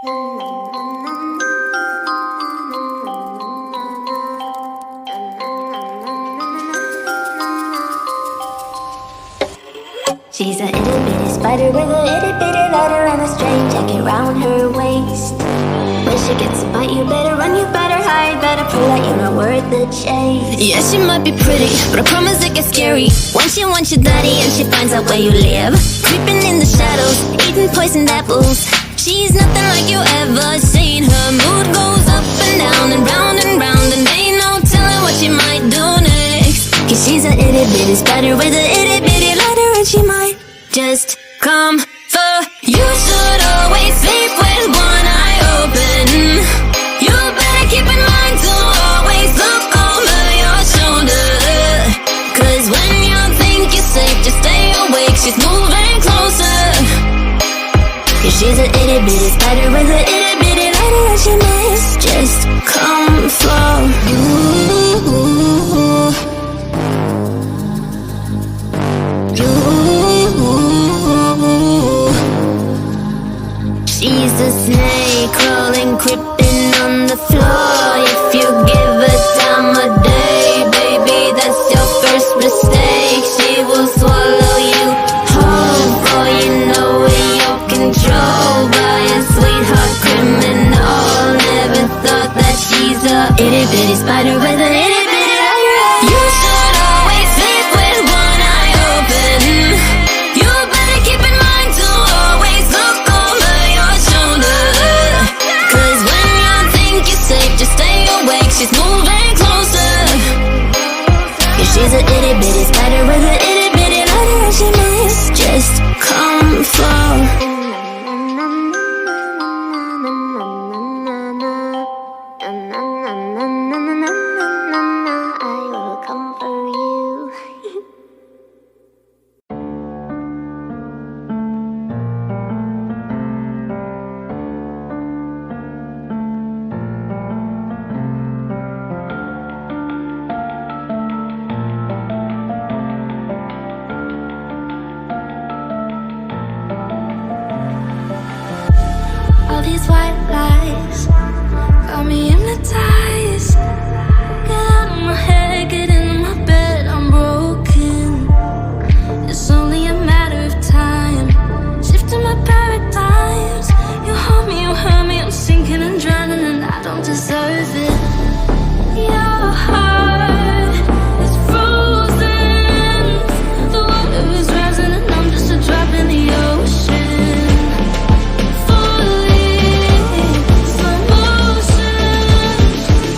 She's a itty bitty spider with a itty bitty letter and a string jacket round her waist. When she gets a bite, you better run, you better hide, better prove that you're not worth the chase. Yeah, she might be pretty, but I promise it gets scary when she wants your daddy and she finds out where you live. Creeping in the shadows, eating poisoned apples. She's nothing like you ever seen. Her mood goes up and down and round, and ain't no telling what she might do next. Cause she's a itty bitty spider with a itty bitty letter, and she might just come for you. Should always sleep with one eye open. You better keep in mind to always look over your shoulder. Cause when you think you're safe, just stay awake, she's moving closer. Cause she's a itty bitty spider with a itty bitty letter, and she might just come for you. She's a snake crawling, creeping on the floor. If you give her time of day, baby, that's your first mistake. She will swallow you whole, boy, you know in your control by a sweetheart criminal. Never thought that she's a itty bitty spider with a itty bitty letter. You should always sleep with one eye open. You better keep in mind to always look over your shoulder. Cause when you think you're safe, just stay awake, she's moving closer. Cause she's a itty bitty spider with a itty bitty letter, and she might just come for. I will come for you. All these white lies got me hypnotized. Get out of my head, get into my bed, I'm broken. It's only a matter of time, shifting my paradigms. You hold me, you hurt me, I'm sinking and drowning, and I don't deserve it. Your heart is frozen, the water is rising and I'm just a drop in the ocean. Falling, slow motion.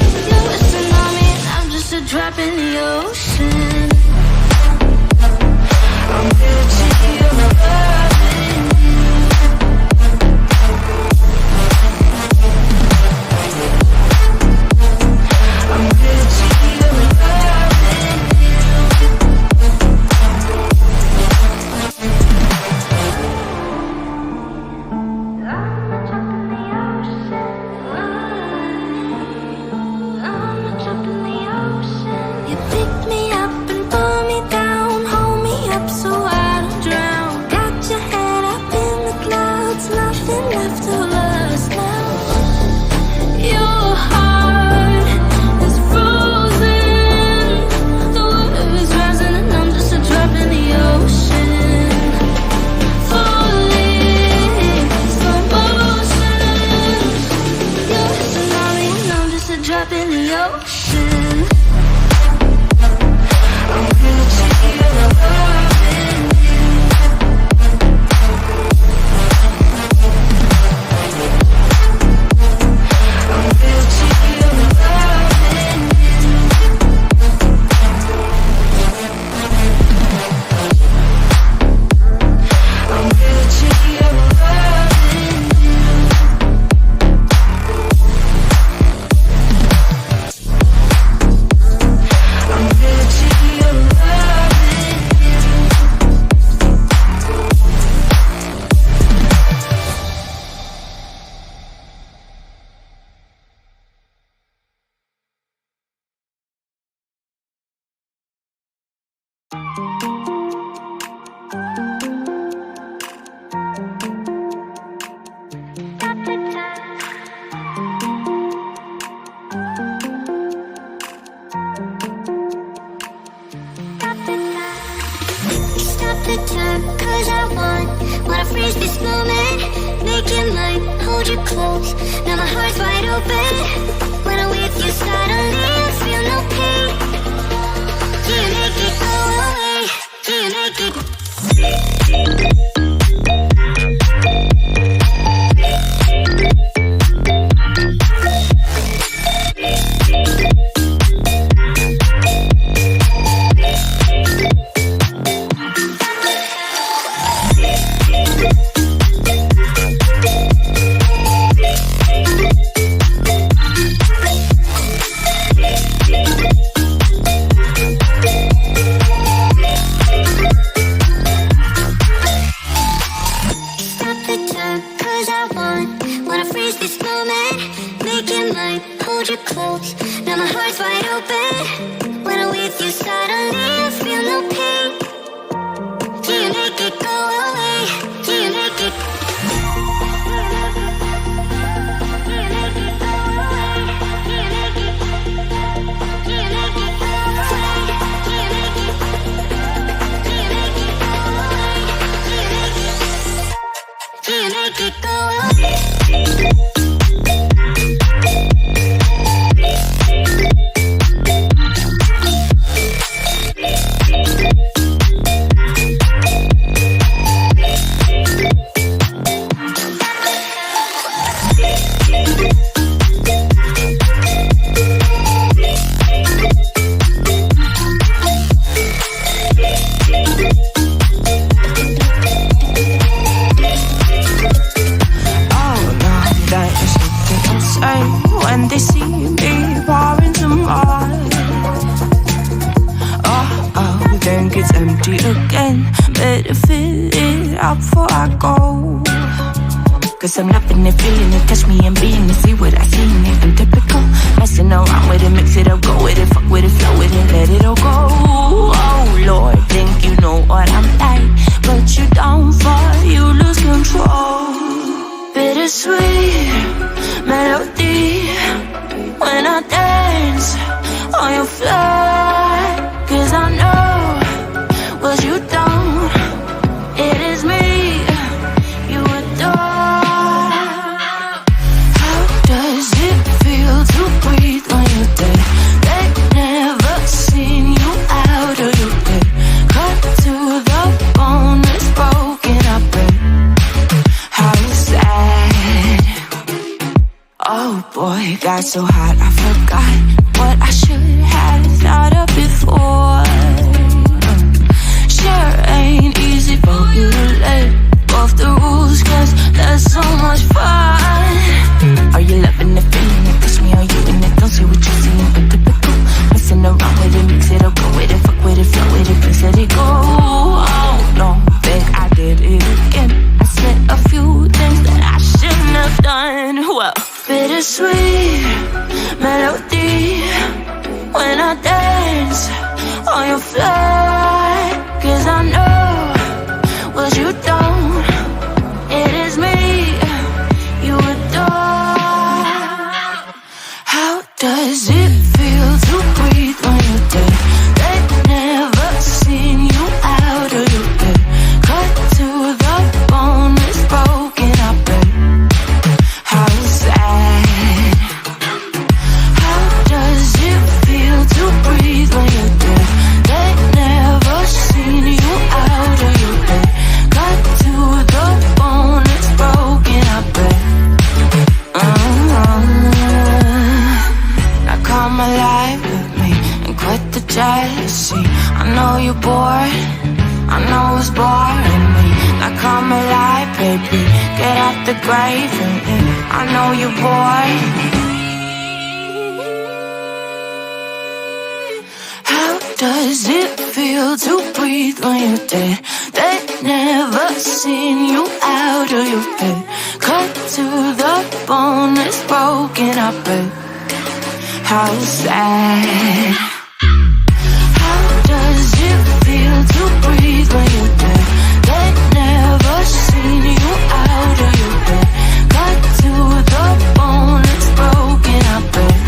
the time, cause I wanna freeze this moment. Make it mine, hold you close. Now my heart's wide open. When I'm with you suddenly I feel no pain. Can you make it go away? Can you make it? Cause I'm loving it, feeling it, catch me and being it, see what I see in it, I'm typical. Messing around with it, mix it up, go with it, fuck with it, flow with it, let it all go. Oh Lord, think you know what I'm like, but you don't fall, you lose control. Bittersweet melody when I dance on your fly. Cause I know what you don't, it is me you adore. Breathe when you're dead. They never seen you out or you dead. Cut to the bone, it's broken up, babe. How sad. Oh boy, got so hot I forgot what I should have thought of before. Sure ain't easy for you to let off the rules, cause there's so much fun. Are you loving the feeling it? Touch me, are you in it? Don't see what you're seeing, but typical. Messing around with it, mix it up, go with it, fuck with it, flow with it, please let it go. Oh no, think I did it again. I said a few things that I shouldn't have done. Well, bittersweet melody when I dance on your fly. Cause I know what you don't, it is me you adore. How does it feel to breathe when you're dead? They never seen you out or you dead. Cut to the bone, it's broken up, babe. How sad. How does it feel to breathe when you're dead? They never seen you out or you dead. Cut to the bone, it's broken up, babe. Now come alive with me and quit the jealousy. I know you're bored, I know it's boring me. Now come alive, baby, get out the grave with me. I know you're bored. How does it feel to breathe when you're dead? They never seen you out or you dead. Cut to the bone, it's broken up, babe. How sad. How does it feel to breathe when you're dead? They never seen you out or you dead. Cut to the bone, it's broken up, babe.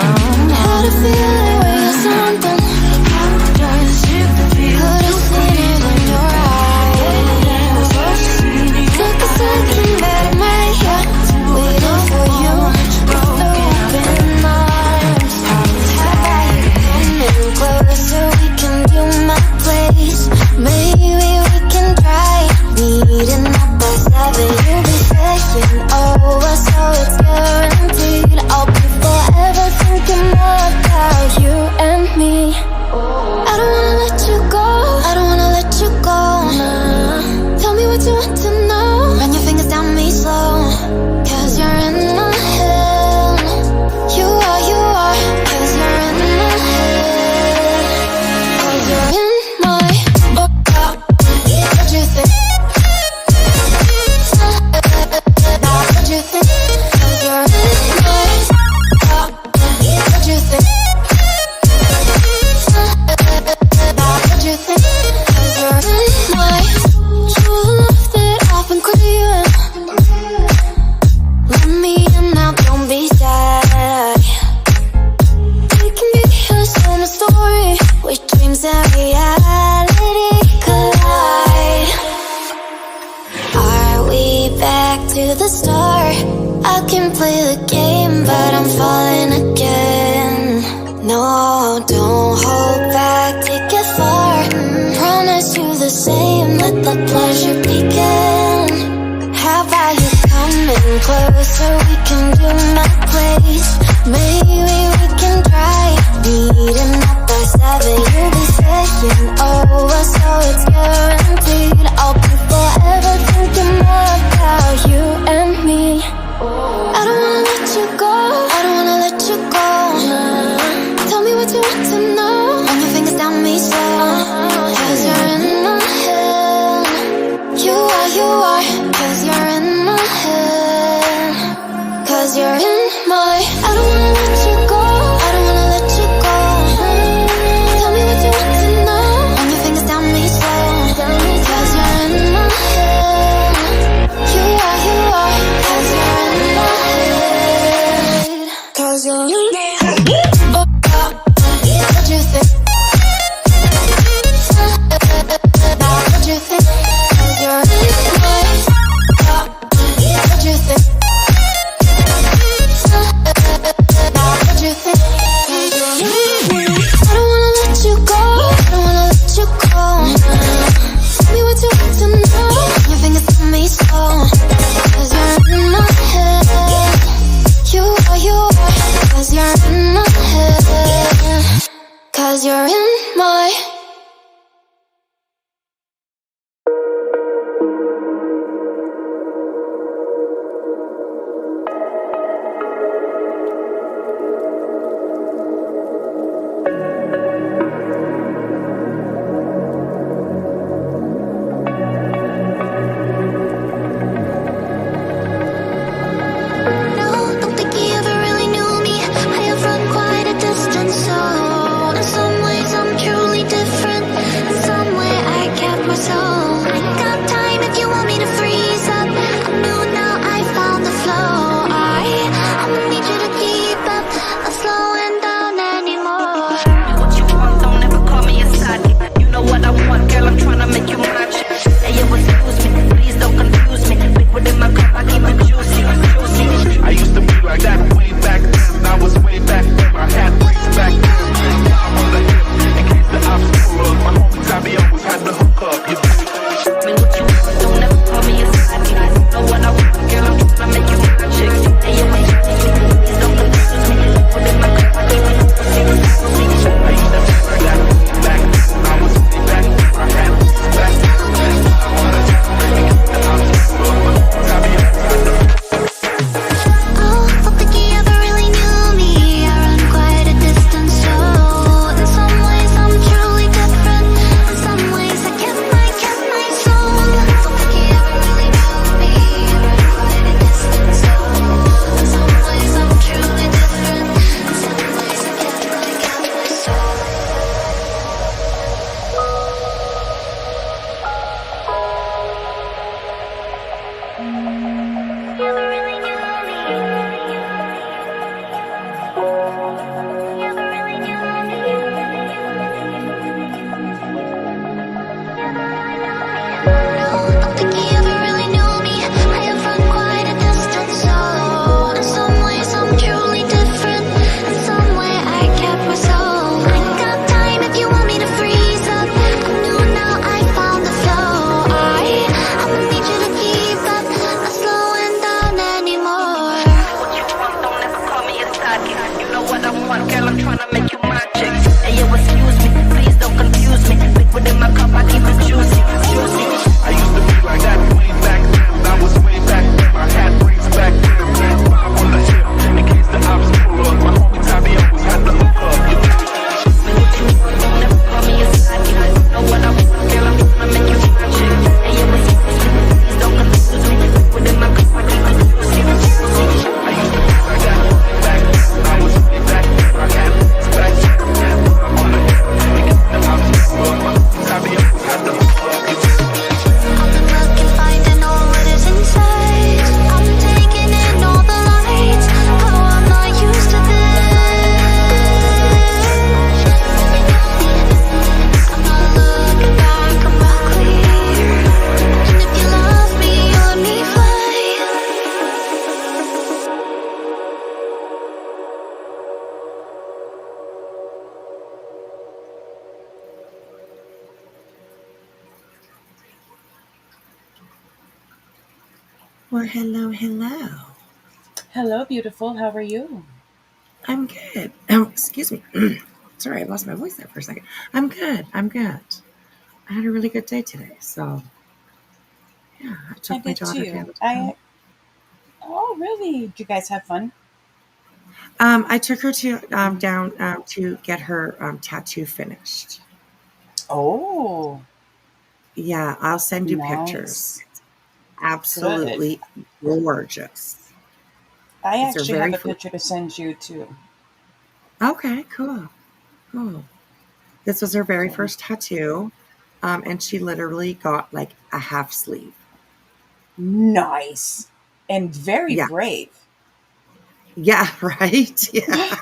How to feel it when you're something. How does it feel to breathe when you the star. I can play the game, but I'm falling again. No, don't hold back, take it far. Promise you the same, let the pleasure begin. How about you coming closer, we can do my place. Maybe we can try meeting up by 7. You'll be saying over, so it's guaranteed. I'll be forever thinking more about you and me. I don't wanna let you go, I don't wanna let you go. Tell me what you want to know. Run your fingers down me slow, 'cause you're in my head. You are, 'cause you're in my head. 'Cause you're in my. I don't wanna let you go, I don't wanna let you go. Tell me what you want to know. Run your fingers down me slow, 'cause you're in my head. You are, 'cause you're in my head. 'Cause you're in my head. What you think? What you think? 'Cause you're in my head. What you think? What you think? I don't wanna let you go, I don't wanna let you go. Tell me what you want to know. Your fingers on me slow, 'cause you're in my head. You are, 'cause you're in my head. 'Cause you're in my. Don't think he ever really knew me. I have run quite a distance, so in some ways I'm truly different. Well, hello, hello. Hello, beautiful. How are you? I'm good. Excuse me. Sorry, I lost my voice there for a second. I'm good. I'm good. I had a really good day today. So, yeah, I I took my did daughter too. downtown. Oh, really? Did you guys have fun? I took her to down to get her tattoo finished. Oh, Yeah, I'll send you pictures. nice. Good. Absolutely gorgeous. I It's her actually very have a first. picture to send you too. Okay, cool, cool. This was her very So first tattoo, and she literally got like a half sleeve. nice and very Yeah, brave. yeah, right. Yeah,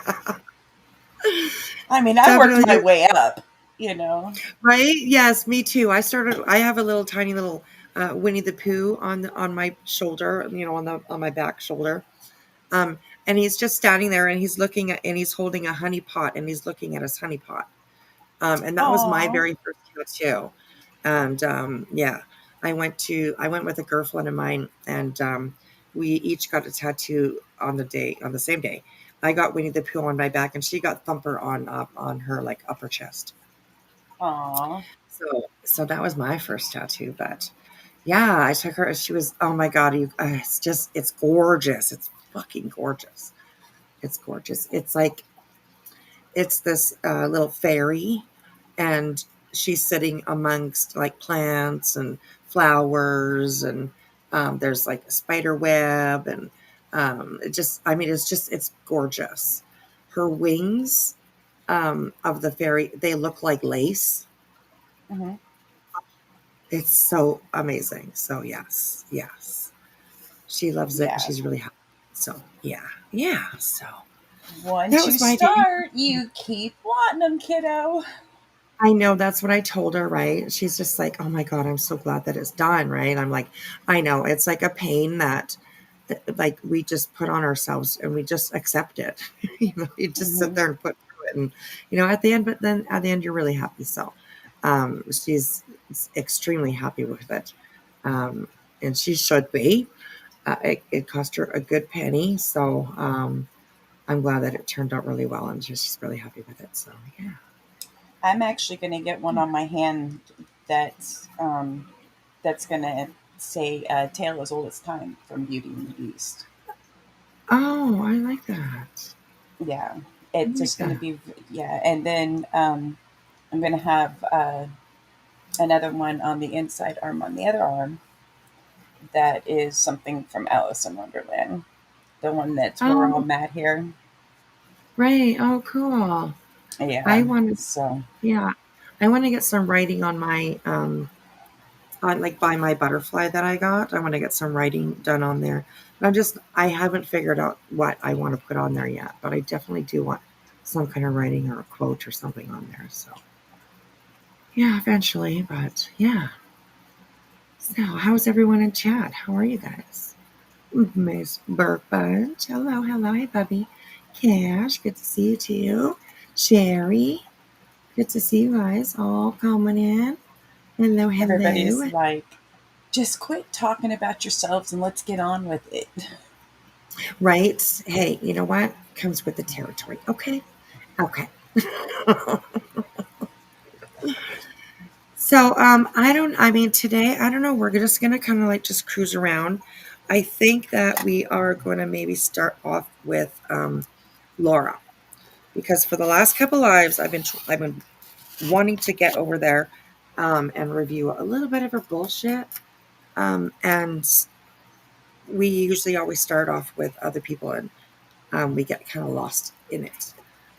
I mean, I worked my definitely. way up, you know. Right? Yes, me too. I have a little tiny little Winnie the Pooh on my shoulder, on my back shoulder. Um, and he's just standing there and he's looking at and he's holding a honey pot and he's looking at his honey pot. And that was my Oh, very first tattoo. And yeah, I went with a girlfriend of mine and we each got a tattoo on the same day. I got Winnie the Pooh on my back and she got Thumper on her like upper chest. aw, So that was my first tattoo, but yeah, I took her. She was, oh my god, it's gorgeous. It's fucking gorgeous. It's gorgeous. It's like it's this little fairy, and she's sitting amongst like plants and flowers, and there's like a spider web, and it's gorgeous. Her wings of the fairy, they look like lace. hmm, It's so amazing. So yes, yes. She loves it and yeah. she's really happy. So yeah. Yeah. So that Once you was my day. start, you keep wanting them, kiddo. I know that's what I told her, right? She's just like, "Oh my god, I'm so glad that it's done," right? I'm like, "I know, it's like a pain that like we just put on ourselves and we just accept it." You just sit Hmm. there and put through it and at the end but then at the end you're really happy. So, she's extremely happy with it. Um, and she should be. It cost her a good penny, so I'm glad that it turned out really well, and she's really happy with it. So yeah. I'm actually going to get one on my hand that's that's going to say "Tale as Old as Time" from Beauty and the Beast. Oh, I like that. Yeah, I it's like just going to that. be yeah, and then I'm going to have another one on the inside arm on the other arm that is something from Alice in Wonderland, the one that's where we're all Oh, mad here. right. Oh, cool. I Yeah, want to, so yeah, I want to get some writing on my on like by my butterfly that I got. I want to get some writing done on there. But I haven't figured out what I want to put on there yet, but I definitely do want some kind of writing or a quote or something on there. So yeah, eventually. But yeah. So how's everyone in chat? How are you guys? Miss Burkbunch. Hello, hello. Hey, Bubby. Cash, good to see you too. Sherry, good to see you guys all coming in. Hello, everybody's hello. like, just quit talking about yourselves and let's get on with it. Right? Hey, you know what? Comes with the territory. Okay. Okay. So, I mean, today, I don't know. We're just going to kind of like just cruise around. I think that we are going to maybe start off with Laura, because for the last couple lives, I've been wanting to get over there and review a little bit of her bullshit. And we usually always start off with other people and we get kind of lost in it.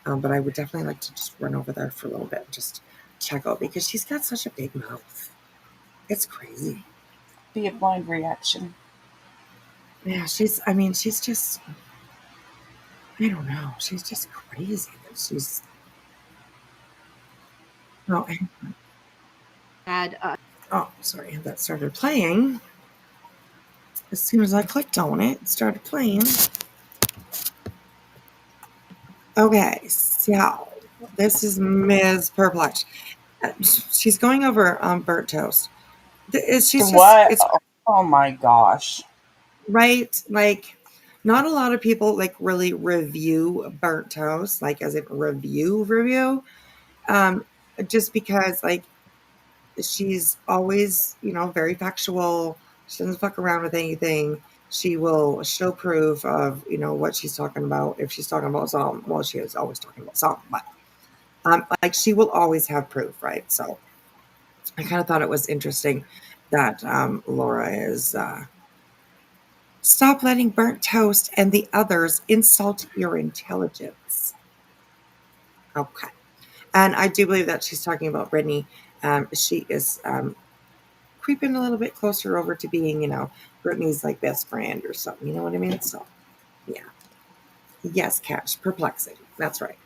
But I would definitely like to just run over there for a little bit and just check out because she's got such a big mouth. It's crazy. Be a blind reaction. Yeah, she's just, I don't know. She's just crazy. Oh, oh, sorry, that started playing. As soon as I clicked on it, it started playing. Okay, so this is Ms. Purplexed. She's going over burnt toast. She's just What? it's Oh my gosh. right? Like, not a lot of people like really review burnt toast, like as in review, um, just because like she's always, very factual. She doesn't fuck around with anything. She will show proof of, what she's talking about. If she's talking about something, well, she is always talking about something, but like she will always have proof, right? So I kind of thought it was interesting that Laura is stop letting burnt toast and the others insult your intelligence. Okay. And I do believe that she's talking about Brittney. She is creeping a little bit closer over to being, Brittney's like best friend or something. You know what I mean? So, yeah. Yes, Cash. Perplexing. That's right.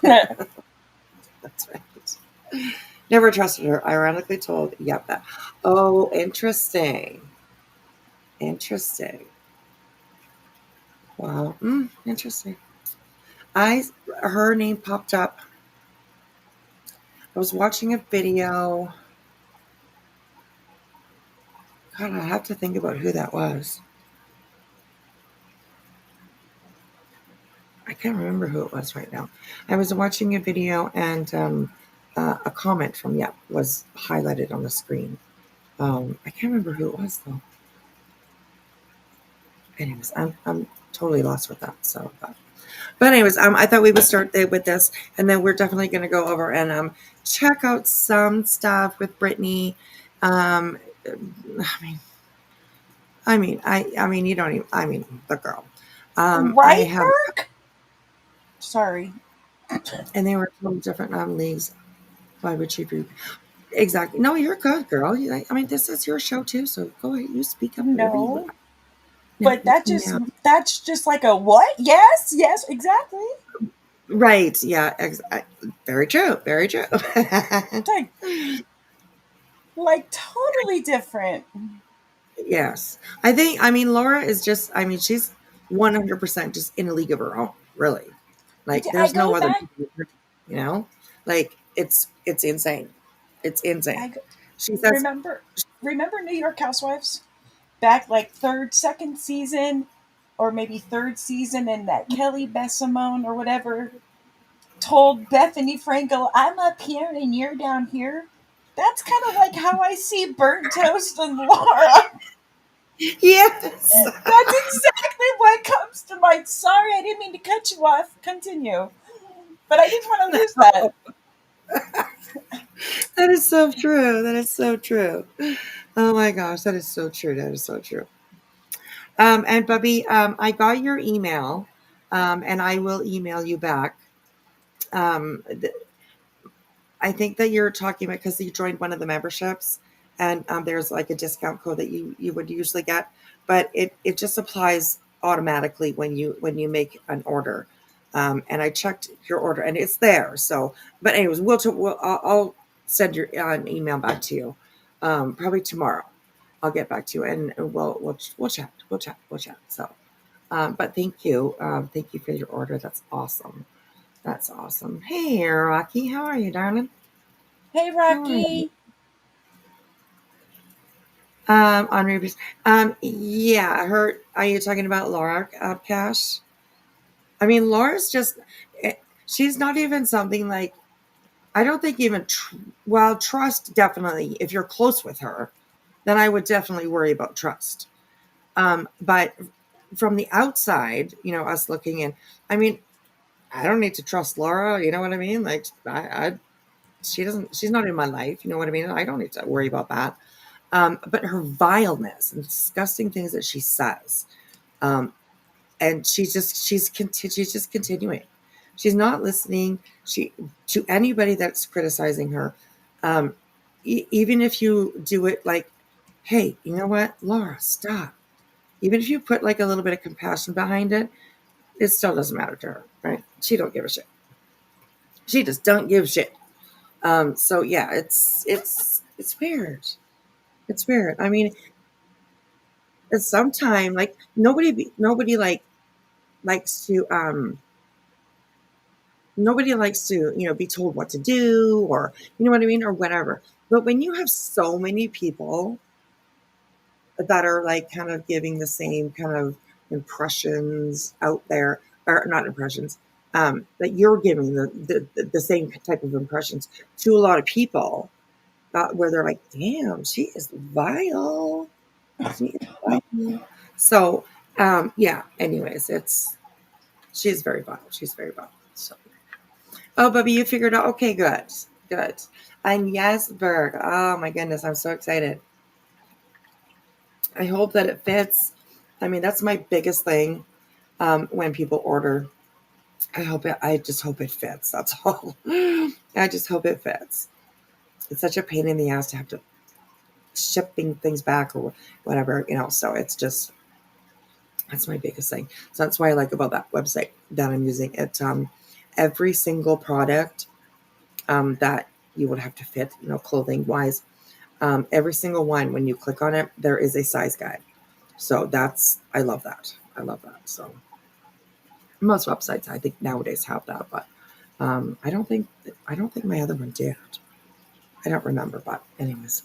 That's right. Never trusted her. Ironically told, yep, that. Oh, interesting. Interesting. Wow. Interesting. I Her name popped up. I was watching a video. God, I have to think about who that was. I can't remember who it was right now. I was watching a video and a comment from Yep was highlighted on the screen. I can't remember who it was though. Anyways, I'm totally lost with that. So, but anyways, I thought we would start with this, and then we're definitely going to go over and check out some stuff with Brittney. Um, I mean, you don't even. I mean, the girl. I Right, have, Mark? Sorry. and they were from different leagues. Why would she be? Exactly. No, you're good, girl. I mean, this is your show too, so go ahead. You speak up whatever you want. No. No, But no. that's just like a what? Yes, yes, exactly. Right. Yeah. Very true. Very true. Like totally different. Yes. I mean, Laura is just, she's 100% just in a league of her own, really. Like, Yeah, I there's no go other back. people, you know? Like, it's insane. It's insane. I go, She says, remember remember New York Housewives back like second season, or maybe third season, and that Kelly Bessimone or whatever told Bethany Frankel, "I'm up here and you're down here." That's kind of like how I see Burnt Toast and Laura. yes. That's exactly what comes to mind. Sorry, I didn't mean to cut you off. Continue. But I didn't want to lose that. That is so true. That is so true. Oh my gosh, that is so true. That is so true. And Bubby, I got your email, and I will email you back. Um, I think that you're talking about because you joined one of the memberships, and there's like a discount code that you would usually get, but it just applies automatically when you make an order. And I checked your order, and it's there. So, but anyways, I'll send your an email back to you, probably tomorrow. I'll get back to you, and we'll chat. We'll chat. So, but thank you for your order. That's awesome. That's awesome. Hey, Rocky, how are you, darling? Hey, How are you? Rocky. On reviews. Yeah, her. Are you talking about Laura Cash? I mean, Laura's just. eh, She's not even something like. I don't think even. Well, trust definitely. If you're close with her, then I would definitely worry about trust. But from the outside, us looking in. I mean, I don't need to trust Laura. You know what I mean? Like, she doesn't. She's not in my life. You know what I mean? I don't need to worry about that. But her vileness and disgusting things that she says, um, and she's just continuing. She's not listening. She To anybody that's criticizing her, um, even if you do it like, hey, you know what, Laura, stop. Even if you put like a little bit of compassion behind it, it still doesn't matter to her, right? She don't give a shit. She just don't give a shit. So yeah, it's weird. It's weird. I mean, at some time, like nobody likes to be told what to do, or you know what I mean, or whatever. But when you have so many people that are like kind of giving the same kind of impressions out there, or not impressions, that you're giving the same type of impressions to a lot of people, where they're like, damn, she is vile. She is vile. So, yeah, anyways, she's very vile. She's very vile. So, oh, Bubby, you figured out. Okay, good. Good. And yes, Berg. Oh my goodness, I'm so excited. I hope that it fits. I mean, that's my biggest thing when people order. I just hope it fits. That's all. I just hope it fits. It's such a pain in the ass to have to shipping things back or whatever, so it's just, that's my biggest thing. So that's why I like about that website that I'm using. It's every single product that you would have to fit, clothing wise, every single one, when you click on it, there is a size guide. So I love that. I love that. So most websites, I think, nowadays have that, but I don't think my other one did. I don't remember, but anyways,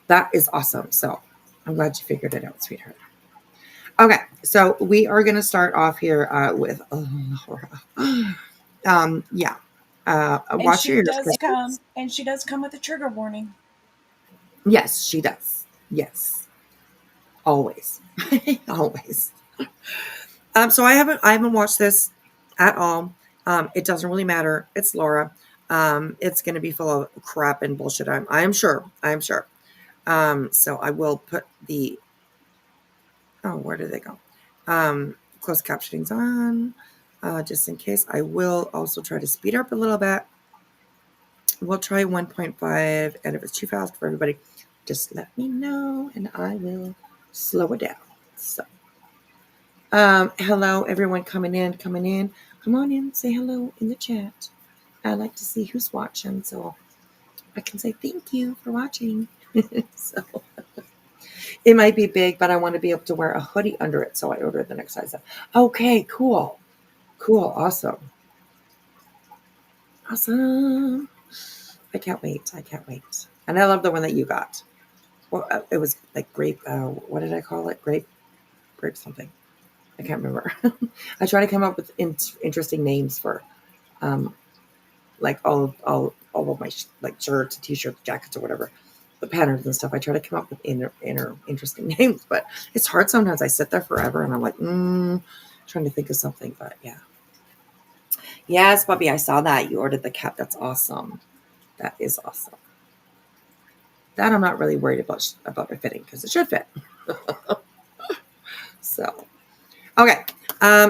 that is awesome. So I'm glad you figured it out, sweetheart. Okay, so we are going to start off here with Laura. Yeah. And Watch she your does ears. come, and she does come with a trigger warning. Yes, she does. Yes, always, always. So I haven't watched this at all. It doesn't really matter. It's Laura. It's going to be full of crap and bullshit. I'm sure. I'm sure. So I will put the. Oh, where did they go? Closed captionings on, just in case. I will also try to speed up a little bit. We'll try 1.5, and if it's too fast for everybody, just let me know, and I will slow it down. So, hello, everyone coming in. Come on in, say hello in the chat. I like to see who's watching, so I can say thank you for watching. So, it might be big, but I want to be able to wear a hoodie under it, so I ordered the next size up. Okay, cool. Awesome. I can't wait. And I love the one that you got. Well, it was like grape. What did I call it? Grape something. I can't remember. I try to come up with interesting names for, like all of my like shirts, t-shirts, jackets, or whatever, the patterns and stuff. I try to come up with inner interesting names, but it's hard sometimes. I sit there forever, and I'm like, trying to think of something. But yeah. Yes, Bobby, I saw that. You ordered the cap. That's awesome. That is awesome. That I'm not really worried about it fitting, because it should fit. So, okay.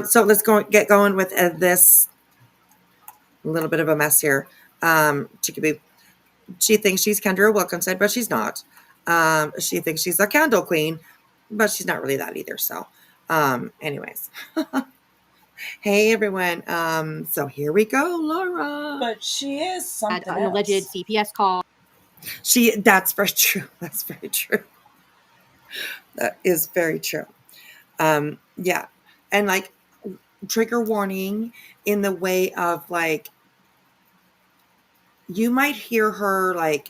So let's get going with this little bit of a mess here. Chickaboo. She thinks she's Kendra Wilkinson, but she's not. She thinks she's a candle queen, but she's not really that either. So, anyways. Hey, everyone. So here we go, Laura. But she is something an alleged else. CPS call. That's very true. That's very true. That is very true. Yeah. And like, trigger warning in the way of like, you might hear her like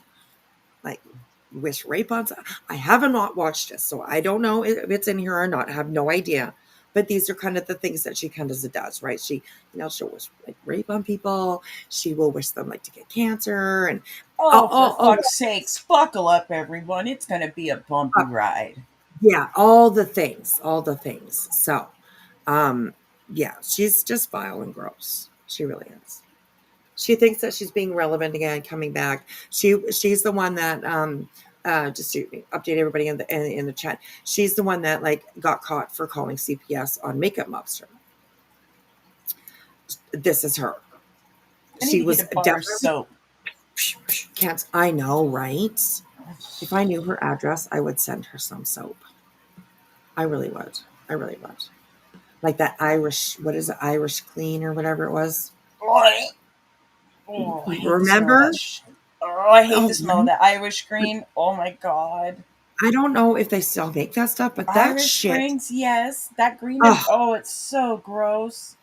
wish rape on. I haven't not watched this, so I don't know if it's in here or not. I have no idea. But these are kind of the things that she kind of does, right? She, she'll wish like rape on people. She will wish them like to get cancer, and for fuck's sakes, buckle up, everyone. It's going to be a bumpy ride. Yeah, all the things. So, yeah, she's just vile and gross. She really is. She thinks that she's being relevant again, coming back. She's the one that just to update everybody in the chat. She's the one that like got caught for calling CPS on Makeup Mobster. This is her. She was bar soap. Can't I know, right? If I knew her address, I would send her some soap. I really would. Like that Irish, what is it, Irish Clean or whatever it was. Oh, remember? I hate the smell of that Irish Green. Oh my god. I don't know if they still make that stuff, but that Irish shit. Springs, yes. That green. It's so gross.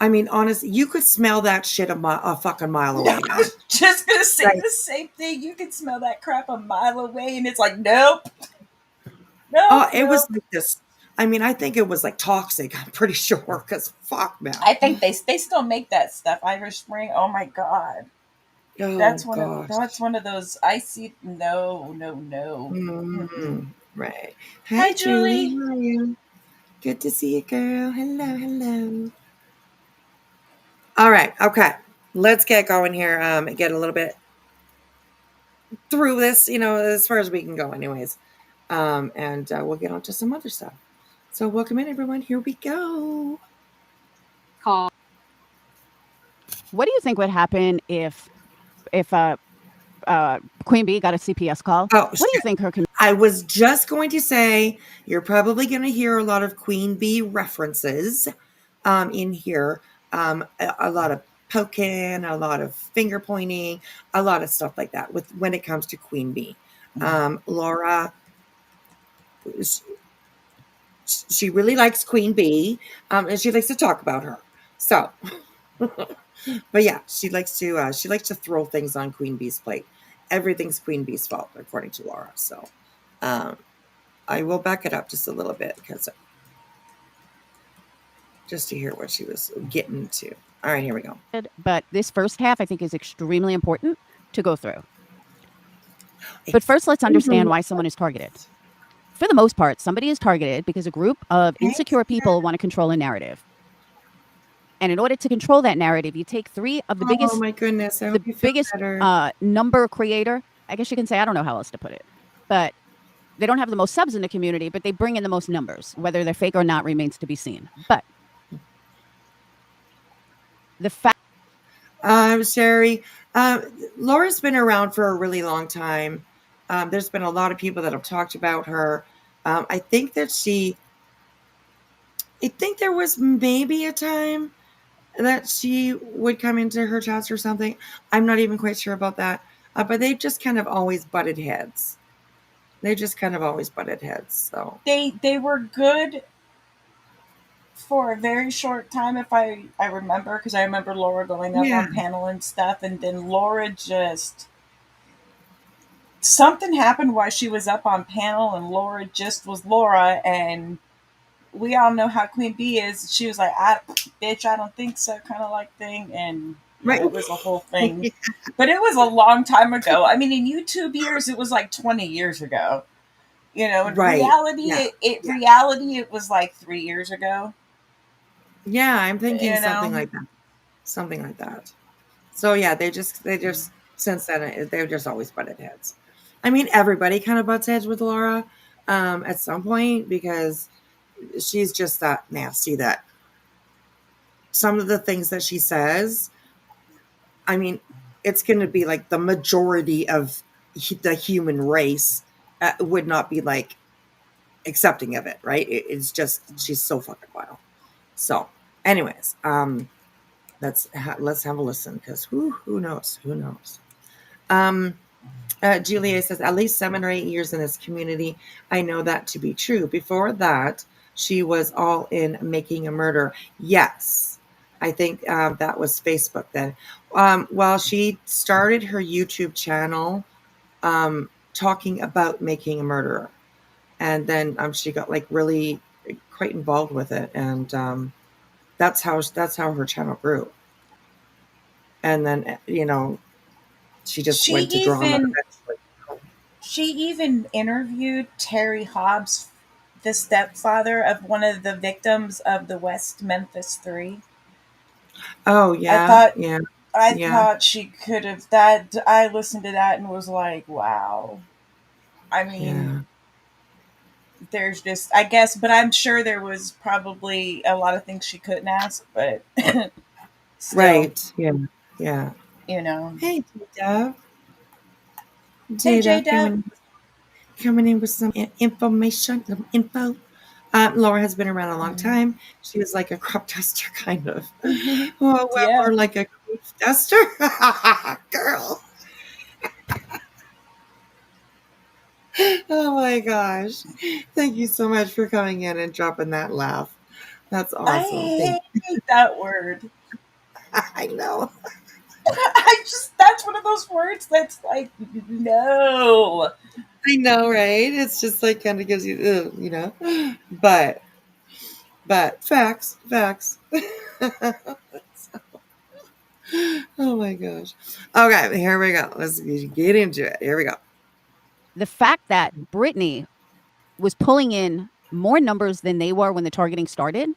I mean, honestly, you could smell that shit a fucking mile away. I was just gonna say the same thing. You can smell that crap a mile away, and it's like, nope. No, It no. was like this. I mean, I think it was like toxic. I'm pretty sure because fuck, man. I think they still make that stuff. Irish Spring. Oh my god. Oh That's gosh. one of those I see. No, no, no. Mm-mm. Right. Hi, Hi, Julie. Julie. How are you? Good to see you, girl. Hello, hello. All right. Okay. Let's get going here. And get a little bit through this, as far as we can go, anyways. And we'll get on to some other stuff. So, welcome in, everyone. Here we go. Call. What do you think would happen if Queen Bee got a CPS call? Oh, What do you shit. think her I was just going to say you're probably going to hear a lot of Queen Bee references in here. A lot of poking, a lot of finger pointing, a lot of stuff like that with when it comes to Queen Bee. Laura, she really likes Queen Bee, and she likes to talk about her. So, but yeah, she likes to throw things on Queen Bee's plate. Everything's Queen Bee's fault, according to Laura. So, um, I will back it up just a little bit because just to hear what she was getting to. All right, here we go. but this first half I think is extremely important to go through. But first, let's understand why someone is targeted. For the most part, somebody is targeted because a group of insecure people want to control a narrative. And in order to control that narrative, you take three of the Oh biggest my goodness, I hope you feel better. number creator. I guess you can say, I don't know how else to put it, but they don't have the most subs in the community, but they bring in the most numbers. Whether they're fake or not remains to be seen. But the fact Sherry, Laura's been around for a really long time. There's been a lot of people that have talked about her. I think there was maybe a time that she would come into her chats or something. I'm not even quite sure about that. But they've just kind of always butted heads. They just kind of always butted heads. So They were good for a very short time, if I remember, because I remember Laura going up yeah, on panel and stuff, and then Laura just something happened while she was up on panel, and Laura just was Laura, and we all know how Queen Bee is. She was like, bitch, I don't think so," kind of like thing, and right. it was a whole thing. But it was a long time ago. I mean, in YouTube years, it was like 20 years ago. In Right. reality, Yeah. it was like 3 years ago. Yeah, I'm thinking You something know, like that. Something like that. So yeah, they just since then they've just always butted heads. I mean, everybody kind of butts heads with Laura at some point because she's just that nasty that some of the things that she says, I mean, it's going to be like the majority of the human race would not be like accepting of it, right? It's just she's so fucking wild. So, anyways, let's have a listen because who knows? Who knows? Um, Julia says, at least 7 or 8 years in this community. I know that to be true. Before that, she was all in making a murder. Yes, I think that was Facebook then. Well, she started her YouTube channel talking about making a murderer. And then she got like really quite involved with it. And that's how her channel grew. And then, she just she went to drama even eventually. she even interviewed Terry Hobbs, the stepfather of one of the victims of the West Memphis Three. Oh, I yeah. thought Yeah. I Yeah. thought she could have that. I listened to that and was like, wow. I mean, Yeah. there's just, I guess, but I'm sure there was probably a lot of things she couldn't ask, but still, Right. Yeah. Yeah. you know. Hey, J-Dub. Hey, J J-Dub Dub. coming in with some information, some info. Laura has been around a long time. She was like a crop duster, kind of. Oh, Yeah. we're like a crop duster. Girl. Oh my gosh. Thank you so much for coming in and dropping that laugh. That's awesome. Thank I hate that word. you. I know. That's one of those words that's like, no. I know, right? It's just like kind of gives you, you know, but facts. Oh my gosh. Okay, here we go. Let's get into it. Here we go. The fact that Brittney was pulling in more numbers than they were when the targeting started,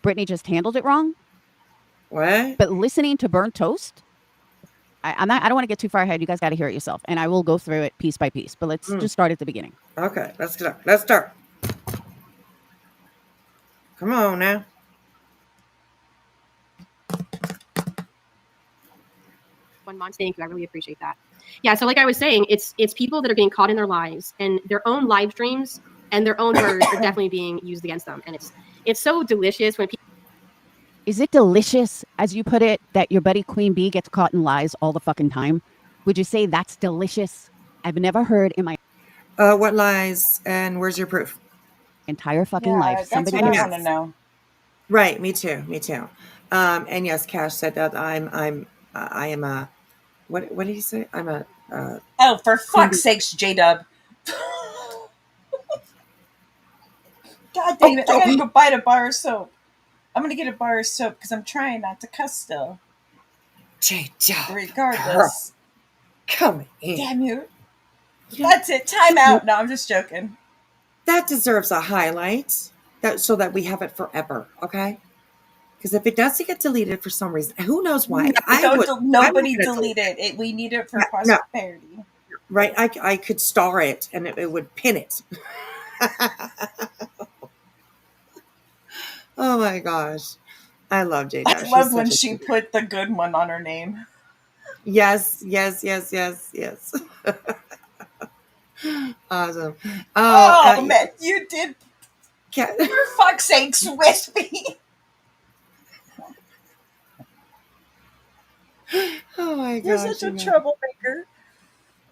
Brittney just handled it wrong. What? But listening to Burnt Toast, I don't want to get too far ahead. You guys got to hear it yourself, and I will go through it piece by piece. But let's just start at the beginning. Okay, let's start. Let's start. Come on now. $1 month. Thank you. I really appreciate that. Yeah. So like I was saying, it's people that are getting caught in their lies, and their own live streams and their own words are definitely being used against them. And it's so delicious when people. Is it delicious, as you put it, that your buddy Queen Bee gets caught in lies all the fucking time? Would you say that's delicious? I've never heard in my What lies and where's your proof? entire fucking Yeah, life that's somebody what I gets want to know. Right, me too. And yes, Cash said that I am a what did he say? I'm a Oh, for fuck's sakes, J-Dub. God dang it. I gotta go buy a bar of soap. I'm gonna get a bar of soap because I'm trying not to cuss still. J-Dub. Regardless. Come in. Damn you. That's it. Time out. No, I'm just joking. That deserves a highlight. So that we have it forever, okay? Because if it doesn't get deleted for some reason, who knows why? Nobody delete it. We need it for prosperity. Right? I could star it and it would pin it. Oh my gosh. I love Jada. I love when she put the good one on her name. Yes. Awesome. Man, you did. For fuck's sakes, with me. Oh my gosh. You're such a troublemaker.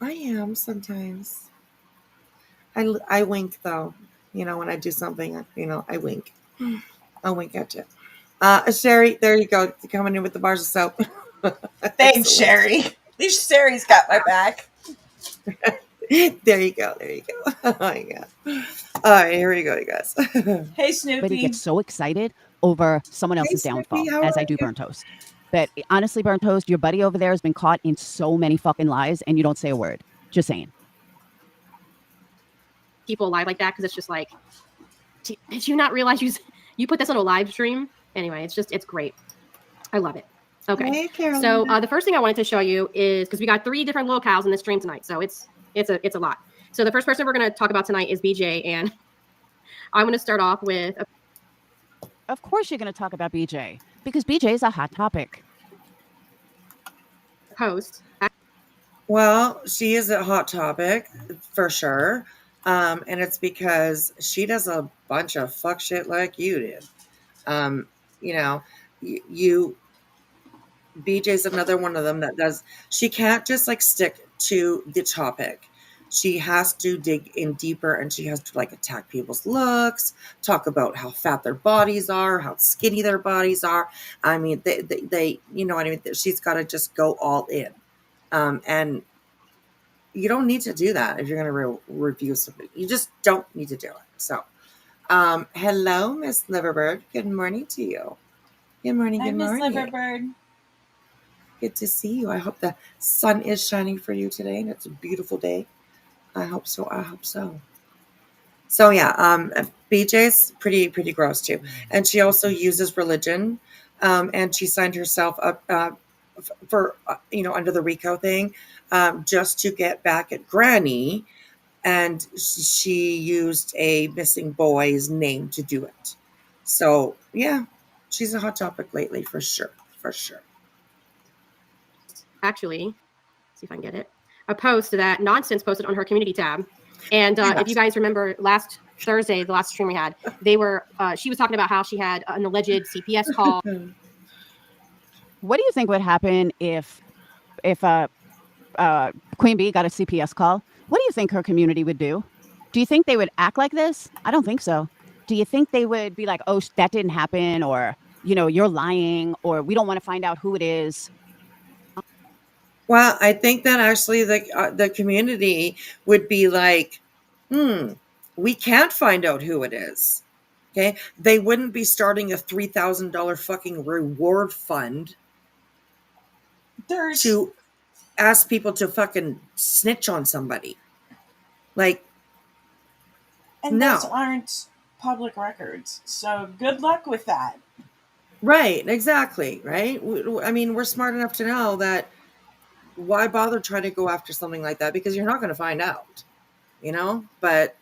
I am sometimes. I wink though. You know, when I do something, I wink. I'll wink at you. Sherry, there you go. Coming in with the bars of soap. Thanks, Sherry. At least Sherry's got my back. There you go. Oh my god. All right, here we go, you guys. Hey, Snoopy. But he gets so excited over someone else's downfall, as I do Burnt Toast. But honestly, Burnt Toast, your buddy over there has been caught in so many fucking lies, and you don't say a word. Just saying. People lie like that because it's just like, did you not realize you put this on a live stream? Anyway, it's great. I love it. Okay. Hey, so the first thing I wanted to show you is, because we got 3 different locales in this stream tonight, so it's a lot. So the first person we're going to talk about tonight is BJ, and I'm going to start off with. Of course, you're going to talk about BJ because BJ is a hot topic. Post. Well, she is a hot topic for sure. And it's because she does a bunch of fuck shit like you did. BJ's another one of them that does. She can't just like stick to the topic. She has to dig in deeper, and she has to like attack people's looks, talk about how fat their bodies are, how skinny their bodies are. I mean, they you know what I mean? She's got to just go all in. And you don't need to do that if you're going to review something. You just don't need to do it. So, hello, Miss Liverbird. Good morning to you. Good morning. Hi, good Miss morning. Liverbird. Good to see you. I hope the sun is shining for you today, and it's a beautiful day. I hope so. So yeah, BJ's pretty gross too, and she also uses religion, and she signed herself up for under the RICO thing, just to get back at Granny, and she used a missing boy's name to do it. So yeah, she's a hot topic lately for sure. Actually, see if I can get it. A post that Nonsense posted on her community tab. And if you guys remember last Thursday, the last stream we had, she was talking about how she had an alleged CPS call. What do you think would happen if Queen Bee got a CPS call? What do you think her community would do? Do you think they would act like this? I don't think so. Do you think they would be like, oh, that didn't happen, or, you're lying, or we don't want to find out who it is? Well, I think that actually the community would be like, we can't find out who it is. Okay, they wouldn't be starting a $3,000 fucking reward fund to ask people to fucking snitch on somebody. Like, And no. those aren't public records, so good luck with that. Right, exactly, right? I mean, we're smart enough to know that why bother trying to go after something like that, because you're not going to find out, but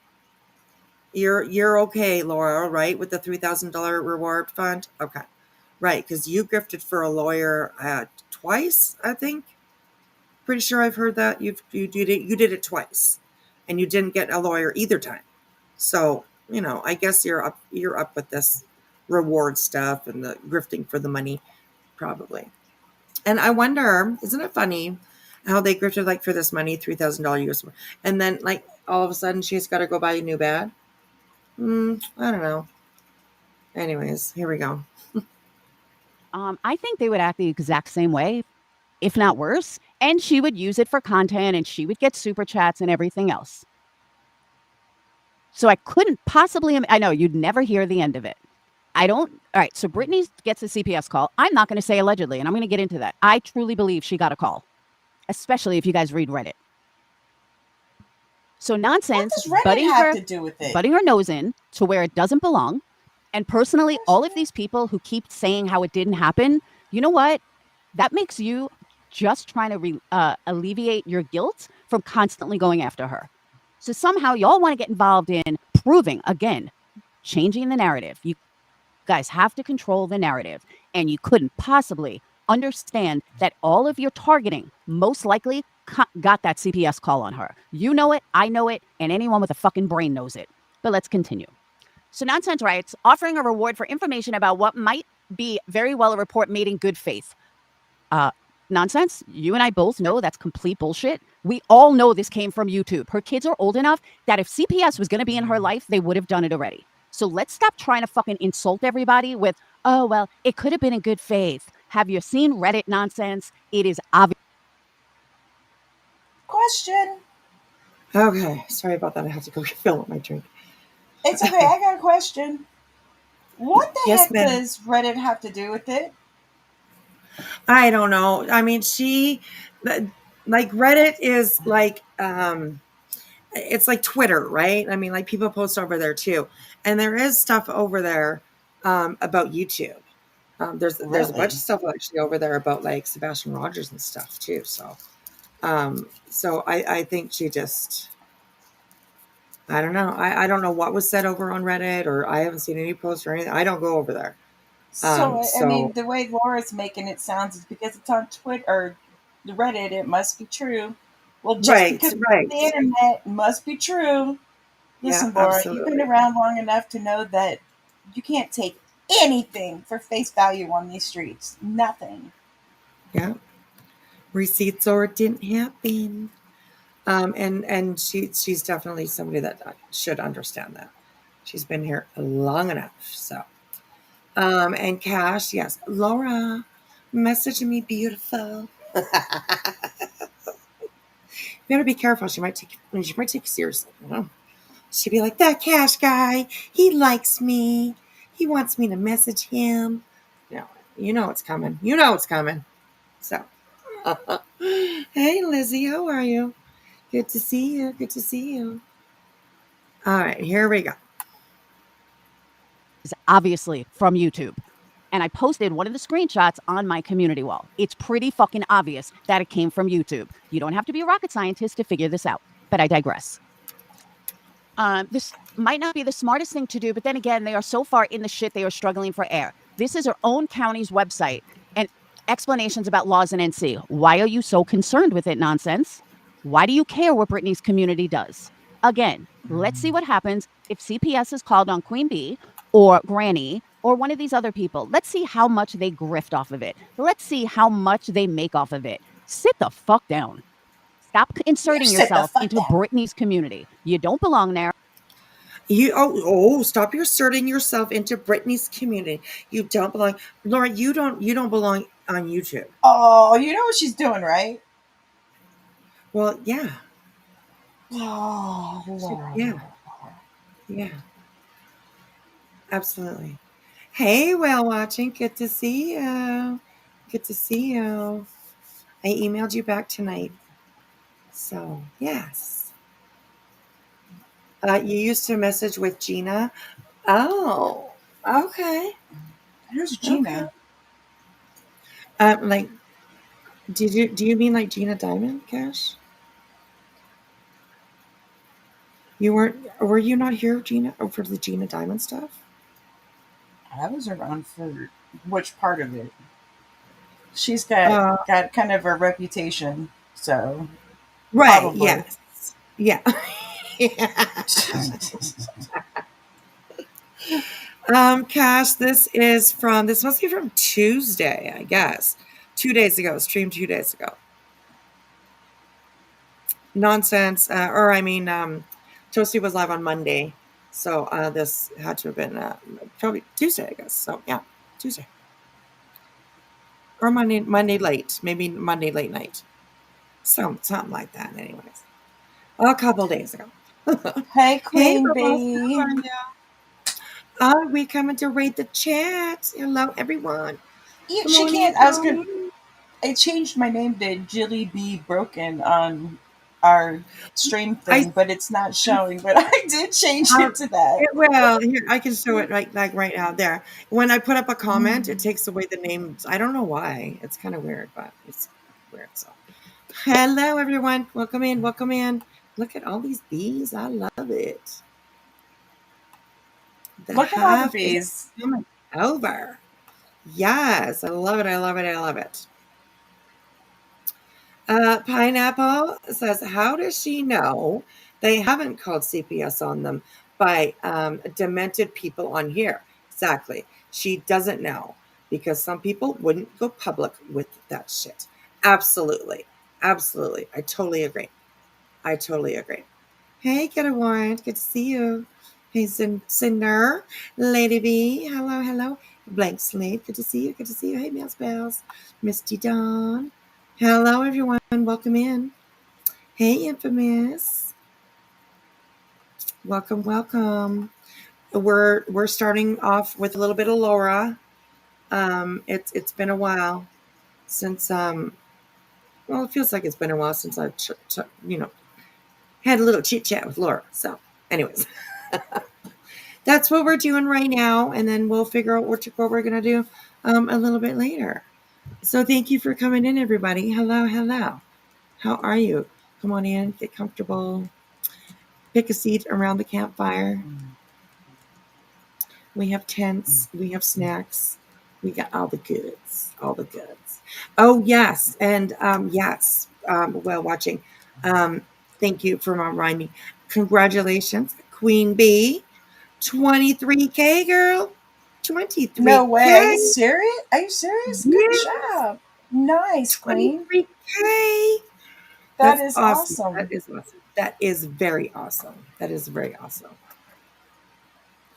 you're okay, Laura, right, with the $3,000 reward fund? Okay. Right, because you grifted for a lawyer twice, I think. Pretty sure I've heard that you did it twice, and you didn't get a lawyer either time. So I guess you're up with this reward stuff and the grifting for the money, probably. And I wonder, isn't it funny how they grifted like for this money, $3,000 US, and then like all of a sudden she's got to go buy a new bed. I don't know. Anyways, here we go. I think they would act the exact same way, if not worse, and she would use it for content and she would get super chats and everything else. So I couldn't possibly, I know you'd never hear the end of it. All right, so Brittney gets a CPS call. I'm not going to say allegedly, and I'm going to get into that. I truly believe she got a call, especially if you guys read Reddit. So nonsense, butting her nose in to where it doesn't belong. And personally, all of these people who keep saying how it didn't happen, you know what? That makes you just trying to alleviate your guilt from constantly going after her. So somehow y'all want to get involved in proving, again, changing the narrative. You guys have to control the narrative. And you couldn't possibly understand that all of your targeting most likely got that CPS call on her. You know it, I know it, and anyone with a fucking brain knows it. But let's continue. So Nonsense writes, offering a reward for information about what might be very well a report made in good faith. Nonsense, you and I both know that's complete bullshit. We all know this came from YouTube. Her kids are old enough that if CPS was going to be in her life, they would have done it already. So let's stop trying to fucking insult everybody with, oh, well, it could have been in good faith. Have you seen Reddit, Nonsense? It is obvious. Question. Okay, sorry about that. I have to go fill up my drink. It's okay. I got a question. What the heck does Reddit have to do with it? I don't know. I mean, like Reddit is like, it's like Twitter, right? I mean, like people post over there too. And there is stuff over there about YouTube. There's a bunch of stuff actually over there about like Sebastian Rogers and stuff too. So, I think she just, I don't know. I don't know what was said over on Reddit, or I haven't seen any posts or anything. I don't go over there. I mean, the way Laura's making it sounds is because it's on Twitter or the Reddit, it must be true. Well, just because the internet must be true. Listen, Laura, absolutely. You've been around long enough to know that you can't take anything for face value on these streets. Nothing. Yeah. Receipts or it didn't happen. And she's definitely somebody that should understand that. She's been here long enough. So, and Cash, yes, Laura, message me, beautiful. You better be careful. She might take you seriously. She'd be like, that Cash guy, he likes me. He wants me to message him. You know it's coming. You know it's coming. So, hey, Lizzie, how are you? Good to see you. Good to see you. All right, here we go. Is obviously from YouTube. And I posted one of the screenshots on my community wall. It's pretty fucking obvious that it came from YouTube. You don't have to be a rocket scientist to figure this out, but I digress. This might not be the smartest thing to do, but then again, they are so far in the shit, they are struggling for air. This is her own county's website and explanations about laws in NC. Why are you so concerned with it, Nonsense? Why do you care what Brittney's community does? Again, let's see what happens if CPS is called on Queen Bee or Granny or one of these other people. Let's see how much they grift off of it. Let's see how much they make off of it. Sit the fuck down. Stop inserting yourself into Brittney's community. You don't belong there. Stop inserting yourself into Brittney's community. You don't belong. Laura, you don't belong on YouTube. Oh, you know what she's doing, right? Well, yeah. Oh, Yeah. Yeah. Absolutely. Hey, whale watching. Good to see you. Good to see you. I emailed you back tonight. So, yes. You used to message with Gina. Oh, okay. who's Okay. Gina? Like, do you mean like Gina Diamond, Cash? Were you not here, Gina, for the Gina Diamond stuff? I was around for which part of it? She's got Uh, got kind of a reputation, so right. probably. Yes. Yeah. Yeah. Cash, this must be from Tuesday, I guess. 2 days ago, streamed 2 days ago. Nonsense. Toasty was live on Monday. So this had to have been probably Tuesday, I guess. So yeah, Tuesday. Or Monday late. Maybe Monday late night. Something like that, anyways. A couple days ago. Hey, Hey, Queen Ross, Bee. how are you? We coming to raid the chat. Hello, everyone. Yeah, Come she on in, can't. come on in. I changed my name to Jilly B Broken on our stream I thing, but it's not showing. But I did change Um, it to that. well, here I can show it right now. There, when I put up a comment, it takes away the names. I don't know why. It's kind of weird, but it's weird. So, hello everyone, welcome in, welcome in. Look at all these bees. I love it. The Look at all the half is bees. coming over. Yes, I love it. I love it. I love it. Pineapple says, how does she know they haven't called CPS on them by demented people on here? Exactly. She doesn't know because some people wouldn't go public with that shit. Absolutely. Absolutely. I totally agree. I totally agree. Hey, get a warrant. Good to see you. Hey, Cinder, Lady B. Hello, hello. Blank Slate. Good to see you. Good to see you. Hey, Meows Bells. Misty Dawn. Hello, everyone. Welcome in. Hey, Infamous. Welcome, welcome. We're starting off with a little bit of Laura. It's been a while since well, it feels like it's been a while since I've had a little chit chat with Laura. So, anyways. That's what we're doing right now, and then we'll figure out what we're going to do a little bit later. So thank you for coming in, everybody. Hello, hello. How are you? Come on in, get comfortable, pick a seat around the campfire. We have tents, we have snacks, we got all the goods, all the goods. Oh, yes, and yes, while watching, thank you for reminding me. Congratulations, Queen Bee. 23K, girl. No way. 23K. Are you serious? Good Yes. job. Nice, Queen. 23K. That That's is awesome. That awesome. is awesome. That is very awesome. That is very awesome.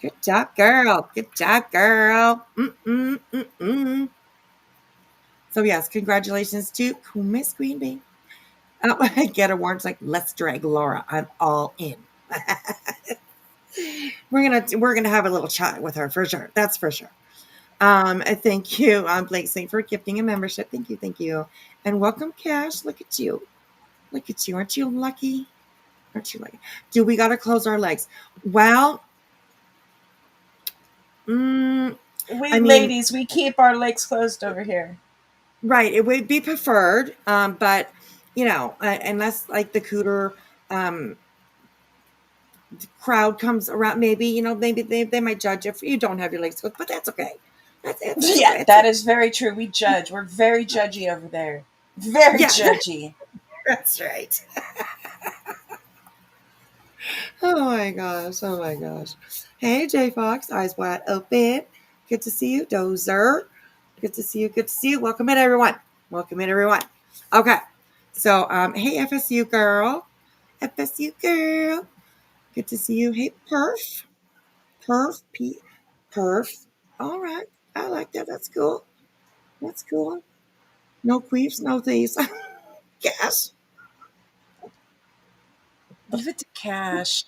Good job, girl. Good job, girl. Mm-mm. So, yes, congratulations to Miss Queen Bee. Get a warrant like, let's drag Laura. I'm all in. We're gonna have a little chat with her for sure. That's for sure. Thank you, Blake Saint, for gifting a membership. Thank you. And welcome, Cash. Look at you. Look at you. Aren't you lucky? Aren't you lucky? Do we got to close our legs? Well, We I mean, ladies, we keep our legs closed over here. right. It would be preferred, but, unless like the cooter crowd comes around, maybe, maybe they might judge if you don't have your legs closed, but that's okay. Yeah, that is very true. We judge. We're very judgy over there. Very Yeah, judgy. that's right. Oh my gosh. Oh my gosh. Hey, J Fox, eyes wide open. Good to see you, Dozer. Good to see you. Good to see you. Welcome in, everyone. Welcome in, everyone. Okay. So, hey, FSU girl. FSU girl. Good to see you. Hey, Perf. Perf. All right. I like that. That's cool. That's cool. No queefs, no thieves. Yes. Leave it to Cash.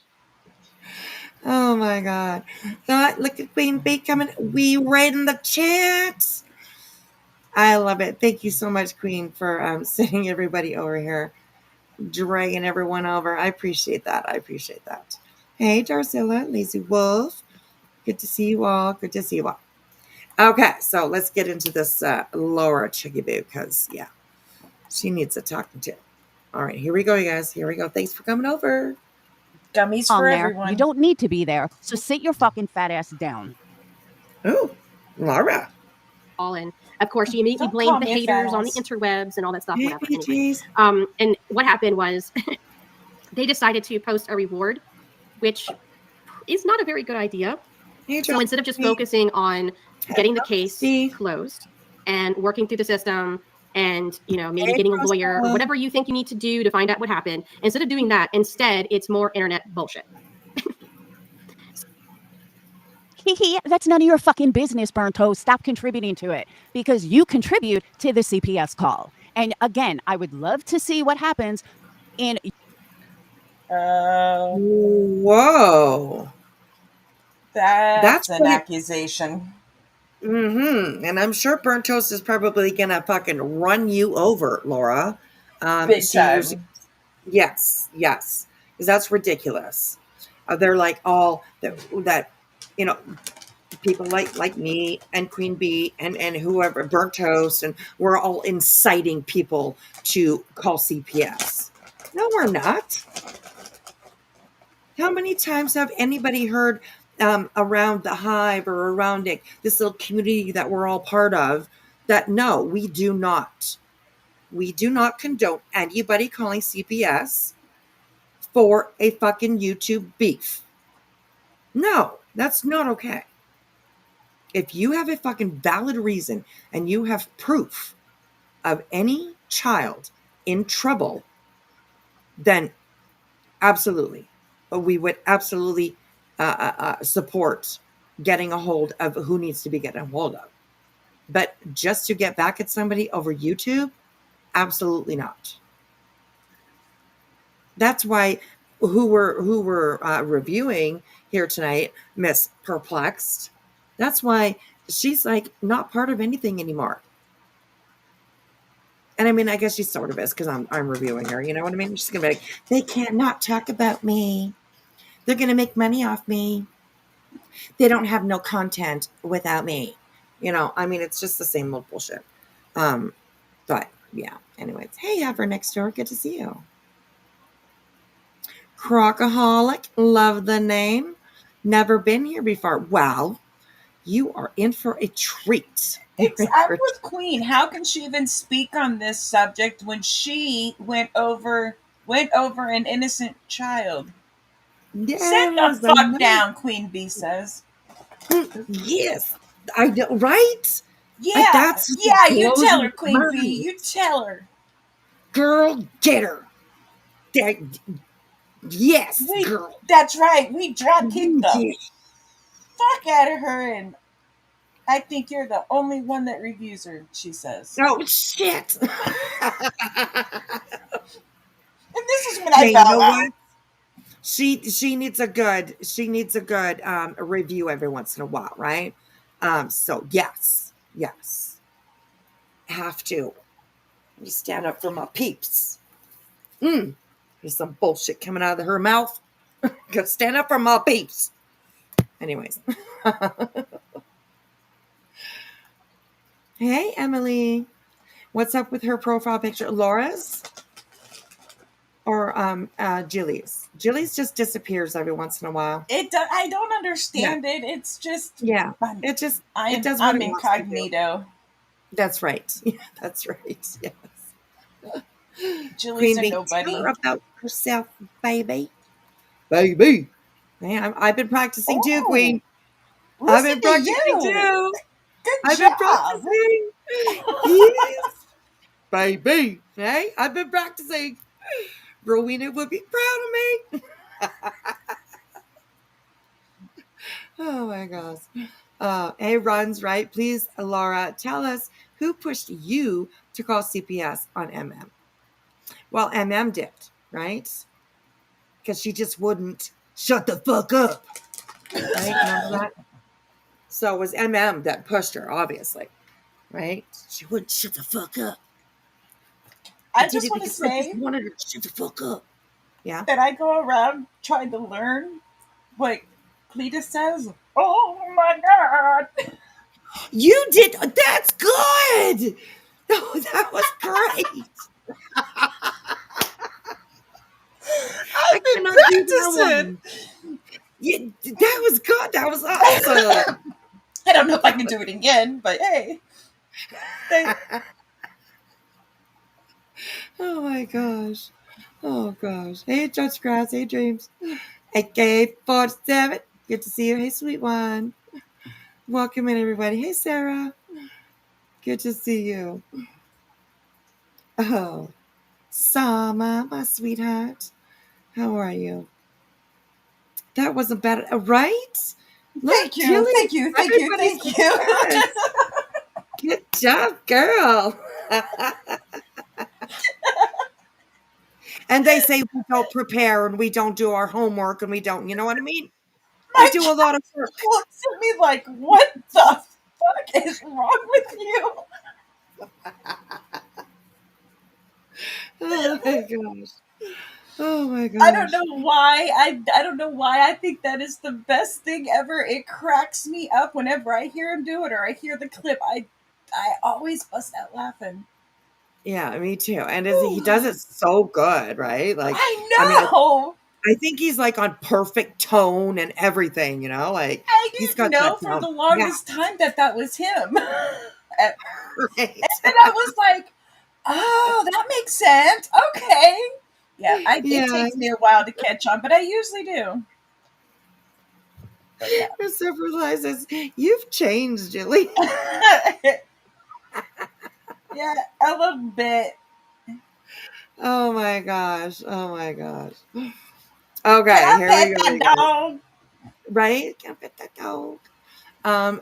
Oh my God. Look at Queen B coming. We read in the chat. I love it. Thank you so much, Queen, for sending everybody over here, dragging everyone over. I appreciate that. Hey, Darcilla, Lazy Wolf. Good to see you all. Okay, so let's get into this Laura Chickaboo because, yeah, she needs a talking to. All right, here we go, you guys. Here we go. Thanks for coming over. Gummies for there. everyone. You don't need to be there. So sit your fucking fat ass down. Oh, Laura. All in. Of course, she immediately Don't blamed call the me a haters fat on the ass. interwebs and all that stuff, Hey, whatever. Anyway. PGs. And what happened was they decided to post a reward, which is not a very good idea. Hey, So instead of just Hey. focusing on getting the Hello, case Steve. closed and working through the system and, you know, maybe Hey, getting a lawyer or Rosella. whatever you think you need to do to find out what happened, instead of doing that, instead it's more internet bullshit. That's none of your fucking business, burn toast. Stop contributing to it because you contribute to the CPS call. And again, I would love to see what happens in. Whoa. That's an pretty- accusation. And I'm sure Burnt Toast is probably gonna fucking run you over, Laura. Big time. Yes, because that's ridiculous. They're like all that, you know, people like me and Queen Bee and whoever, Burnt Toast, and we're all inciting people to call CPS. No, we're not. How many times have anybody heard around the Hive or around this little community that we're all part of that no, we do not condone anybody calling CPS for a fucking YouTube beef. No, that's not okay. If you have a fucking valid reason and you have proof of any child in trouble, then absolutely, we would absolutely support getting a hold of who needs to be getting a hold of. But just to get back at somebody over YouTube, absolutely not. That's why who we're reviewing here tonight, Miss Purplexed. That's why she's like not part of anything anymore. And I mean, I guess she sort of is because I'm reviewing her. You know what I mean? She's gonna be like, they can't not talk about me. They're gonna make money off me. They don't have no content without me. You know, I mean, it's just the same old bullshit. But yeah. Anyways, hey, Ever next door, good to see you. Crocaholic, love the name. Never been here before. Wow, you are in for a treat. I'm with Queen. How can she even speak on this subject when she went over an innocent child? Yes, Sit the fuck down, Queen Bee says. Yes, I know, right? Yeah, you tell her, Queen Bee. You tell her. Girl, get her. Yes, girl. That's right. We drop kicked the fuck out of her, and I think you're the only one that reviews her, she says. Oh, shit. And this is when I found out. She needs a good review every once in a while, right? So yes. Have to. You stand up for my peeps. There's some bullshit coming out of her mouth. Go stand up for my peeps. Anyways. Hey, Emily. What's up with her profile picture? Laura's? Or Jilly's? Jilly's just disappears every once in a while. I don't understand it. It's just I'm incognito. That's right. Yeah, that's right. Yes. Jilly's a nobody. Tell her about herself, baby. Baby. Man, I've been practicing too, Queen. I've been practicing too. Good job. Practicing. Yes. Baby. Hey, I've been practicing. Rowena would be proud of me. Oh my gosh. Hey, Runs, right? Please, Laura, tell us who pushed you to call CPS on MM. Well, MM did, right? because she just wouldn't shut the fuck up. Right? Remember that? So it was MM that pushed her, obviously. Right? She wouldn't shut the fuck up. I just want to say, I just wanted her to shut the fuck up. Yeah. That I go around trying to learn what Cletus says. Oh my God. You did. That's good. No, that was great. I've been practicing. Yeah, that was good. That was awesome. I don't know if I can do it again, but hey. Oh my gosh. Oh gosh. Hey, Judge Grass. Hey, Dreams. AK-47. Good to see you. Hey, sweet one. Welcome in, everybody. Hey, Sarah. Good to see you. Oh, Sama, my sweetheart. How are you? That wasn't bad, right? Thank you. Good job, girl. And they say we don't prepare and we don't do our homework and we don't, you know what I mean? We do a lot of work. Looks at me like, what the fuck is wrong with you? Oh my gosh. Oh my gosh. I don't know why. I don't know why I think that is the best thing ever. It cracks me up whenever I hear him do it or I hear the clip. I always bust out laughing. Yeah, me too. And he does it so good, right? Like I know. I think he's like on perfect tone and everything, you know, like he's got know for the longest time that was him. Right. And then I was like, oh, that makes sense. Okay. Yeah, it takes me a while to catch on, but I usually do. Yeah. Christopher realizes you've changed, Julie. Yeah, a little bit. Oh my gosh. Okay, here we go. Dog. Right? Can I pet that dog?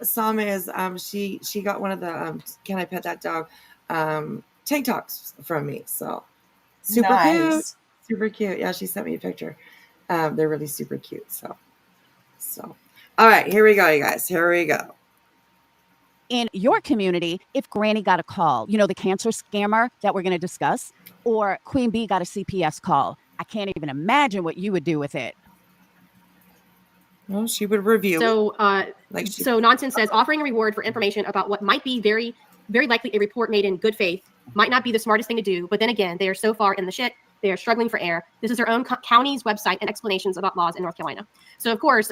Sama is she got one of the can I pet that dog tank tops from me. So super cute. Super cute. Yeah, she sent me a picture. They're really super cute. So all right, here we go, you guys. Here we go. In your community, if Granny got a call, you know, the cancer scammer that we're going to discuss, or Queen Bee got a CPS call, I can't even imagine what you would do with it. Well, she would review. So, so Nonsense says offering a reward for information about what might be very, very likely a report made in good faith might not be the smartest thing to do. But then again, they are so far in the shit. They are struggling for air. This is their own county's website and explanations about laws in North Carolina. So, of course,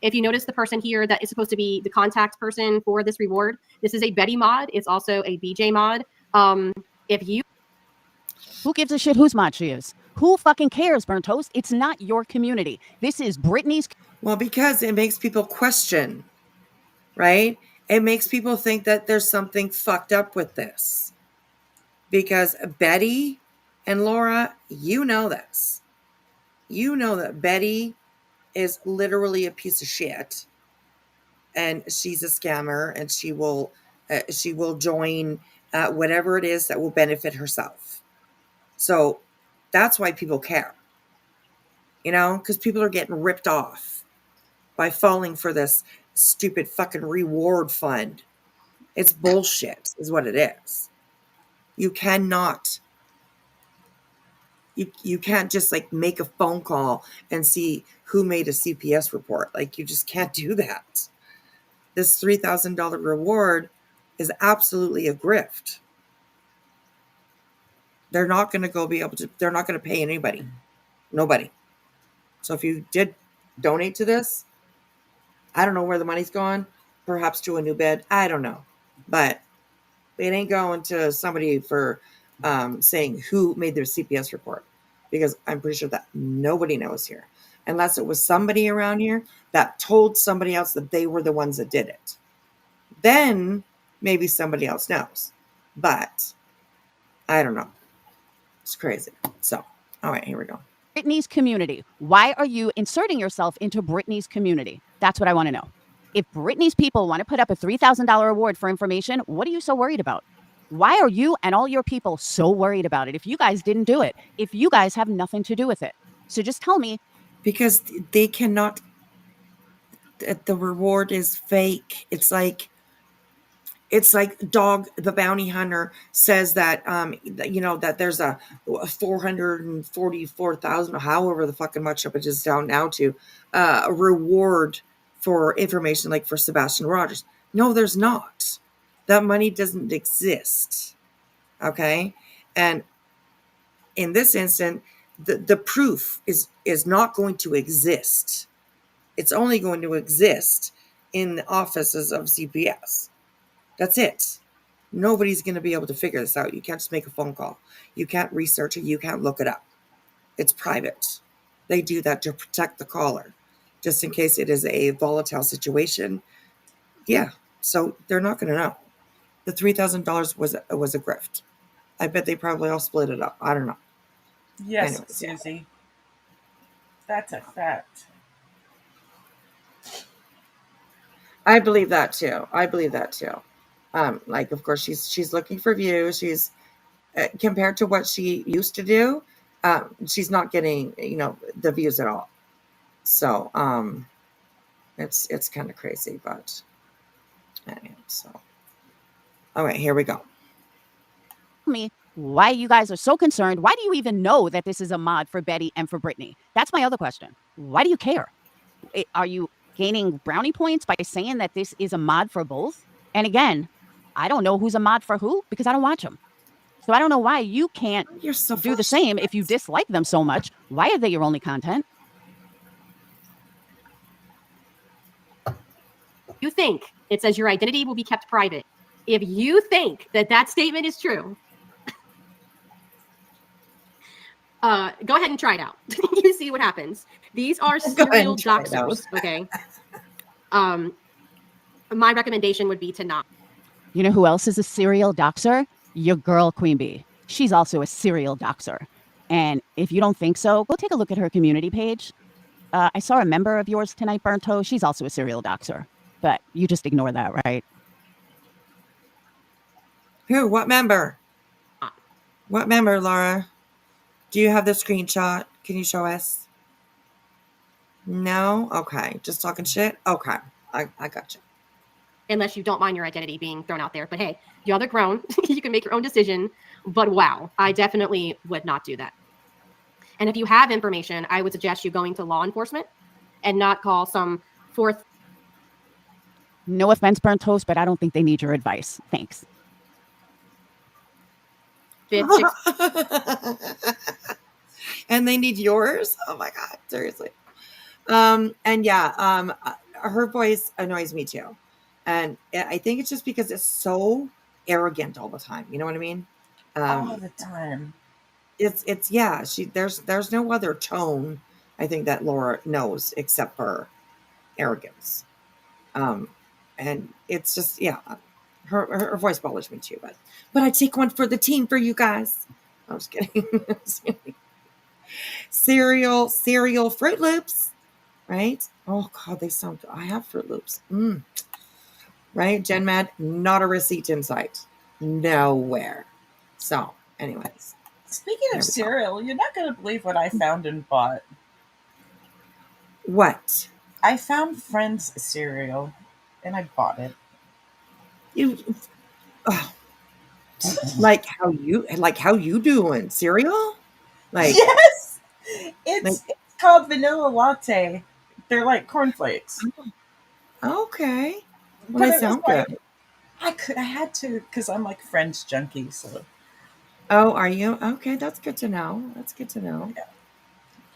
if you notice the person here that is supposed to be the contact person for this reward, this is a Betty mod. It's also a BJ mod. Who gives a shit whose mod she is? Who fucking cares, Burnt Toast? It's not your community. This is Brittney's. Well, because it makes people question, right? It makes people think that there's something fucked up with this. Because Betty and Laura, you know this. You know that Betty is literally a piece of shit. And she's a scammer and she will join whatever it is that will benefit herself. So that's why people care. You know, because people are getting ripped off by falling for this stupid fucking reward fund. It's bullshit is what it is. You cannot, you can't just like make a phone call and see who made a CPS report. Like you just can't do that. This $3,000 reward is absolutely a grift. They're not going to they're not going to pay anybody. Nobody. So if you did donate to this, I don't know where the money's going. Perhaps to a new bed. I don't know. But it ain't going to somebody for saying who made their CPS report. Because I'm pretty sure that nobody knows here. Unless it was somebody around here that told somebody else that they were the ones that did it. Then maybe somebody else knows. But I don't know. It's crazy. So, all right, here we go. Brittney's community. Why are you inserting yourself into Brittney's community? That's what I want to know. If Brittney's people want to put up a $3,000 reward for information, what are you so worried about? Why are you and all your people so worried about it if you guys didn't do it? If you guys have nothing to do with it? So just tell me, because they cannot. The reward is fake. It's like Dog the Bounty Hunter says that that there's a 444,000, however the fucking much up it is down now to a reward for information, like for Sebastian Rogers. No, there's not. That money doesn't exist. Okay, and in this instant, the proof is not going to exist. It's only going to exist in the offices of CPS. That's it. Nobody's going to be able to figure this out. You can't just make a phone call. You can't research it. You can't look it up. It's private. They do that to protect the caller, just in case it is a volatile situation. Yeah, so they're not going to know. The $3,000 was a grift. I bet they probably all split it up. I don't know. Yes, Anyways, Susie. yeah. That's a fact. I believe that too. Like, of course, she's looking for views. She's compared to what she used to do, she's not getting the views at all. So it's kind of crazy, but anyway. So all right, here we go. Me why you guys are so concerned. Why do you even know that this is a mod for Betty and for Brittney? That's my other question. Why do you care? Are you gaining brownie points by saying that this is a mod for both? And again, I don't know who's a mod for who because I don't watch them. So I don't know why you can't do the same if you dislike them so much. Why are they your only content? You think it says your identity will be kept private. If you think that statement is true, go ahead and try it out. You see what happens. These are serial doxers, okay? My recommendation would be to not. You know who else is a serial doxer? Your girl, Queen Bee. She's also a serial doxer. And if you don't think so, go take a look at her community page. I saw a member of yours tonight, Burnto. She's also a serial doxer. But you just ignore that, right? Who? What member? What member, Laura? Do you have the screenshot? Can you show us? No? Okay. Just talking shit? Okay. I got you. Unless you don't mind your identity being thrown out there. But hey, y'all are grown. You can make your own decision. But wow, I definitely would not do that. And if you have information, I would suggest you going to law enforcement and not call some fourth. No offense, Burnt Toast, but I don't think they need your advice. Thanks. Fifth, and they need yours? Oh my God, seriously. And yeah, her voice annoys me too. And I think it's just because it's so arrogant all the time. You know what I mean? All the time. It's there's no other tone I think that Laura knows except for arrogance. And it's just, yeah, her voice bothers me too, but I take one for the team for you guys. I was kidding. Cereal Fruit Loops, right? Oh God, they sound good. I have Fruit Loops. Right? Gen Mad, not a receipt in sight. Nowhere. So, anyways. Speaking of cereal, you're not going to believe what I found and bought. What? I found Friends cereal, and I bought it. Like how you doing? Cereal? Like yes, it's called Vanilla Latte. They're like cornflakes. Okay. Well, they sound good. I had to because I'm like Friends junkie. So. Oh, are you? Okay, that's good to know. Yeah.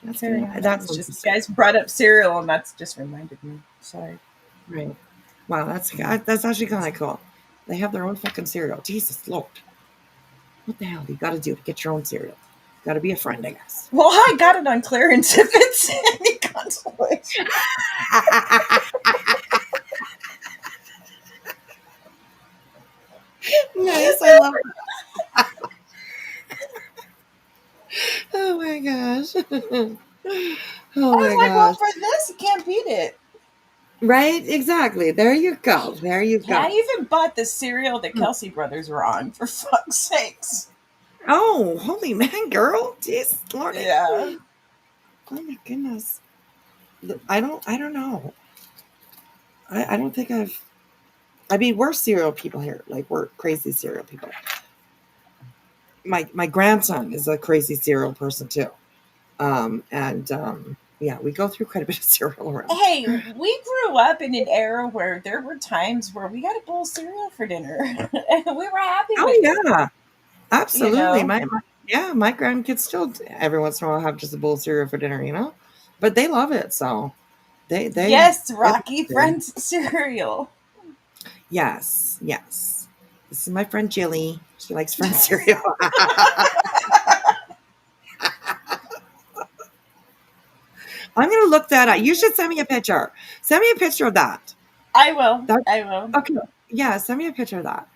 That's good. That's just you guys brought up cereal, and that's just reminded me. Sorry. Right. Wow, that's actually kind of cool. They have their own fucking cereal. Jesus Lord. What the hell do you got to do to get your own cereal? Got to be a friend, I guess. Well, I got it on clearance if it's any consolation. Nice, I love it. Oh my gosh. Oh my gosh. Well, for this, you can't beat it. Right? Exactly. There you go. I even bought the cereal that Kelsey Brothers were on, for fuck's sakes. Oh, holy man, girl. Jeez, Lord. Yeah. Oh my goodness. I don't know. I don't think I mean, we're serial people here. Like, we're crazy serial people. My grandson is a crazy serial person too. Yeah, we go through quite a bit of cereal around. Hey, we grew up in an era where there were times where we got a bowl of cereal for dinner, and we were happy with it. Absolutely. You know? My grandkids still every once in a while have just a bowl of cereal for dinner, but they love it. So they Yes, Rocky Friends cereal. Yes. This is my friend Jilly. She likes Friends cereal. I'm gonna look that up. You should send me a picture. Send me a picture of that. I will. I will. Okay. Yeah, send me a picture of that.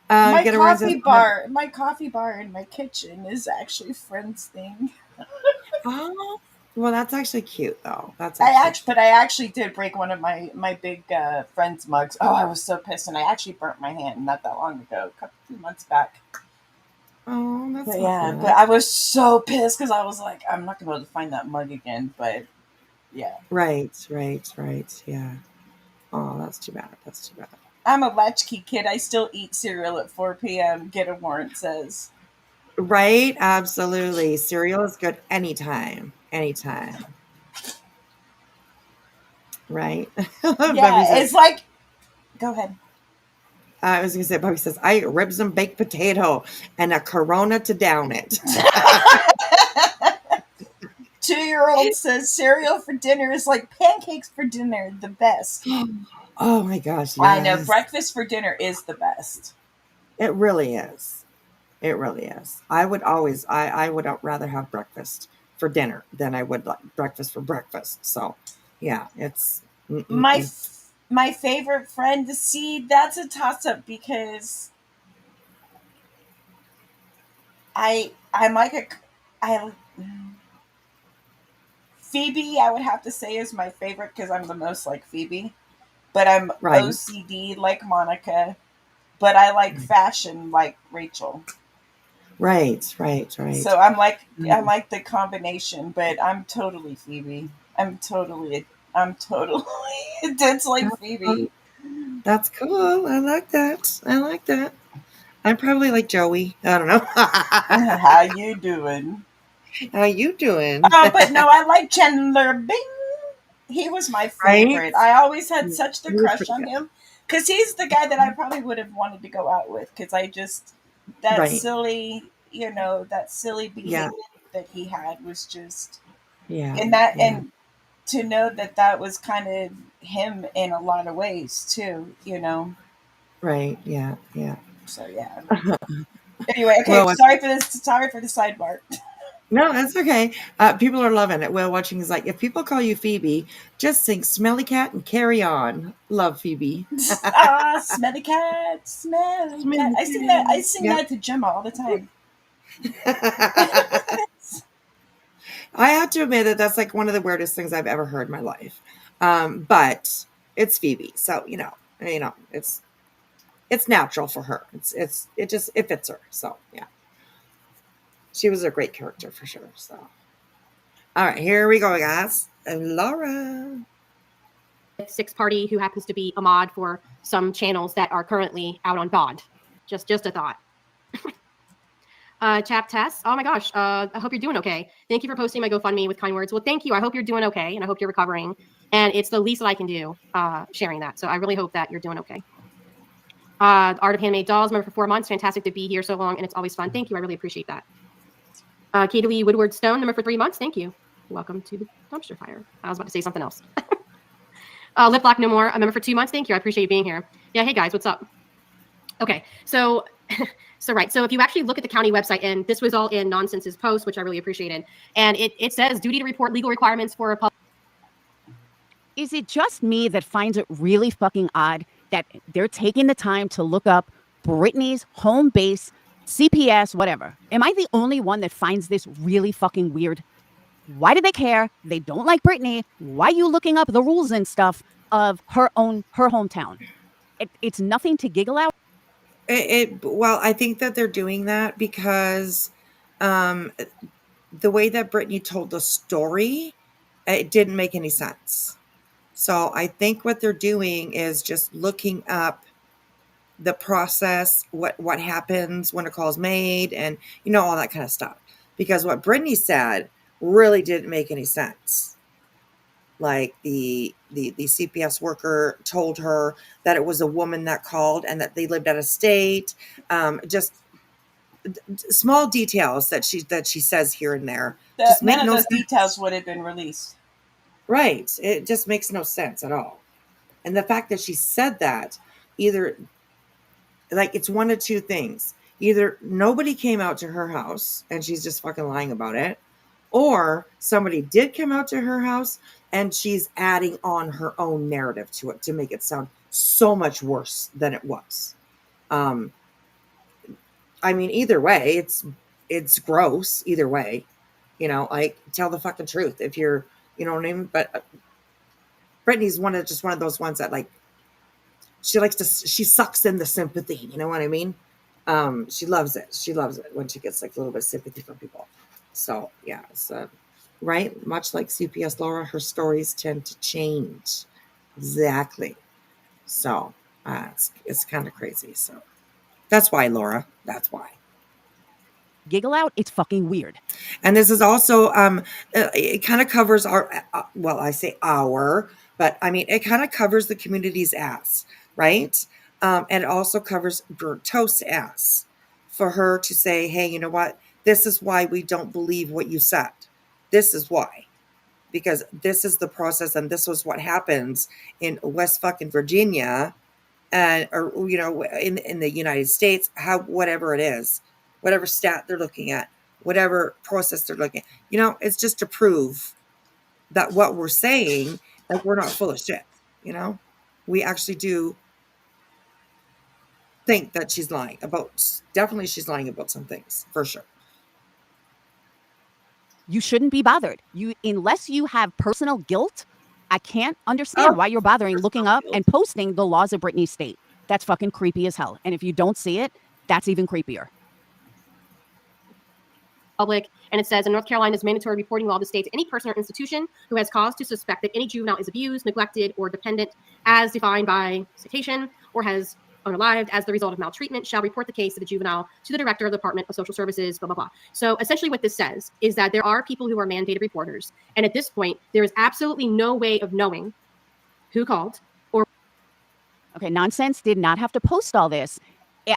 My coffee bar in my kitchen is actually Friends thing. Oh, well, that's actually cute though. But I actually did break one of my big Friends mugs. Oh, I was so pissed, and I actually burnt my hand not that long ago, a few months back. Oh, that's but I was so pissed because I was like, I'm not gonna be able to find that mug again. But yeah, right, yeah. Oh, that's too bad. I'm a latchkey kid. I still eat cereal at 4 p.m. Get a warrant says. Right, absolutely. Cereal is good anytime. Right? Yeah, it's like. Go ahead. I was going to say, Bobby says, I eat ribs and baked potato and a Corona to down it. 2-year-old says cereal for dinner is like pancakes for dinner, the best. Oh my gosh, yes. I know, breakfast for dinner is the best. It really is. I would rather have breakfast for dinner than I would like breakfast for breakfast. So, yeah, it's my favorite friend to see. That's a toss up because I'm like Phoebe. I would have to say is my favorite because I'm the most like Phoebe, but I'm OCD like Monica, but I like fashion like Rachel. Right. So I'm like the combination, but I'm totally Phoebe. I'm totally dense like Phoebe. That's cool. I like that. I'm probably like Joey. I don't know. How you doing? But no, I like Chandler Bing. He was my favorite. Right? I always had such the crush on him because he's the guy that I probably would have wanted to go out with because I just silly, that silly behavior that he had was just and to know that was kind of him in a lot of ways too, Right. Yeah. So yeah. Anyway, okay. Well, sorry for the sidebar. No, that's okay. People are loving it. Whale watching is like, if people call you Phoebe, just sing Smelly Cat and carry on. Love Phoebe. Smelly cat, smelly cat. I sing that to Gemma all the time. I have to admit that that's like one of the weirdest things I've ever heard in my life. But it's Phoebe, so it's natural for her. It fits her. So yeah, she was a great character for sure. So. All right, here we go, guys. And Laura. 6 party who happens to be a mod for some channels that are currently out on BOD. Just a thought. Chap Tess. Oh my gosh. I hope you're doing okay. Thank you for posting my GoFundMe with kind words. Well, thank you. I hope you're doing okay, and I hope you're recovering. And it's the least that I can do, sharing that. So I really hope that you're doing okay. Art of Handmade Dolls, member for 4 months. Fantastic to be here so long, and it's always fun. Thank you. I really appreciate that. Katie Lee Woodward Stone, member for 3 months. Thank you. Welcome to the dumpster fire. I was about to say something else. Lip Block No More, a member for 2 months. Thank you. I appreciate you being here. Yeah, hey guys, what's up? Okay, so so if you actually look at the county website, and this was all in Nonsense's post, which I really appreciated, and it says duty to report legal requirements for a public. Is it just me that finds it really fucking odd that they're taking the time to look up Brittney's home base, CPS, whatever? Am I the only one that finds this really fucking weird? Why do they care? They don't like Brittney. Why are you looking up the rules and stuff of her hometown? It's nothing to giggle at. Well, I think that they're doing that because the way that Brittney told the story It didn't make any sense. So I think what they're doing is just looking up the process, what happens when a call is made, and all that kind of stuff. Because what Brittney said really didn't make any sense. Like the CPS worker told her that it was a woman that called and that they lived out of state. Just small details that she says here and there. Just None of those details would have been released. Right. It just makes no sense at all. And the fact that she said that, either, like, it's one of two things. Either nobody came out to her house and she's just fucking lying about it, or somebody did come out to her house and she's adding on her own narrative to it to make it sound so much worse than it was. I mean, either way, it's gross. Either way, like, tell the fucking truth if you're, you know what I mean? But Brittney's one of those ones that, like, she sucks in the sympathy. You know what I mean? She loves it. She loves it when she gets, like, a little bit of sympathy from people. So yeah, it's right. Much like CPS Laura, her stories tend to change. Exactly. So it's kind of crazy. So that's why, Laura. That's why. Giggle out. It's fucking weird. And this is also it kind of covers our well, I say our, but I mean, it kind of covers the community's ass, right? And it also covers Toast's ass for her to say, hey, you know what? This is why we don't believe what you said. This is why. Because this is the process, and this was what happens in West fucking Virginia, and or in the United States, whatever it is, whatever stat they're looking at, whatever process they're looking at. It's just to prove that what we're saying, like, we're not full of shit. We actually do think that she's lying about, definitely she's lying about some things, for sure. You shouldn't be bothered. Unless you have personal guilt, I can't understand why you're bothering looking up and posting the laws of Brittney's state. That's fucking creepy as hell. And if you don't see it, that's even creepier. Public, and it says in North Carolina's mandatory reporting law of the state, any person or institution who has cause to suspect that any juvenile is abused, neglected, or dependent, as defined by citation, or has unalived as the result of maltreatment, shall report the case of the juvenile to the director of the Department of Social Services, blah, blah, blah. So essentially what this says is that there are people who are mandated reporters. And at this point, there is absolutely no way of knowing who called or... Okay, Nonsense did not have to post all this.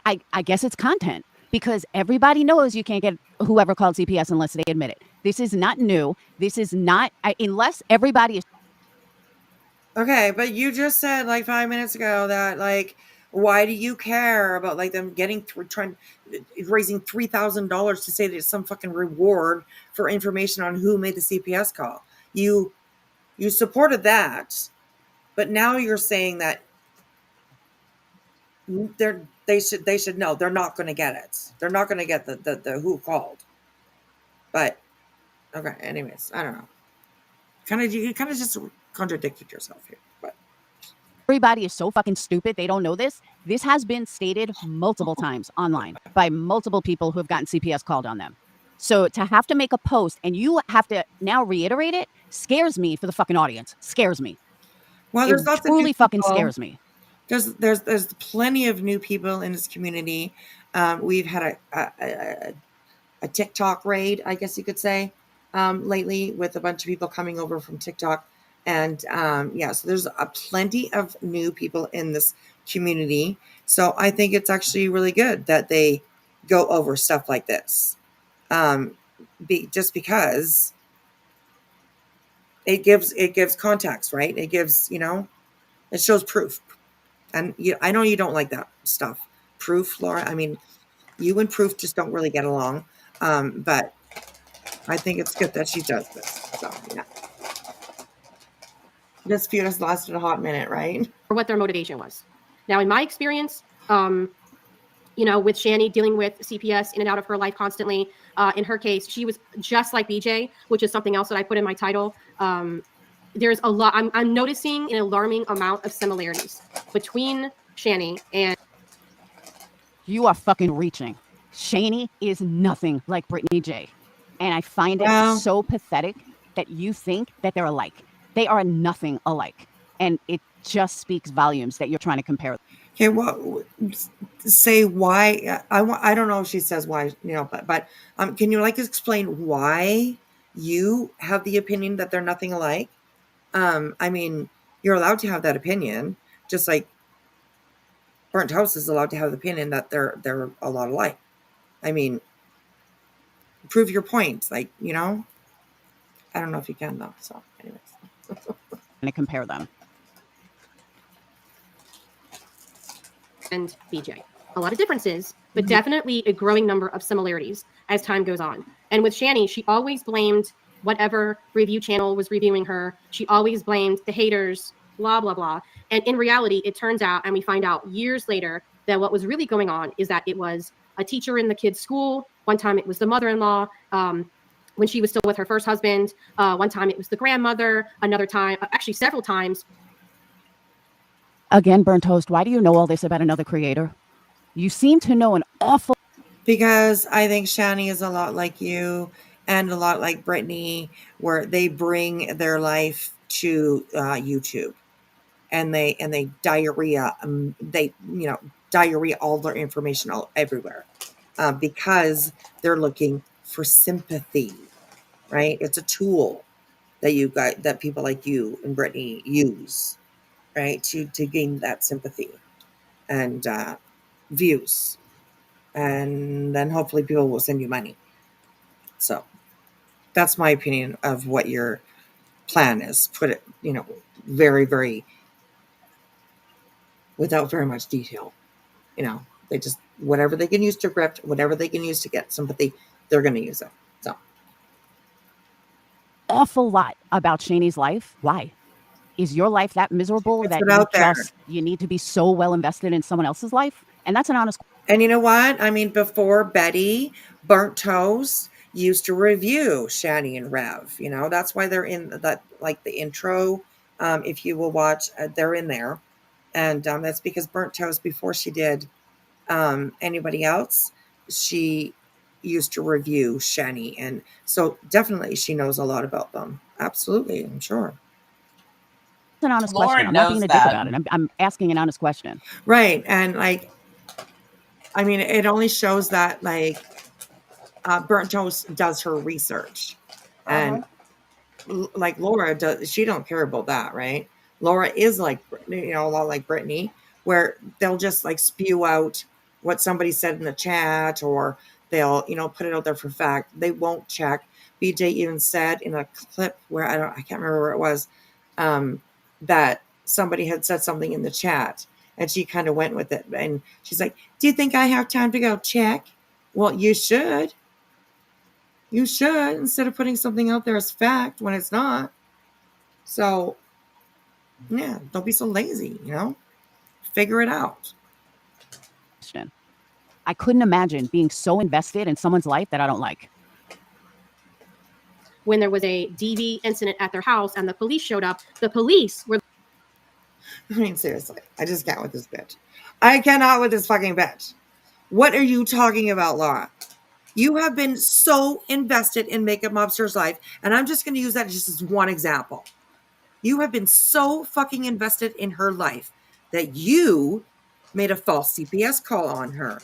I guess it's content, because everybody knows you can't get whoever called CPS unless they admit it. This is not new. This is not, unless everybody is... Okay, but you just said, like, 5 minutes ago that, like, why do you care about, like, them raising $3,000 to say that it's some fucking reward for information on who made the CPS call? You supported that, but now you're saying that they should know they're not going to get it. They're not going to get the who called. But okay, anyways, I don't know. You kind of just contradicted yourself here, but. Everybody is so fucking stupid. They don't know this. This has been stated multiple times online by multiple people who have gotten CPS called on them. So to have to make a post and you have to now reiterate it scares me for the fucking audience. Scares me. Well, there's lots truly of fucking scares me. There's plenty of new people in this community. We've had a TikTok raid, I guess you could say, lately, with a bunch of people coming over from TikTok. And so there's plenty of new people in this community. So I think it's actually really good that they go over stuff like this, just because it gives context, right? It gives, it shows proof. And I know you don't like that stuff, proof, Laura. I mean, you and proof just don't really get along. But I think it's good that she does this. So yeah. This feud has lasted a hot minute, right? Or what their motivation was. Now, in my experience, with Shani dealing with CPS in and out of her life constantly, in her case, she was just like BJ, which is something else that I put in my title. There's a lot. I'm noticing an alarming amount of similarities between Shani and... You are fucking reaching. Shani is nothing like Brittney J. And I find it so pathetic that you think that they're alike. They are nothing alike. And it just speaks volumes that you're trying to compare. Okay, well, say why. I don't know if she says why, but can you explain why you have the opinion that they're nothing alike? I mean, you're allowed to have that opinion, just like Burnt Toast is allowed to have the opinion that they're a lot alike. I mean, prove your point, I don't know if you can though. So, anyways, to compare them. And BJ. A lot of differences, but definitely a growing number of similarities as time goes on. And with Shani, she always blamed whatever review channel was reviewing her. She always blamed the haters, blah, blah, blah. And in reality, it turns out, and we find out years later, that what was really going on is that it was a teacher in the kid's school. One time it was the mother-in-law. When she was still with her first husband. One time it was the grandmother. Another time, actually several times. Again, Burnt Toast, why do you know all this about another creator? You seem to know an awful... Because I think Shani is a lot like you and a lot like Brittney, where they bring their life to YouTube and they diarrhea, diarrhea all their information everywhere because they're looking for sympathy, right? It's a tool that people like you and Brittney use, right, to gain that sympathy and views, and then hopefully people will send you money. So that's my opinion of what your plan is. Put it, very, very without very much detail. They just, whatever they can use to grift, whatever they can use to get sympathy, they're going to use it. So awful lot about Shani's life. Why? Is your life that miserable that you need to be so well invested in someone else's life? And that's an honest. And you know what? I mean, before Betty, Burnt Toast used to review Shani and Rev. That's why they're in that, like the intro. If you will watch, they're in there. And that's because Burnt Toast, before she did anybody else, she used to review Shani. And so definitely she knows a lot about them. Absolutely, I'm sure. An honest question. I'm not being a dick about it. I'm asking an honest question. Right. And it only shows that Burnt Toast does her research. And like Laura does, she don't care about that, right? Laura is a lot like Brittney, where they'll just spew out what somebody said in the chat, or they'll, put it out there for fact. They won't check. BJ even said in a clip where I can't remember where it was, that somebody had said something in the chat and she kind of went with it. And she's like, do you think I have time to go check? Well, you should. You should, instead of putting something out there as fact when it's not. So, yeah, don't be so lazy, Figure it out. I couldn't imagine being so invested in someone's life that I don't like. When there was a DV incident at their house and the police showed up, the police were... I mean, seriously, I just can't with this bitch. I cannot with this fucking bitch. What are you talking about, Laura? You have been so invested in Makeup Mobster's life, and I'm just going to use that just as one example. You have been so fucking invested in her life that you made a false CPS call on her.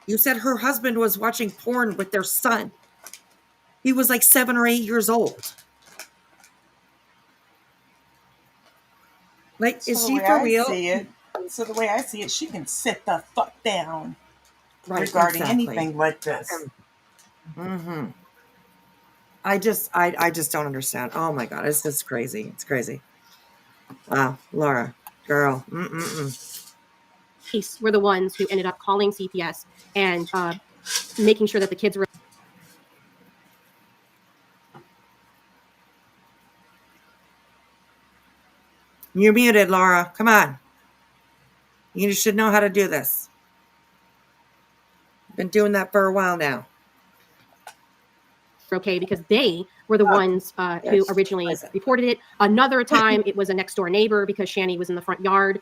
You said her husband was watching porn with their son. He was 7 or 8 years old. Is she for real? So the way I see it, she can sit the fuck down regarding anything like this. Mm-hmm. I just don't understand. Oh my God, it's just crazy. It's crazy. Wow, Laura, girl. Police were the ones who ended up calling CPS and making sure that the kids were... You're muted, Laura. Come on. You should know how to do this. Been doing that for a while now. Okay, because they were the ones who originally reported it. Another time, it was a next door neighbor because Shani was in the front yard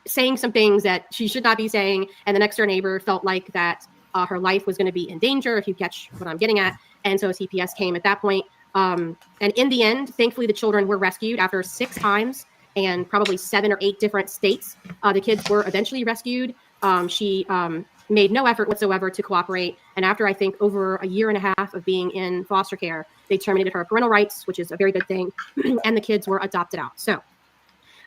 saying some things that she should not be saying, and the next door neighbor felt like that her life was going to be in danger, if you catch what I'm getting at. And so CPS came at that point. And in the end, thankfully, the children were rescued after 6 times and probably 7 or 8 different states. The kids were eventually rescued. She made no effort whatsoever to cooperate. And after, I think, over a year and a half of being in foster care, they terminated her parental rights, which is a very good thing. And the kids were adopted out. So,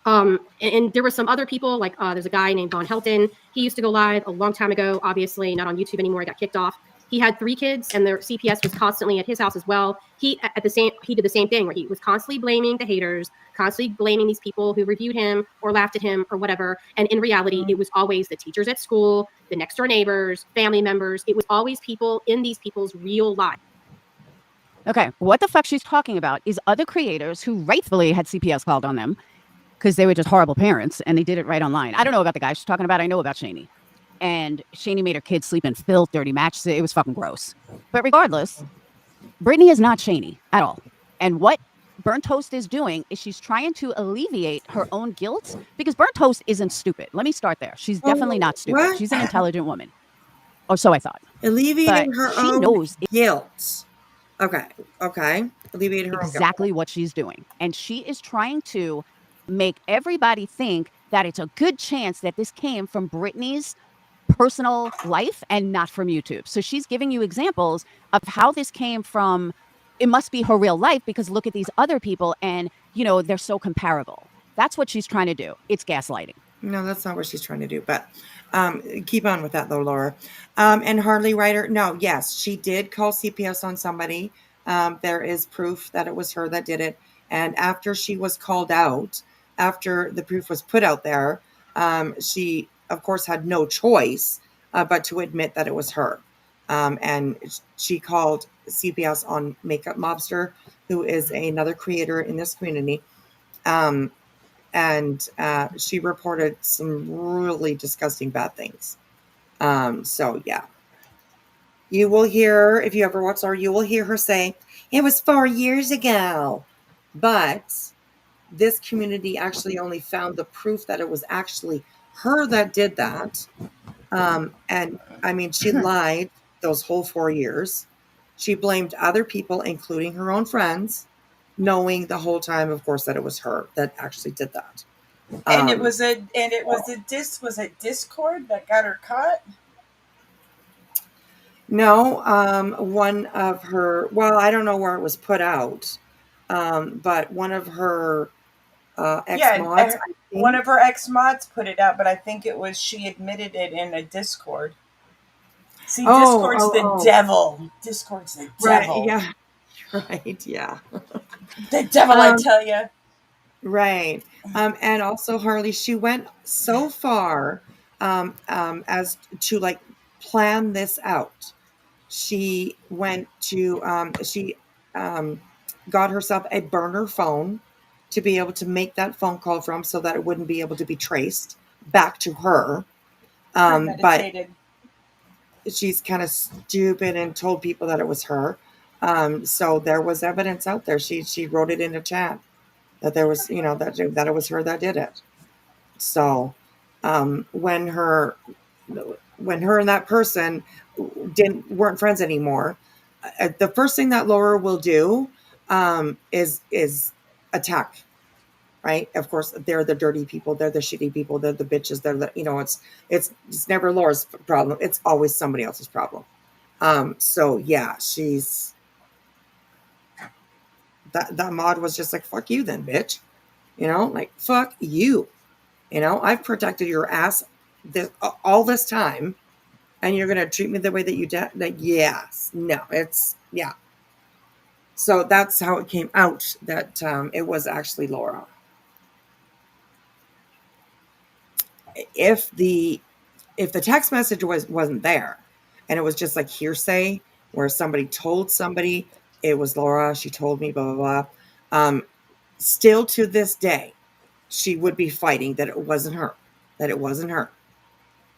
and there were some other people, like there's a guy named Von Helton. He used to go live a long time ago, obviously not on YouTube anymore. He got kicked off. He had 3 kids, and their CPS was constantly at his house as well. He did the same thing, where he was constantly blaming the haters, constantly blaming these people who reviewed him or laughed at him or whatever. And in reality, it was always the teachers at school, the next door neighbors, family members. It was always people in these people's real lives. Okay, what the fuck she's talking about is other creators who rightfully had CPS called on them because they were just horrible parents and they did it right online. I don't know about the guy she's talking about. I know about Shani. And Shani made her kids sleep in filth, dirty mattresses. It was fucking gross. But regardless, Brittney is not Shani at all. And what Burnt Toast is doing is she's trying to alleviate her own guilt because Burnt Toast isn't stupid. Let me start there. She's definitely not stupid. What? She's an intelligent woman. Or so I thought. Alleviating But her she own knows guilt. Okay. Alleviating her exactly what she's doing. And she is trying to make everybody think that it's a good chance that this came from Brittney's personal life and not from YouTube. So she's giving you examples of how this came from. It must be her real life because look at these other people and, they're so comparable. That's what she's trying to do. It's gaslighting. No, that's not what she's trying to do. But keep on with that, though, Laura. And Harley Ryder, no, yes, she did call CPS on somebody. There is proof that it was her that did it. And after she was called out, after the proof was put out there, she, of course, had no choice but to admit that it was her. And she called CPS on Makeup Mobster, who is another creator in this community. And she reported some really disgusting bad things. So, yeah. You will hear, if you ever watch her, you will hear her say, it was 4 years ago. But this community actually only found the proof that it was actually her that did that. And, I mean, she lied those whole 4 years. She blamed other people, including her own friends, knowing the whole time, of course, that it was her that actually did that. And it was a Discord that got her caught? No, one of her, well, I don't know where it was put out, but one of her ex-mods. One of her ex-mods put it out, but I think it was, she admitted it in a Discord. See, Discord's the devil. Discord's the devil. Right, yeah. Right, yeah. The devil, I tell you. Right. And also, Harley, she went so far as to, plan this out. She went to, got herself a burner phone to be able to make that phone call from so that it wouldn't be able to be traced back to her. But she's kind of stupid and told people that it was her. So there was evidence out there. She wrote it in a chat that there was, that it was her that did it. So when her and that person weren't friends anymore, the first thing that Laura will do is attack. Right? Of course, they're the dirty people. They're the shitty people. They're the bitches. They're the, it's never Laura's problem. It's always somebody else's problem. So yeah, that mod was just like, fuck you then, bitch. Fuck you. I've protected your ass all this time, and you're going to treat me the way that you did. Yes. No, yeah. So that's how it came out that it was actually Laura. If the text message wasn't there and it was just like hearsay where somebody told somebody it was Laura, she told me, blah, blah, blah. Still to this day, she would be fighting that it wasn't her,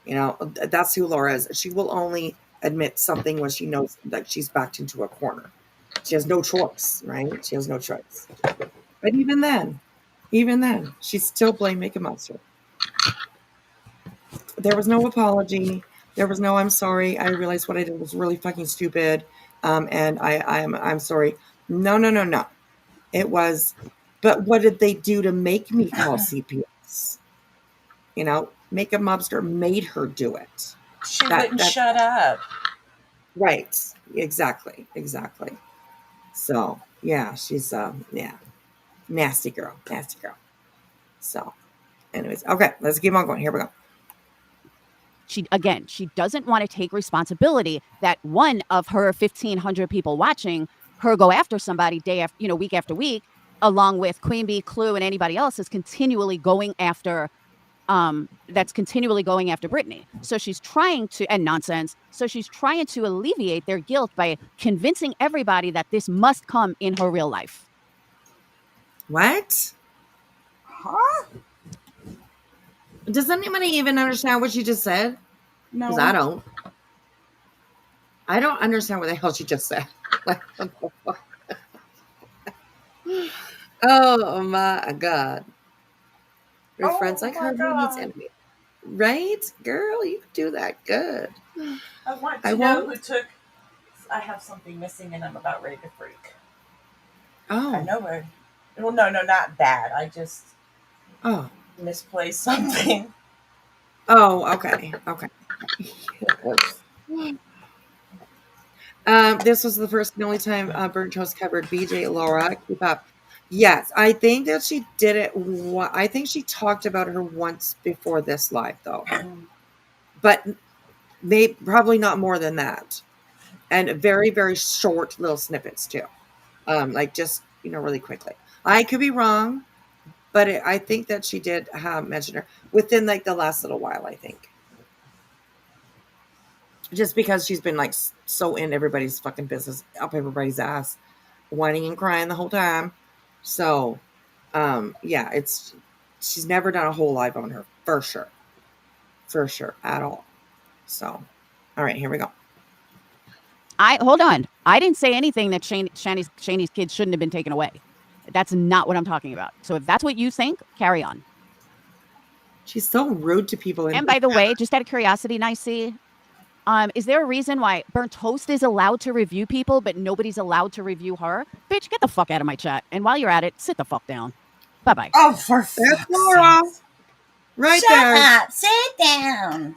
That's who Laura is. She will only admit something when she knows that she's backed into a corner. She has no choice, right? She has no choice. But even then, she still blamed Make a Monster. There was no apology. There was no, I'm sorry. I realized what I did was really fucking stupid. And I'm sorry. No. It was, but what did they do to make me call CPS? You know, Makeup Mobster made her do it. She wouldn't shut up. Right. Exactly. So yeah, she's nasty girl. So, anyways, okay, let's keep on going. Here we go. She doesn't want to take responsibility that one of her 1,500 people watching her go after somebody day after, week after week, along with Queen Bee, Clue, and anybody else is continually going after Brittney. So she's trying to, and nonsense. So she's trying to alleviate their guilt by convincing everybody that this must come in her real life. What? Huh? Does anybody even understand what she just said? No. Because I don't. I don't understand what the hell she just said. Like, oh my God. Your friends like her who needs enemy. Right? Girl, you can do that good. I want to know who took. I have something missing and I'm about ready to freak. Oh. I know where. Well, no, not that. I just misplaced something. Oh, okay. This was the first and only time Burnt Toast covered BJ Laura. Keep up. Yes, I think that she did it. I think she talked about her once before this live, though. But probably not more than that. And very, very short little snippets, too. Like just, really quickly. I could be wrong, but I think that she did mention her within like the last little while, I think. Just because she's been like so in everybody's fucking business, up everybody's ass, whining and crying the whole time. So, yeah, she's never done a whole live on her for sure at all. So, all right, here we go. Hold on. I didn't say anything that Shani's kids shouldn't have been taken away. That's not what I'm talking about. So if that's what you think, carry on. She's so rude to people. And by the way, just out of curiosity, Nicey, is there a reason why Burnt Toast is allowed to review people, but nobody's allowed to review her? Bitch, get the fuck out of my chat. And while you're at it, sit the fuck down. Bye-bye. Oh, for fuck's Laura. sake. Right Shut there. Shut up. Sit down.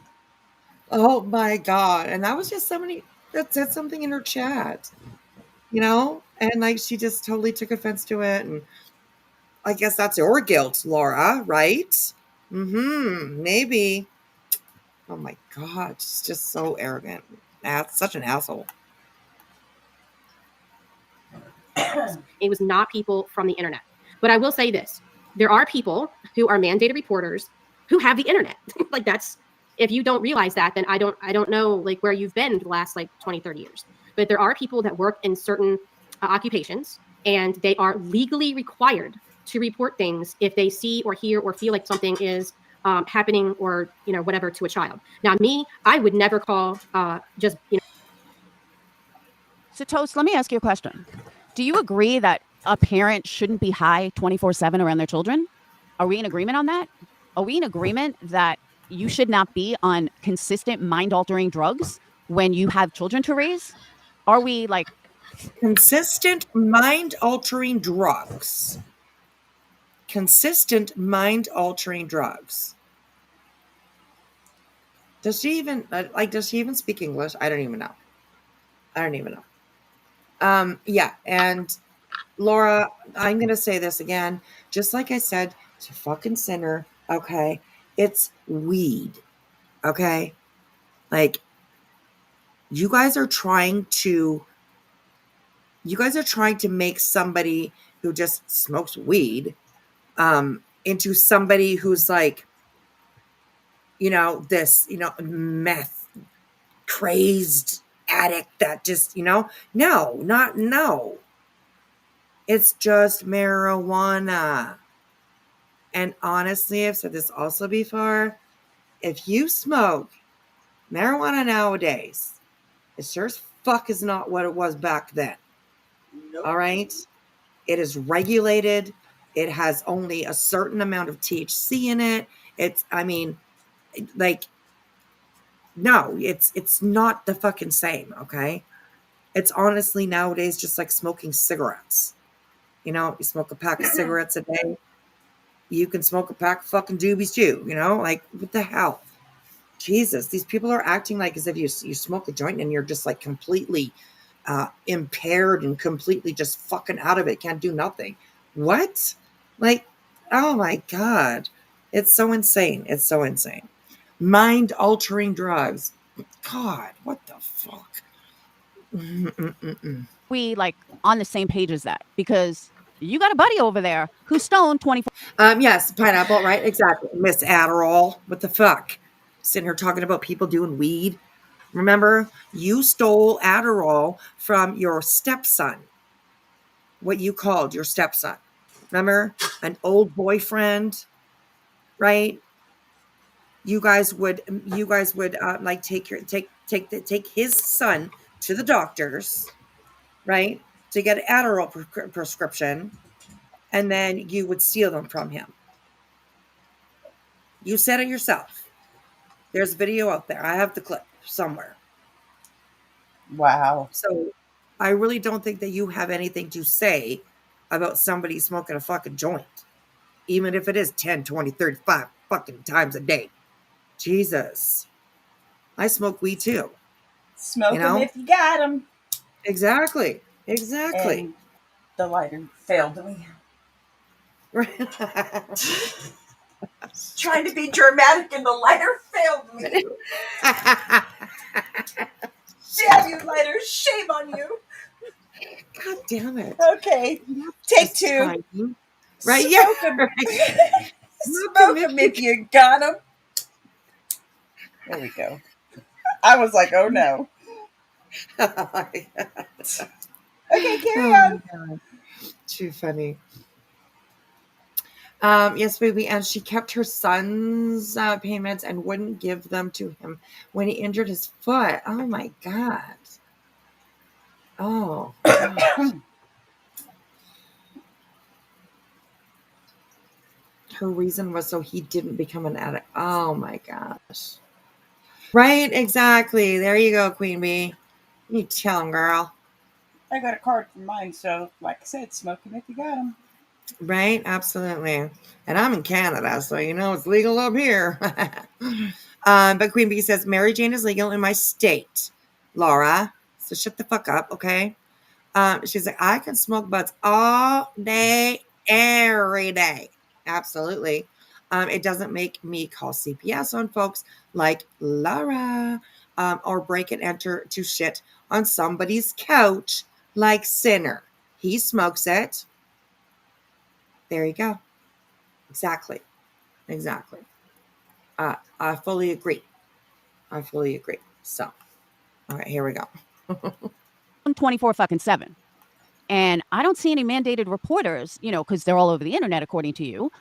Oh, my God. And that was just somebody that said something in her chat. And like she just totally took offense to it. And I guess that's your guilt, Laura, right? Maybe. Oh my God, she's just so arrogant. That's such an asshole. It was not people from the internet. But I will say this. There are people who are mandated reporters who have the internet. Like that's, if you don't realize that, then I don't know like where you've been the last like 20, 30 years. But there are people that work in certain occupations and they are legally required to report things if they see or hear or feel like something is happening or, whatever to a child. Now, me, I would never call just. So, Toast, let me ask you a question. Do you agree that a parent shouldn't be high 24/7 around their children? Are we in agreement on that? Are we in agreement that you should not be on consistent mind-altering drugs when you have children to raise? Are we like consistent mind-altering drugs? Consistent mind-altering drugs. Does she even speak English? I don't even know. Yeah, and Laura, I'm going to say this again. Just like I said, it's a fucking sinner, okay? It's weed, okay? Like, you guys are trying to make somebody who just smokes weed into somebody who's like, this, meth crazed addict that just, no. It's just marijuana. And honestly, I've said this also before. If you smoke marijuana nowadays, it sure as fuck is not what it was back then. Nope. All right? It is regulated. It has only a certain amount of THC in it. It's not the fucking same, okay? It's honestly nowadays just like smoking cigarettes. You know, you smoke a pack of cigarettes a day. You can smoke a pack of fucking doobies too. You know, like what the hell? Jesus, these people are acting like as if you smoke a joint and you're just like completely impaired and completely just fucking out of it, can't do nothing. What? Like, oh my God. It's so insane. It's so insane. Mind altering drugs. God, what the fuck? We like on the same page as that because you got a buddy over there who's stoned 24. Yes, pineapple, right? Exactly. Miss Adderall. What the fuck? Sitting here talking about people doing weed. Remember, you stole Adderall from your stepson. What you called your stepson. Remember? An old boyfriend, right? You guys would like take his son to the doctors, right? To get an Adderall prescription, and then you would steal them from him. You said it yourself. There's video out there. I have the clip somewhere. Wow. So I really don't think that you have anything to say about somebody smoking a fucking joint, even if it is 10, 20, 35 fucking times a day. Jesus. I smoke weed too. Smoke them if you got them. Exactly. Exactly. And the lighter failed me. Trying to be dramatic and the lighter failed me. Damn you, lighter. Shame on you. God damn it. Okay. Take two. Trying. Right? Smoke them. Right. Smoke them if you got them. There we go. I was like, oh no. Okay, carry on. God. Too funny. Yes, baby. And she kept her son's payments and wouldn't give them to him when he injured his foot. Oh my God. Oh. Her reason was so he didn't become an addict. Oh my gosh. Right? Exactly. There you go, Queen Bee. You tell him, girl. I got a card for mine, so like I said, smoke them if you got them. Right? Absolutely. And I'm in Canada, so you know it's legal up here. But Queen Bee says, Mary Jane is legal in my state, Laura. So shut the fuck up, okay? She's like, I can smoke butts all day, every day. Absolutely. It doesn't make me call CPS on folks like Laura, or break and enter to shit on somebody's couch like Sinner. He smokes it. There you go. Exactly. Exactly. I fully agree. I fully agree. So, all right, here we go. 24/7. And I don't see any mandated reporters, you know, because they're all over the internet, according to you.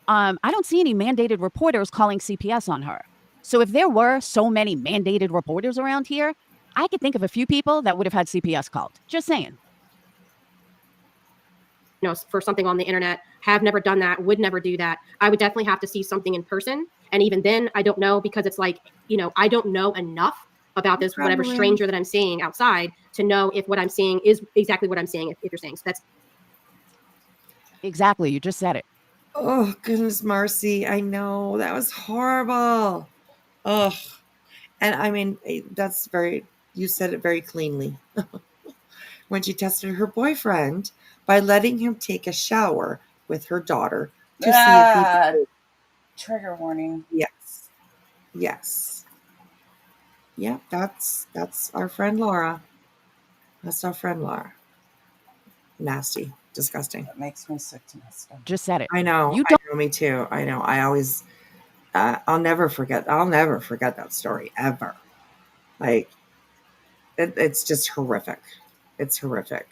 I don't see any mandated reporters calling CPS on her. So if there were so many mandated reporters around here, I could think of a few people that would have had CPS called. Just saying. You know, for something on the internet, have never done that, would never do that. I would definitely have to see something in person. And even then, I don't know, because it's like, you know, I don't know enough about this whatever stranger that I'm seeing outside to know if what I'm seeing is exactly what I'm seeing, if you're saying. So that's exactly. You just said it. Oh, goodness, Marcy. I know. That was horrible. Ugh. And I mean, that's you said it very cleanly. When she tested her boyfriend by letting him take a shower with her daughter to see if he trigger warning. Yes. Yes. Yeah, that's our friend Laura. That's our friend Laura. Nasty. Disgusting. That makes me sick to my stomach. Just said it. I know. You don't. I know, me too. I know. I always I'll never forget that story ever. Like it's just horrific. It's horrific.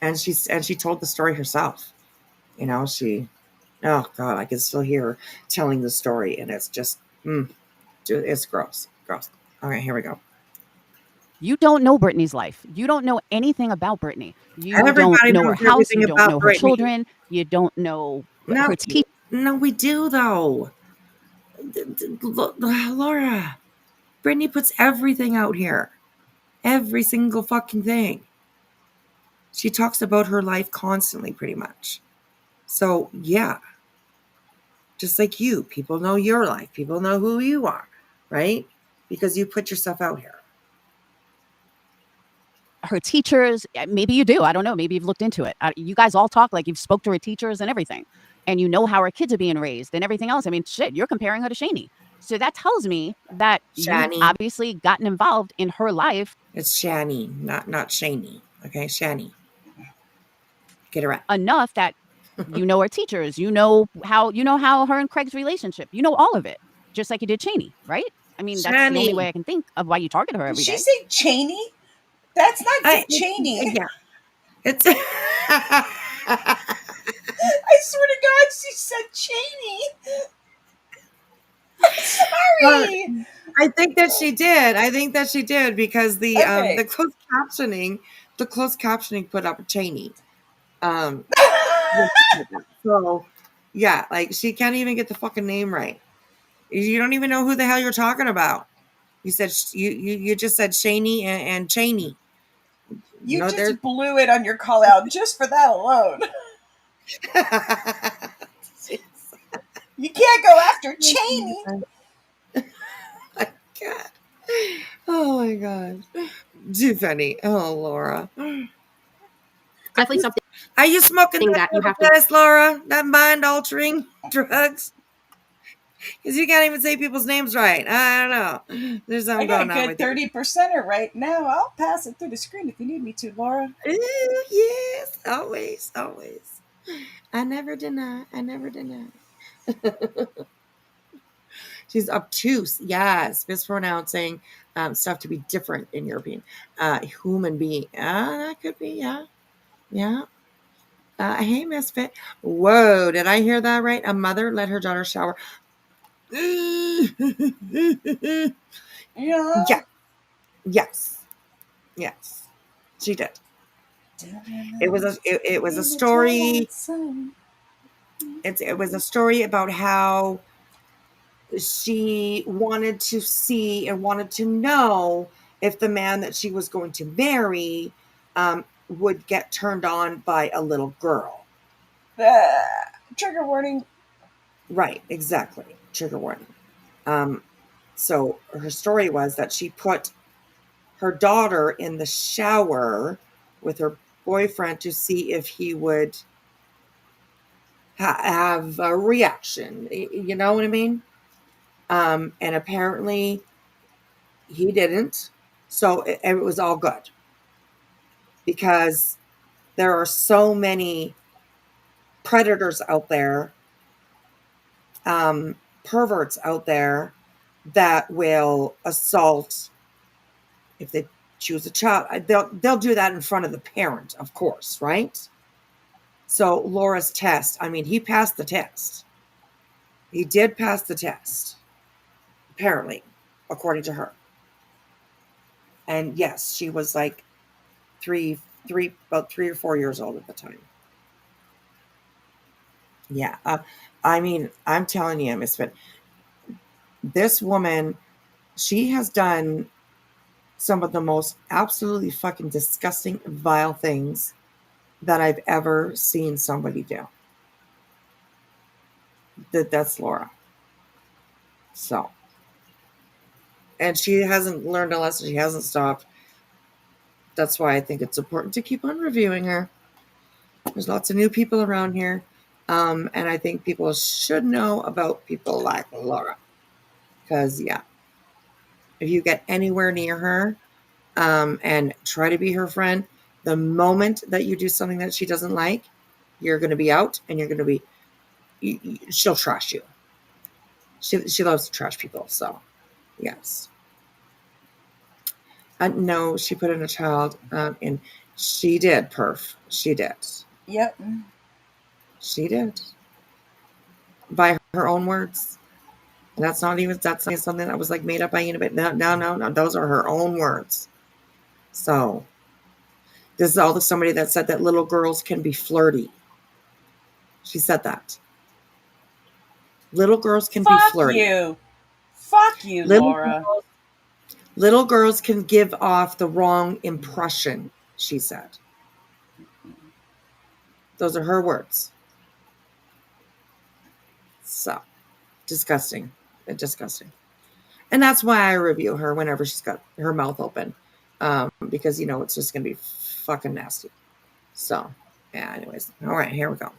And she told the story herself. You know, oh God, I can still hear her telling the story, and it's just it's gross. Gross. All right, here we go. You don't know Brittney's life. You don't know anything about Brittney. You Everybody don't know her knows house. You everything don't about know her Brittney. children. You don't know her teeth. No, we do though. Laura, Brittney puts everything out here. Every single fucking thing. She talks about her life constantly, pretty much. So, yeah. Just like you. People know your life. People know who you are, right? Because you put yourself out here. Her teachers, maybe you do. I don't know. Maybe you've looked into it. You guys all talk like you've spoke to her teachers and everything. And you know how her kids are being raised and everything else. I mean, shit, you're comparing her to Shani. So that tells me that you've Shani. obviously gotten involved in her life. It's Shani, not Shani. Okay, Shani. Get it right. Enough that you know her teachers. You know how her and Craig's relationship. You know all of it. Just like you did Shani, right? I mean, that's the only way I can think of why you target her every day. Did she say Cheney? That's not Dick Cheney. Yeah. It's I swear to God, she said Cheney. Sorry. I think that she did because the closed captioning put up Cheney. So yeah, like she can't even get the fucking name right. You don't even know who the hell you're talking about. You said you just said Shaney and Cheney. You just blew it on your call out just for that alone. You can't go after Cheney. God. Oh my God. Too funny. Oh, Laura. Definitely something. Are you smoking that you have to, Laura? That mind-altering drugs? Because you can't even say people's names right. I don't know. There's something going on. I got a good 30%er right now. I'll pass it through the screen if you need me to, Laura. Ooh, yes. Always. I never deny. She's obtuse. Yes. Mispronouncing stuff to be different in European. Human being. That could be, yeah. Yeah. Hey, Misfit. Whoa, did I hear that right? A mother let her daughter shower. Yeah. Yes. She did. It was a story. It was a story about how she wanted to see and wanted to know if the man that she was going to marry would get turned on by a little girl. Trigger warning. Right, exactly. Trigger warning. So her story was that she put her daughter in the shower with her boyfriend to see if he would have a reaction. You know what I mean? And apparently he didn't. So it was all good. Because there are so many predators out there, perverts out there that will assault if they choose a child. They'll do that in front of the parent, of course, right? So Laura's test, I mean, he passed the test. He did pass the test, apparently, according to her. And yes, she was like about 3 or 4 years old at the time. Yeah. I mean, I'm telling you, Misfit, this woman, she has done some of the most absolutely fucking disgusting, vile things that I've ever seen somebody do. That's Laura. So. And she hasn't learned a lesson. She hasn't stopped. That's why I think it's important to keep on reviewing her. There's lots of new people around here. And I think people should know about people like Laura. Because, yeah, if you get anywhere near her and try to be her friend, the moment that you do something that she doesn't like, you're going to be out and you're going to be, she'll trash you. She loves to trash people. So, yes. No, she put in a child, and she did, perf. She did. Yep. She did. By her own words. And that's not something that was like made up by anybody. No. Those are her own words. So, this is all somebody that said that little girls can be flirty. She said that. Little girls can be flirty. Fuck you, Laura. Little girls can give off the wrong impression, she said. Those are her words. So, disgusting. Disgusting. And that's why I review her whenever she's got her mouth open. Because, it's just going to be fucking nasty. So, yeah, anyways. All right, here we go.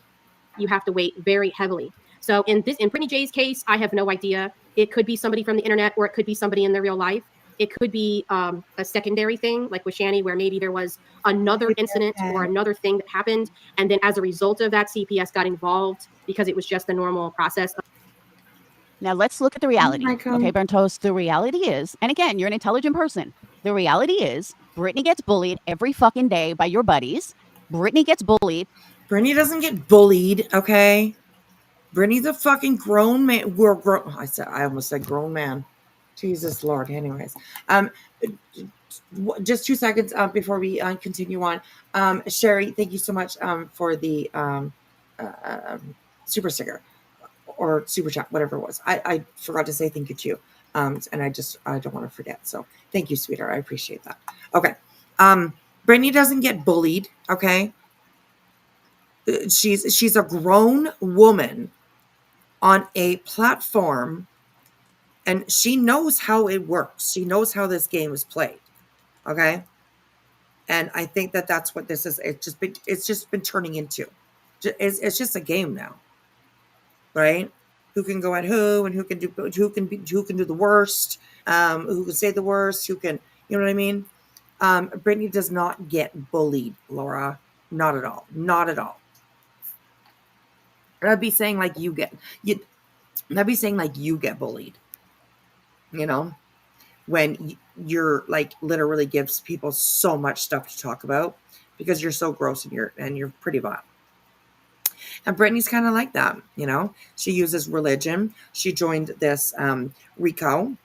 You have to wait very heavily. So in Brittney J's case, I have no idea. It could be somebody from the internet, or it could be somebody in their real life. It could be a secondary thing, like with Shani, where maybe there was another incident or another thing that happened. And then as a result of that, CPS got involved because it was just the normal process. Now let's look at the reality. Okay, Brentos, the reality is, and again, you're an intelligent person. The reality is Brittney gets bullied every fucking day by your buddies. Brittney gets bullied. Brittney doesn't get bullied, okay? Brittney's a fucking grown man. We're grown. I almost said grown man. Jesus Lord. Anyways, just 2 seconds before we continue on. Sherry, thank you so much for the super sticker or super chat, whatever it was. I forgot to say thank you to you, and I don't want to forget. So thank you, sweetheart. I appreciate that. Okay, Brittney doesn't get bullied. Okay, she's a grown woman on a platform, and she knows how it works. She knows how this game is played. Okay. And I think that that's what this is. It's just been turning into. It's just a game now, right? Who can go at who, and who can do the worst, who can say the worst, who can, you know what I mean? Brittney does not get bullied, Laura. Not at all. Not at all. I'd be saying like you get bullied, when you're like literally gives people so much stuff to talk about because you're so gross and you're pretty vile. And Brittney's kind of like that, She uses religion. She joined this RICO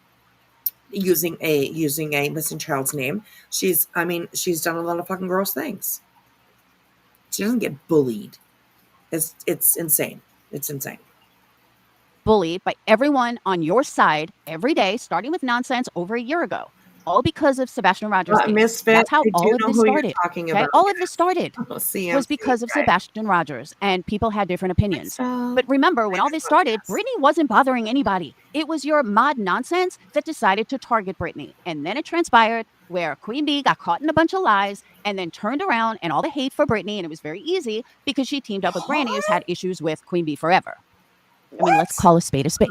using a missing child's name. She's done a lot of fucking gross things. She doesn't get bullied. It's insane. It's insane. Bullied by everyone on your side every day, starting with nonsense over a year ago, all because of Sebastian Rogers. That's how all of this started. Okay? All of this started was because of Sebastian Rogers, and people had different opinions. But remember, when all this started, Brittney wasn't bothering anybody. It was your mod nonsense that decided to target Brittney, and then it transpired where Queen Bee got caught in a bunch of lies and then turned around and all the hate for Brittney, and it was very easy because she teamed up with Granny, who's had issues with Queen Bee forever. I mean, let's call a spade a spade.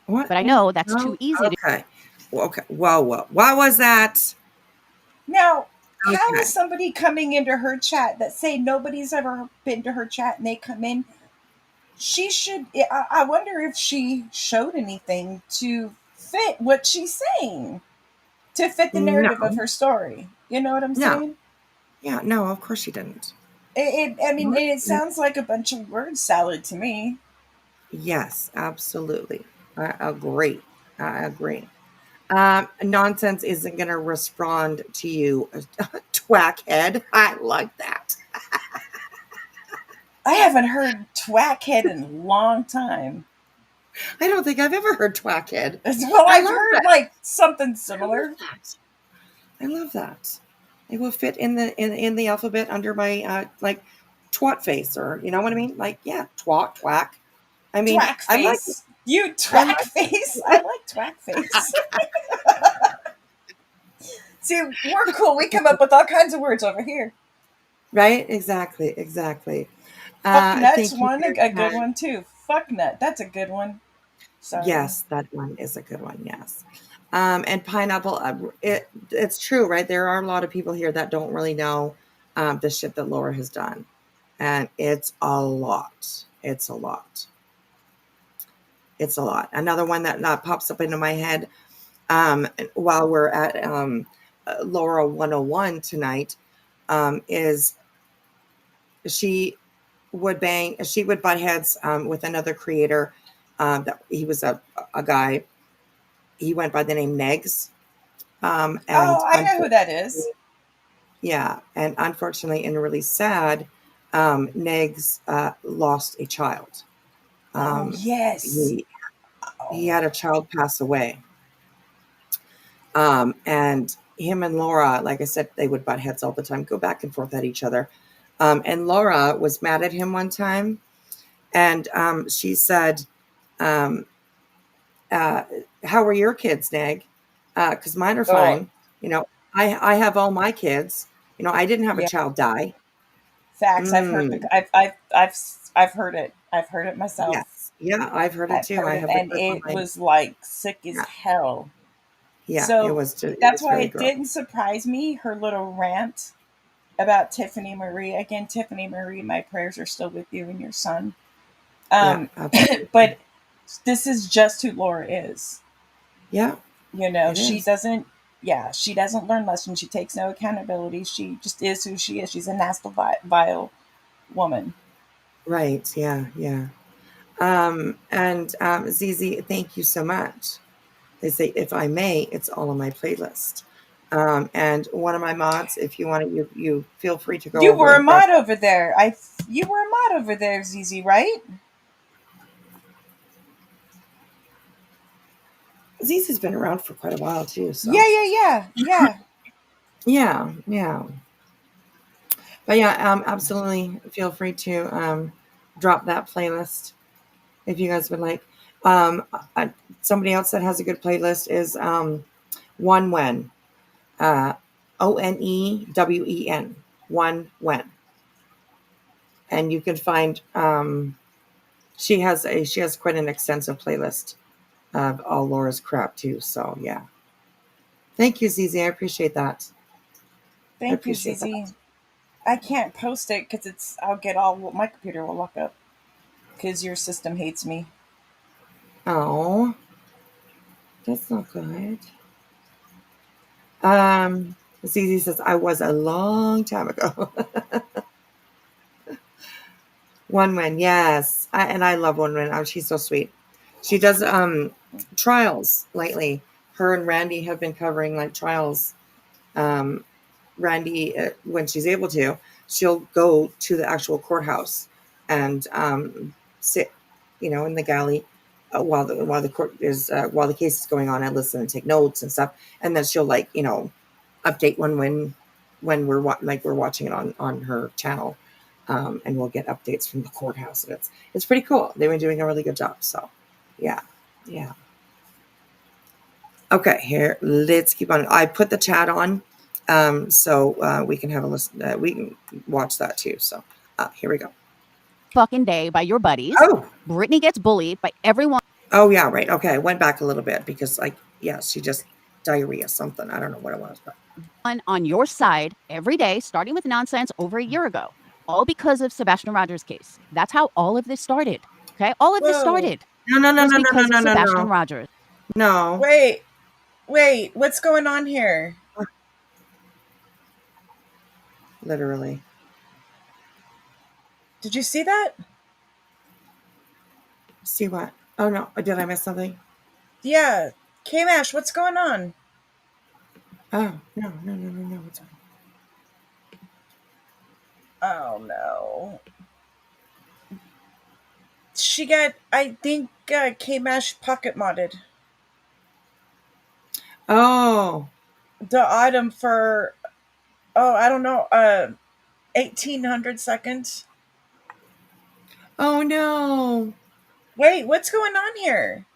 What? But I know that's too easy. Okay. Okay. Whoa. What was that? Now, how is somebody coming into her chat that say nobody's ever been to her chat and they come in? She should. I wonder if she showed anything to fit what she's saying, to fit the narrative of her story. You know what I'm saying? Yeah. No, of course she didn't. It sounds like a bunch of word salad to me. Yes, absolutely. I agree. Nonsense isn't going to respond to you, twackhead. I like that. I haven't heard twackhead in a long time. I don't think I've ever heard twackhead. Well, I've heard like something similar. I love that. It will fit in the alphabet under my like twat face, or you know what I mean? Like, yeah, twat, twack. I mean, twack face. You twack face. I like twack face. See, we're cool. We come up with all kinds of words over here. Right? Exactly. Fuck nut's one, a good one too. Fuck nut. That's a good one. Sorry. Yes, that one is a good one. Yes. And pineapple, it's true, right? There are a lot of people here that don't really know the shit that Laura has done. And it's a lot. Another one that pops up into my head while we're at Laura 101 tonight is she would butt heads with another creator. That he was a guy. He went by the name Negs. I know who that is. Yeah, and unfortunately, and really sad, Negs lost a child. Yes. He had a child pass away. And him and Laura, like I said, they would butt heads all the time, go back and forth at each other. And Laura was mad at him one time, and she said, how are your kids, Nag? Because mine are Oh, fine. I have all my kids. I didn't have a yeah. child die. Facts. I've heard I've heard it. I've heard it myself. Yes. Yeah, I've heard it I've too. heard I it, have the and clip on it my. was like sick as Yeah, hell. yeah, it So was. It that's was why really it gross. didn't surprise me, her little rant about Tiffany Marie. Again, Tiffany Marie, my prayers are still with you and your son. Yeah, Um, absolutely. but this is just who Laura is. Yeah, it She is. doesn't. Yeah, she doesn't learn lessons. She takes no accountability. She just is who she is. She's a nasty, vile woman. Right. Yeah. Yeah. And Zizi, thank you so much. They say, if I may, it's all on my playlist. And one of my mods, if you want to, you feel free to go You over were a and grab. mod over there. You were a mod over there, Zizi, right? Zizi's been around for quite a while too, Yeah, so yeah, yeah, yeah. yeah, yeah. But yeah, absolutely feel free to drop that playlist if you guys would like. Um, Somebody else that has a good playlist is One When, uh, Onewen, One When, and you can find she has quite an extensive playlist of all Laura's crap too. So yeah, thank you, Zizi. I appreciate that. I Thank you, appreciate Zizi. that. I can't post it because I'll get all, my computer will lock up because your system hates me. Oh, that's not good. Zizi says I was a long time ago. One Win, yes, and I love One Win. Oh, she's so sweet. She does trials lately. Her and Randy have been covering like trials. Um, Randy, when she's able to, she'll go to the actual courthouse and sit, in the galley while the court is while the case is going on, and listen and take notes and stuff. And then she'll update one when we're watching it on her channel, and we'll get updates from the courthouse. And it's pretty cool. They've been doing a really good job. So, yeah, yeah. Okay, here, let's keep on. I put the chat on, so we can have a listen. We can watch that too. So, here we go. Fucking day by your buddies. Oh, Brittney gets bullied by everyone. Oh yeah, right. Okay, I went back a little bit because, she just diarrhea something. I don't know what it was, but On your side every day, starting with nonsense over a year ago, all because of Sebastian Rogers' case. That's how all of this started. Okay, all of this Whoa. started. no, was because of Sebastian Rogers. no. Wait, what's going on here? Literally. Did you see that? See what? Oh no, did I miss something? Yeah. K-Mash, what's going on? Oh no. What's on? Oh no. She got, I think, K-Mash pocket modded. Oh. The item for, I don't know, 1,800 seconds. Oh no. Wait, what's going on here?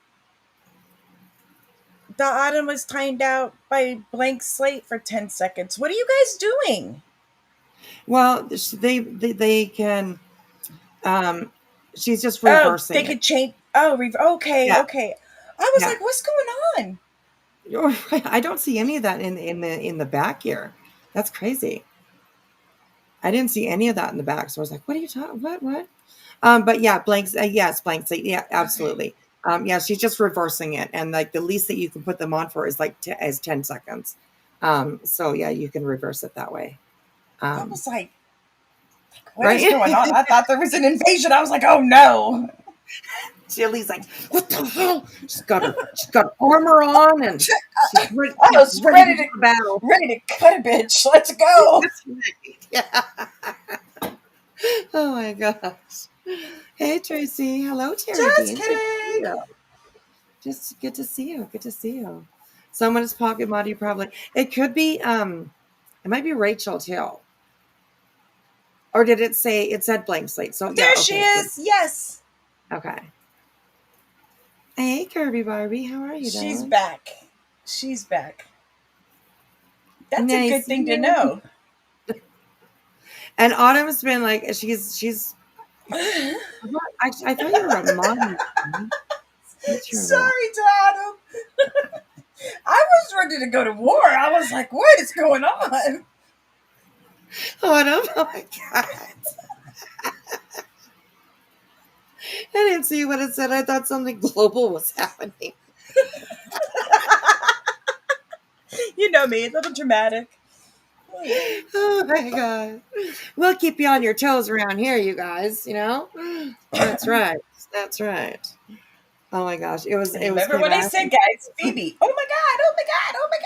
The item was timed out by blank slate for 10 seconds. What are you guys doing? Well, they can. She's just reversing they it. could change. Okay. Yeah. I was Yeah. like, what's going on? I don't see any of that in the back here. That's crazy. I didn't see any of that in the back, so I was like, "What are you talking? What?" But yeah, blanks. Yes, blanks. Yeah, absolutely. Yeah, she's just reversing it, and the least that you can put them on for is 10 seconds. So yeah, you can reverse it that way. I was like, what right? is going on? I thought there was an invasion. I was like, oh no. Jilly's like, what the hell? She's got armor on, and she's ready to battle. Ready to cut a bitch. Let's go. That's right. Yeah. Oh my gosh. Hey Tracy. Hello, Terry. Just kidding. Just good to see you. Good to see you. Someone's pocket body probably. It could be it might be Rachel too. Or did it say it said blank slate? So There she is. Yes. Okay. Hey Kirby Barbie, how are you? She's darling? back. She's back. That's nice. a good thing to know. And Autumn's been like she's I thought you were a mom. Sorry, Autumn. I was ready to go to war. I was like, what is going on? Autumn, oh my god. I didn't see what it said. I thought something global was happening. You know me, a little dramatic. Oh my god. We'll keep you on your toes around here, you guys, you know? That's right. That's right. Oh my gosh. It was Remember when I said, guys, Phoebe. Oh my god, oh my god, oh my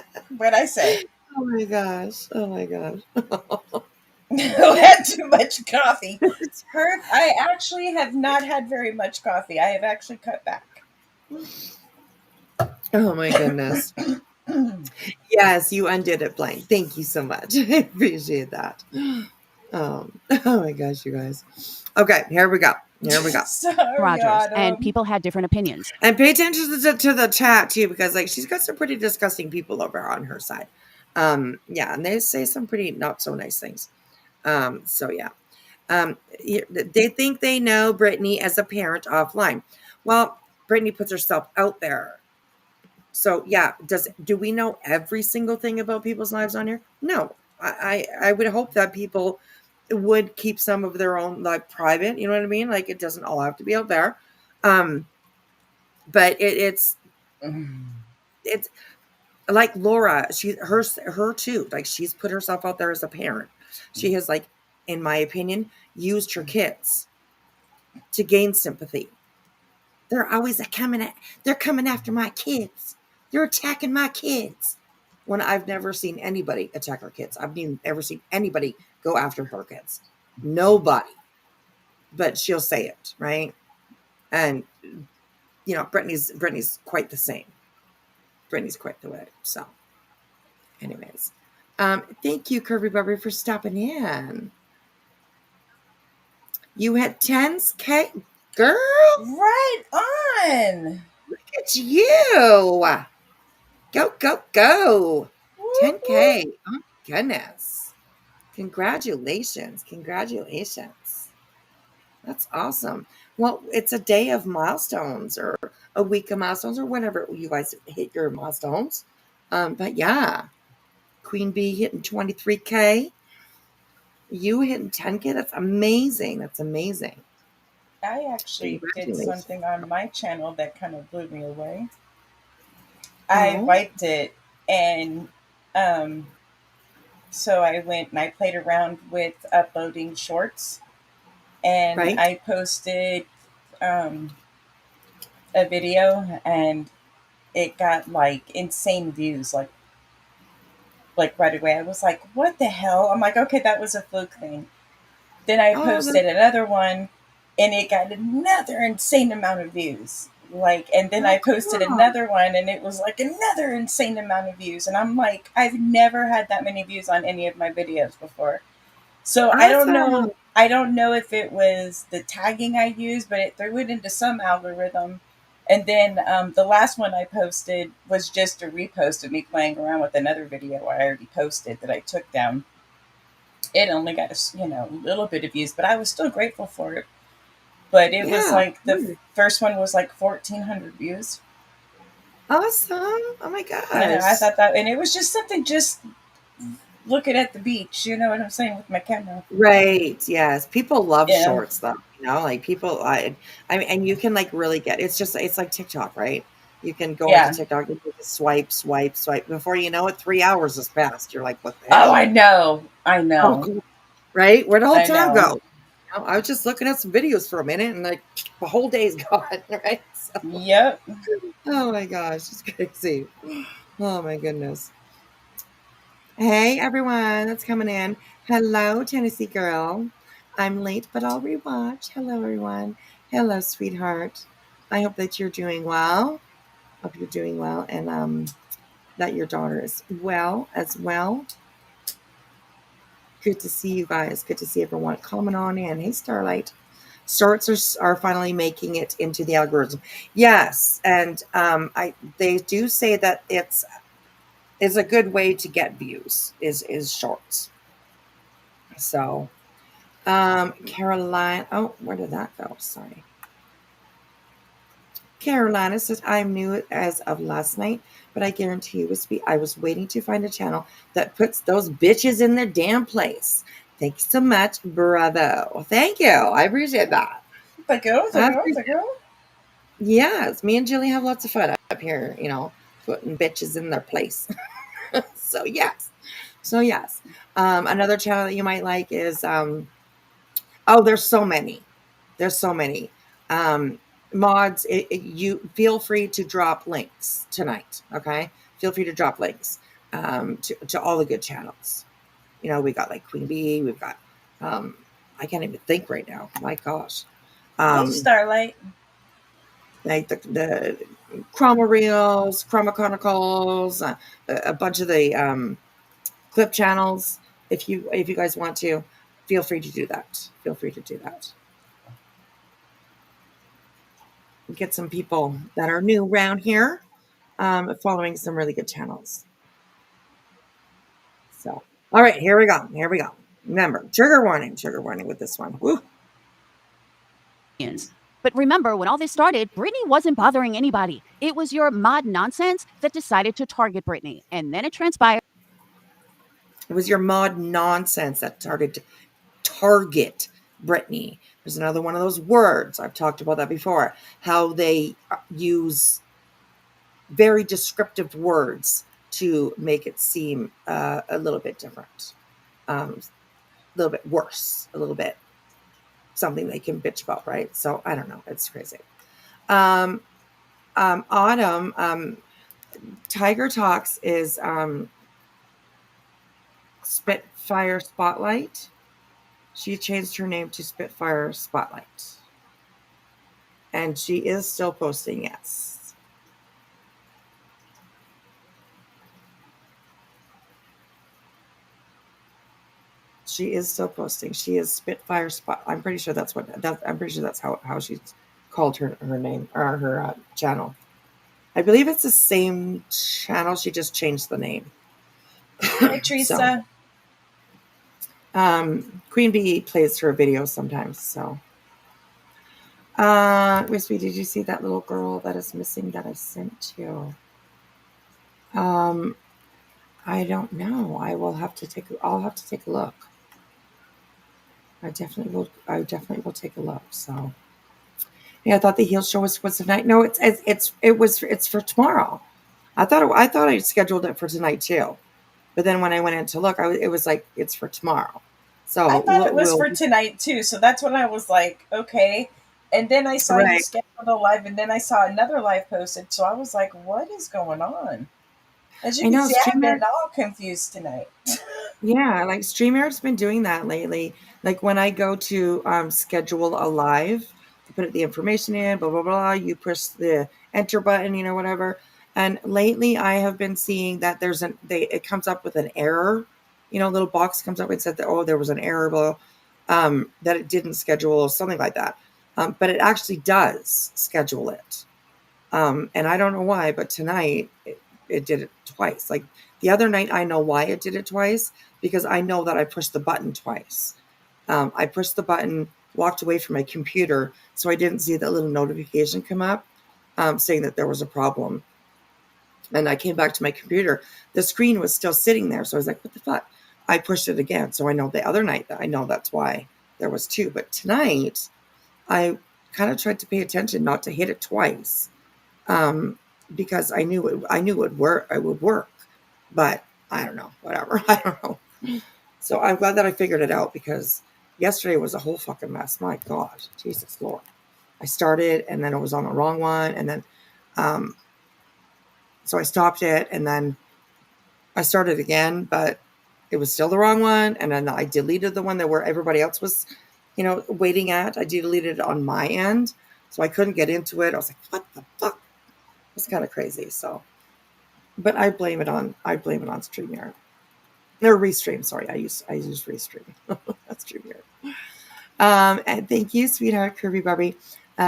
god. What'd I say? Oh my gosh. Oh my gosh. Who had too much coffee? I actually have not had very much coffee. I have actually cut back. Oh my goodness. Yes, you undid it, Blank. Thank you so much. I appreciate that. Oh my gosh, you guys. Okay, here we go. Sorry, Rogers, Autumn. and people had different opinions. And pay attention to the chat too, because like she's got some pretty disgusting people over on her side. Yeah, and they say some pretty not so nice things. So yeah. They think they know Brittney as a parent offline. Well, Brittney puts herself out there. So yeah, do we know every single thing about people's lives on here? No. I would hope that people would keep some of their own like private, you know what I mean? Like it doesn't all have to be out there. But it's like Laura, her too. Like she's put herself out there as a parent. She has, like, in my opinion, used her kids to gain sympathy. They're always they're coming after my kids. They're attacking my kids. When I've never seen anybody attack her kids. I've never seen anybody go after her kids. Nobody. But she'll say it, right? And you know, Brittney's quite the same. Brittney's quite the way. So, anyways, thank you, Kirby Barbie, for stopping in. You had 10K, girl. Right on. Look at you. Go. 10K. Oh my goodness. Congratulations. That's awesome. Well, it's a day of milestones or a week of milestones or whenever you guys hit your milestones. But yeah, Queen Bee hitting 23K. You hitting 10K. That's amazing. I actually did something on my channel that kind of blew me away. I wiped it, and so I went and I played around with uploading shorts, and I posted a video, and it got like insane views, like right away. I was like, what the hell? I'm like, okay, that was a fluke thing. Then I posted another one, and it got another insane amount of views. And then I posted another one, and it was like another insane amount of views. And I'm like, I've never had that many views on any of my videos before. So I don't know if it was the tagging I used, but it threw it into some algorithm. And then the last one I posted was just a repost of me playing around with another video I already posted that I took down. It only got a little bit of views, but I was still grateful for it. But it was like the first one was like 1,400 views. Awesome! Oh my gosh! I thought that, and it was just something, just looking at the beach. You know what I'm saying, with my camera. Right? Yes. People love shorts, though. You know, like people. I mean, and you can like really get. It's like TikTok, right? You can go into TikTok and just swipe. Before you know it, 3 hours has passed. You're like, what the hell? Oh, I know. Oh, right? Where'd the whole time go? I was just looking at some videos for a minute, and like the whole day's gone, right? So, yep. Oh my gosh, it's crazy. Oh my goodness. Hey everyone that's coming in. Hello, Tennessee girl. I'm late, but I'll rewatch. Hello everyone. Hello, sweetheart. I hope that you're doing well. Hope you're doing well, and that your daughter is well as well. Good to see you guys. Good to see everyone coming on in. Hey, Starlight. Shorts are finally making it into the algorithm. Yes, and they do say that it's a good way to get views. Is shorts. So, Caroline. Oh, where did that go? Sorry. Carolina says, I'm new as of last night, but I guarantee you I was waiting to find a channel that puts those bitches in their damn place. Thanks so much. Bravo. Thank you. I appreciate that. Thank you. Yes, me and Julie have lots of fun up here, putting bitches in their place. So, yes. Another channel that you might like is, there's so many. Mods, you feel free to drop links tonight. Okay, feel free to drop links to all the good channels. We got like Queen Bee. We've got I can't even think right now. My gosh. Starlight. Like the Chroma Reels, Chroma Chronicles, a bunch of the clip channels. If you guys want to, feel free to do that. Get some people that are new around here following some really good channels. So, all right, here we go. Remember, trigger warning with this one. Woo. But remember, when all this started, Brittney wasn't bothering anybody. It was your mod nonsense that decided to target Brittney. And then it transpired. It was your mod nonsense that started to target Brittney. There's another one of those words. I've talked about that before. How they use very descriptive words to make it seem a little bit different. A little bit worse. A little bit something they can bitch about, right? So I don't know. It's crazy. Autumn, Tiger Talks is Spitfire Spotlight. She changed her name to Spitfire Spotlight. And she is still posting, yes. She is still posting. She is Spitfire Spot. I'm pretty sure that's how she's called her name or her channel. I believe it's the same channel. She just changed the name. Hey, Teresa. Queen Bee plays her videos sometimes. So, Wispy, did you see that little girl that is missing that I sent you? I don't know. I'll have to take a look. I definitely will take a look. So, yeah, I thought the heel show was tonight. No, it's for tomorrow. I thought I scheduled it for tonight too, but then when I went in to look, it was like it's for tomorrow. So I thought it was for tonight too. So that's when I was like, okay. And then I saw you scheduled a live, and then I saw another live posted. So I was like, what is going on? As you can see, I've been all confused tonight. Yeah, like StreamYard's been doing that lately. Like when I go to schedule a live, to put the information in, blah, blah, blah, you push the enter button, whatever. And lately I have been seeing that it comes up with an error. A little box comes up and said that, there was an error, blah, that it didn't schedule, something like that. But it actually does schedule it. And I don't know why, but tonight it did it twice. Like the other night, I know why it did it twice, because I know that I pushed the button twice. I pushed the button, walked away from my computer, so I didn't see that little notification come up saying that there was a problem. And I came back to my computer. The screen was still sitting there. So I was like, what the fuck? I pushed it again. So I know the other night that I know that's why there was two. But tonight, I kind of tried to pay attention not to hit it twice. Because I knew it would work, but I don't know, whatever. I don't know. So I'm glad that I figured it out, because yesterday was a whole fucking mess. My God, Jesus Lord. I started and then it was on the wrong one. And then, so I stopped it and then I started again, but it was still the wrong one. And then I deleted the one where everybody else was, waiting at. I deleted it on my end. So I couldn't get into it. I was like, what the fuck? It's kind of crazy. So, but I blame it on StreamYard. Or Restream, sorry. I use Restream. That's StreamYard. And thank you, sweetheart, Curvy Barbie.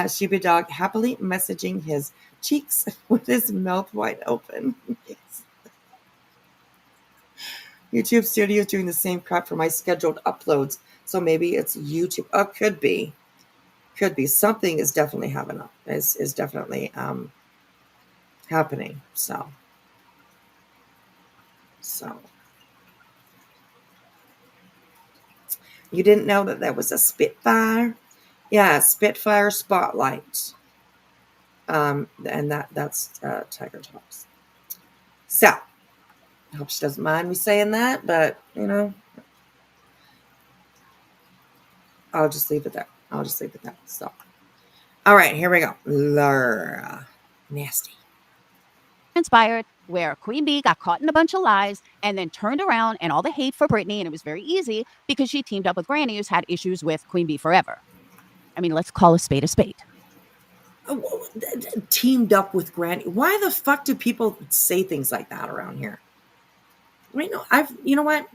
Shiba Dog happily messaging his cheeks with his mouth wide open. Yes. YouTube Studio is doing the same crap for my scheduled uploads. So maybe it's YouTube. Oh, could be. Something is definitely happening. Is definitely happening. So you didn't know that was a Spitfire? Yeah, Spitfire Spotlight. And that's Tiger Tops. So I hope she doesn't mind me saying that, but I'll just leave it there. So, all right, here we go. Laura, nasty. Inspired, where Queen Bee got caught in a bunch of lies and then turned around and all the hate for Brittney, and it was very easy because she teamed up with Granny, who's had issues with Queen Bee forever. I mean, let's call a spade a spade. Teamed up with Granny. Why the fuck do people say things like that around here? You know what?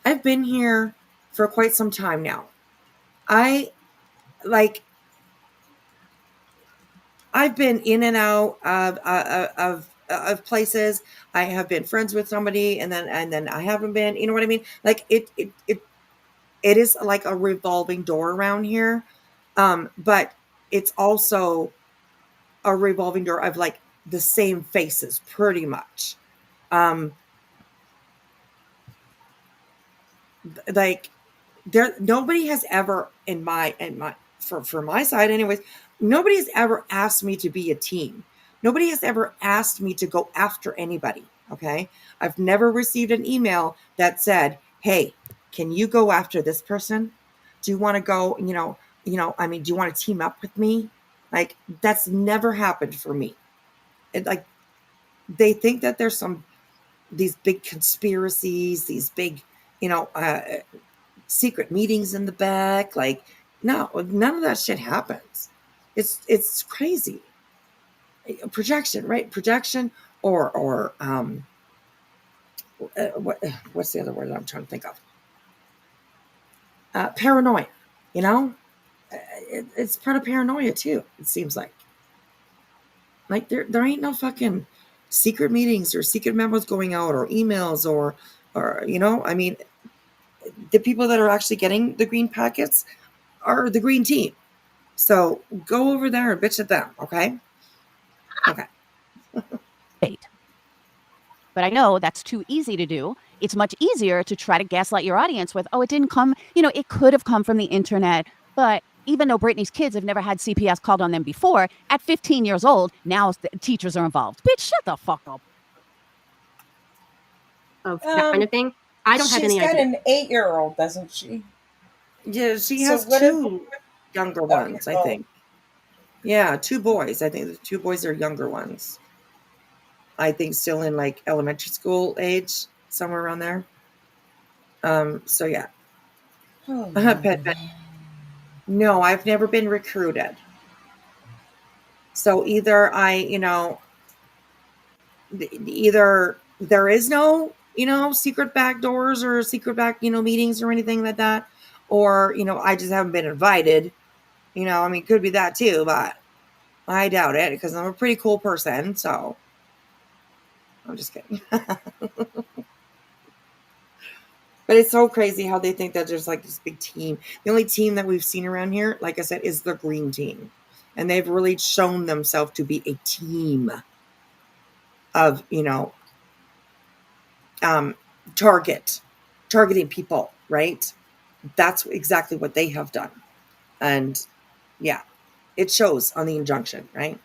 I've been here for quite some time now. I've been in and out of places. I have been friends with somebody, and then I haven't been. You know what I mean? Like it is like a revolving door around here, but it's also a revolving door of like the same faces, pretty much. Like nobody has ever for my side anyways, nobody has ever asked me to be a team. Nobody has ever asked me to go after anybody. Okay. I've never received an email that said, hey, can you go after this person? Do you want to go, do you want to team up with me? Like, that's never happened for me. Like, they think that there's these big conspiracies, these big, secret meetings in the back. Like, no, none of that shit happens. It's crazy. Projection, right? Projection or what's the other word that I'm trying to think of? Paranoia, it's part of paranoia too. It seems like there ain't no fucking secret meetings or secret memos going out or emails or the people that are actually getting the green packets are the green team. So go over there and bitch at them, okay? Okay. But I know that's too easy to do. It's much easier to try to gaslight your audience with, it didn't come, it could have come from the internet. But even though Brittney's kids have never had CPS called on them before, at 15 years old, now the teachers are involved. Bitch, shut the fuck up. Of that kind of thing. I don't have any idea. She's got an 8-year-old, doesn't she? Yeah, she has two younger ones, I think. Yeah, 2 boys. I think the 2 boys are younger ones. I think still in like elementary school age, somewhere around there. So yeah. Pet. No, I've never been recruited. So either either there is no, secret back doors or secret back, meetings or anything like that. Or, I just haven't been invited. It could be that too, but I doubt it because I'm a pretty cool person. So I'm just kidding. But it's so crazy how they think that there's like this big team. The only team that we've seen around here, like I said, is the green team. And they've really shown themselves to be a team of, targeting people, right? That's exactly what they have done. And yeah, it shows on the injunction, right?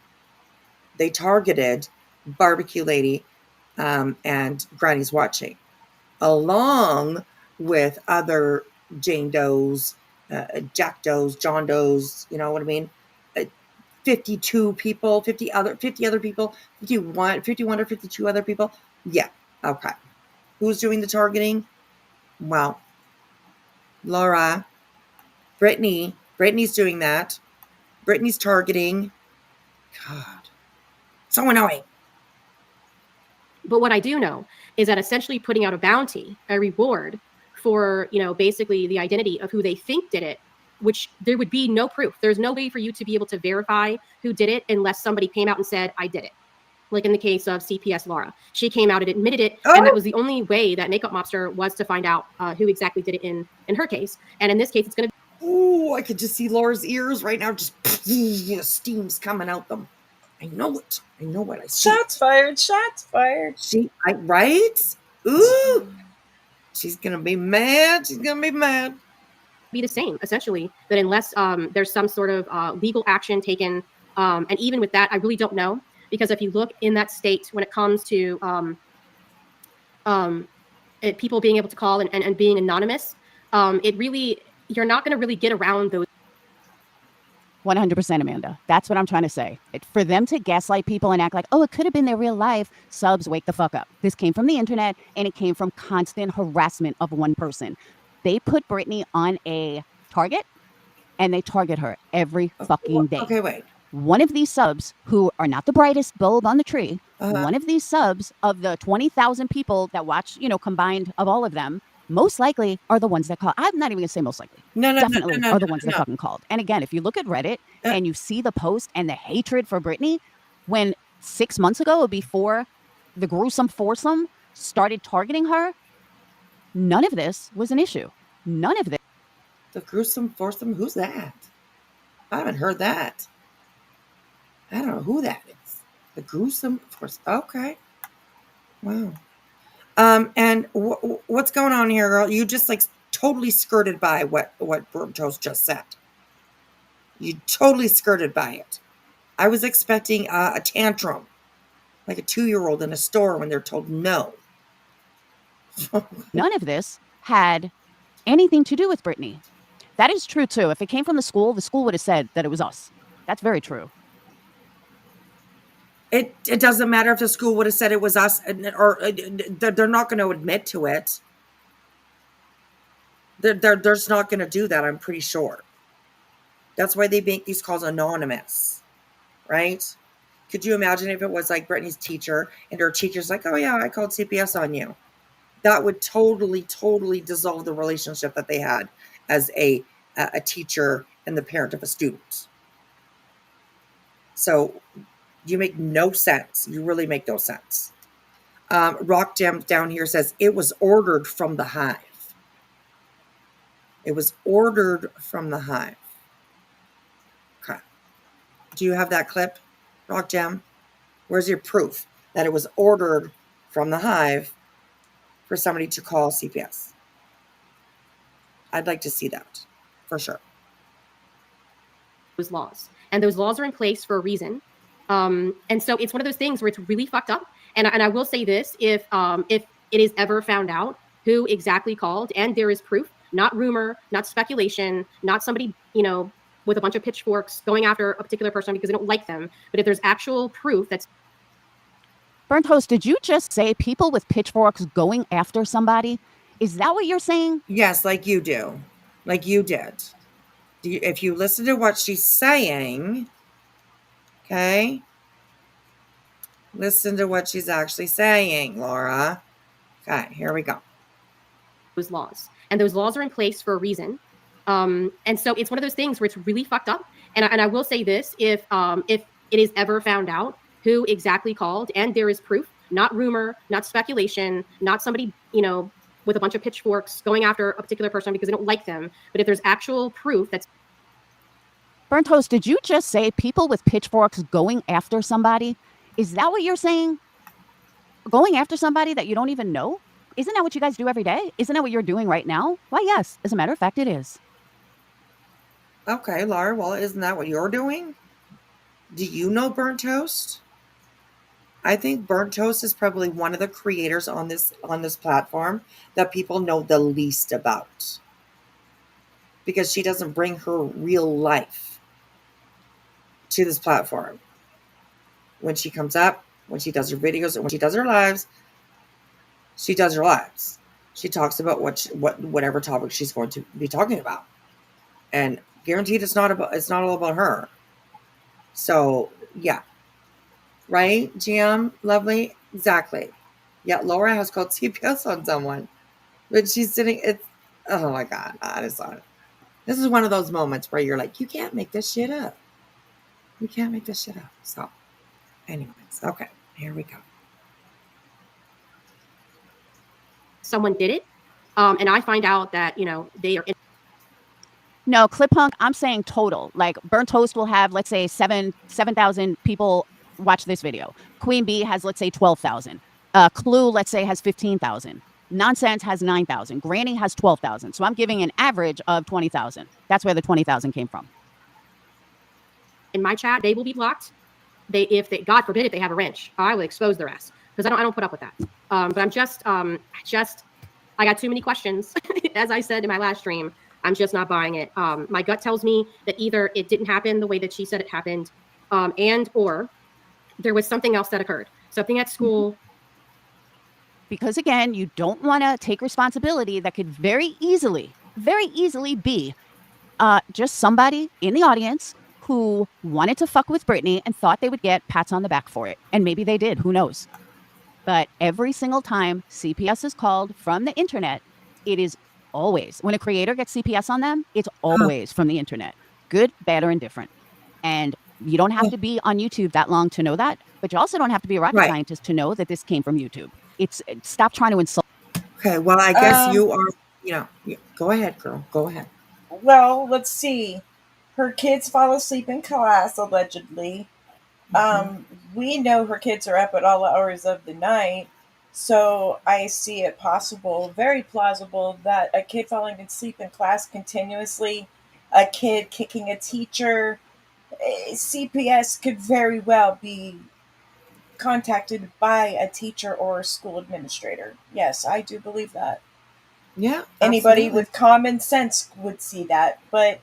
They targeted Barbecue Lady and Granny's Watching, along with other Jane Does, Jack Does, John Does, you know what I mean? 52 people, 50 other people, 51 or 52 other people. Yeah, okay. Who's doing the targeting? Well, Laura, Brittney's doing that. Brittney's targeting. God, so annoying. But what I do know is that essentially putting out a bounty, a reward for, basically the identity of who they think did it, which there would be no proof. There's no way for you to be able to verify who did it unless somebody came out and said, I did it. Like in the case of CPS Laura, she came out and admitted it, and that was the only way that Makeup Mobster was to find out who exactly did it in her case. And in this case, it's going to be. Oh, I could just see Laura's ears right now. Just steam's coming out them. I know it. I know what I see. Shots fired. Shots fired. Right? Ooh. She's going to be mad. She's going to be mad. Be the same, essentially, that unless there's some sort of legal action taken, and even with that, I really don't know. Because if you look in that state, when it comes to people being able to call and being anonymous, you're not going to really get around those. 100%, Amanda. That's what I'm trying to say. For them to gaslight people and act like, oh, it could have been their real life, subs, wake the fuck up. This came from the internet, and it came from constant harassment of one person. They put Brittney on a target, and they target her every fucking day. Okay, wait. One of these subs, who are not the brightest bulb on the tree, one of these subs of the 20,000 people that watch, combined of all of them, most likely are the ones that call. I'm not even going to say most likely. Definitely are the ones that fucking called. And again, if you look at Reddit and you see the post and the hatred for Brittney, when 6 months ago, before the gruesome foursome started targeting her, none of this was an issue. None of this. The gruesome foursome? Who's that? I haven't heard that. I don't know who that is. The gruesome foursome. Okay. Wow. And what's going on here, girl? You just totally skirted by what Toast just said. You totally skirted by it. I was expecting a tantrum, like a 2-year-old in a store when they're told no. None of this had anything to do with Brittney. That is true too. If it came from the school would have said that it was us. That's very true. It doesn't matter if the school would have said it was us, or they're not going to admit to it. They're just not going to do that, I'm pretty sure. That's why they make these calls anonymous, right? Could you imagine if it was like Brittney's teacher and her teacher's like, oh yeah, I called CPS on you. That would totally, totally dissolve the relationship that they had as a teacher and the parent of a student. So you make no sense. You really make no sense. Rock Jam down here says it was ordered from the hive. It was ordered from the hive. Okay. Do you have that clip, Rock Jam? Where's your proof that it was ordered from the hive for somebody to call CPS? I'd like to see that for sure. Those laws, and those laws are in place for a reason. And so it's one of those things where it's really fucked up. And I will say this, if it is ever found out who exactly called, and there is proof, not rumor, not speculation, not somebody, with a bunch of pitchforks going after a particular person because they don't like them, but if there's actual proof that's... Burnt Host, did you just say people with pitchforks going after somebody? Is that what you're saying? Yes, like you do. Like you did. If you listen to what she's saying... Okay. Listen to what she's actually saying, Laura. Okay, here we go. Those laws. And those laws are in place for a reason. And so it's one of those things where it's really fucked up. And I will say this, if it is ever found out who exactly called, and there is proof, not rumor, not speculation, not somebody, with a bunch of pitchforks going after a particular person because they don't like them, but if there's actual proof that's... Burnt Host, did you just say people with pitchforks going after somebody? Is that what you're saying? Going after somebody that you don't even know? Isn't that what you guys do every day? Isn't that what you're doing right now? Why, yes. As a matter of fact, it is. Okay, Laura, well, isn't that what you're doing? Do you know Burnt Toast? I think Burnt Toast is probably one of the creators on this platform that people know the least about. Because she doesn't bring her real life to this platform. When she comes up, when she does her videos, and when she does her lives, she does her lives. She talks about whatever topic she's going to be talking about, and guaranteed it's not all about her. So yeah, right, GM, lovely, exactly. Yeah, Laura has called CPS on someone, but she's sitting. It's oh my god, this is one of those moments where you're like, you can't make this shit up. You can't make this shit up. So, anyways, okay, here we go. Someone did it, and I find out that they are. No, Clip Hunk, I'm saying total. Like Burnt Toast will have, let's say, 7,000 people watch this video. Queen Bee has, let's say, 12,000. Clue, let's say, has 15,000. Nonsense has 9,000. Granny has 12,000. So I'm giving an average of 20,000. That's where the 20,000 came from. In my chat, they will be blocked. If they, God forbid, if they have a wrench, I will expose their ass because I don't put up with that. But I'm just, I got too many questions. As I said in my last stream, I'm just not buying it. My gut tells me that either it didn't happen the way that she said it happened, and or there was something else that occurred. Something at school. Because again, you don't want to take responsibility that could very easily be just somebody in the audience who wanted to fuck with Brittney and thought they would get pats on the back for it. And maybe they did, who knows? But every single time CPS is called from the internet, it is always, when a creator gets CPS on them, it's always from the internet. Good, bad, or indifferent. And you don't have to be on YouTube that long to know that, but you also don't have to be a rocket scientist to know that this came from YouTube. Stop trying to insult. Okay, well, I guess you are, go ahead, girl. Go ahead. Well, let's see. Her kids fall asleep in class, allegedly. We know her kids are up at all hours of the night. So I see it possible, very plausible, that a kid falling asleep in class continuously, a kid kicking a teacher, CPS could very well be contacted by a teacher or a school administrator. Yes, I do believe that. Yeah. Anybody absolutely. with common sense would see that, but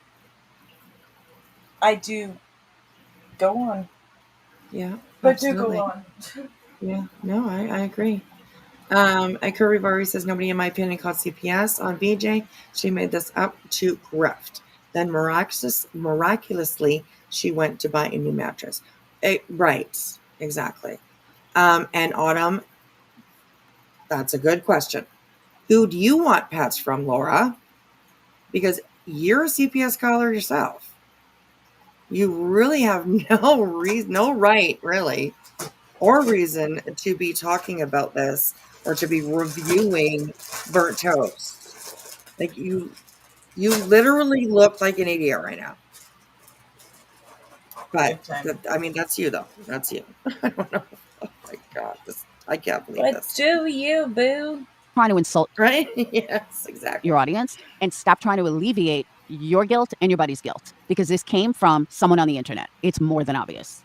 I do go on. Yeah. But absolutely. do go on. Yeah, no, I agree. Curry Vari says nobody in my opinion called CPS on BJ. She made this up to grift. Then miraculously, she went to buy a new mattress. Right, exactly. And Autumn, that's a good question. Who do you want pets from, Laura? Because you're a CPS caller yourself. You really have no reason, no right, really, or reason to be talking about this or to be reviewing Burnt Toast. Like you literally look like an idiot right now. But I mean, that's you though. That's you. I don't know. Oh my god, I can't believe this. But do you, boo? Trying to insult, right? Yes, exactly. Your audience, and stop trying to alleviate your guilt and your buddy's guilt, because this came from someone on the internet. It's more than obvious.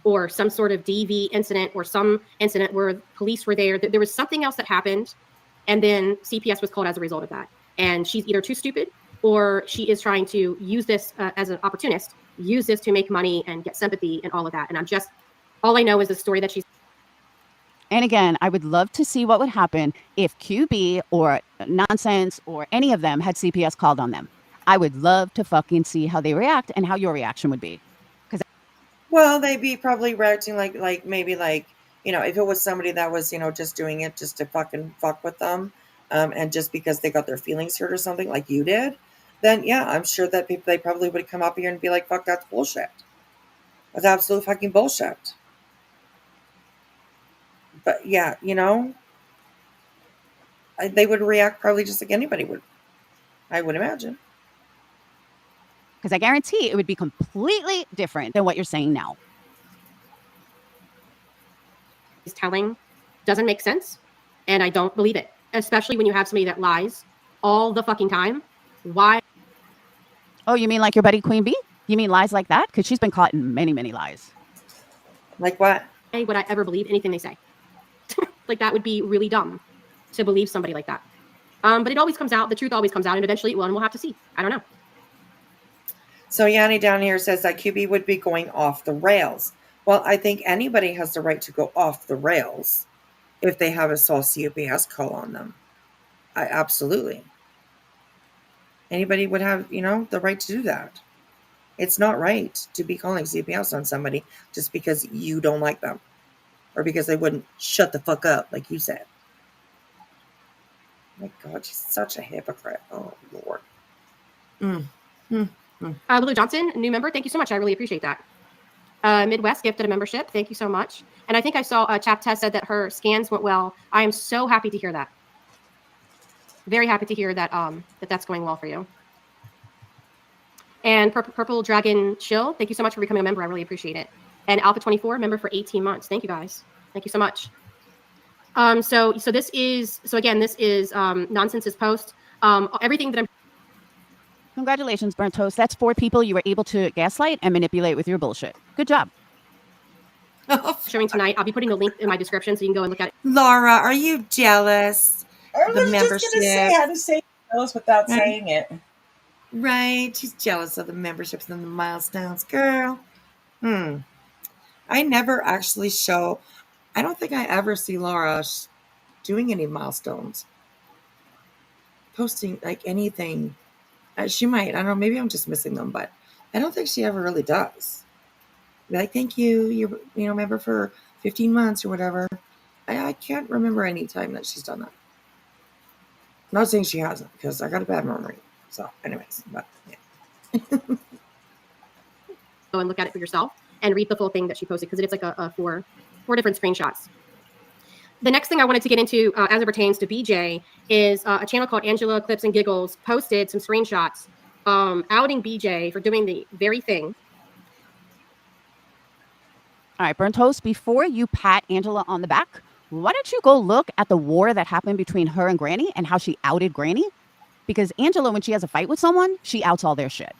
Or some sort of DV incident or some incident where police were there. There was something else that happened, and then CPS was called as a result of that. And she's either too stupid or she is trying to use this as an opportunist, use this to make money and get sympathy and all of that. And all I know is the story that she's. And again, I would love to see what would happen if QB or Nonsense or any of them had CPS called on them. I would love to fucking see how they react and how your reaction would be. Well, they'd be probably reacting like maybe like, if it was somebody that was, just doing it just to fucking fuck with them, and just because they got their feelings hurt or something like you did, then yeah, I'm sure that they probably would come up here and be like, fuck, that's bullshit. That's absolute fucking bullshit. But yeah, they would react probably just like anybody would. I would imagine. Because I guarantee it would be completely different than what you're saying now. He's telling doesn't make sense, and I don't believe it, especially when you have somebody that lies all the fucking time. Why? Oh, you mean like your buddy Queen Bee? You mean lies like that? Because she's been caught in many, many lies. Like what? Why would I ever believe anything they say? Like, that would be really dumb to believe somebody like that. But it always comes out. The truth always comes out, and eventually we'll have to see. I don't know. So Yanni down here says that QB would be going off the rails. Well, I think anybody has the right to go off the rails if they have a false CPS call on them. Absolutely. Anybody would have, the right to do that. It's not right to be calling CPS on somebody just because you don't like them or because they wouldn't shut the fuck up, like you said. My God, she's such a hypocrite. Oh, Lord. Lulu Johnson, new member. Thank you so much. I really appreciate that. Midwest gifted a membership. Thank you so much. And I think I saw Chap Tess said that her scans went well. I am so happy to hear that. Very happy to hear that that's going well for you. And Purple Dragon Chill, thank you so much for becoming a member. I really appreciate it. And Alpha 24, member for 18 months. Thank you guys. Thank you so much. So this is Nonsense's post. Everything that I'm. Congratulations, Burnt Toast. That's 4 people you were able to gaslight and manipulate with your bullshit. Good job. Showing tonight. I'll be putting the link in my description so you can go and look at it. Laura, are you jealous? I was just going to say how to say jealous without saying it. Right. She's jealous of the memberships and the milestones. Girl. I never actually show. I don't think I ever see Laura doing any milestones. Posting like anything. She might. I don't know. Maybe I'm just missing them, but I don't think she ever really does. Be like, thank you. You're member for 15 months or whatever. I can't remember any time that she's done that. I'm not saying she hasn't because I got a bad memory. So, anyways, but yeah. Go and look at it for yourself and read the full thing that she posted because it's like a four different screenshots. The next thing I wanted to get into as it pertains to BJ is a channel called Angela Clips and Giggles posted some screenshots outing BJ for doing the very thing. All right, Burnt Toast, before you pat Angela on the back, why don't you go look at the war that happened between her and Granny and how she outed Granny? Because Angela, when she has a fight with someone, she outs all their shit.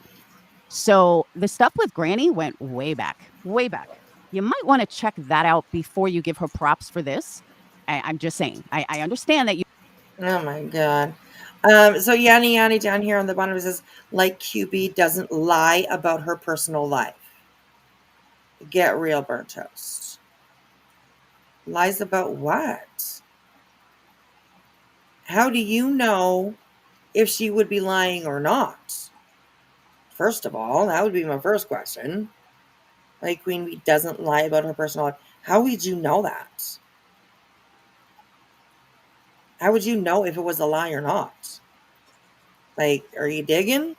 So the stuff with Granny went way back, way back. You might want to check that out before you give her props for this. I'm just saying. I understand that you. Oh my God. So Yanni down here on the bottom says, like QB doesn't lie about her personal life. Get real, Burnt Toast. Lies about what? How do you know if she would be lying or not? First of all, that would be my first question. Like Queen Bee doesn't lie about her personal life. How would you know that? How would you know if it was a lie or not? Like, are you digging?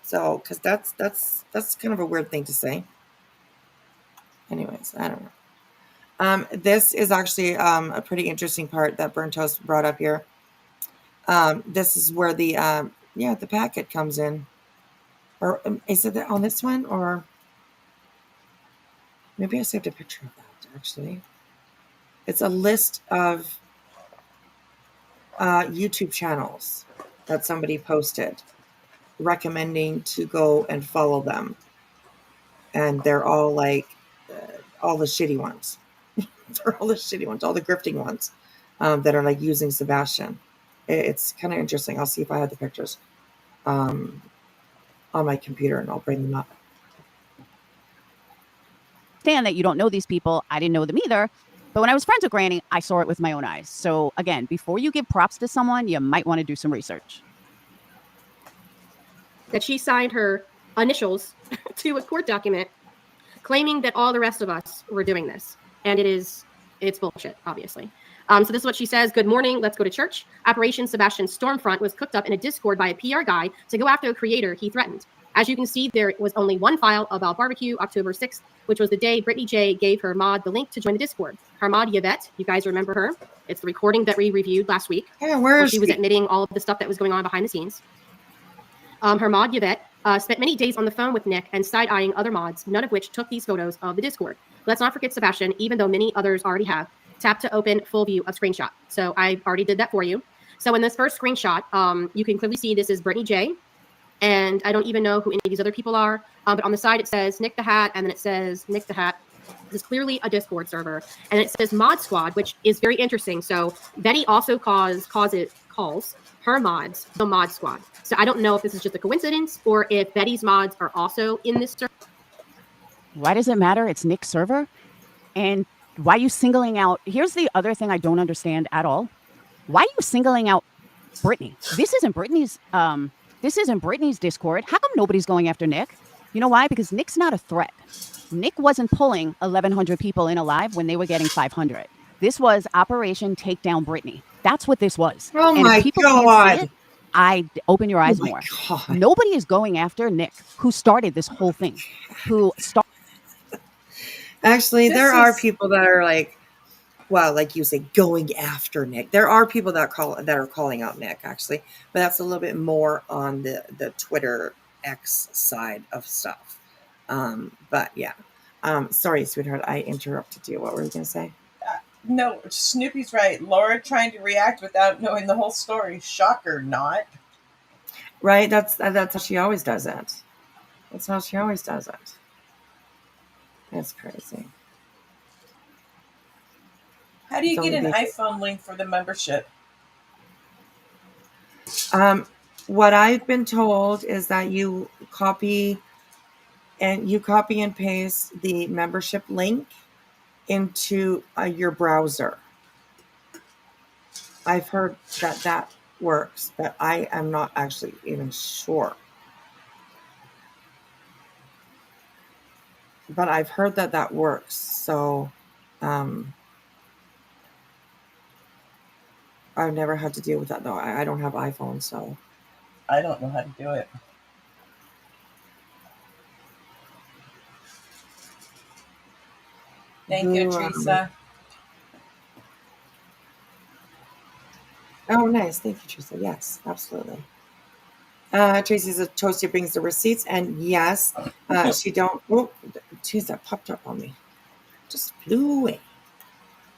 So, because that's kind of a weird thing to say. Anyways, I don't know. This is actually a pretty interesting part that Burnt Toast brought up here. This is where the packet comes in. Or is it on this one? Or maybe I saved a picture of that, actually. It's a list of YouTube channels that somebody posted recommending to go and follow them. And they're all like all the shitty ones. They're all the shitty ones, all the grifting ones that are like using Sebastian. It's kind of interesting. I'll see if I have the pictures on my computer and I'll bring them up. Understand that you don't know these people. I didn't know them either. But when I was friends with Granny, I saw it with my own eyes. So again, before you give props to someone, you might want to do some research. That she signed her initials to a court document claiming that all the rest of us were doing this. And it's bullshit, obviously. So this is what she says. Good morning. Let's go to church. Operation Sebastian Stormfront was cooked up in a Discord by a PR guy to go after a creator he threatened. As you can see, there was only one file about barbecue, October 6th, which was the day Brittney J gave her mod the link to join the Discord. Her mod, Yvette, you guys remember her. It's the recording that we reviewed last week. Yeah, where she was admitting all of the stuff that was going on behind the scenes. Her mod, Yvette, spent many days on the phone with Nick and side-eyeing other mods, none of which took these photos of the Discord. Let's not forget Sebastian, even though many others already have. Tap to open full view of screenshot. So I already did that for you. So in this first screenshot, you can clearly see this is Brittney J. And I don't even know who any of these other people are. But on the side, it says Nick the Hat, and then it says Nick the Hat. This is clearly a Discord server. And it says Mod Squad, which is very interesting. So Betty also calls her mods the Mod Squad. So I don't know if this is just a coincidence or if Betty's mods are also in this server. Why does it matter? It's Nick's server. And why are you singling out? Here's the other thing I don't understand at all. Why are you singling out Brittney? This isn't Brittney's This isn't Brittney's Discord. How come nobody's going after Nick? You know why? Because Nick's not a threat. Nick wasn't pulling 1,100 people in alive when they were getting 500. This was Operation Take Down Brittney. That's what this was. Oh and my if people God. can't see it, open your eyes Oh my more. God. Nobody is going after Nick, who started this whole thing. Actually, there are people that are like, well, like you say, going after Nick. There are people that are calling out Nick, actually, but that's a little bit more on the Twitter X side of stuff. But yeah, sorry, sweetheart, I interrupted you. What were you gonna say? No, Snoopy's right. Laura trying to react without knowing the whole story. Shocker, not. Right. That's how she always does it. That's how she always does it. That's crazy. How do you get an iPhone link for the membership? What I've been told is that you copy and paste the membership link into your browser. I've heard that works, but I am not actually even sure. But I've heard that works. So I've never had to deal with that, though. I don't have iPhone, so I don't know how to do it. Thank you, Teresa. Oh, nice. Thank you, Teresa. Yes, absolutely. Tracy says Toasty brings the receipts, and yes, she don't. Oh, geez, that popped up on me. Just flew away.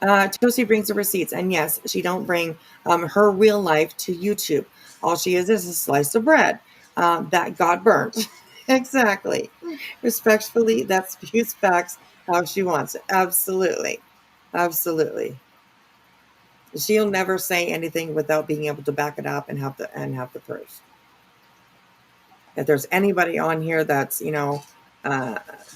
Toasty brings the receipts, and yes, she don't bring her real life to YouTube. All she is a slice of bread that got burnt. Exactly. Respectfully, that spews facts how she wants it. Absolutely. Absolutely. She'll never say anything without being able to back it up and have the proof. If there's anybody on here that's,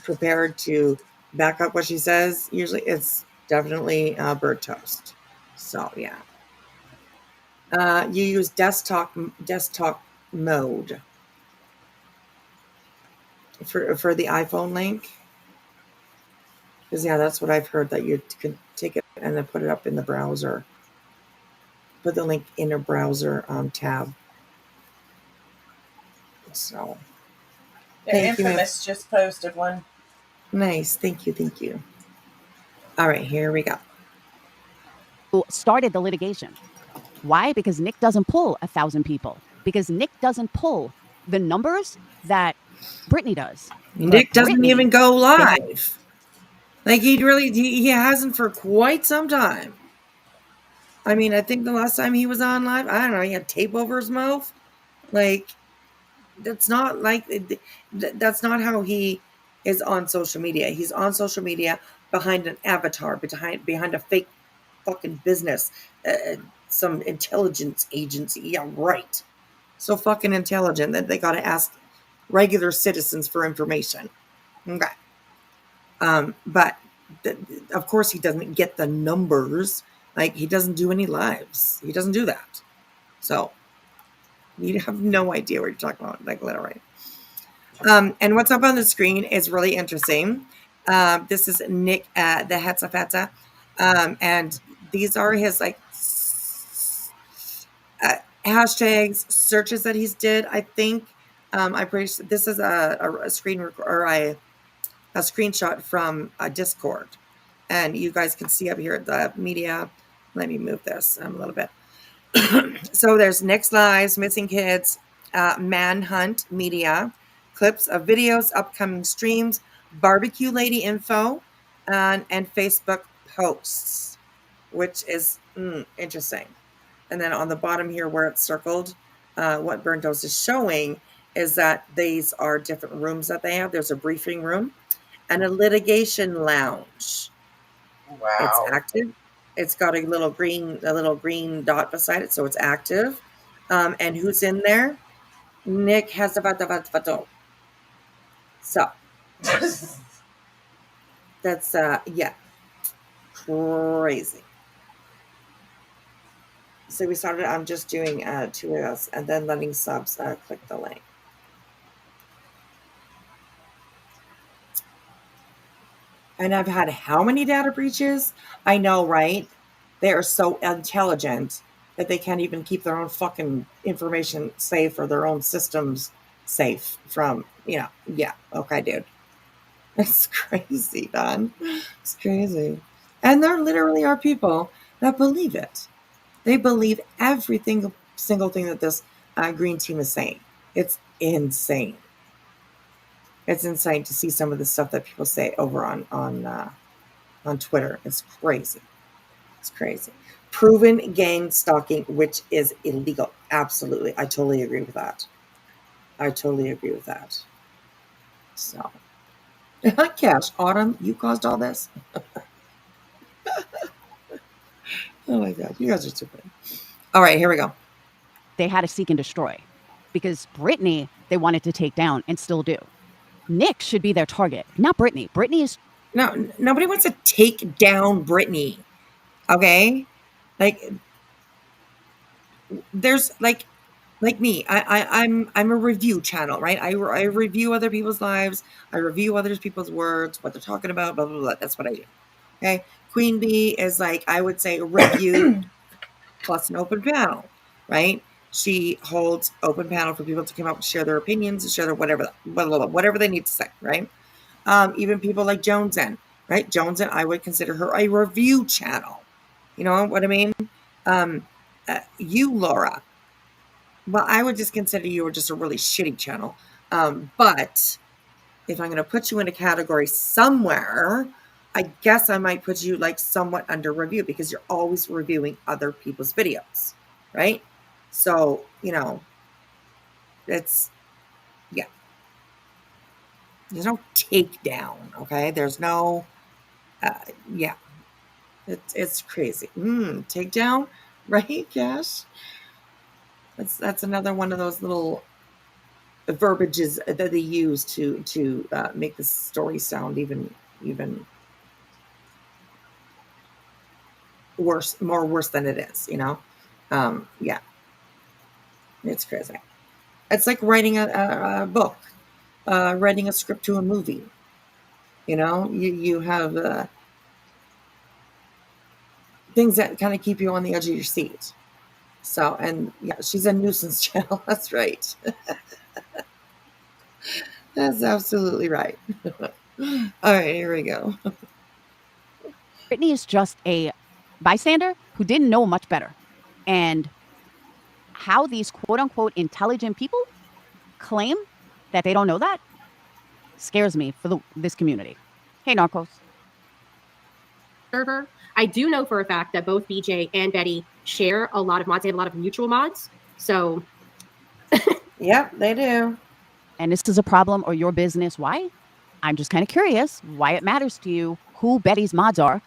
prepared to back up what she says, usually it's definitely bird toast. So yeah. You use desktop mode for the iPhone link. Because yeah, that's what I've heard, that you can take it and then put it up in the browser. Put the link in a browser tab. So Infamous just posted one. Nice. Thank you. All right, here we go. Started the litigation. Why? Because Nick doesn't pull 1,000 people. Because Nick doesn't pull the numbers that Brittney does. Nick doesn't even go live. Like he hasn't for quite some time. I mean, I think the last time he was on live, I don't know, he had tape over his mouth. Like, that's not how he is on social media. He's on social media behind an avatar, behind a fake fucking business, some intelligence agency. Yeah, right. So fucking intelligent that they got to ask regular citizens for information. Okay. But of course he doesn't get the numbers. Like, he doesn't do any lives. He doesn't do that. So you have no idea what you're talking about, like, literally. And what's up on the screen is really interesting. This is Nick, the Hetzafetza. And these are his, like, hashtags, searches that he's did, I think. I'm pretty sure this is a screenshot from Discord. And you guys can see up here at the media. Let me move this a little bit. So there's Nick's Lives, Missing Kids, Manhunt Media, clips of videos, upcoming streams, Barbecue Lady info, and Facebook posts, which is interesting. And then on the bottom here where it's circled, what Burnt Toast is showing is that these are different rooms that they have. There's a briefing room and a litigation lounge. Wow. It's active. It's got a little green dot beside it, so it's active. And who's in there? Nick has the So that's yeah, crazy. So we started. I'm just doing 2 of us, and then letting subs click the link. And I've had how many data breaches? I know, right? They are so intelligent that they can't even keep their own fucking information safe or their own systems safe from, yeah, okay, dude. It's crazy, Don. It's crazy. And there literally are people that believe it. They believe every single thing that this green team is saying. It's insane. It's insane to see some of the stuff that people say over on Twitter. It's crazy. It's crazy. Proven gang stalking, which is illegal. Absolutely. I totally agree with that. So, Cash, Autumn, you caused all this? Oh my God. You guys are stupid. All right, here we go. They had to seek and destroy because Brittney, they wanted to take down and still do. Nick should be their target, not Brittney. Brittney is... No, nobody wants to take down Brittney. Okay? Like, there's like me. I'm a review channel, right? I review other people's lives. I review other people's words, what they're talking about, blah, blah, blah. That's what I do. Okay? Queen Bee is like, I would say, review plus an open panel, right? She holds open panel for people to come up and share their opinions and share their whatever they need to say, right? Even people like Jonesin, right? Jonesin, I would consider her a review channel. You know what I mean? You, Laura, well, I would just consider you just a really shitty channel. But if I'm going to put you in a category somewhere, I guess I might put you like somewhat under review because you're always reviewing other people's videos, right? So, you know, it's, yeah. There's no takedown, okay? There's no, yeah. It's crazy. Takedown, right, Cash? That's another one of those little verbiages that they use to make the story sound even worse than it is, you know? Yeah. It's crazy. It's like writing a book, writing a script to a movie. You know, you have things that kind of keep you on the edge of your seat. So, and yeah, she's a nuisance channel. That's right. That's absolutely right. All right, here we go. Brittney is just a bystander who didn't know much better. And how these quote-unquote intelligent people claim that they don't know that scares me for this community. Hey, Narcos. Server. I do know for a fact that both BJ and Betty share a lot of mods. They have a lot of mutual mods. So. Yep, they do. And this is a problem or your business. Why? I'm just kind of curious why it matters to you who Betty's mods are.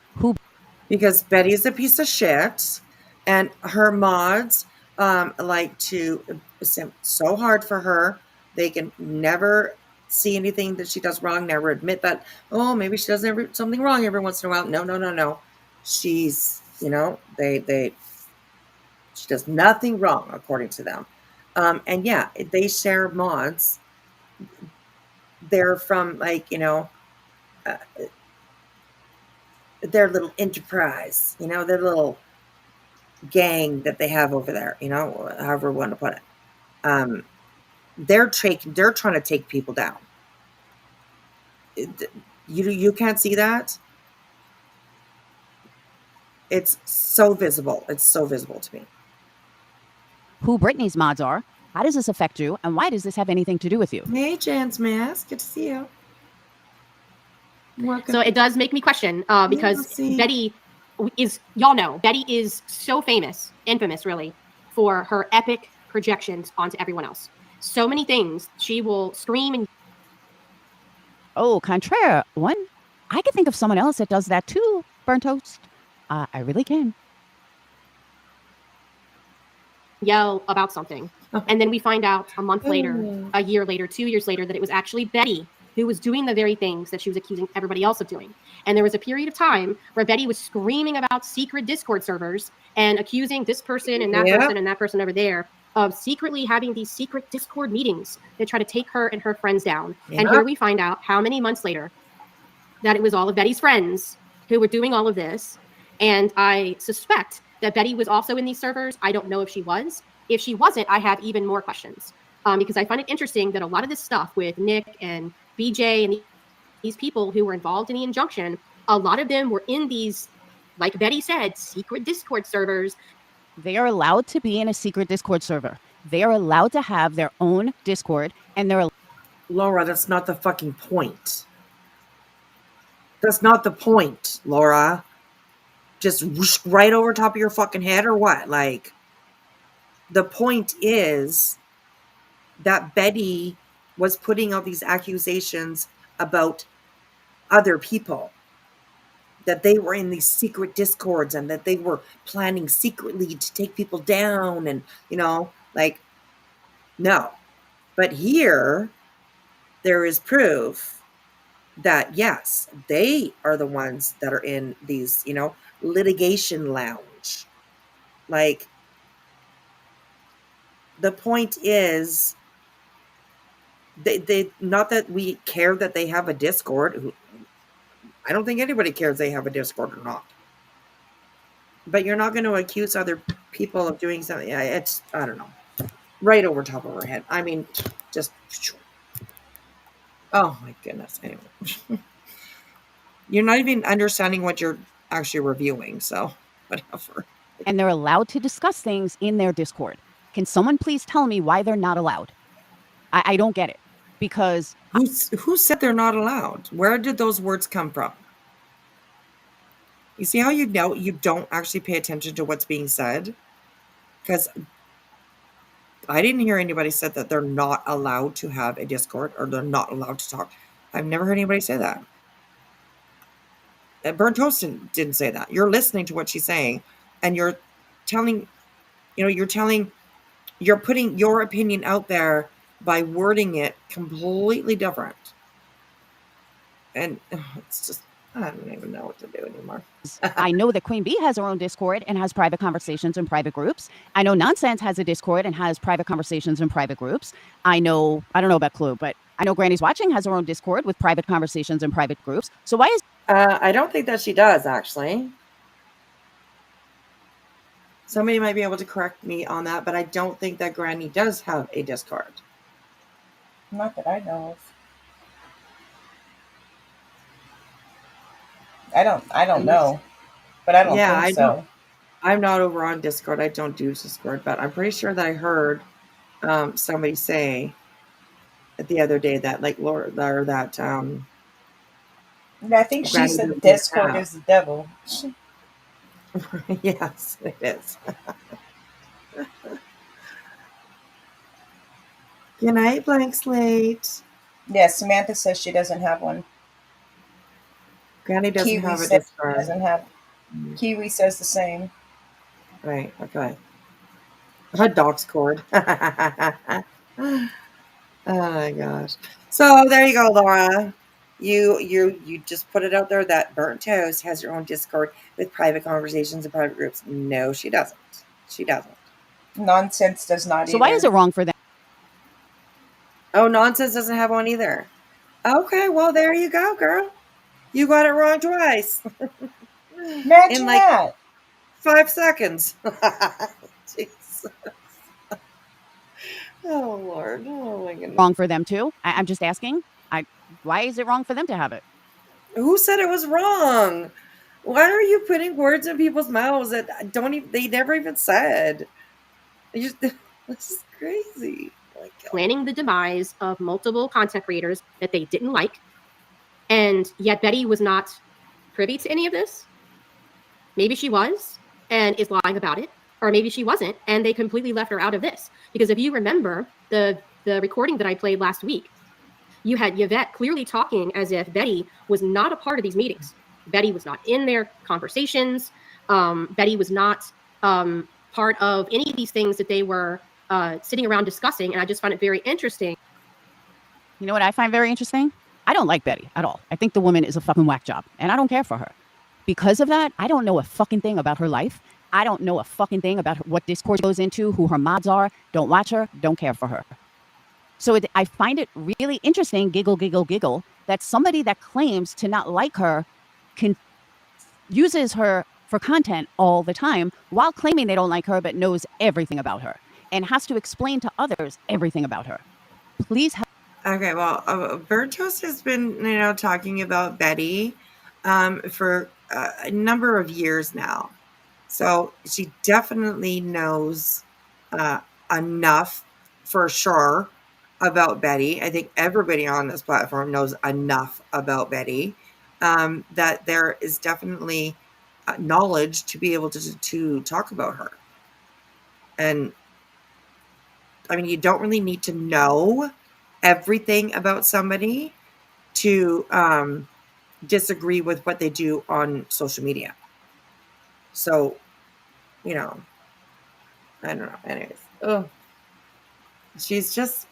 Because Betty's a piece of shit and her mods like to simp so hard for her. They can never see anything that she does wrong, never admit that, oh, maybe she does something wrong every once in a while. No. She's, you know, she does nothing wrong according to them. And yeah, they share mods. They're from like, you know, their little enterprise, you know, their little gang that they have over there, you know, however we want to put it. They're trying to take people down. You can't see that. It's so visible. It's so visible to me. Who Brittney's mods are. How does this affect you? And why does this have anything to do with you? Hey, Jan's Mask. Good to see you. Welcome. So it does make me question because Betty is, y'all know, Betty is so infamous really, for her epic projections onto everyone else. So many things she will scream and. Oh, contraire one. I can think of someone else that does that too, Burnt Toast. I really can. Yell about something. And then we find out a month later, a year later, 2 years later, that it was actually Betty who was doing the very things that she was accusing everybody else of doing. And there was a period of time where Betty was screaming about secret Discord servers and accusing this person and that person and that person over there of secretly having these secret Discord meetings that try to take her and her friends down. And here we find out how many months later that it was all of Betty's friends who were doing all of this. And I suspect that Betty was also in these servers. I don't know if she was. If she wasn't, I have even more questions. Because I find it interesting that a lot of this stuff with Nick and BJ and these people who were involved in the injunction, a lot of them were in these, like Betty said, secret Discord servers. They are allowed to be in a secret Discord server. They are allowed to have their own Discord, and they're... Laura, that's not the fucking point. That's not the point, Laura. Just whoosh, right over top of your fucking head or what? Like, the point is that Betty was putting out these accusations about other people, that they were in these secret Discords and that they were planning secretly to take people down and, you know, like, no. But here, there is proof that, yes, they are the ones that are in these, you know, litigation lounge. Like, the point is, they not that we care that they have a Discord. I don't think anybody cares they have a Discord or not. But you're not going to accuse other people of doing something. It's, I don't know, right over top of our head. I mean, just, oh my goodness. Anyway, you're not even understanding what you're actually reviewing. So whatever. And they're allowed to discuss things in their Discord. Can someone please tell me why they're not allowed? I don't get it. Because who said they're not allowed? Where did those words come from? You see how you know you don't actually pay attention to what's being said? Because I didn't hear anybody said that they're not allowed to have a Discord or they're not allowed to talk. I've never heard anybody say that. Burnt Toast didn't say that. You're listening to what she's saying and you're telling, you're putting your opinion out there by wording it completely different. And it's just, I don't even know what to do anymore. I know that Queen Bee has her own Discord and has private conversations and private groups. I know Nonsense has a Discord and has private conversations and private groups. I don't know about Clue, but I know Granny's Watching has her own Discord with private conversations and private groups. So why is... I don't think that she does, actually. Somebody might be able to correct me on that, but I don't think that Granny does have a Discord. Not that I know of. I don't know, but I don't think so. I'm not over on Discord. I don't do Discord, but I'm pretty sure that I heard somebody say the other day that, like, Laura, or that I think she said Discord is the devil. Yes, it is. Good night, Blank Slate. Yeah, Samantha says she doesn't have one. Granny doesn't have a Discord. Doesn't have. Kiwi says the same. Right. Okay. A dog's cord. Oh my gosh. So there you go, Laura. You just put it out there that Burnt Toast has her own Discord with private conversations and private groups. No, she doesn't. She doesn't. Nonsense does not. So why is it wrong for them? Oh, Nonsense doesn't have one either. Okay, well there you go, girl. You got it wrong twice. Imagine in like that. 5 seconds. Jesus. Oh Lord. Oh my goodness. Wrong for them too? I'm just asking. Why is it wrong for them to have it? Who said it was wrong? Why are you putting words in people's mouths that they never even said? This is crazy. Oh, planning the demise of multiple content creators that they didn't like. And yet Betty was not privy to any of this. Maybe she was and is lying about it. Or maybe she wasn't and they completely left her out of this. Because if you remember the recording that I played last week, you had Yvette clearly talking as if Betty was not a part of these meetings. Betty was not in their conversations. Betty was not part of any of these things that they were sitting around discussing. And I just find it very interesting. You know what I find very interesting? I don't like Betty at all. I think the woman is a fucking whack job, and I don't care for her. Because of that, I don't know a fucking thing about her life. I don't know a fucking thing about what Discord goes into, who her mods are. Don't watch her. Don't care for her. So I find it really interesting, giggle, giggle, giggle, that somebody that claims to not like her uses her for content all the time while claiming they don't like her but knows everything about her and has to explain to others everything about her. Please help. Okay, well, Bird Toast has been, talking about Betty for a number of years now. So she definitely knows enough for sure about Betty. I think everybody on this platform knows enough about Betty that there is definitely knowledge to be able to talk about her. And I mean, you don't really need to know everything about somebody to disagree with what they do on social media. So, I don't know. Anyways, she's just,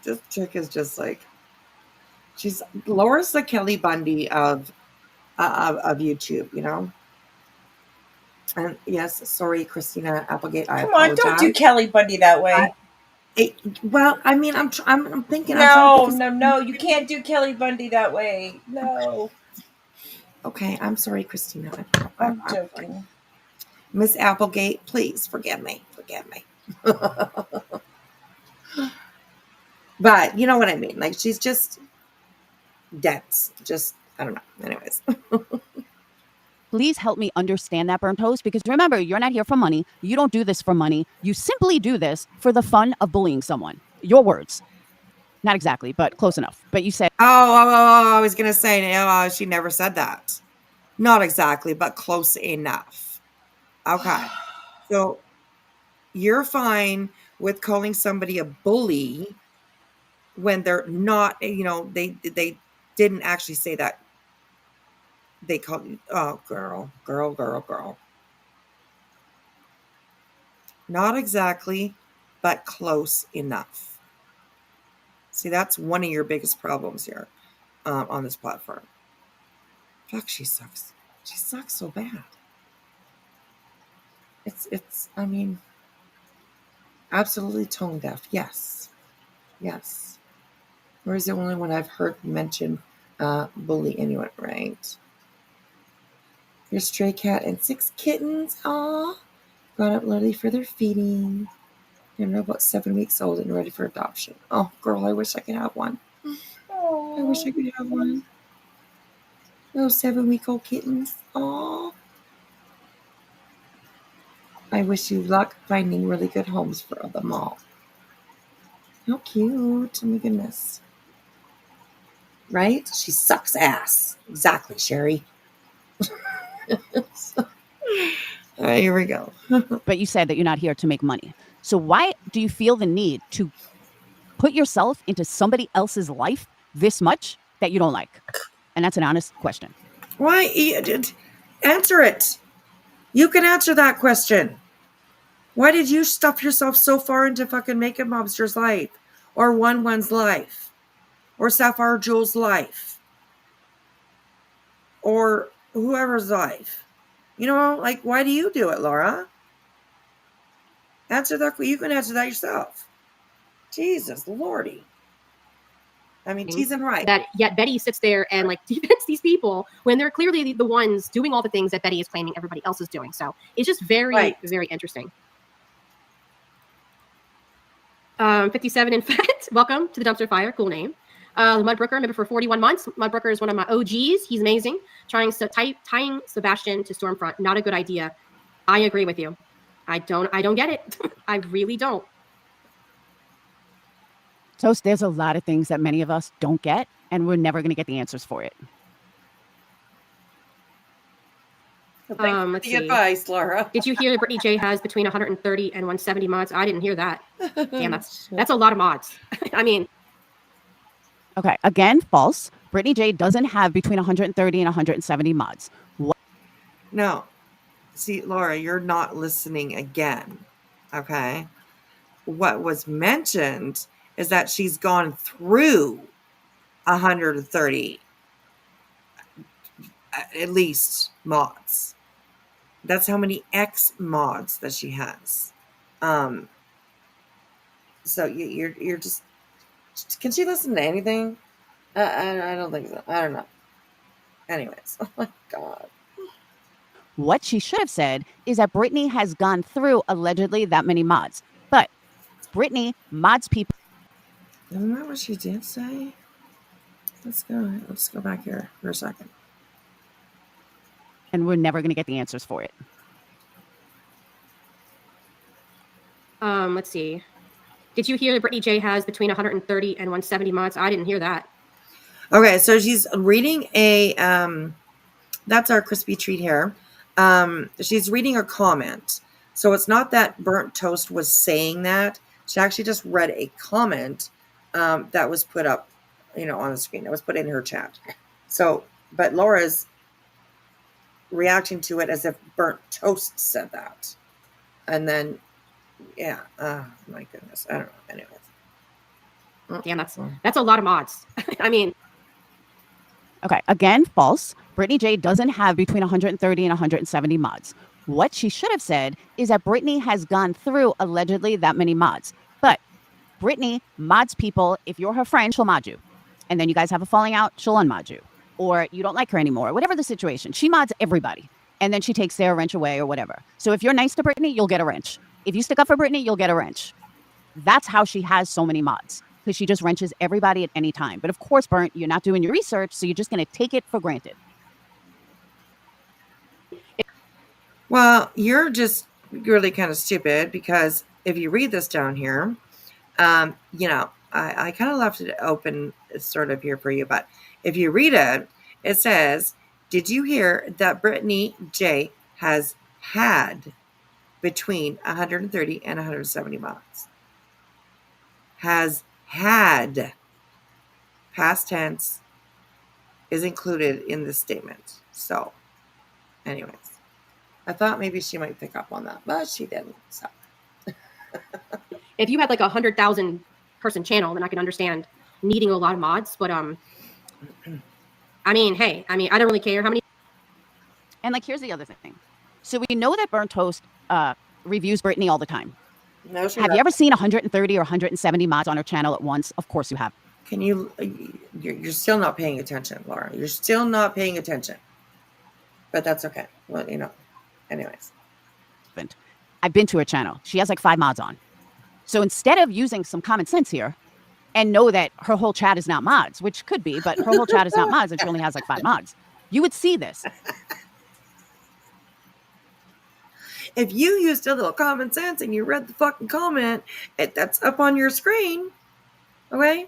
this chick is just like, Laura's the Kelly Bundy of YouTube, And yes, sorry, Christina Applegate. I apologize. Come on, don't do Kelly Bundy that way. Well, I mean, I'm thinking. No, you can't do Kelly Bundy that way. No. Okay, I'm sorry, Christina. I'm joking. Miss Applegate, please forgive me. But you know what I mean? Like, she's just dense. Just, I don't know. Anyways. Please help me understand that, Burnt Toast, because remember, you're not here for money. You don't do this for money. You simply do this for the fun of bullying someone. Your words. Not exactly, but close enough. But you said... I was going to say, she never said that. Not exactly, but close enough. Okay. So you're fine with calling somebody a bully when they're not, they didn't actually say that. They called you, girl. Not exactly, but close enough. See, that's one of your biggest problems here on this platform. Fuck, she sucks. She sucks so bad. It's, I mean, absolutely tone deaf. Yes. Where's the only one I've heard mention bully anyone, right? Your stray cat and 6 kittens. Aw. Brought up Lily for their feeding. They're about 7 weeks old and ready for adoption. Oh, girl, I wish I could have one. I wish I could have one. Those 7-week-old kittens. Aw. I wish you luck finding really good homes for them all. How cute. Oh my goodness. Right? She sucks ass. Exactly, Sherry. Here we go. But you said that you're not here to make money. So why do you feel the need to put yourself into somebody else's life this much that you don't like? And that's an honest question. Why? Answer it. You can answer that question. Why did you stuff yourself so far into fucking Makeup Mobster's life? Or One's life? Or Sapphire Jewel's life? Or whoever's life? Why do you do it, Laura? Answer that. You can answer that yourself. Jesus Lordy. I mean, teasing right. That yet Betty sits there and defends these people when they're clearly the ones doing all the things that Betty is claiming everybody else is doing. So it's just very, very interesting. 57 in fact. Welcome to the Dumpster Fire. Cool name. Mudbrooker, member for 41 months. Mudbrooker is one of my OGs. He's amazing. Tying Sebastian to Stormfront, not a good idea. I agree with you. I don't get it. I really don't. Toast, there's a lot of things that many of us don't get, and we're never going to get the answers for it. Let's see. Advice, Laura. Did you hear that Brittney J has between 130 and 170 mods? I didn't hear that. Damn, that's a lot of mods. I mean... Okay, again, false. Brittney J doesn't have between 130 and 170 mods. What? No. See, Laura, you're not listening again. Okay? What was mentioned is that she's gone through 130 at least mods. That's how many X mods that she has. So you're just. Can she listen to anything? I don't think so. I don't know. Anyways, oh my god. What she should have said is that Brittney has gone through allegedly that many mods, but Brittney mods people. Isn't that what she did say? Let's go back here for a second. And we're never going to get the answers for it. Let's see. Did you hear that Brittney J has between 130 and 170 mods? I didn't hear that. Okay, so she's reading a that's our crispy treat here. She's reading a comment. So it's not that Burnt Toast was saying that. She actually just read a comment that was put up, on the screen. That was put in her chat. So, but Laura's reacting to it as if Burnt Toast said that. And then, yeah, my goodness. I don't know. Anyways. Damn, that's a lot of mods. I mean. Okay, again, false. Brittney J doesn't have between 130 and 170 mods. What she should have said is that Brittney has gone through allegedly that many mods. But Brittney mods people. If you're her friend, she'll mod you. And then you guys have a falling out, she'll unmod you. Or you don't like her anymore, whatever the situation. She mods everybody. And then she takes their wrench away or whatever. So if you're nice to Brittney, you'll get a wrench. If you stick up for Brittney, you'll get a wrench. That's how she has so many mods. Because she just wrenches everybody at any time. But of course, Burnt, you're not doing your research, so you're just going to take it for granted. Well, you're just really kind of stupid because if you read this down here, I kind of left it open sort of here for you. But if you read it, it says, did you hear that Brittney J has had between 130 and 170 mods? Has had. Past tense is included in this statement. So, anyways, I thought maybe she might pick up on that, but she didn't. So, if you had like 100,000 person channel, then I can understand needing a lot of mods. But I mean, hey, I don't really care how many. And here's the other thing. So we know that Burnt Toast reviews Brittney all the time. No, have you ever seen 130 or 170 mods on her channel at once? Of course you have. Can you? You're still not paying attention, Laura. You're still not paying attention. But that's okay. Well, anyways. I've been to her channel. She has 5 mods on. So instead of using some common sense here and know that her whole chat is not mods, which could be, but her whole chat is not mods and she only has 5 mods, you would see this. If you used a little common sense and you read the fucking comment, that's up on your screen. Okay?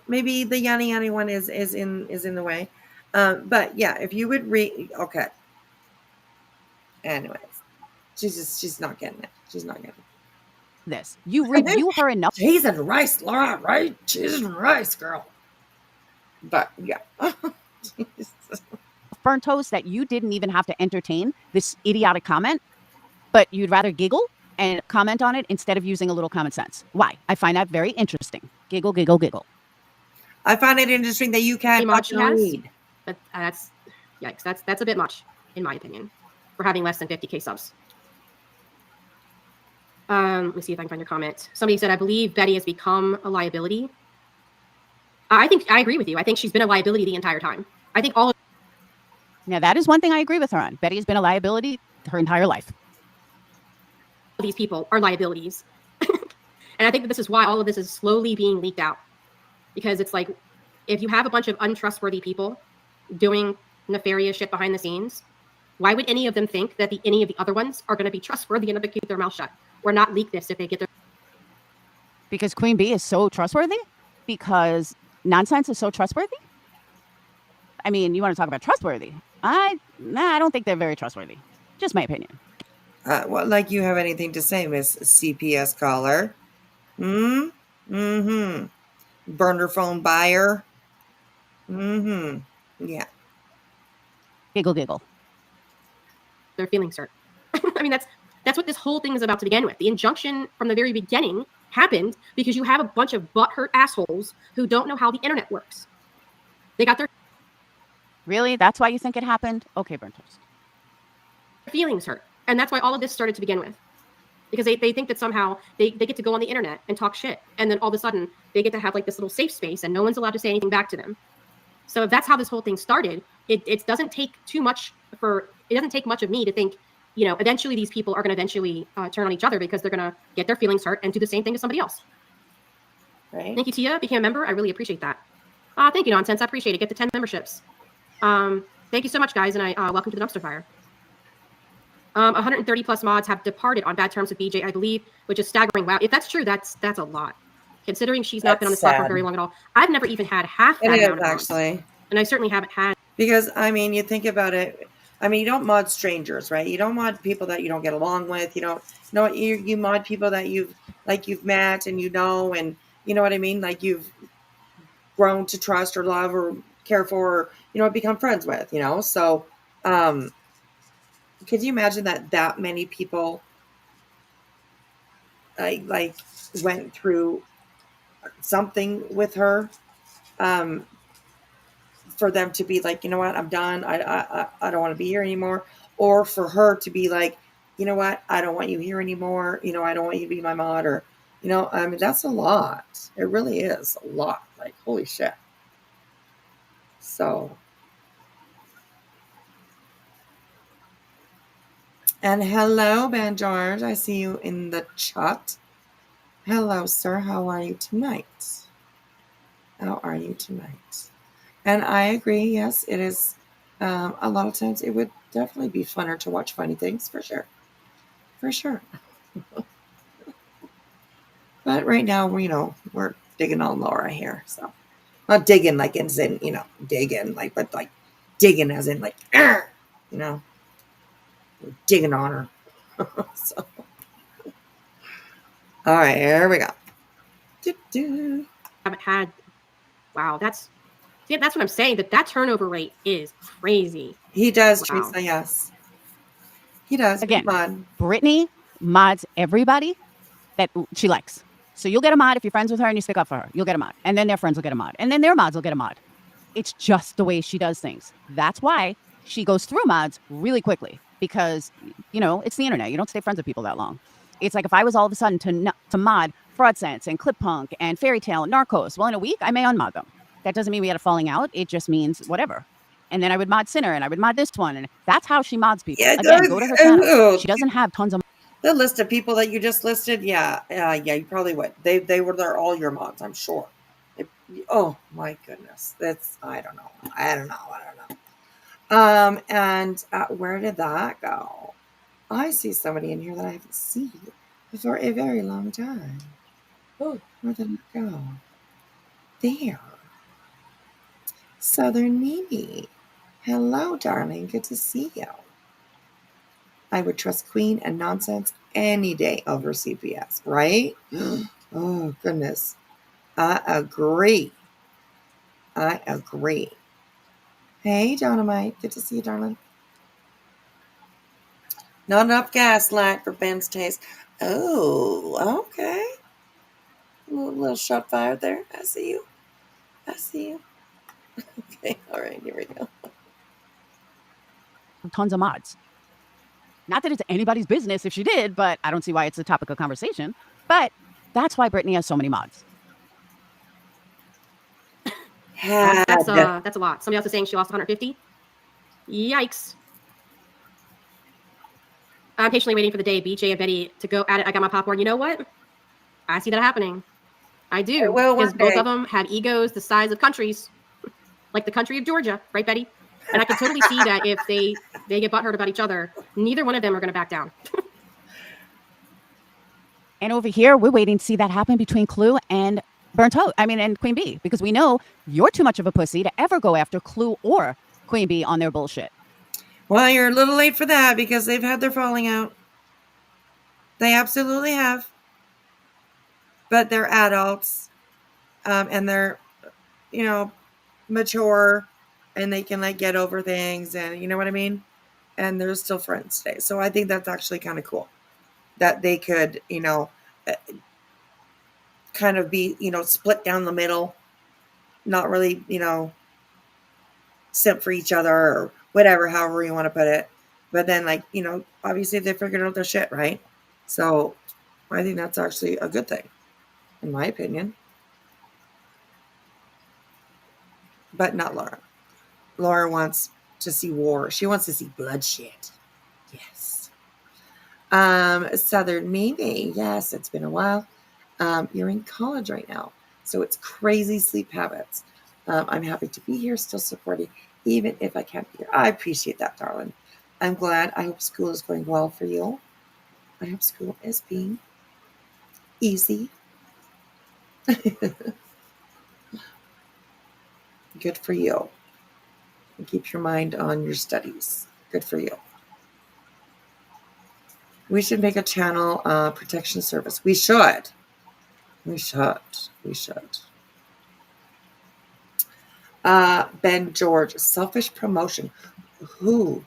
Maybe the Yanni Yanni one is in the way. But yeah, if you would read, okay. Anyways, she's not getting it. She's not getting it. This. You review her enough. Cheese and rice, Laura, right? Cheese and rice, girl. But yeah. Burnt Toast that you didn't even have to entertain this idiotic comment, but you'd rather giggle and comment on it instead of using a little common sense. Why? I find that very interesting. Giggle, giggle, giggle. I find it interesting that you can't read. But that's yikes. That's a bit much, in my opinion, for having less than 50K subs. Let me see if I can find your comment. Somebody said, I believe Betty has become a liability. I agree with you. I think she's been a liability the entire time. I think all of. Now, that is one thing I agree with her on. Betty has been a liability her entire life. These people are liabilities. And I think that this is why all of this is slowly being leaked out. Because it's if you have a bunch of untrustworthy people doing nefarious shit behind the scenes, why would any of them think that any of the other ones are going to be trustworthy enough to keep their mouth shut or not leak this if they get their. Because Queen Bee is so trustworthy? Because nonsense is so trustworthy? I mean, you want to talk about trustworthy? I don't think they're very trustworthy. Just my opinion. Well, you have anything to say, Miss CPS caller? Mm-hmm. Burner phone buyer? Mm-hmm. Yeah. Giggle, giggle. Their feelings hurt. I mean, that's what this whole thing is about to begin with. The injunction from the very beginning happened because you have a bunch of butthurt assholes who don't know how the internet works. They got their Really? That's why you think it happened? Okay, burnt toast. feelings hurt. And that's why all of this started to begin with. Because they think that somehow they get to go on the internet and talk shit. And then all of a sudden they get to have like this little safe space and no one's allowed to say anything back to them. So if that's how this whole thing started, it doesn't take much of me to think, you know, eventually these people are going to eventually turn on each other because they're going to get their feelings hurt and do the same thing to somebody else. Right. Thank you, Tia. Became a member. I really appreciate that. Thank you, Nonsense. I appreciate it. Get the 10 memberships. Thank you so much, guys. And I welcome to the dumpster fire. 130 plus mods have departed on bad terms with BJ, I believe, which is staggering. Wow. If that's true, that's a lot. Considering she's not been on this platform very long at all. I've never even had half that amount of mods. Actually. And I certainly haven't had. Because, I mean, you think about it. I mean, you don't mod strangers, right? You don't mod people that you don't get along with. You don't, you mod people that you've met and you know, and you know what I mean? Like you've grown to trust or love or care for, or, become friends with, So, could you imagine that many people like went through something with her, for them to be like, you know what, I'm done. I don't want to be here anymore. Or for her to be like, you know what, I don't want you here anymore. I don't want you to be my mod, or, I mean, that's a lot. It really is a lot. Like, holy shit. So. And hello, Ben George. I see you in the chat. Hello, sir. How are you tonight? How are you tonight? And I agree. Yes, it is. A lot of times it would definitely be funner to watch funny things, for sure. For sure. But right now, we're digging on Laura here. So, not digging like as in, digging, like, but like digging as in like, we're digging on her. So, all right, here we go. Haven't had. Wow, that's what I'm saying. That turnover rate is crazy. He does, wow. Teresa, yes. He does. Again, Brittney mods everybody that she likes. So you'll get a mod if you're friends with her and you stick up for her. You'll get a mod. And then their friends will get a mod. And then their mods will get a mod. It's just the way she does things. That's why she goes through mods really quickly. Because, it's the internet. You don't stay friends with people that long. It's like if I was all of a sudden to mod Fraud Sense and Clip Punk and Fairy Tale and Narcos, well, in a week, I may unmod them. That doesn't mean we had a falling out. It just means whatever. And then I would mod Sinner and I would mod this one. And that's how she mods people. Yeah, again, go to her channel. She doesn't have tons of... The list of people that you just listed, yeah, you probably would. They're all your mods, I'm sure. Oh, my goodness. I don't know. And where did that go? I see somebody in here that I haven't seen for a very long time. Oh, where did it go? There. Southern Mimi. Hello, darling. Good to see you. I would trust Queen and Nonsense any day over CPS, right? Oh, goodness. I agree. Hey, Dynamite. Good to see you, darling. Not enough gaslight for Ben's taste. Oh, okay. A little shot fired there. I see you. Okay, all right, here we go. Tons of mods. Not that it's anybody's business if she did, but I don't see why it's a topic of conversation. But that's why Brittney has so many mods. That's a lot. Somebody else is saying she lost 150. Yikes. I'm patiently waiting for the day BJ and Betty to go at it. I got my popcorn. You know what? I see that happening. I do. Because both of them have egos the size of countries. Like the country of Georgia. Right, Betty? And I can totally see that if they get butthurt about each other, neither one of them are going to back down. And over here, we're waiting to see that happen between Clue and and Queen Bee. Because we know you're too much of a pussy to ever go after Clue or Queen Bee on their bullshit. Well, you're a little late for that because they've had their falling out. They absolutely have. But they're adults. And they're, mature. And they can, get over things. And you know what I mean? And they're still friends today. So I think that's actually kind of cool. That they could, kind of be, split down the middle, not really, simp for each other or whatever, however you want to put it. But then, like, obviously they figured out their shit, right? So I think that's actually a good thing, in my opinion. But not Laura. Laura wants to see war. She wants to see bloodshed. Yes. Southern Mimi. Yes, it's been a while. You're in college right now, so it's crazy sleep habits. I'm happy to be here, still supporting, even if I can't be here. I appreciate that, darling. I'm glad. I hope school is going well for you. I hope school is being easy. Good for you. And keep your mind on your studies. Good for you. We should make a channel protection service. We should. We should. We should. Ben George, selfish promotion. Who?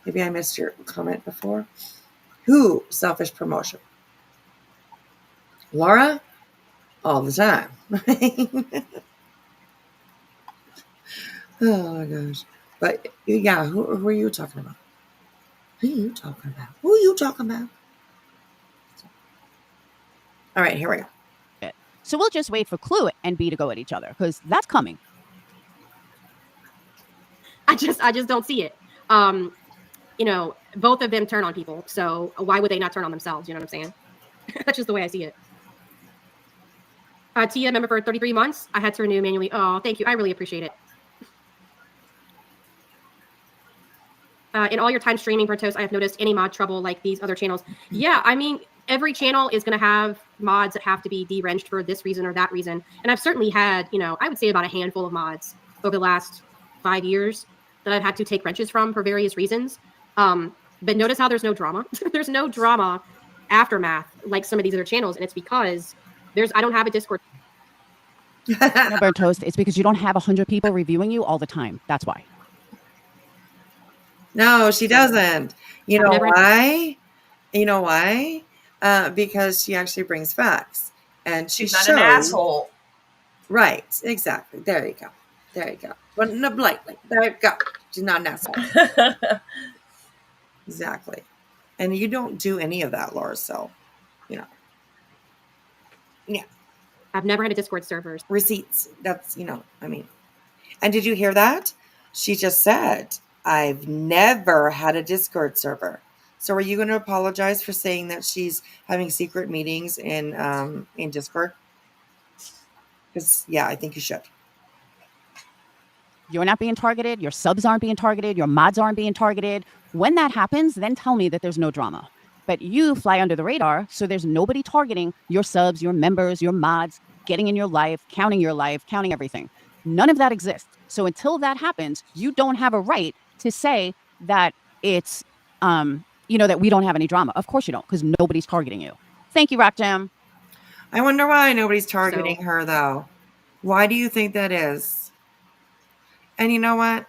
Maybe I missed your comment before. Who? Selfish promotion. Laura? All the time. Oh my gosh. But yeah, who are you talking about? Who are you talking about? Who are you talking about? All right, here we go. So we'll just wait for Clue and B to go at each other because that's coming. I just don't see it. Both of them turn on people, so why would they not turn on themselves? You know what I'm saying? That's just the way I see it. Tia, member for 33 months. I had to renew manually. Oh, thank you. I really appreciate it. In all your time streaming for Toast, I have noticed any mod trouble like these other channels. Yeah, I mean, every channel is going to have mods that have to be derenged for this reason or that reason. And I've certainly had, I would say about a handful of mods over the last 5 years that I've had to take wrenches from for various reasons. But notice how there's no drama. There's no drama aftermath like some of these other channels. And it's because I don't have a Discord. Burnt Toast, it's because you don't have 100 people reviewing you all the time. That's why. No, she doesn't. You know why? You know why? Because she actually brings facts. And she's not an asshole. Right, exactly. There you go. There you go. But no, lightly. There you go. She's not an asshole. Exactly. And you don't do any of that, Laura, so, Yeah. I've never had a Discord server. Receipts. That's, And did you hear that? She just said, I've never had a Discord server. So are you going to apologize for saying that she's having secret meetings in Discord? Because, I think you should. You're not being targeted. Your subs aren't being targeted. Your mods aren't being targeted. When that happens, then tell me that there's no drama. But you fly under the radar, so there's nobody targeting your subs, your members, your mods, getting in your life, counting everything. None of that exists. So until that happens, you don't have a right to say that it's, that we don't have any drama. Of course you don't, because nobody's targeting you. Thank you, Rock Jam. I wonder why nobody's targeting her, though. Why do you think that is? And you know what?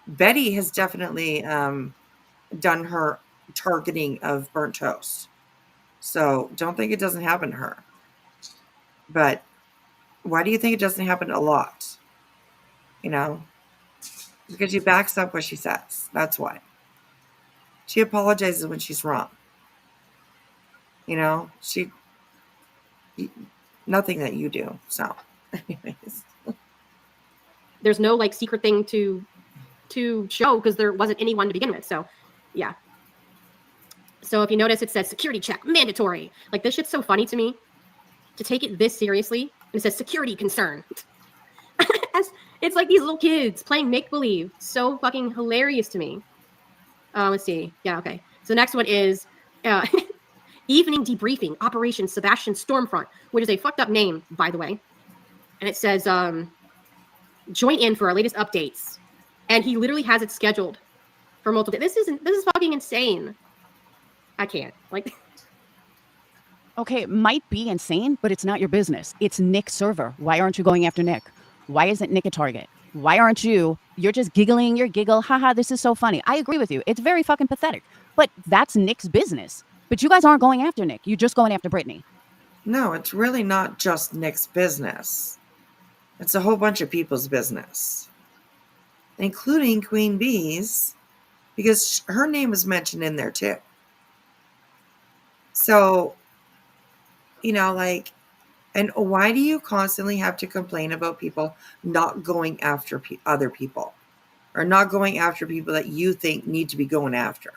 Betty has definitely done her targeting of Burnt Toast. So don't think it doesn't happen to her. But why do you think it doesn't happen a lot? Because she backs up what she says. That's why. She apologizes when she's wrong. Nothing that you do. So, anyways. There's no secret thing to show because there wasn't anyone to begin with. So, yeah. So if you notice, it says security check, mandatory. This shit's so funny to me to take it this seriously. And it says security concern. It's like these little kids playing make-believe. So fucking hilarious to me. Let's see. Yeah, okay. So the next one is evening debriefing, Operation Sebastian Stormfront, which is a fucked up name, by the way. And it says, join in for our latest updates. And he literally has it scheduled for multiple. This is fucking insane. I can't. Okay, it might be insane, but it's not your business. It's Nick's server. Why aren't you going after Nick? Why isn't Nick a target? Why aren't you? You're just giggling your giggle. Haha, this is so funny. I agree with you. It's very fucking pathetic. But that's Nick's business. But you guys aren't going after Nick. You're just going after Brittney. No, it's really not just Nick's business. It's a whole bunch of people's business, including Queen Bee's, because her name is mentioned in there too. So, like, and why do you constantly have to complain about people not going after other people, or not going after people that you think need to be going after?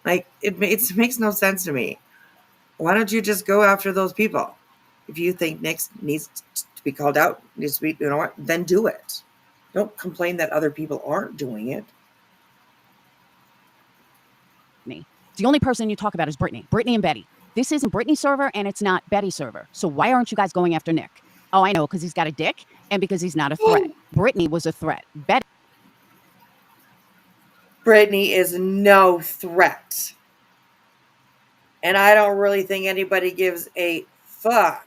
Like, it makes no sense to me. Why don't you just go after those people? If you think Nick needs to be called out, needs to be, then do it. Don't complain that other people aren't doing it. The only person you talk about is Brittney and Betty. This isn't Brittney's server, and it's not Betty's server. So why aren't you guys going after Nick? Oh, I know, because he's got a dick, and because he's not a threat. Brittney was a threat. Brittney is no threat. And I don't really think anybody gives a fuck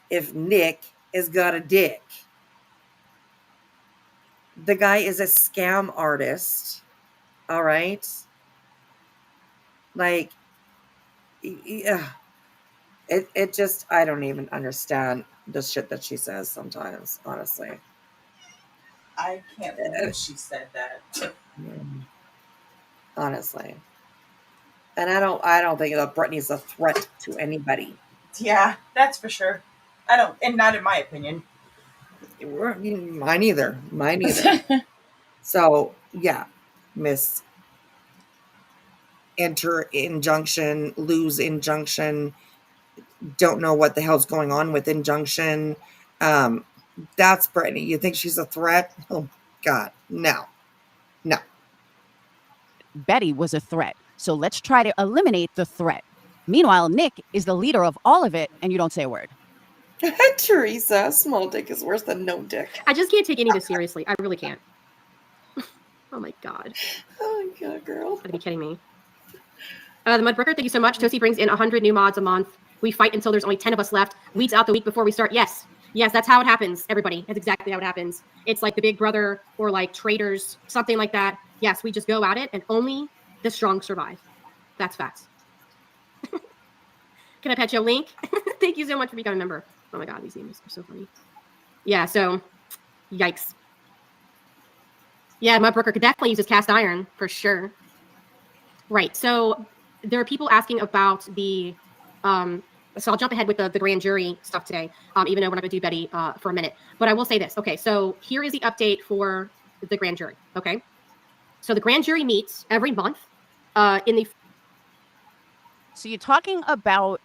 if Nick has got a dick. The guy is a scam artist. All right? Like, it just, I don't even understand the shit that she says sometimes, honestly. I can't believe she said that. Honestly. And I don't think that Brittney's a threat to anybody. Yeah, that's for sure. And not in my opinion. Mine either. So, yeah, Miss Enter injunction, lose injunction, don't know what the hell's going on with injunction. That's Brittney. You think she's a threat? Oh, God, no. Betty was a threat. So let's try to eliminate the threat. Meanwhile, Nick is the leader of all of it, and you don't say a word. Teresa, small dick is worse than no dick. I just can't take any of this seriously. I really can't. Oh my God. Oh my God, girl. Gotta be kidding me. The Mudbreaker, thank you so much. Toasty brings in 100 new mods a month. We fight until there's only 10 of us left. Weeds out the week before we start. Yes, that's how it happens, everybody. That's exactly how it happens. It's like the Big Brother or like Traitors, something like that. Yes, we just go at it, and only the strong survive. That's facts. Can I pet you, Link? Thank you so much for becoming a member. Oh my God, these names are so funny. Yeah, so, yikes. Yeah, Mudbreaker could definitely use his cast iron, for sure. Right, so there are people asking about the, so I'll jump ahead with the grand jury stuff today, even though we're not going to do Betty for a minute. But I will say this. Okay, so here is the update for the grand jury, okay? So the grand jury meets every month in the... So you're talking about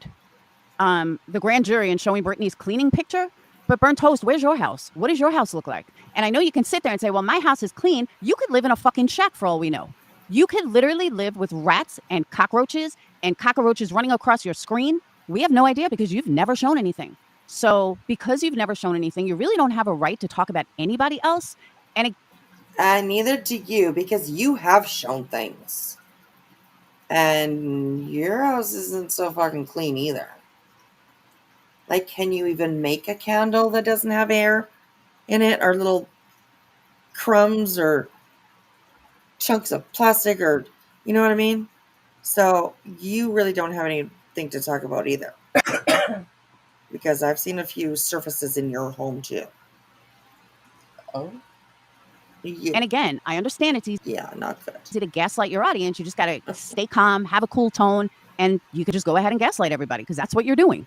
the grand jury and showing Brittney's cleaning picture? But Burnt Toast, where's your house? What does your house look like? And I know you can sit there and say, well, my house is clean. You could live in a fucking shack for all we know. You could literally live with rats and cockroaches running across your screen. We have no idea because you've never shown anything. So because you've never shown anything, you really don't have a right to talk about anybody else. And neither do you, because you have shown things. And your house isn't so fucking clean either. Like, can you even make a candle that doesn't have air in it, or little crumbs or chunks of plastic, or, you know what I mean? So you really don't have anything to talk about either. Because I've seen a few surfaces in your home too. Oh. Yeah. And again, I understand it's easy. Yeah, not good. To gaslight your audience. You just got to stay calm, have a cool tone, and you could just go ahead and gaslight everybody because that's what you're doing.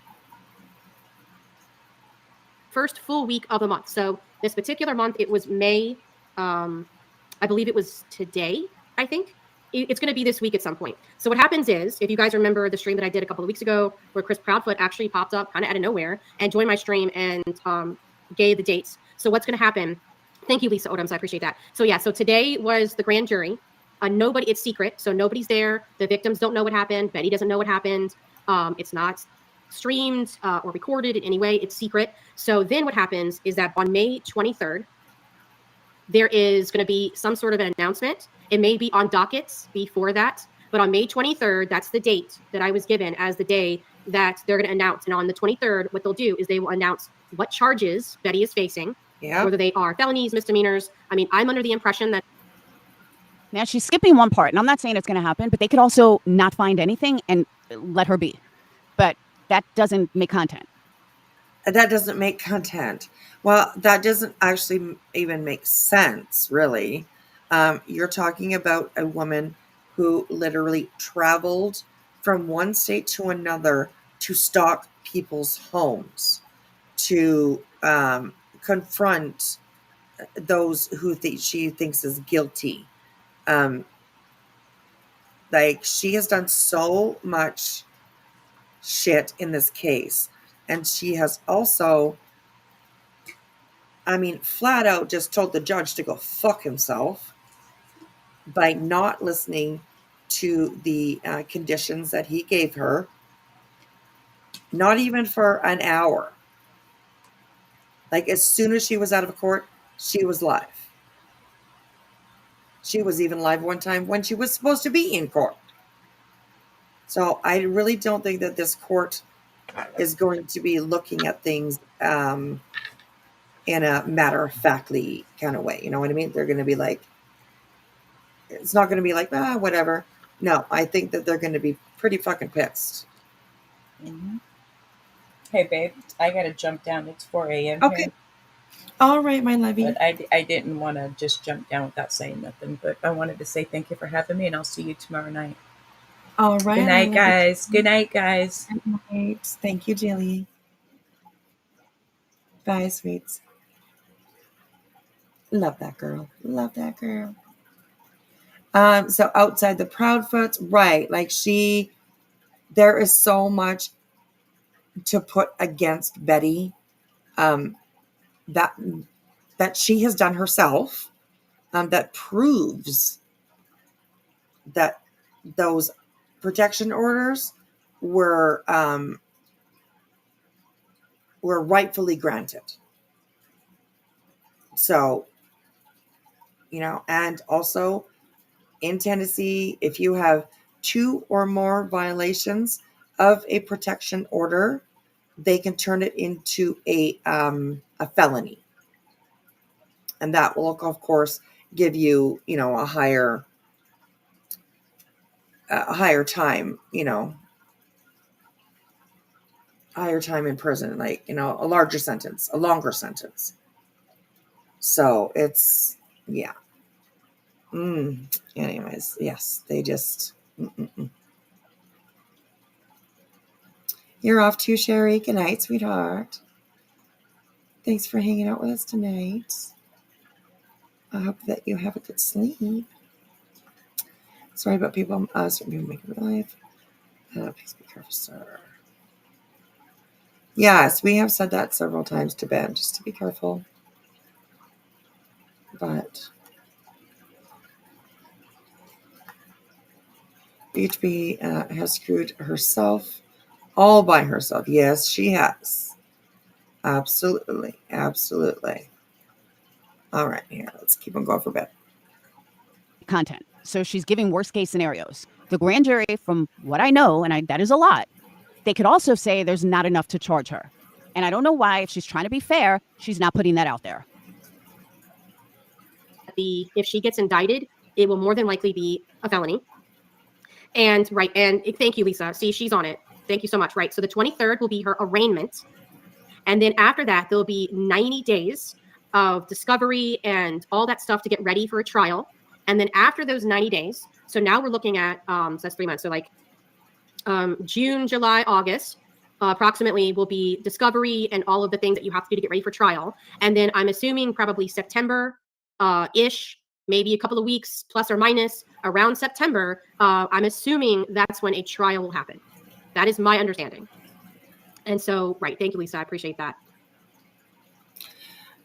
First full week of the month. So this particular month, it was May. I believe it was today, I think. It's going to be this week at some point. So what happens is, if you guys remember the stream that I did a couple of weeks ago where Chris Proudfoot actually popped up kind of out of nowhere and joined my stream and gave the dates. So what's going to happen? Thank you, Lisa Odoms. I appreciate that. So yeah, so today was the grand jury. It's secret, so nobody's there. The victims don't know what happened. Betty doesn't know what happened. It's not streamed or recorded in any way. It's secret. So then what happens is that on May 23rd, there is going to be some sort of an announcement. It may be on dockets before that, but on May 23rd, that's the date that I was given as the day that they're going to announce. And on the 23rd, what they'll do is they will announce what charges Betty is facing, whether they are felonies, misdemeanors. I mean, I'm under the impression that... Now, she's skipping one part, and I'm not saying it's going to happen, but they could also not find anything and let her be. But that doesn't make content. That doesn't make content. Well, that doesn't actually even make sense, really. You're talking about a woman who literally traveled from one state to another to stalk people's homes, to confront those who she thinks is guilty. Like, she has done so much shit in this case. And she has also, I mean, flat out just told the judge to go fuck himself by not listening to the conditions that he gave her, not even for an hour. Like, as soon as she was out of court, she was live. She was even live one time when she was supposed to be in court. So I really don't think that this court is going to be looking at things in a matter-of-factly kind of way. You know what I mean? They're going to be like, it's not going to be like, whatever. No, I think that they're going to be pretty fucking pissed. Mm-hmm. Hey, babe, I got to jump down. It's 4 a.m. Okay. Here. All right, my lovey. But I didn't want to just jump down without saying nothing. But I wanted to say thank you for having me, and I'll see you tomorrow night. All right. Good night, guys. Good night, guys. Good night. Thank you, Jilly. Bye, sweets. Love that girl. Love that girl. So outside the Proudfoots, right? Like, there is so much to put against Betty, that she has done herself, that proves that those protection orders were rightfully granted. So, and also in Tennessee, if you have 2 or more violations of a protection order, they can turn it into a felony. And that will, of course, give you, a higher time, higher time in prison, like, a larger sentence, a longer sentence. So it's, yeah. Anyways, yes, they just, You're off too, Sherry. Good night, sweetheart. Thanks for hanging out with us tonight. I hope that you have a good sleep. Sorry about people, certain people making me live. Please be careful, sir. Yes, we have said that several times to Ben, just to be careful. But HB has screwed herself all by herself. Yes, she has. Absolutely. Absolutely. All right, here, let's keep on going for bed. Content. So she's giving worst case scenarios. The grand jury, from what I know, and that is a lot, they could also say there's not enough to charge her. And I don't know why, if she's trying to be fair, she's not putting that out there. If she gets indicted, it will more than likely be a felony. And thank you, Lisa. See, she's on it. Thank you so much. Right. So the 23rd will be her arraignment. And then after that, there'll be 90 days of discovery and all that stuff to get ready for a trial. And then after those 90 days, so now we're looking at, so that's 3 months. So like June, July, August, approximately will be discovery and all of the things that you have to do to get ready for trial. And then I'm assuming probably September-ish, maybe a couple of weeks, plus or minus, around September, I'm assuming that's when a trial will happen. That is my understanding. And so, right. Thank you, Lisa. I appreciate that.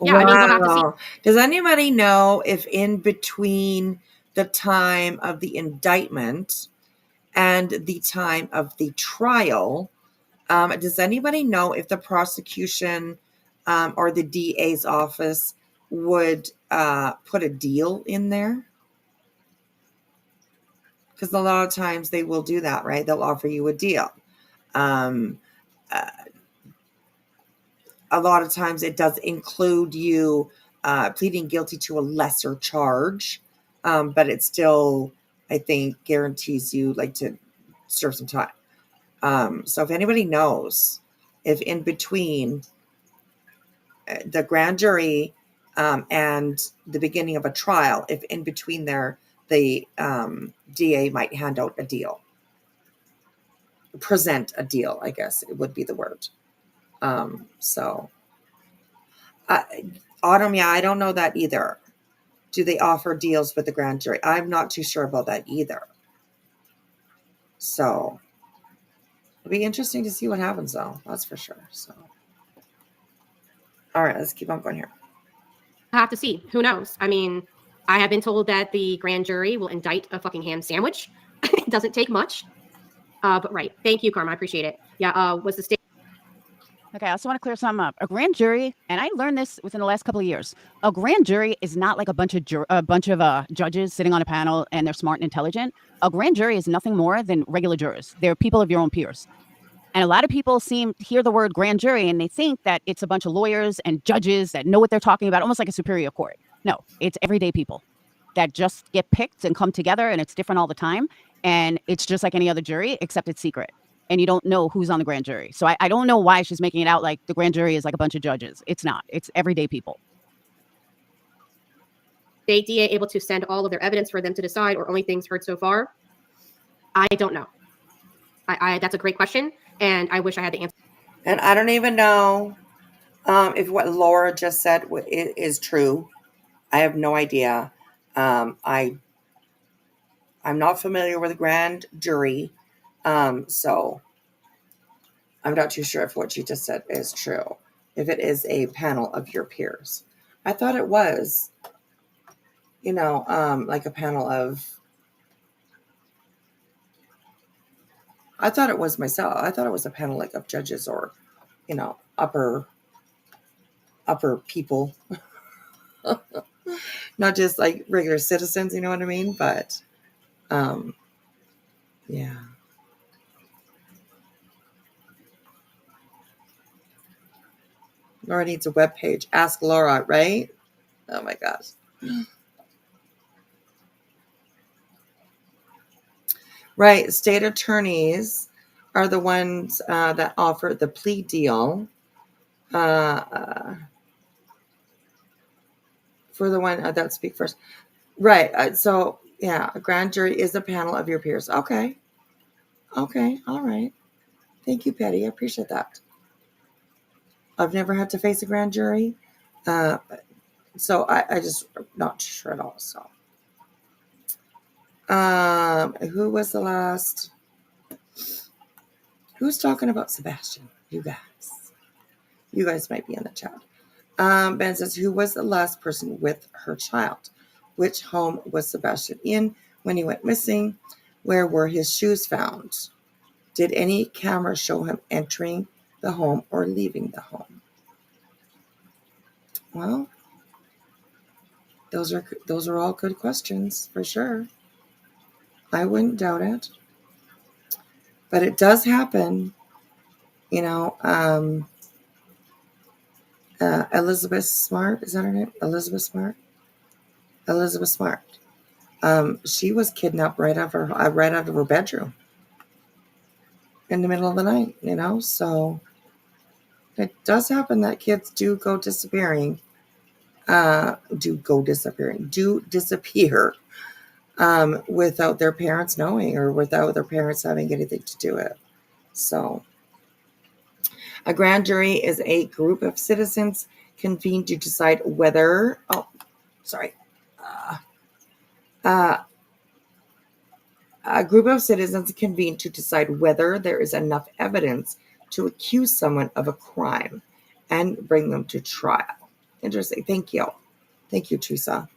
Yeah, wow. I mean, we'll have to see. Does anybody know if in between the time of the indictment and the time of the trial, does anybody know if the prosecution or the DA's office would put a deal in there? Because a lot of times they will do that, right? They'll offer you a deal. A lot of times it does include you pleading guilty to a lesser charge, but it still, I think, guarantees you like to serve some time. So if anybody knows if in between the grand jury and the beginning of a trial, if in between there, the DA might hand out a deal. Present a deal, I guess it would be the word. So, Autumn, yeah, I don't know that either. Do they offer deals with the grand jury? I'm not too sure about that either. So, it'll be interesting to see what happens, though. That's for sure. So, all right, let's keep on going here. I have to see. Who knows? I mean, I have been told that the grand jury will indict a fucking ham sandwich. It doesn't take much. But right. Thank you, Karma. I appreciate it. Yeah. Was the state? Okay, I also want to clear something up. A grand jury, and I learned this within the last couple of years. A grand jury is not like a bunch of judges sitting on a panel and they're smart and intelligent. A grand jury is nothing more than regular jurors. They're people of your own peers. And a lot of people hear the word grand jury and they think that it's a bunch of lawyers and judges that know what they're talking about, almost like a superior court. No, it's everyday people that just get picked and come together, and it's different all the time. And it's just like any other jury, except it's secret. And you don't know who's on the grand jury. So I don't know why she's making it out like the grand jury is like a bunch of judges. It's not. It's everyday people. State DA able to send all of their evidence for them to decide, or only things heard so far? I don't know. That's a great question, and I wish I had the answer. And I don't even know if what Laura just said is true. I have no idea. I'm not familiar with a grand jury, so I'm not too sure if what she just said is true. If it is a panel of your peers, I thought it was, like a panel of. I thought it was myself. I thought it was a panel like of judges or, upper people. Not just like regular citizens, you know what I mean? But, yeah. Laura needs a webpage. Ask Laura, right? Oh my gosh. Right. State attorneys are the ones that offer the plea deal. For the one that speak first. Right. So, yeah, a grand jury is a panel of your peers. Okay. All right. Thank you, Patty. I appreciate that. I've never had to face a grand jury. So I just not sure at all. So, who was the last? Who's talking about Sebastian? You guys might be in the chat. Ben says, who was the last person with her child? Which home was Sebastian in when he went missing? Where were his shoes found? Did any camera show him entering the home or leaving the home? Well, those are all good questions for sure. I wouldn't doubt it. But it does happen, Elizabeth Smart, is that her name? Elizabeth Smart. She was kidnapped right out of her bedroom in the middle of the night, so it does happen that kids do disappear without their parents knowing or without their parents having anything to do with it. So a grand jury is a group of citizens convened to decide whether a group of citizens convened to decide whether there is enough evidence to accuse someone of a crime and bring them to trial. Interesting. Thank you, Teresa.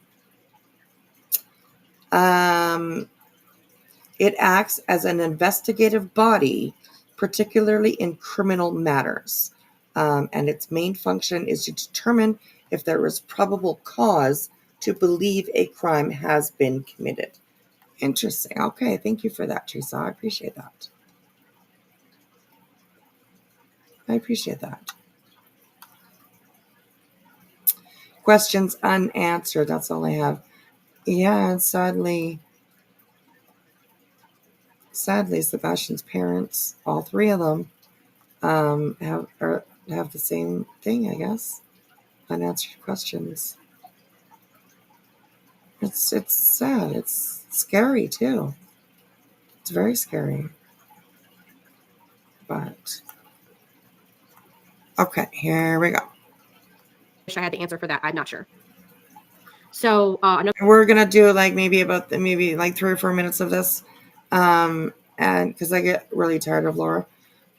It acts as an investigative body, particularly in criminal matters. And its main function is to determine if there is probable cause to believe a crime has been committed. Interesting. Okay, thank you for that, Teresa. I appreciate that. Questions unanswered. That's all I have. Yeah, and sadly, sadly, Sebastian's parents, all three of them, have the same thing, I guess. Unanswered questions. It's sad. It's scary too. It's very scary. But okay, here we go. Wish I had the answer for that. I'm not sure. So we're gonna do like maybe like 3 or 4 minutes of this, and because I get really tired of Laura,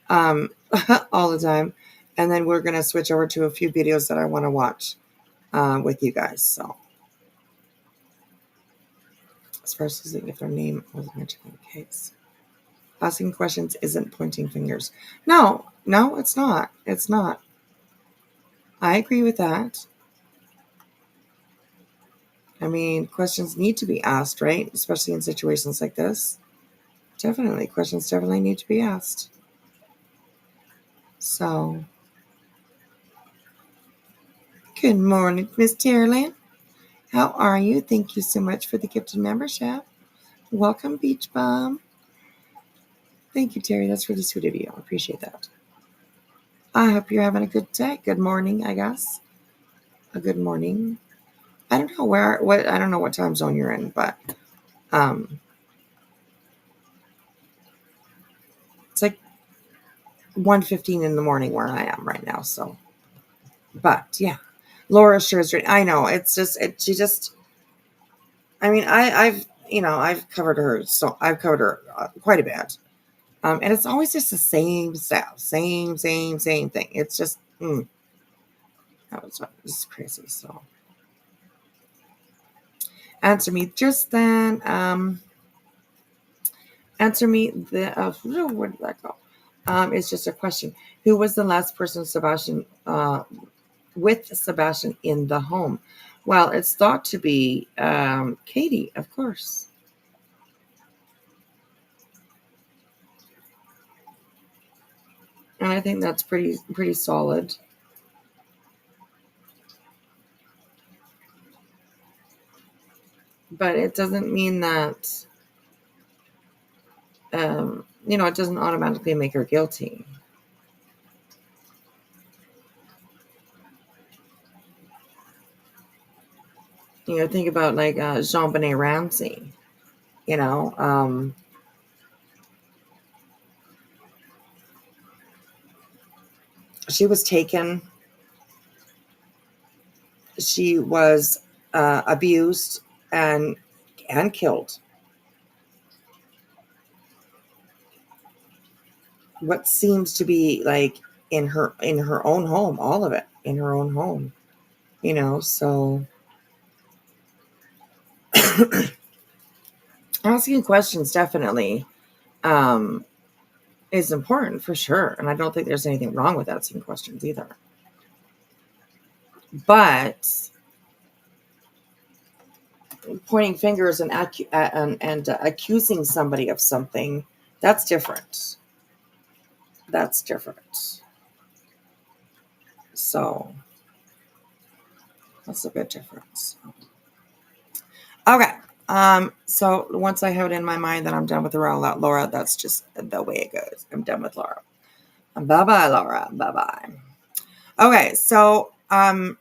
all the time, and then we're gonna switch over to a few videos that I want to watch, with you guys. So, as far as seeing if their name was mentioned in the case, asking questions isn't pointing fingers. No, it's not. It's not. I agree with that. I mean, questions need to be asked, right? Especially in situations like this. Definitely, questions definitely need to be asked. So, good morning, Miss Taralan. How are you? Thank you so much for the gifted membership. Welcome, Beach Bum. Thank you, Terry. That's really sweet of you. I appreciate that. I hope you're having a good day. Good morning, I guess. A good morning. I don't know I don't know what time zone you're in, but it's like 1:15 in the morning where I am right now. So, but yeah, Laura sure is right. I know. It's just I mean, I've covered her. So I've covered her quite a bit. And it's always just the same stuff, same thing. It's just, this is crazy. So, answer me just then. Answer me where did that go? It's just a question. Who was the last person with Sebastian in the home? Well, it's thought to be Katie, of course. And I think that's pretty solid. But it doesn't mean that, it doesn't automatically make her guilty. Think about like Jean-Benet Ramsey. She was taken. She was abused and killed. What seems to be like in her own home, all of it in her own home. So asking questions definitely is important for sure, and I don't think there's anything wrong with asking questions either. But pointing fingers and accusing somebody of something, that's different. That's different. So that's a bit different. Okay. So once I have it in my mind that I'm done with Laura, that's just the way it goes. I'm done with Laura. Bye-bye, Laura. Bye-bye. Okay. So, Ben,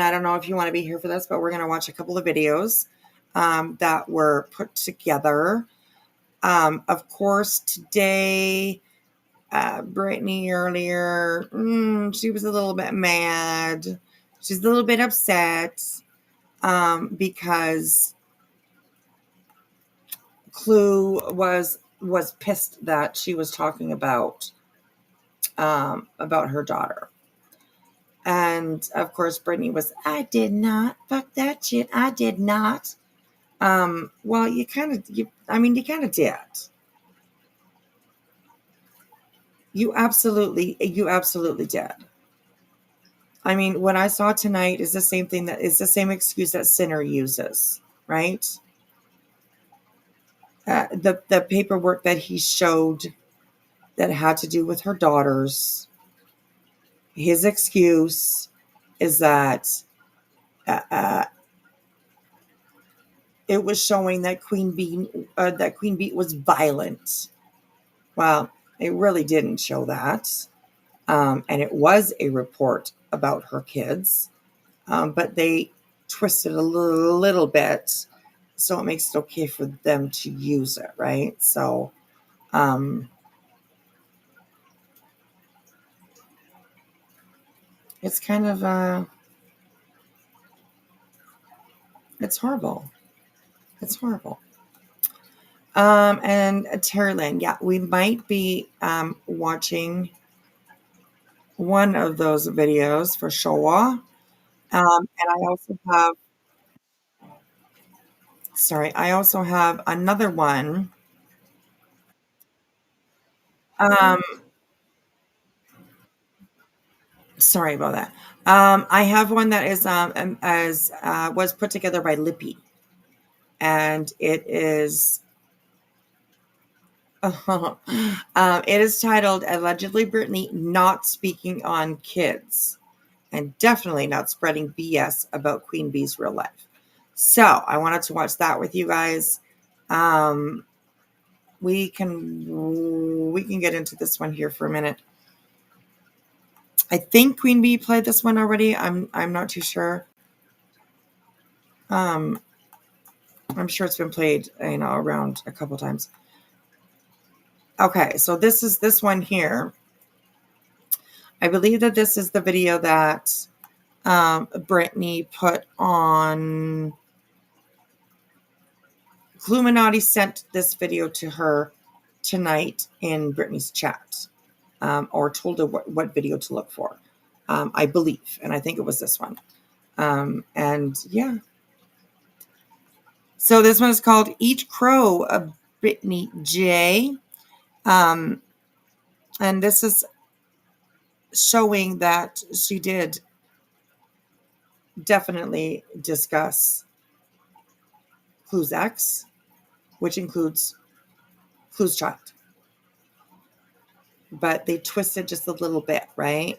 I don't know if you want to be here for this, but we're going to watch a couple of videos, that were put together. Of course, today, Brittney earlier, she was a little bit mad. She's a little bit upset, because Clue was pissed that she was talking about her daughter. And of course, Brittney was, I did not. Fuck that shit. I did not. Well, you kind of did. You absolutely did. I mean, what I saw tonight is the same thing that is the same excuse that Sinner uses, right? The paperwork that he showed that had to do with her daughters. His excuse is that it was showing that Queen Bee was violent Well, it really didn't show that. And it was a report about her kids, but they twisted a little bit, so it makes it okay for them to use it, right? So, it's kind of, it's horrible. It's horrible. And Terry Lynn, yeah, we might be watching one of those videos for sure. And I also have another one. Um, sorry about that. I have one that is as was put together by Lippy, and it is it is titled "Allegedly Brittney Not Speaking on Kids," and definitely not spreading BS about Queen Bee's real life. So I wanted to watch that with you guys. We can get into this one here for a minute. I think Queen Bee played this one already. I'm not too sure. I'm sure it's been played, around a couple times. Okay, so this is this one here. I believe that this is the video that Brittney put on. Illuminati sent this video to her tonight in Brittney's chat, or told her what video to look for, I believe. And I think it was this one. And yeah. So this one is called Eat Crow of Brittney J. And this is showing that she did definitely discuss Clue's ex, which includes Clue's child. But they twisted just a little bit, right?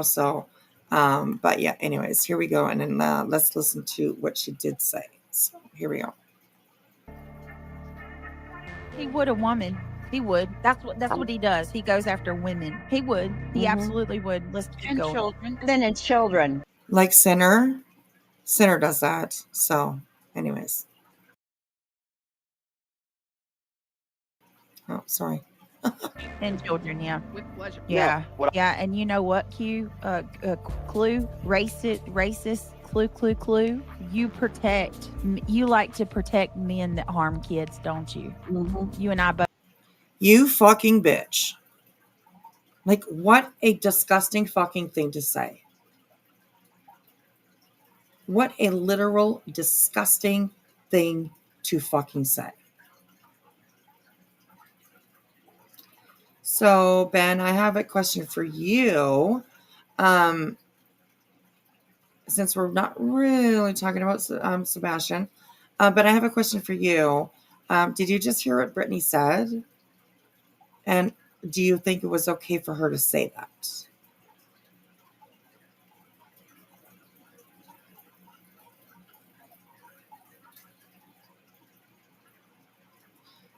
So, but yeah, anyways, here we go. And then let's listen to what she did say. So here we go. He would a woman. He would. That's what he does. He goes after women. He would. He absolutely would. Let's keep going. Children. Then it's children. Like Sinner. Sinner does that. So, anyways. Oh, sorry. And children, yeah. With pleasure. Yeah. Yeah. And you know what, Q? Clue, racist, Clue. You like to protect men that harm kids, don't you? Mm-hmm. You and I both. You fucking bitch. Like, what a disgusting fucking thing to say. What a literal disgusting thing to fucking say. So, Ben, I have a question for you. Since we're not really talking about Sebastian, but I have a question for you. Did you just hear what Brittney said? And do you think it was okay for her to say that?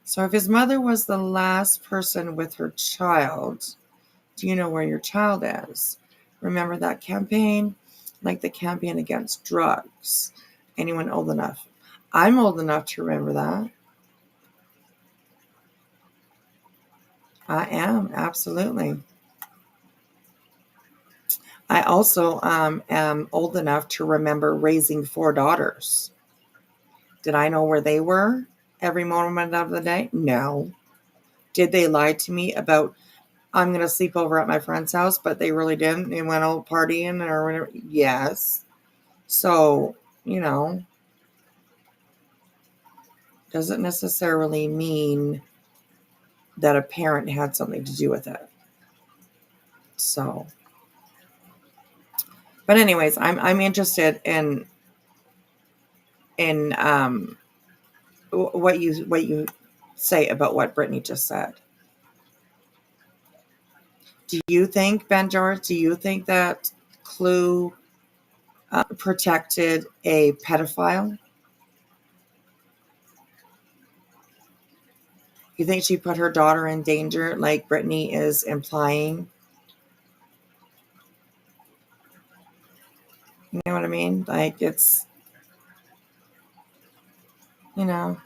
So if his mother was the last person with her child, do you know where your child is? Remember that campaign? Like the campaign against drugs. Anyone old enough? I'm old enough to remember that. I am, absolutely. I also am old enough to remember raising 4 daughters. Did I know where they were every moment of the day? No. Did they lie to me about, I'm going to sleep over at my friend's house, but they really didn't? They went out partying or whatever? Yes. So, doesn't necessarily mean that a parent had something to do with it. So, but anyways, I'm interested in what you say about what Brittney just said. Do you think, Ben George? Do you think that Clue protected a pedophile? You think she put her daughter in danger, like Brittney is implying? You know what I mean? Like, it's, you know.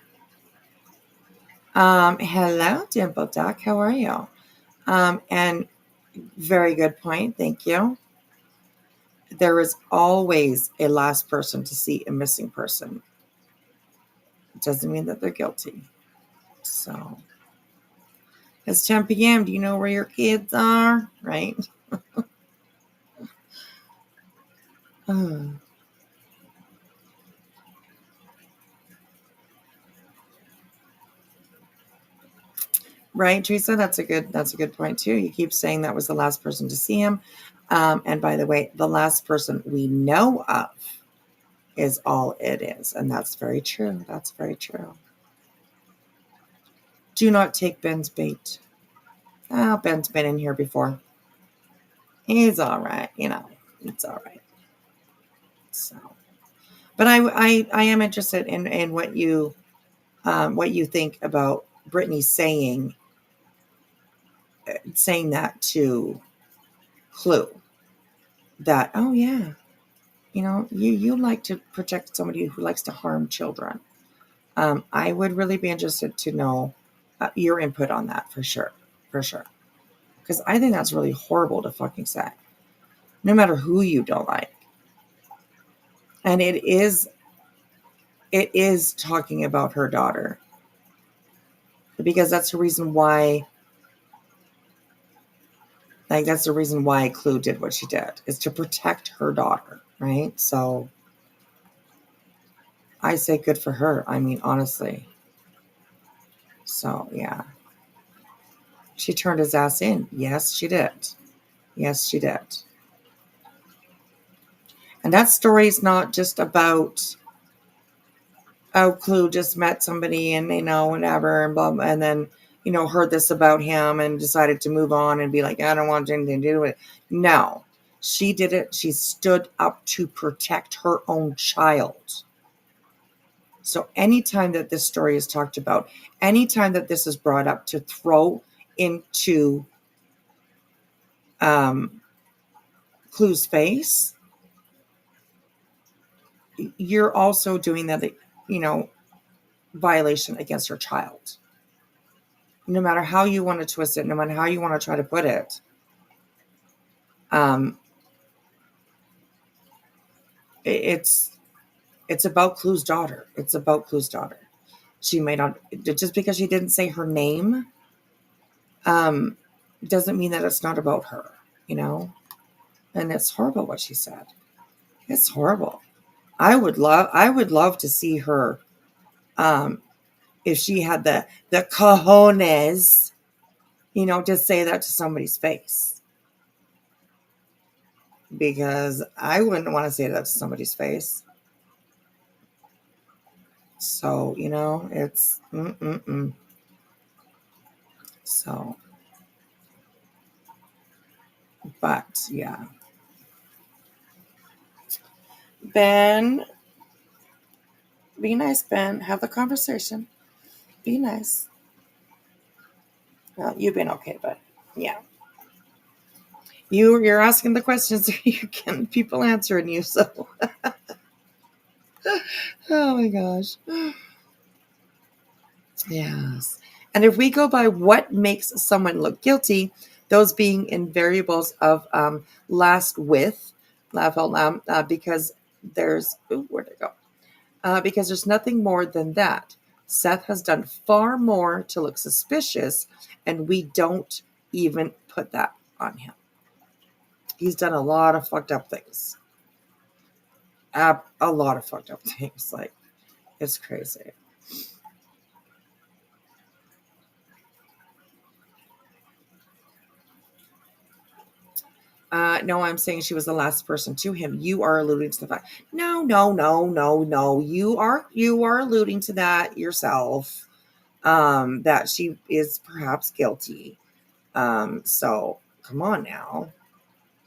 Hello, Dimple Duck. How are you? And very good point. Thank you. There is always a last person to see a missing person. It doesn't mean that they're guilty. So, it's 10 p.m. Do you know where your kids are? Right? Right, Teresa? That's a good point too. You keep saying that was the last person to see him. And by the way, the last person we know of is all it is. And that's very true. That's very true. Do not take Ben's bait. Oh, Ben's been in here before. He's all right. You know, it's all right. So, but I am interested in what you think about Brittney saying that to Clue. That, oh yeah, you know, you like to protect somebody who likes to harm children. I would really be interested to know your input on that for sure. Because I think that's really horrible to fucking say, no matter who you don't like. And it is talking about her daughter, because that's the reason why. Like, that's the reason why Clue did what she did, is to protect her daughter, right? So I say good for her. I mean, honestly. So, yeah. She turned his ass in. Yes, she did. Yes, she did. And that story is not just about, oh, Clue just met somebody and, you know, whatever, and blah, blah, and then, you know, heard this about him and decided to move on and be like, I don't want anything to do with it. No. She did it. She stood up to protect her own child. So anytime that this story is talked about, anytime that this is brought up to throw into Clue's face, you're also doing that, you know, violation against her child. No matter how you want to twist it, no matter how you want to try to put it, it's about Clue's daughter. It's about Clue's daughter. She may not, just because she didn't say her name, doesn't mean that it's not about her, you know? And it's horrible what she said. It's horrible. I would love to see her, if she had the cojones, you know, to say that to somebody's face. Because I wouldn't want to say that to somebody's face. So, you know, it's So, but yeah. Ben, be nice, Ben. Have the conversation. Be nice. Well, you've been okay, but yeah. You're asking the questions, you're getting people answering you, so. Oh my gosh. Yes. And if we go by what makes someone look guilty, those being in variables of last with, because there's, where'd it go? Because there's nothing more than that. Seth has done far more to look suspicious, and we don't even put that on him. He's done a lot of fucked up things. A lot of fucked up things. Like, it's crazy. No, I'm saying she was the last person to him. You are alluding to the fact. No. You are alluding to that yourself. That she is perhaps guilty. So come on now.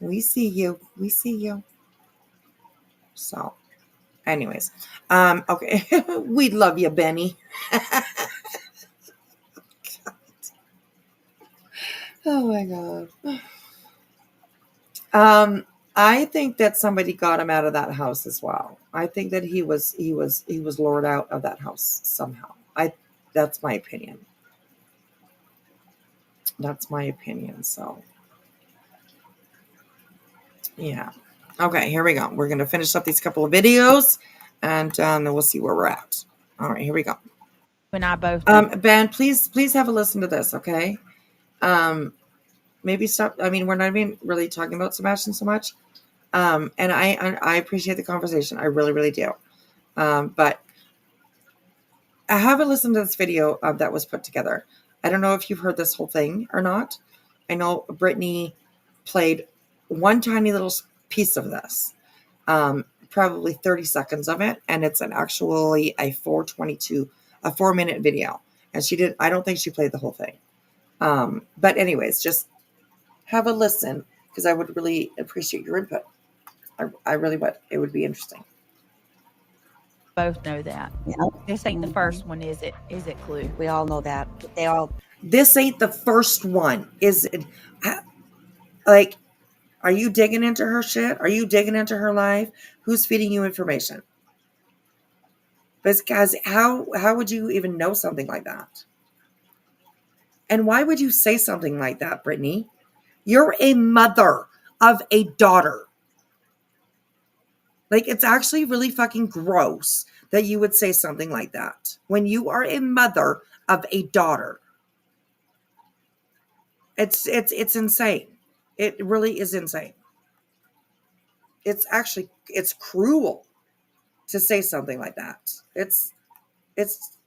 We see you. So, anyways, okay. We love you, Benny. Oh my God. I think that somebody got him out of that house as well. I think that he was lured out of that house somehow. That's my opinion. That's my opinion. So yeah. Okay, here we go. We're gonna finish up these couple of videos, and then we'll see where we're at. All right, here we go. And I both. Ben, please have a listen to this, okay? Maybe stop. I mean, we're not even really talking about Sebastian so much. And I appreciate the conversation. I really, really do. But I haven't listened to this video that was put together. I don't know if you've heard this whole thing or not. I know Brittney played one tiny little piece of this, probably 30 seconds of it, and it's actually a 4-minute video. And she did. I don't think she played the whole thing. But anyways, just have a listen because I would really appreciate your input. I really would. It would be interesting. Both know that. Yeah. This ain't the first one, is it? Is it, Clue? We all know that. This ain't the first one, is it? Like, are you digging into her shit? Are you digging into her life? Who's feeding you information? Because how would you even know something like that? And why would you say something like that, Brittney? You're a mother of a daughter. Like, it's actually really fucking gross that you would say something like that when you are a mother of a daughter. It's insane. It really is insane. It's cruel to say something like that. It's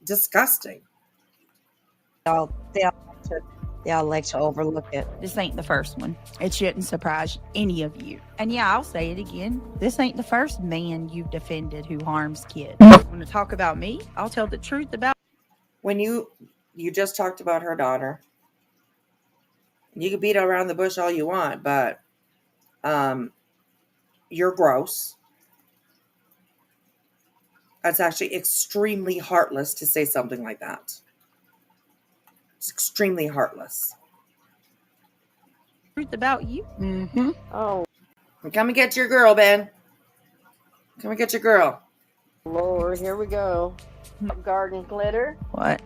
disgusting. They all like to overlook it. This ain't the first one. It shouldn't surprise any of you. And yeah, I'll say it again. This ain't the first man you've defended who harms kids. Want to talk about me? I'll tell the truth about. When you just talked about her daughter. You can beat around the bush all you want, but you're gross. That's actually extremely heartless to say something like that. It's extremely heartless. Truth about you. Mm-hmm. Oh, Come and get your girl, Ben. Come and get your girl. Lord, here we go. Garden glitter. What?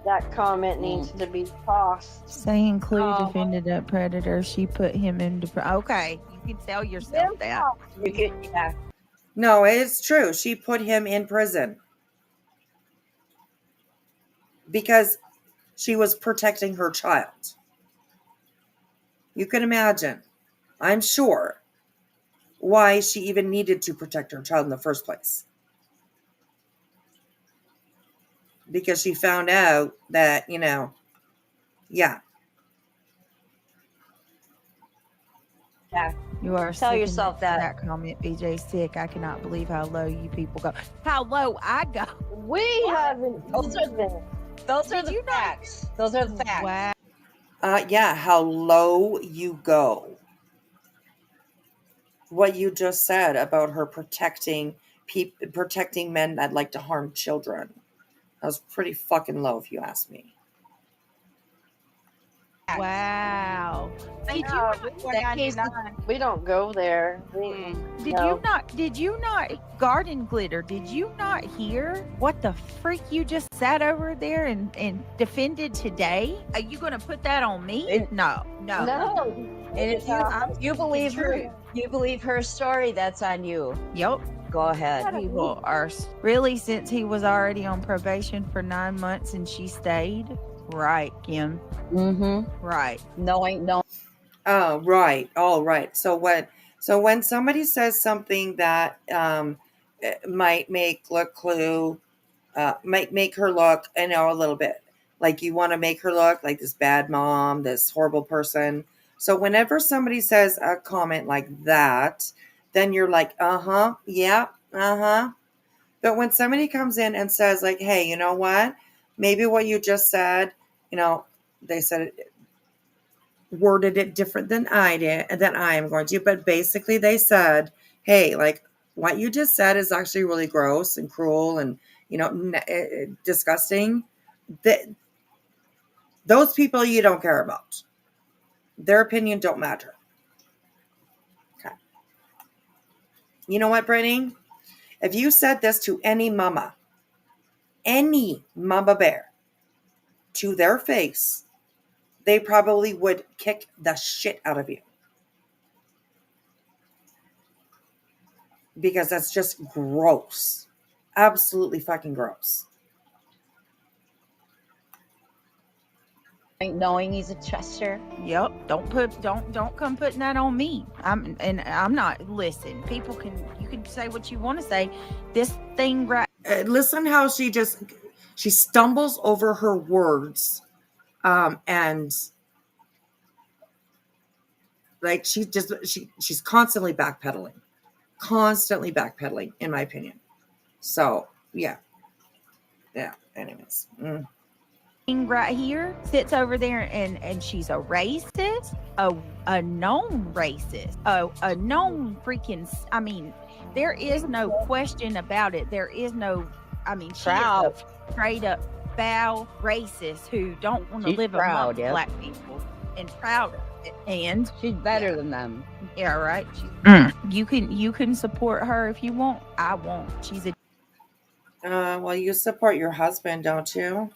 That comment needs to be tossed. Saying Clue defended a predator. She put him into. Okay, you can tell yourself that. Yeah. No, it's true. She put him in prison because she was protecting her child. You can imagine, I'm sure, why she even needed to protect her child in the first place. Because she found out that, yeah. You are Tell sick yourself in that. comment. BJ sick. I cannot believe how low you people go. How low I go. We haven't. Those are the facts. Those are the facts. Wow. Yeah, how low you go. What you just said about her protecting men that like to harm children. That was pretty fucking low, if you ask me. Wow. We don't go there. Did you not garden glitter? Did you not hear what the freak you just sat over there and defended today? Are you going to put that on me? No. And if you believe her story, that's on you. Yep. Go ahead. People are really, since he was already on probation for 9 months and she stayed. Right, Kim. Mm-hmm. Right. No, ain't no. Oh, right. All right. So when somebody says something that might make Clue, might make her look, a little bit like you want to make her look like this bad mom, this horrible person. So whenever somebody says a comment like that, then you're like, yeah, But when somebody comes in and says like, hey, you know what? Maybe what you just said, they said it, worded it different than I am going to, but basically they said, hey, like what you just said is actually really gross and cruel and, disgusting. Those people you don't care about. Their opinion don't matter. Okay. You know what, Brittney? If you said this to any mama bear, to their face, they probably would kick the shit out of you. Because that's just gross. Absolutely fucking gross. Knowing he's a Chester. Yep. Don't come putting that on me. I'm not. Listen, you can say what you want to say. This thing right. Listen how she stumbles over her words, and like she's constantly backpedaling, in my opinion. So yeah. Anyways. Right here sits over there and she's a racist, a known racist, a known freaking, I mean, there is no question about it. There is no, I mean, she is a straight up foul racist who don't want to live among black people, and proud of it. And she's better than them. Yeah, right. You can support her if you want. I won't. She's a well, you support your husband, don't you?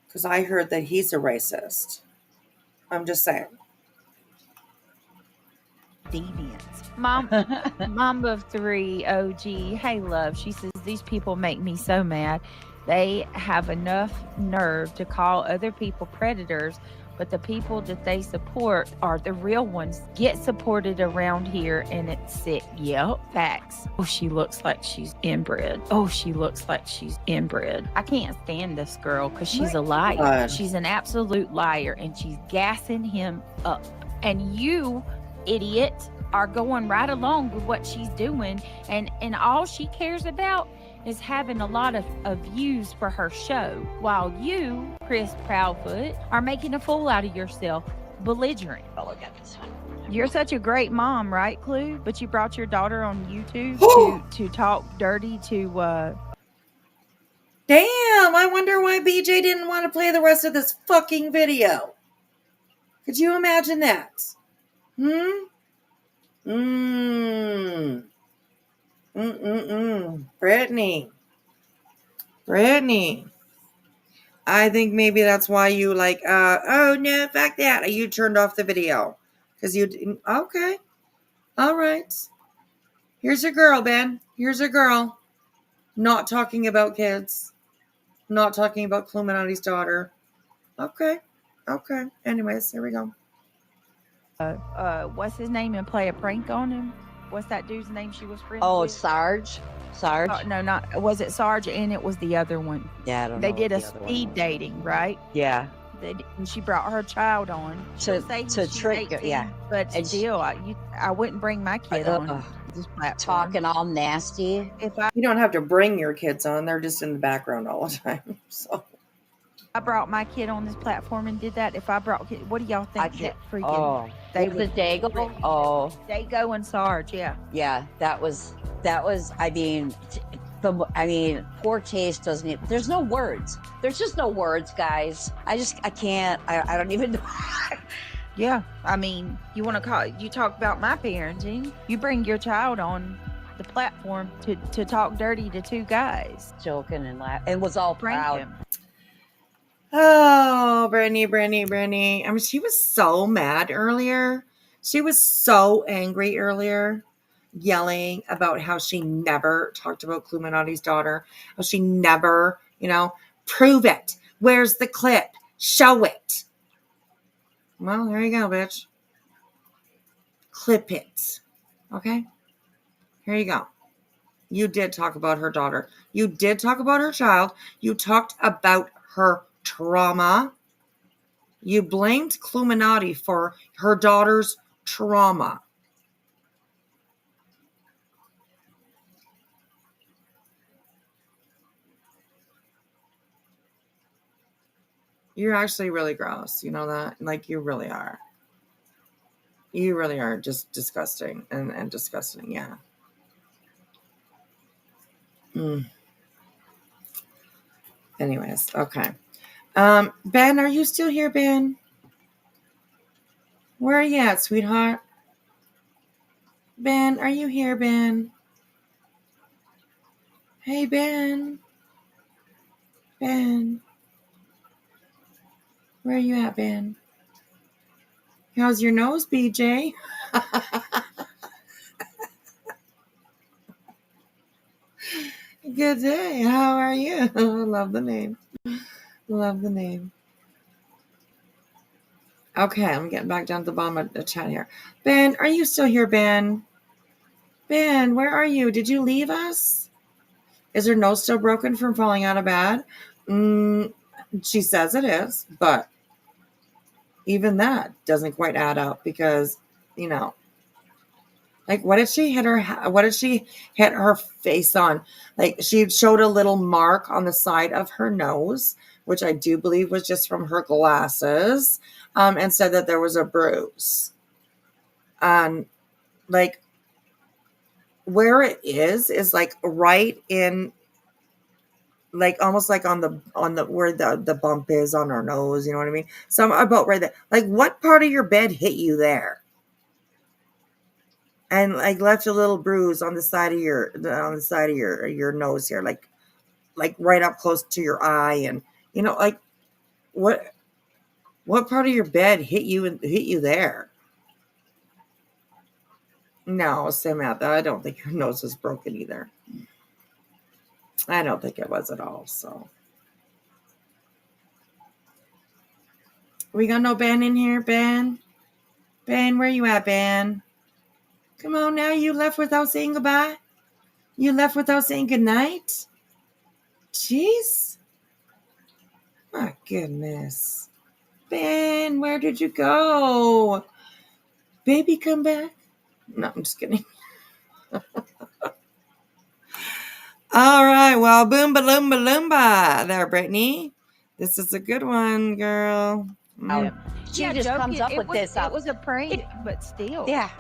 Because I heard that he's a racist. I'm just saying. Deviant. Mom of 3 OG. Hey, love. She says, these people make me so mad. They have enough nerve to call other people predators, but the people that they support are the real ones. Get supported around here, and it's sick. Yep, facts. Oh, she looks like she's inbred. I can't stand this girl because she's a liar. She's an absolute liar, and she's gassing him up. And you, idiot, are going right along with what she's doing, and all she cares about is having a lot of views for her show, while you, Chris Proudfoot, are making a fool out of yourself, belligerent. Oh, look at this one. You're such a great mom, right, Clue? But you brought your daughter on YouTube to talk dirty to Damn, I wonder why BJ didn't want to play the rest of this fucking video. Could you imagine that? Brittney. I think maybe that's why you oh no, fuck that. You turned off the video. Because you didn't. Okay. All right. Here's your girl, Ben. Here's your girl. Not talking about kids. Not talking about Cluminati's daughter. Okay. Anyways, here we go. What's his name, and play a prank on him? What's that dude's name she was friends with? Oh, Sarge. No, was it Sarge? And it was the other one. Yeah, I don't know. They did a speed dating, right? Yeah. And she brought her child on to trick her. Yeah, but still, I wouldn't bring my kid on this platform. Talking all nasty. You don't have to bring your kids on; they're just in the background all the time. So I brought my kid on this platform and did that. If I brought, what do y'all think? They was it Dago? Oh, Dago and Sarge. Yeah. That was. I mean, poor taste doesn't even, there's no words. There's just no words, guys. I can't, I don't even know. Yeah. I mean, you talk about my parenting. You bring your child on the platform to talk dirty to two guys. Joking and laughing. And was all proud. Him. Oh, Brittney. I mean, she was so mad earlier. She was so angry earlier. Yelling about how she never talked about Cluminati's daughter, how she never, prove it. Where's the clip? Show it. Well, there you go, bitch. Clip it. Okay? Here you go. You did talk about her daughter. You did talk about her child. You talked about her trauma. You blamed Cluminati for her daughter's trauma. You're actually really gross. You know that? Like, you really are. You really are just disgusting and disgusting. Yeah. Anyways, okay. Ben, are you still here, Ben? Where are you at, sweetheart? Ben, are you here, Ben? Hey, Ben. Ben. Where are you at, Ben? How's your nose, BJ? Good day. How are you? Love the name. Love the name. Okay, I'm getting back down to the bottom of the chat here. Ben, are you still here, Ben? Ben, where are you? Did you leave us? Is her nose still broken from falling out of bed? She says it is, but even that doesn't quite add up because, you know, like what did she hit her face on? Like she showed a little mark on the side of her nose, which I do believe was just from her glasses, and said that there was a bruise. Like where it is like right in, like almost like on the where the bump is on her nose, you know what I mean? Some about right there. Like what part of your bed hit you there? And like left a little bruise on the side of your nose here, like right up close to your eye, and you know, like what part of your bed hit you there? No, Samantha, I don't think your nose is broken either. I don't think it was at all. So we got no Ben in here. Ben, where you at, Ben? Come on now, you left without saying goodbye? You left without saying goodnight? Jeez. My goodness. Ben, where did you go? Baby, come back? No, I'm just kidding. All right, well, boom, loomba, loomba there, Brittney. This is a good one, girl. She just comes up with this. It was a prank, but still. Yeah.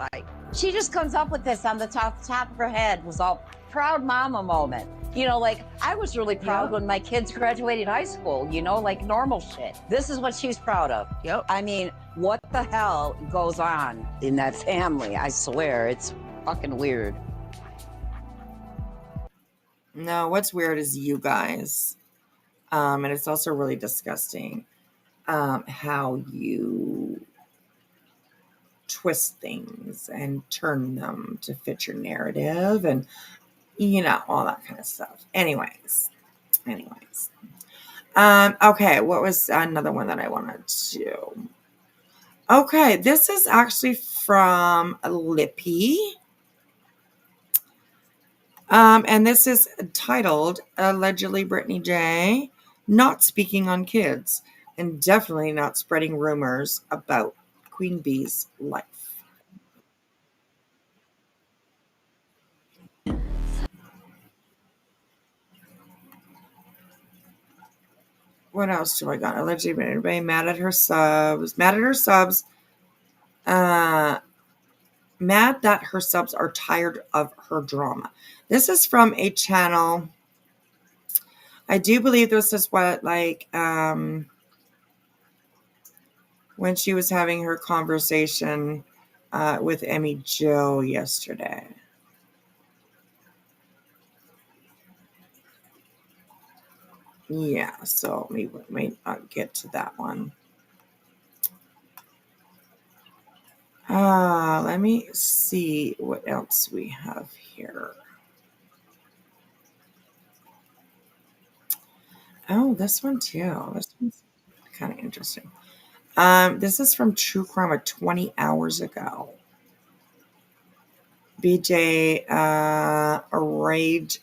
She just comes up with this on the top of her head. Was all proud mama moment. You know, like I was really proud when my kids graduated high school, you know, like normal shit. This is what she's proud of. Yep. I mean, what the hell goes on in that family? I swear, it's fucking weird. No, what's weird is you guys. And it's also really disgusting how you twist things and turn them to fit your narrative and, you know, all that kind of stuff. Anyways. Okay, what was another one that I wanted to... Okay, this is actually from Lippy. And this is titled, Allegedly Brittney J. Not speaking on kids and definitely not spreading rumors about Queen Bee's life. What else do I got? Allegedly everybody mad at her subs. Mad that her subs are tired of her drama. This is from a channel. I do believe this is what, like, when she was having her conversation with Emmy Jo yesterday. Yeah, so we may not get to that one. Let me see what else we have here. Oh, this one too. This one's kind of interesting. This is from True Crime of 20 hours ago. BJ, a rage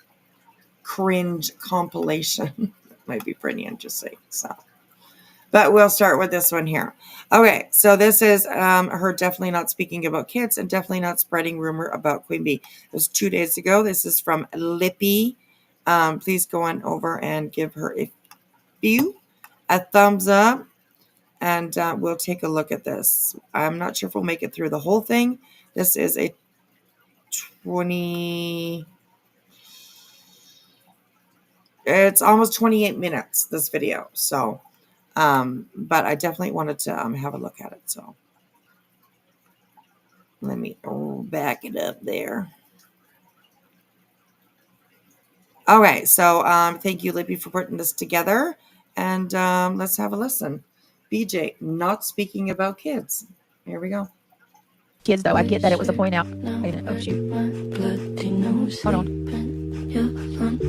cringe compilation. Might be pretty interesting. So, but we'll start with this one here. Okay, so this is her definitely not speaking about kids and definitely not spreading rumor about Queen Bee. It was 2 days ago. This is from Lippy. Please go on over and give her a thumbs up, and we'll take a look at this. I'm not sure if we'll make it through the whole thing. This is a 20... It's almost 28 minutes, this video. So, but I definitely wanted to have a look at it. So, Let me back it up there. All right, so thank you, Libby, for putting this together. And let's have a listen. BJ, not speaking about kids. Here we go. Kids, though, I get that it was a point out. Oh, shoot. Hold on.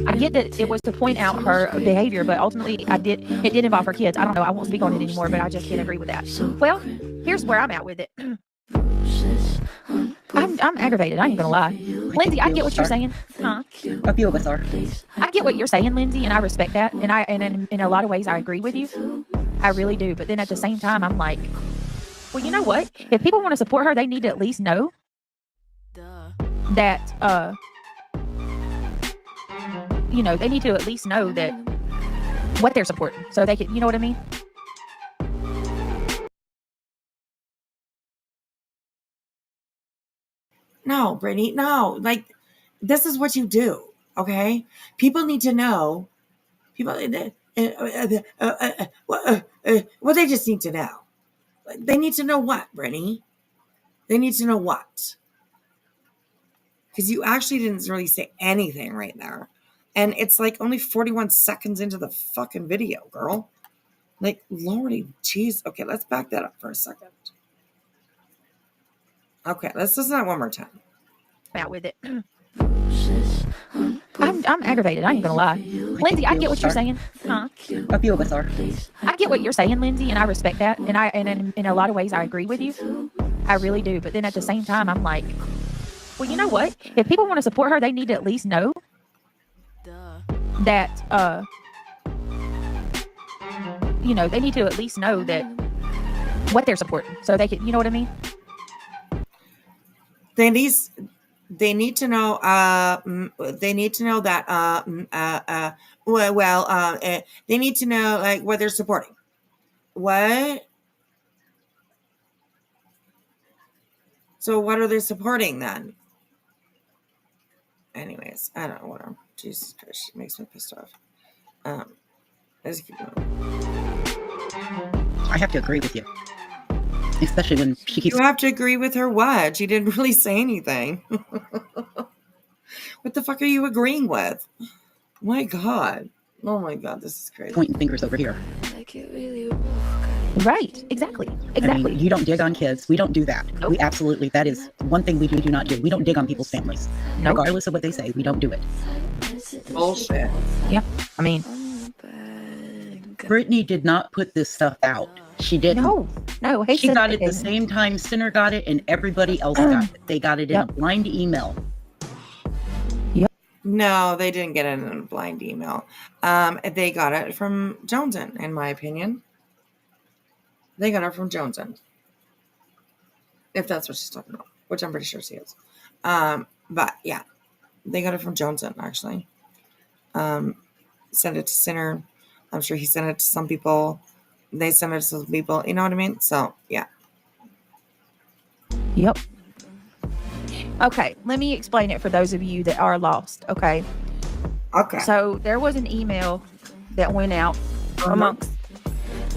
I get that it was to point out her behavior, but ultimately it did involve her kids. I don't know. I won't speak on it anymore, but I just can't agree with that. Well, here's where I'm at with it. I'm aggravated. I ain't gonna lie. Lindsay, I get what you're saying. Huh? A few of us are. I get what you're saying, Lindsay, and I respect that. And in a lot of ways, I agree with you. I really do. But then at the same time, I'm like, well, you know what? If people want to support her, they need to at least know that, they need to at least know that what they're supporting. So they can, you know what I mean? No, Brittney, no. Like, this is what you do, okay? People need to know. Well, they just need to know. They need to know what, Brittney? They need to know what? Because you actually didn't really say anything right there. And it's like only 41 seconds into the fucking video, girl. Like, lordy, jeez. Okay, let's back that up for a second. Okay, let's listen to that one more time. Out with it. I'm aggravated. I ain't gonna lie. Lindsay, I get what you're saying. Huh? A few of us are. I get what you're saying, Lindsay, and I respect that. And in a lot of ways, I agree with you. I really do. But then at the same time, I'm like, well, you know what? If people want to support her, they need to at least know that, they need to at least know that what they're supporting. So they can, you know what I mean? They need to know. They need to know that. They need to know like what they're supporting. What? So what are they supporting then? Anyways, I don't know what I'm. Jesus Christ, it makes me pissed off. Let's keep going. I have to agree with you. Especially when she keeps... You have to agree with her what? She didn't really say anything. What the fuck are you agreeing with? My God. Oh my God, this is crazy. Pointing fingers over here. Right, exactly. I mean, you don't dig on kids. We don't do that. Nope. We absolutely, that is one thing we do not do. We don't dig on people's families. Nope. Regardless of what they say, we don't do it. Bullshit. Yeah, I mean... Brittney did not put this stuff out. She didn't. No. She got it the same time Sinner got it and everybody else got it. They got it in a blind email. Yep. No, they didn't get it in a blind email. They got it from Joneson, in my opinion. They got it from Joneson. If that's what she's talking about, which I'm pretty sure she is. But yeah, they got it from Joneson, actually. Sent it to Sinner. I'm sure he sent it to some people. They sent it to some people. You know what I mean? So, yeah. Yep. Okay, let me explain it for those of you that are lost, okay? Okay. So, there was an email that went out amongst,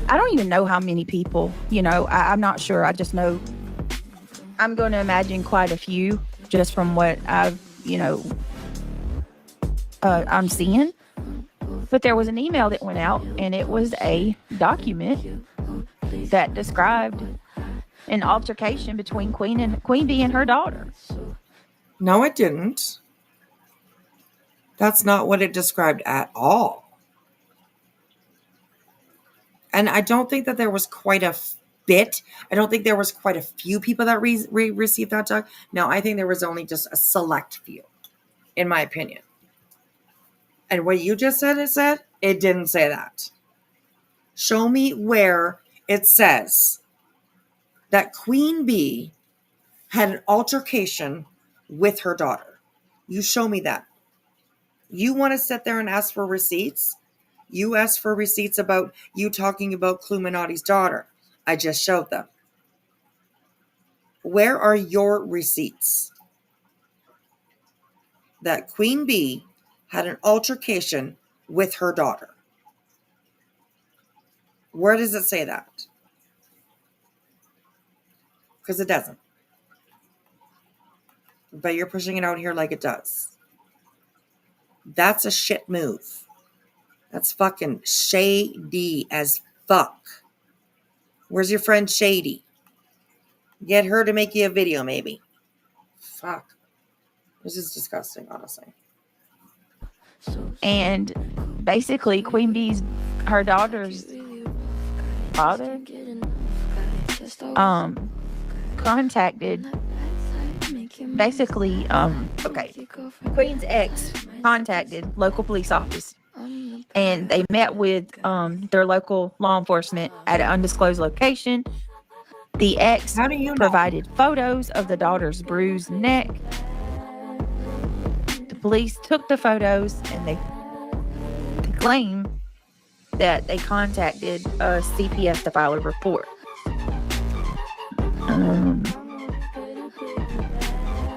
I don't even know how many people, I'm not sure. I just know, I'm going to imagine quite a few just from what I've, I'm seeing. But there was an email that went out, and it was a document that described an altercation between Queen Bee and her daughter. No, it didn't. That's not what it described at all. And I don't think that there was quite a bit. I don't think there was quite a few people that received that doc. No, I think there was only just a select few, in my opinion. And what you just said, it didn't say that. Show me where it says that Queen Bee had an altercation with her daughter. You show me that. You want to sit there and ask for receipts? You asked for receipts about you talking about Cluminati's daughter. I just showed them. Where are your receipts? That Queen Bee had an altercation with her daughter. Where does it say that? Because it doesn't. but you're pushing it out here like it does. That's a shit move. That's fucking shady as fuck. Where's your friend Shady? Get her to make you a video, maybe. Fuck. This is disgusting, honestly. And basically, Queen Bee's, her daughter's father, contacted, basically, Queen's ex contacted local police office, and they met with their local law enforcement at an undisclosed location. The ex provided photos of the daughter's bruised neck. The police took the photos, and they claim that they contacted CPS to file a report.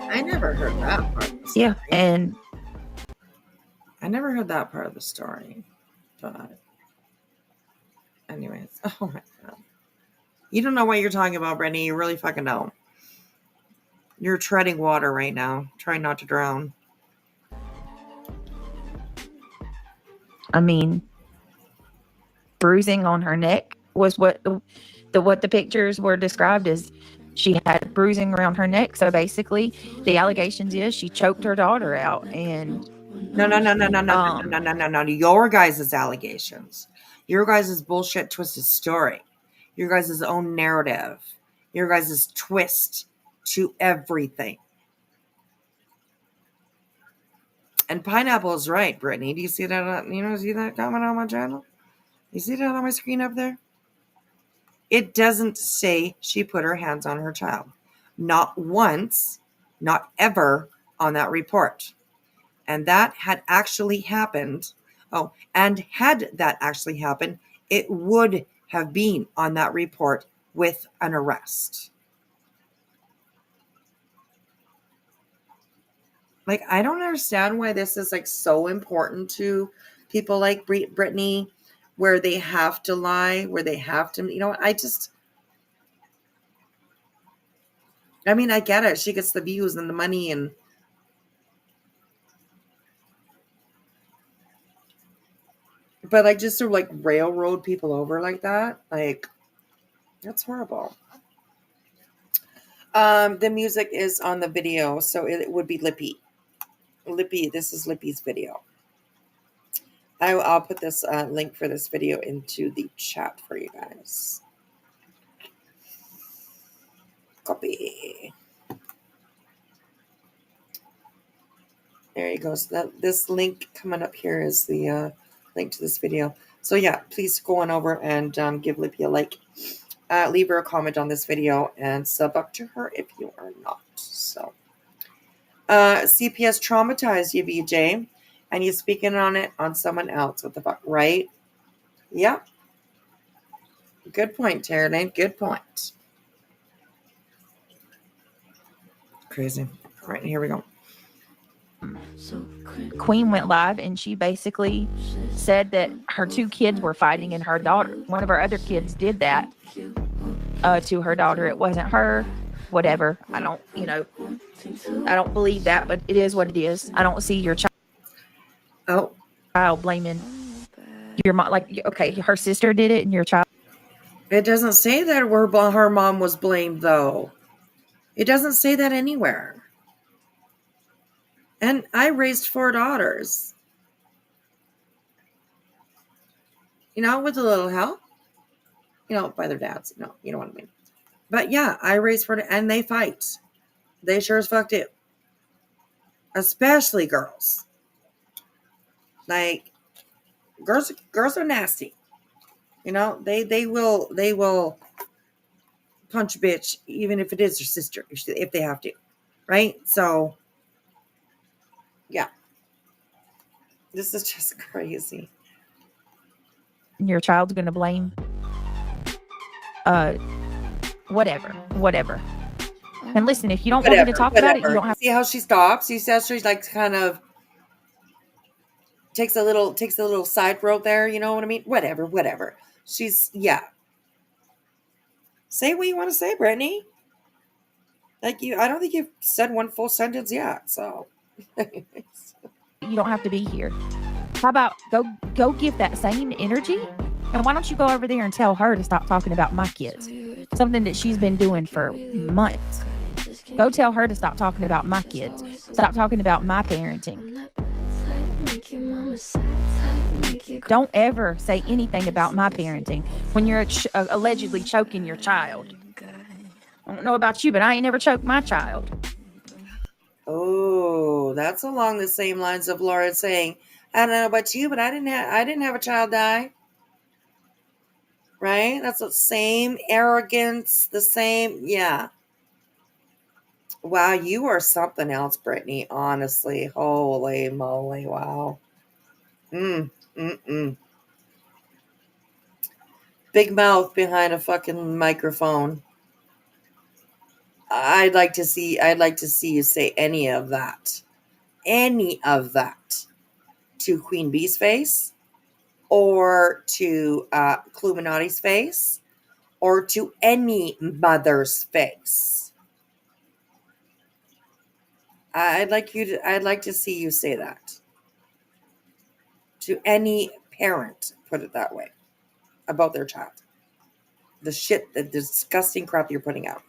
I never heard that part of the story. Yeah, and I never heard that part of the story. But anyways, oh my god. You don't know what you're talking about, Brittney. You really fucking don't. You're treading water right now. Trying not to drown. I mean, bruising on her neck was what the pictures were described as. She had bruising around her neck. So basically, the allegations is she choked her daughter out. And no. Your guys' allegations. Your guys' bullshit twisted story. Your guys' own narrative. Your guys' twist to everything. And Pineapple is right, Brittney. Do you see that? See that comment on my channel? You see that on my screen up there? It doesn't say she put her hands on her child. Not once, not ever on that report. And that had actually happened. Oh, and had that actually happened, it would have been on that report with an arrest. Like, I don't understand why this is like so important to people like Brittney, where they have to lie, where they have to, I get it. She gets the views and the money but like just to like railroad people over like that, like that's horrible. The music is on the video, so it would be Lippy. This is Lippy's video. I'll put this link for this video into the chat for you guys. Copy. There you go. So this link coming up here is the link to this video. So yeah, please go on over and give Lippy a like. Leave her a comment on this video and sub up to her if you are not. So CPS traumatized you, BJ. And you speaking on it on someone else. What the fuck, right? Yep. Good point, Tara Lane. Good point. Crazy. All right, here we go. Queen went live, and she basically said that her two kids were fighting, and her daughter, one of her other kids, did that to her daughter. It wasn't her. Whatever. I don't believe that, but it is what it is. I don't see your child blaming your mom. Like, okay, her sister did it and your child. It doesn't say that her mom was blamed, though. It doesn't say that anywhere. And I raised 4 daughters. With a little help. By their dads. No, you know what I mean. But yeah, I raised 4, and they fight. They sure as fuck do. Especially girls. Like, girls are nasty. They will punch a bitch even if it is their sister, if they have to, right? So, yeah, this is just crazy. Your child's gonna blame, whatever. And listen, if you don't want me to talk about it, you don't have. See how she stops? You see how she's like kind of takes a little side road there. You know what I mean? Whatever. She's, yeah. Say what you want to say, Brittney. Like I don't think you've said one full sentence yet. So You don't have to be here. How about go give that same energy? And why don't you go over there and tell her to stop talking about my kids? Something that she's been doing for months. Go tell her to stop talking about my kids. Stop talking about my parenting. Don't ever say anything about my parenting when you're allegedly choking your child. I don't know about you, but I ain't never choked my child. Oh, that's along the same lines of Laura saying, I don't know about you, but I didn't have a child die. Right? That's the same arrogance, the same, yeah. Wow, you are something else, Brittney, honestly. Holy moly, wow. Big mouth behind a fucking microphone. I'd like to see you say any of that to Queen Bee's face, or to Cluminati's face, or to any mother's face. I'd like to see you say that to any parent, put it that way, about their child. The disgusting crap you're putting out.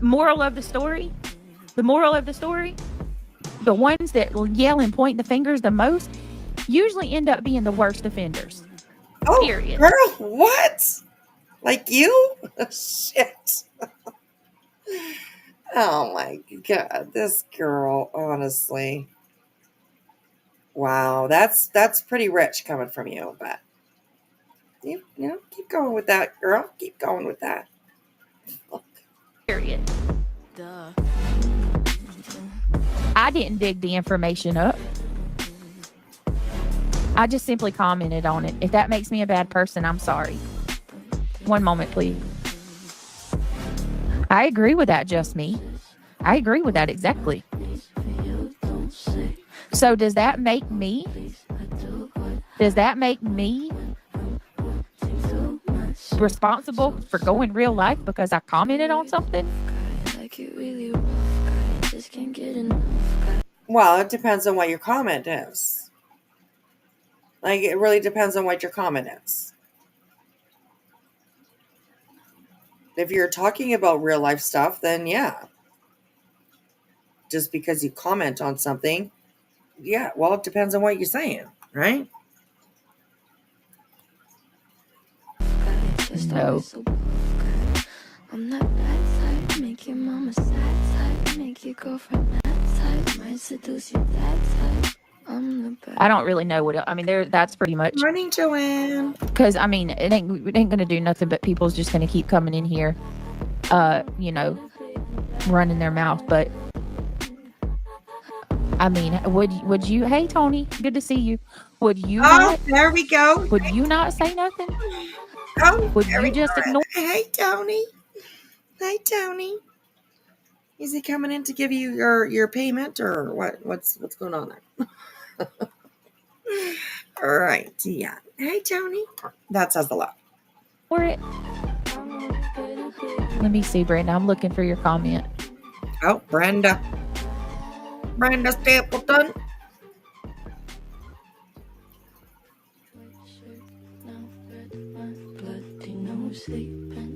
Moral of the story, the ones that yell and point the fingers the most usually end up being the worst offenders. Oh, period. Girl, what? Like you? Shit. Oh my God, this girl, honestly. Wow, that's pretty rich coming from you, but you know, keep going with that, girl. Keep going with that. Period. Duh. I didn't dig the information up. I just simply commented on it. If that makes me a bad person, I'm sorry. One moment, please. I agree with that, just me. I agree with that exactly. So does that make me responsible for going real life because I commented on something? Well, it depends on what your comment is. Like, it really depends on what your comment is. If you're talking about real life stuff, then yeah. Just because you comment on something, yeah, well, it depends on what you're saying, right? No. I'm that bad type, make your mama sad type, make your girlfriend that type, might seduce you that type. I'm the bad. I don't really know what I mean. That's pretty much. Morning, Joanne. Because I mean, it ain't gonna do nothing but people's just gonna keep coming in here, you know, running their mouth. But I mean, would you? Hey, Tony, good to see you. Would you? There we go. Would you not say nothing? Oh, would you just ignore? Hey, Tony. Hey, Tony. Is he coming in to give you your payment, or what? What's going on there? All right, yeah. Hey, Tony. That says a lot. For it. Let me see, Brenda. I'm looking for your comment. Oh, Brenda Stapleton.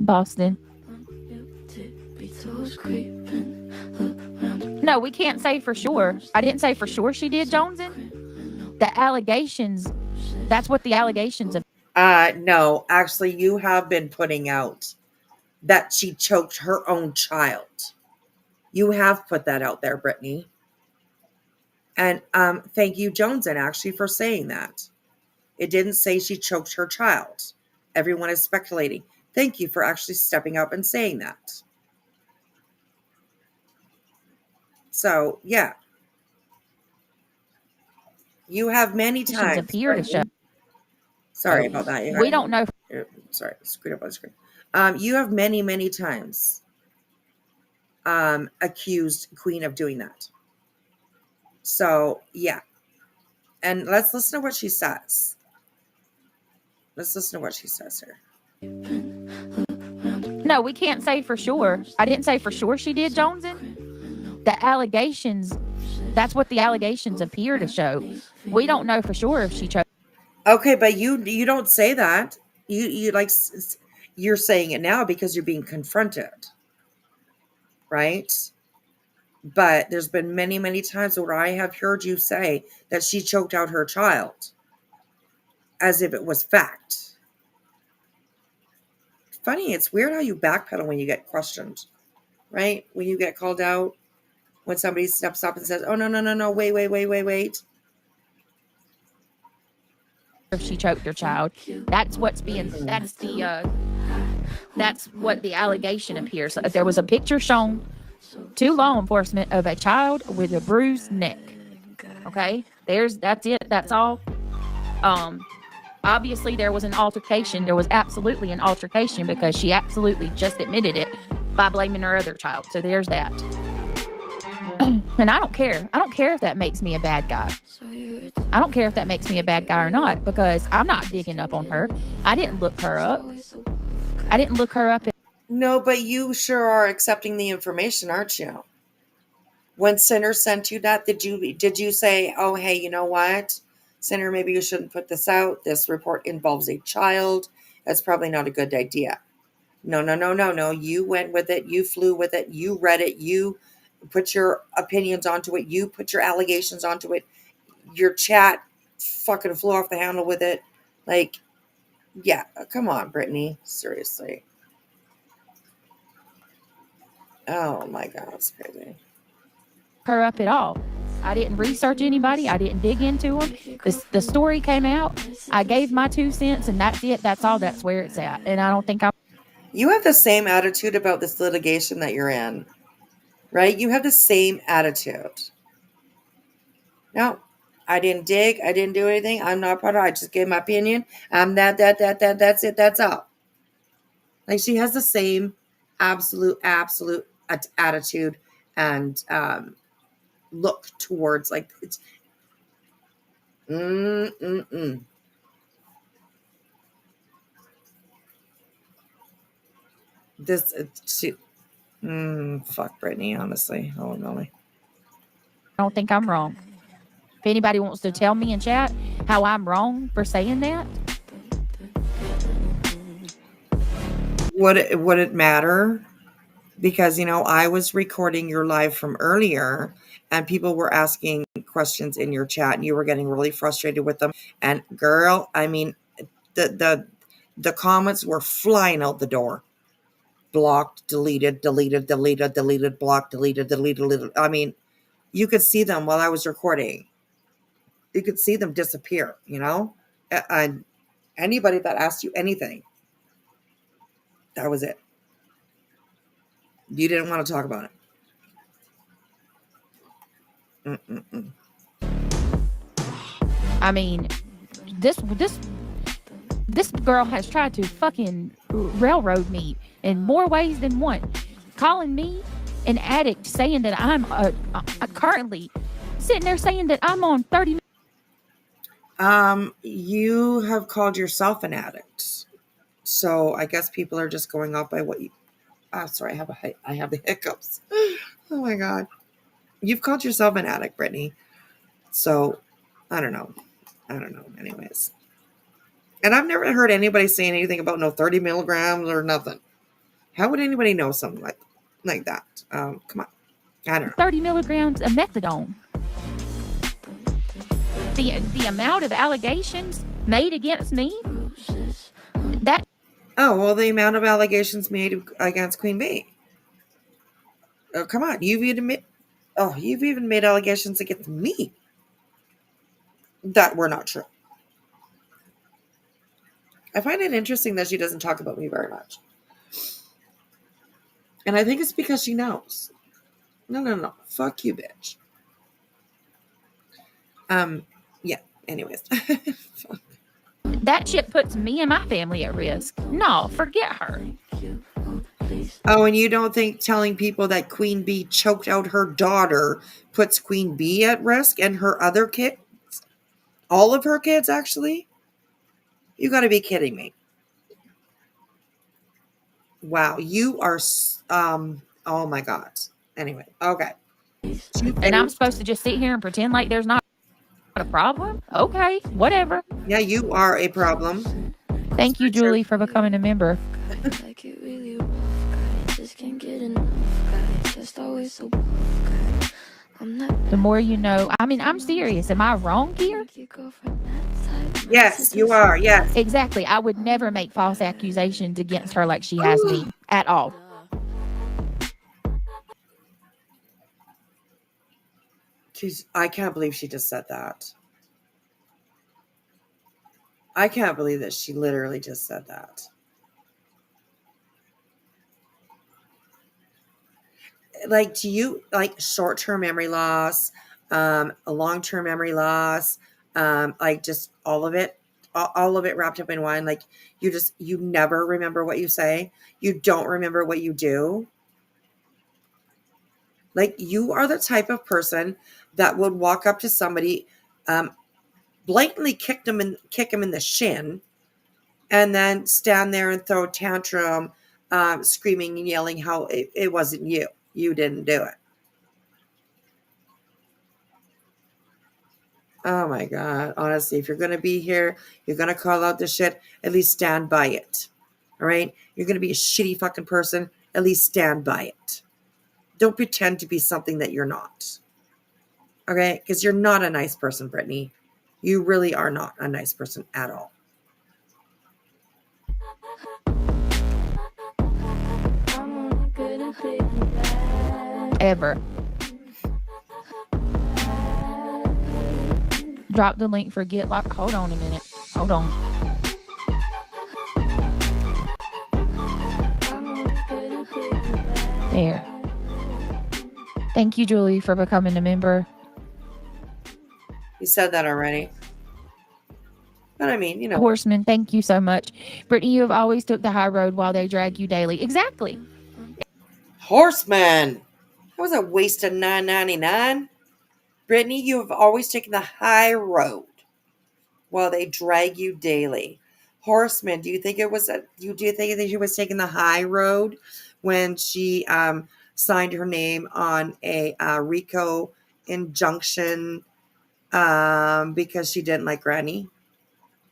Boston. No, we can't say for sure. I didn't say for sure she did, Joneson. The allegations, that's what the allegations of. No, actually, you have been putting out that she choked her own child. You have put that out there, Brittney. And thank you, Joneson, actually, for saying that. It didn't say she choked her child. Everyone is speculating. Thank you for actually stepping up and saying that. So, yeah. You have many times. Appear to show. Sorry about that. We don't know. Sorry, screwed up on the screen. You have many, many times accused Queen of doing that. So, yeah. And let's listen to what she says. Let's listen to what she says here. No, we can't say for sure. I didn't say for sure she did, Joneson. The allegations, that's what the allegations appear to show. We don't know for sure if she chose. Okay, but you don't say that. You like you're saying it now because you're being confronted, right? But there's been many, many times where I have heard you say that she choked out her child as if it was fact. Funny, it's weird how you backpedal when you get questioned, right? When you get called out, when somebody steps up and says, oh, no, wait. If she choked her child, that's what's being, that's what the allegation appears. There was a picture shown to law enforcement of a child with a bruised neck. Okay, that's it. That's all. Obviously there was an altercation. There was absolutely an altercation because she absolutely just admitted it by blaming her other child. So there's that. And I don't care. I don't care if that makes me a bad guy. I don't care if that makes me a bad guy or not, because I'm not digging up on her. I didn't look her up. No, but you sure are accepting the information, aren't you? When Sinner sent you that, did you say, oh, hey, you know what? Sinner, maybe you shouldn't put this out. This report involves a child. That's probably not a good idea. No. You went with it. You flew with it. You read it. You put your opinions onto it. You put your allegations onto it. Your chat fucking flew off the handle with it. Like, yeah, come on, Brittney. Seriously. Oh my God, it's crazy. Her up at all. I didn't research anybody. I didn't dig into them. The story came out. I gave my 2 cents, and that's it. That's all. That's where it's at. And I don't think You have the same attitude about this litigation that you're in, right? You have the same attitude. No, I didn't dig. I didn't do anything. I'm not part of it. I just gave my opinion. I'm that's it. That's all. Like, she has the same absolute attitude and look towards, like, it's this fuck Brittney, honestly. Holy moly. I don't think I'm wrong. If anybody wants to tell me in chat how I'm wrong for saying that, would it matter? Because, I was recording your live from earlier and people were asking questions in your chat and you were getting really frustrated with them. And girl, I mean, the comments were flying out the door. Blocked, deleted, blocked, deleted. I mean, you could see them while I was recording. You could see them disappear, and anybody that asked you anything, that was it. You didn't want to talk about it. I mean, this girl has tried to fucking railroad me in more ways than one. Calling me an addict, saying that I'm currently sitting there saying that I'm on 30. You have called yourself an addict, so I guess people are just going off by what you. Sorry, I have the hiccups. Oh my God, you've called yourself an addict, Brittney. So I don't know. Anyways, and I've never heard anybody say anything about no 30 milligrams or nothing. How would anybody know something like that? Come on, I don't know. 30 milligrams of methadone. The amount of allegations made against me. The amount of allegations made against Queen Bee. Oh, come on, you've even made allegations against me that were not true. I find it interesting that she doesn't talk about me very much. And I think it's because she knows. No. Fuck you, bitch. Yeah, anyways. That shit puts me and my family at risk. No, forget her. Oh, and you don't think telling people that Queen Bee choked out her daughter puts Queen Bee at risk and her other kids? All of her kids, actually? You gotta be kidding me. Wow, you are. Oh my God. Anyway, okay. And I'm supposed to just sit here and pretend like there's not a problem? Okay, whatever. Yeah, you are a problem. Thank you, Julie, for becoming a member. Like it really rough, guy. Just can't get enough, guy. Just always so buff, guy. I'm not The more you know. I mean, I'm serious. Am I wrong here? Yes, you are. Yes. Exactly. I would never make false accusations against her like she has me at all. I can't believe she just said that. I can't believe that she literally just said that. Like, do you like short-term memory loss, a long-term memory loss, like just all of it wrapped up in one? Like, you never remember what you say. You don't remember what you do. Like, you are the type of person that would walk up to somebody, blatantly kick them in the shin, and then stand there and throw a tantrum, screaming and yelling how it wasn't you. You didn't do it. Oh my God. Honestly, if you're going to be here, you're going to call out the shit, at least stand by it. All right? You're going to be a shitty fucking person, at least stand by it. Don't pretend to be something that you're not. Okay? Because you're not a nice person, Brittney. You really are not a nice person at all. Ever. Drop the link for Get Locked. Hold on a minute. Hold on. There. Thank you, Julie, for becoming a member. You said that already. But I mean, Horseman, thank you so much. Brittney, you have always took the high road while they drag you daily. Exactly. Horseman. That was a waste of $9.99. Brittney, you have always taken the high road while they drag you daily. Horseman, do you think that she was taking the high road when she signed her name on a RICO injunction because she didn't like Granny?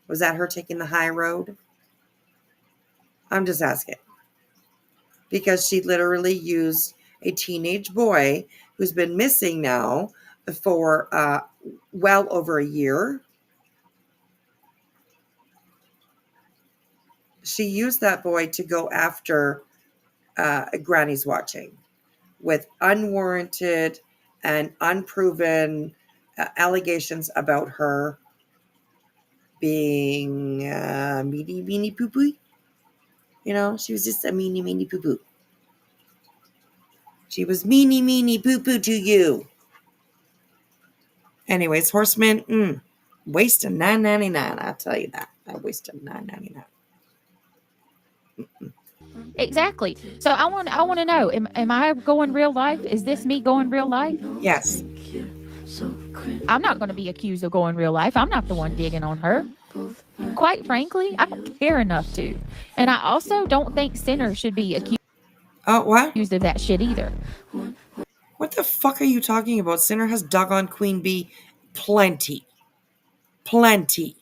Was that her taking the high road? I'm just asking. Because she literally used a teenage boy who's been missing now for well over a year. She used that boy to go after Granny's watching with unwarranted and unproven allegations about her being meanie poo poo. She was just a meanie poo poo. She was meanie poo poo to you. Anyways, Horseman, waste of $9.99. I'll tell you that. I wasted $9.99. Exactly. So I want to know, am I going real life? Is this me going real life? Yes. I'm not going to be accused of going real life. I'm not the one digging on her. Quite frankly, I don't care enough to. And I also don't think Sinner should be accused. Oh, what? Accused of that shit either. What the fuck are you talking about? Sinner has dug on Queen Bee plenty. Plenty.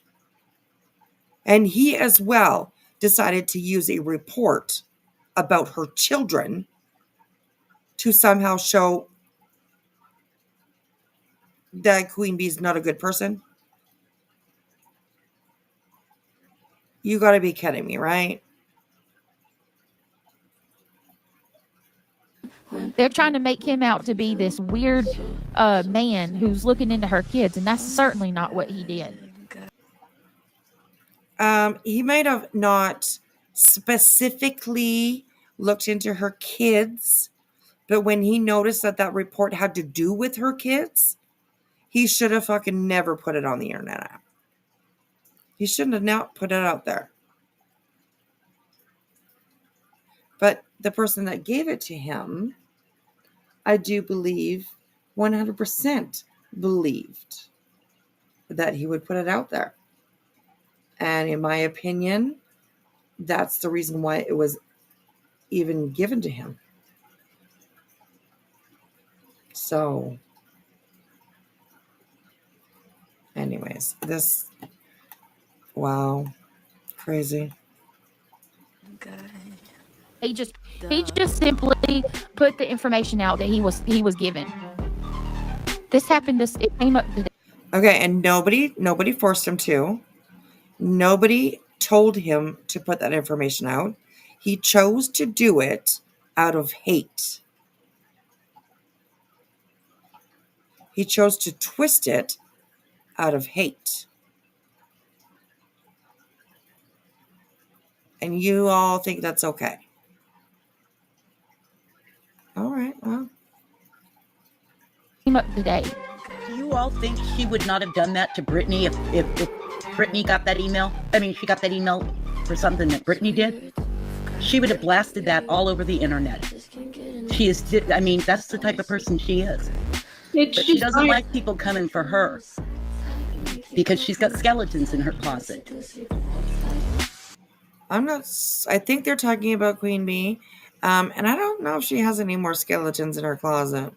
And he as well decided to use a report about her children to somehow show that Queen Bee is not a good person. You gotta be kidding me, right? They're trying to make him out to be this weird man who's looking into her kids, and that's certainly not what he did. He might have not specifically looked into her kids, but when he noticed that report had to do with her kids, he should have fucking never put it on the internet. He shouldn't have now put it out there. But the person that gave it to him, I do believe, 100% believed that he would put it out there. And in my opinion, that's the reason why it was even given to him. So, anyways, wow, crazy. He just simply put the information out that he was given. This happened. It came up today. Okay, and nobody forced him to. Nobody told him to put that information out. He chose to do it out of hate. He chose to twist it out of hate. And you all think that's okay. All right, well. Came up today. Do you all think she would not have done that to Brittney if Brittney got that email? I mean, she got that email for something that Brittney did. She would have blasted that all over the internet. She is, I mean, that's the type of person she is. But she doesn't like people coming for her because she's got skeletons in her closet. I think they're talking about Queen Bee. And I don't know if she has any more skeletons in her closet.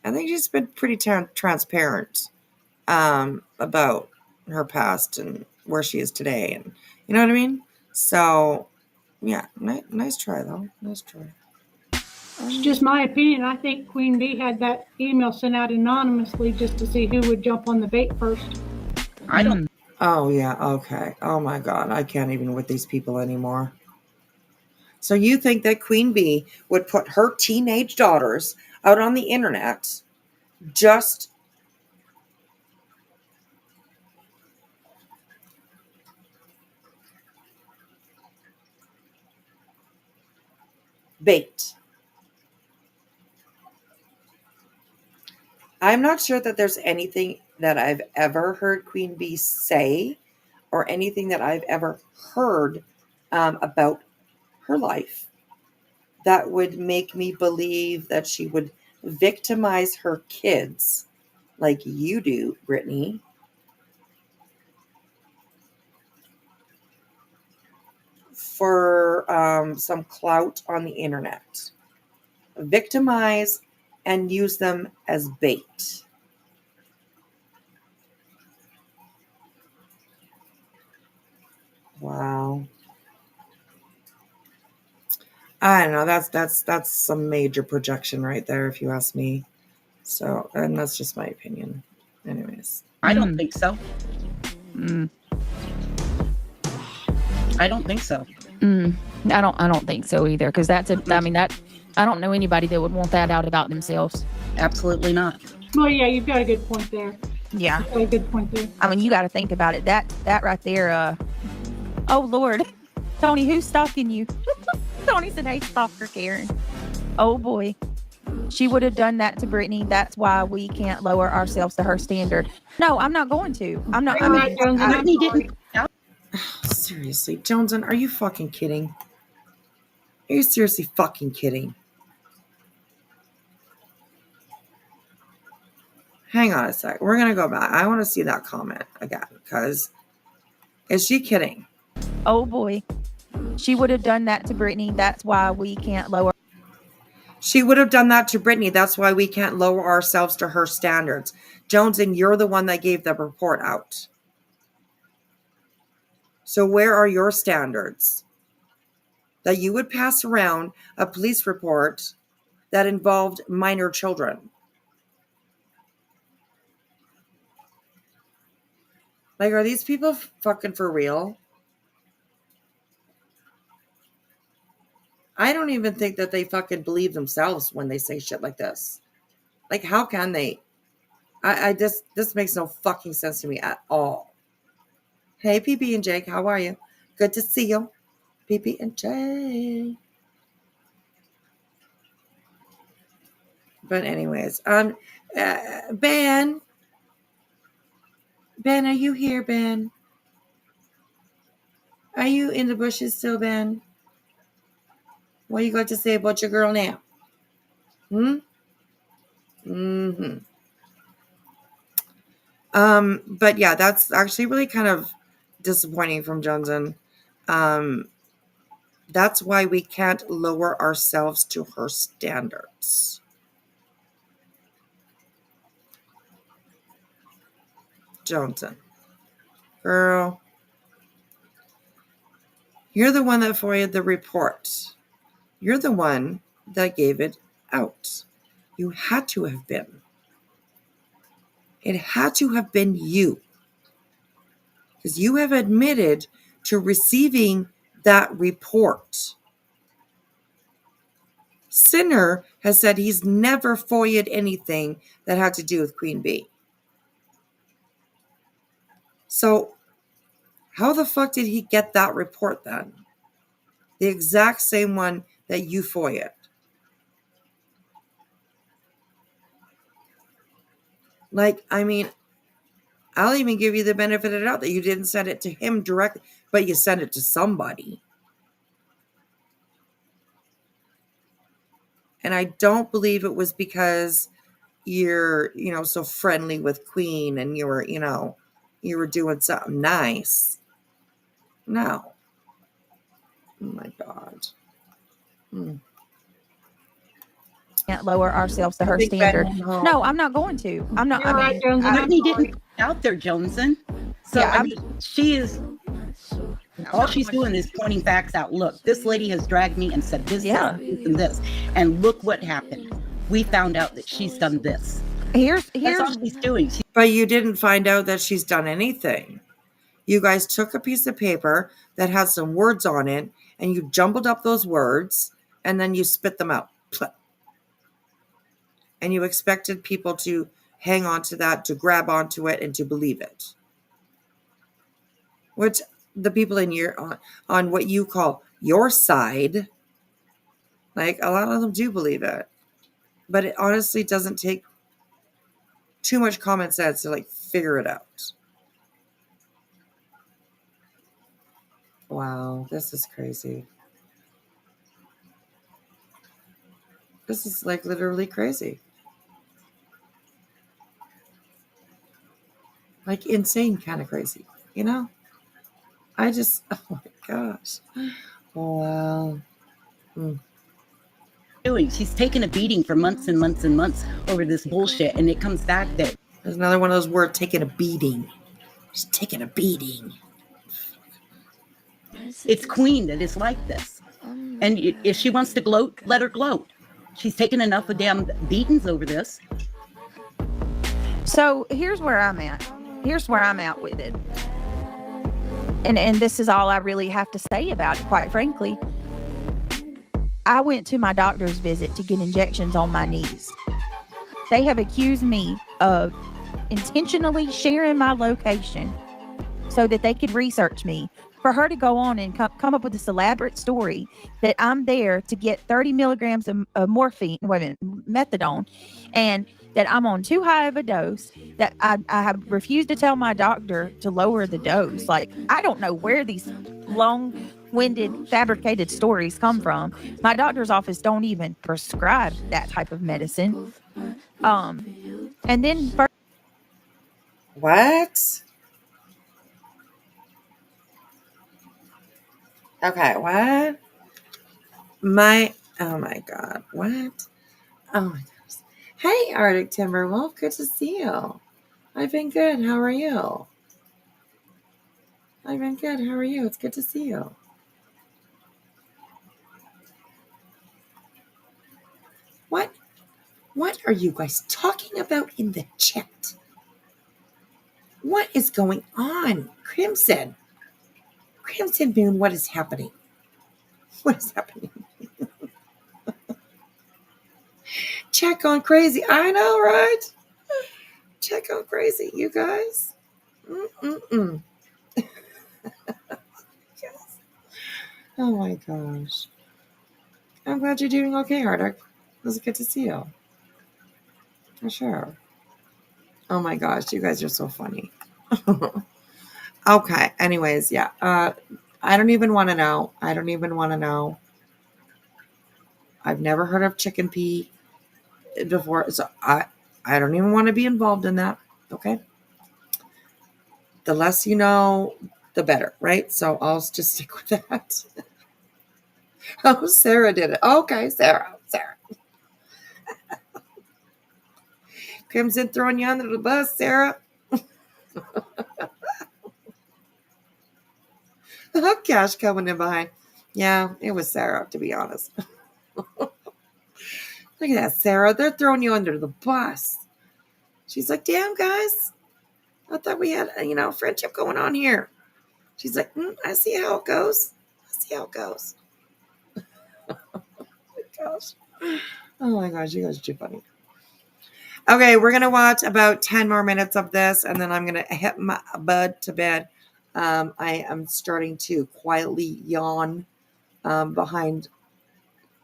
I think she's been pretty transparent about her past and where she is today. And you know what I mean? So, yeah, nice try, though. Nice try. It's just my opinion. I think Queen Bee had that email sent out anonymously just to see who would jump on the bait first. I don't. Oh, yeah, okay. Oh, my God. I can't even with these people anymore. So you think that Queen Bee would put her teenage daughters out on the internet just bait? I'm not sure that there's anything that I've ever heard Queen Bee say or anything that I've ever heard about her life that would make me believe that she would victimize her kids like you do, Brittney. For some clout on the internet. Victimize and use them as bait. Wow. I don't know. That's some major projection right there, if you ask me. So, and that's just my opinion. Anyways. I don't think so. I don't think so. I don't think so either. Because I don't know anybody that would want that out about themselves. Absolutely not. Well, yeah, you've got a good point there. Yeah. You've got a good point there. I mean, you got to think about it. That right there. Oh Lord, Tony, who's stalking you? Tony said, "Hey, stalker Karen." Oh boy, she would have done that to Brittney. That's why we can't lower ourselves to her standard. No, I'm not going to. I'm not. Brittney didn't. Seriously, Joneson, are you fucking kidding? Are you seriously fucking kidding? Hang on a sec. We're going to go back. I want to see that comment again because is she kidding? Oh boy, she would have done that to Brittney. That's why we can't lower. She would have done that to Brittney. That's why we can't lower ourselves to her standards. Joneson, you're the one that gave the report out. So where are your standards? That you would pass around a police report that involved minor children. Like, are these people fucking for real? I don't even think that they fucking believe themselves when they say shit like this. Like, how can they? This makes no fucking sense to me at all. Hey, PP and Jake, how are you? Good to see you. PP and Jake. But anyways, Ben. Ben, are you here, Ben? Are you in the bushes still, Ben? What you got to say about your girl now? But yeah, that's actually really kind of disappointing from Johnson. That's why we can't lower ourselves to her standards. Johnson. Girl, you're the one that FOIA'd the report. You're the one that gave it out. You had to have been. It had to have been you. Because you have admitted to receiving that report. Sinner has said he's never FOIA'd anything that had to do with Queen Bee. So how the fuck did he get that report then? The exact same one that you FOIA'd. Like, I mean, I'll even give you the benefit of the doubt that you didn't send it to him directly, but you sent it to somebody. And I don't believe it was because you're, so friendly with Queen and you were, you were doing something nice. No. Oh my God. Can't lower ourselves to her standard. No, I'm not going to. I'm not. You're right, Jones. Brittney didn't put it out there, Joneson. So Yeah, I mean, she is. All she's doing is pointing facts out. Look, this lady has dragged me and said this, this, and this, and look what happened. We found out that she's done this. Here's That's all she's doing. But you didn't find out that she's done anything. You guys took a piece of paper that had some words on it, and you jumbled up those words, and then you spit them out. And you expected people to hang on to that, to grab onto it, and to believe it. Which the people in on what you call your side, like a lot of them do believe it. But it honestly doesn't take too much common sense to like figure it out. Wow, this is crazy. This is like literally crazy. Like insane kind of crazy, I just, oh my gosh. Wow. She's taken a beating for months and months and months over this bullshit, and it comes back that there's another one of those words, taking a beating. She's taking a beating. It's Queen that is like this. And if she wants to gloat, let her gloat. She's taken enough of damn beatings over this. So here's where I'm at. Here's where I'm at with it. And this is all I really have to say about it, quite frankly. I went to my doctor's visit to get injections on my knees. They have accused me of intentionally sharing my location so that they could research me. For her to go on and come up with this elaborate story that I'm there to get 30 milligrams of methadone, and that I'm on too high of a dose, that I have refused to tell my doctor to lower the dose. Like, I don't know where these long-winded, fabricated stories come from. My doctor's office don't even prescribe that type of medicine. And then... What? Okay, what? Oh my God, what? Oh my gosh. Hey, Arctic Timberwolf, good to see you. I've been good, how are you? I've been good, how are you? It's good to see you. What are you guys talking about in the chat? What is going on? Crimson Moon, what is happening? What is happening? Check on crazy. I know, right? Check on crazy, you guys. Yes. Oh my gosh. I'm glad you're doing okay, Arctic. It was good to see you. For sure. Oh my gosh, you guys are so funny. Okay, anyways, yeah. I don't even want to know. I've never heard of chicken pea before, so I don't even want to be involved in that. Okay. The less you know, the better, right? So I'll just stick with that. Oh, Sarah did it. Okay, Sarah. Crimson throwing you under the bus, Sarah. Cash coming in behind. Yeah, it was Sarah, to be honest. Look at that, Sarah. They're throwing you under the bus. She's like, damn, guys. I thought we had, friendship going on here. She's like, I see how it goes. Gosh. Oh my gosh, you guys are too funny. Okay, we're going to watch about 10 more minutes of this, and then I'm going to hit my bud to bed. I am starting to quietly yawn behind.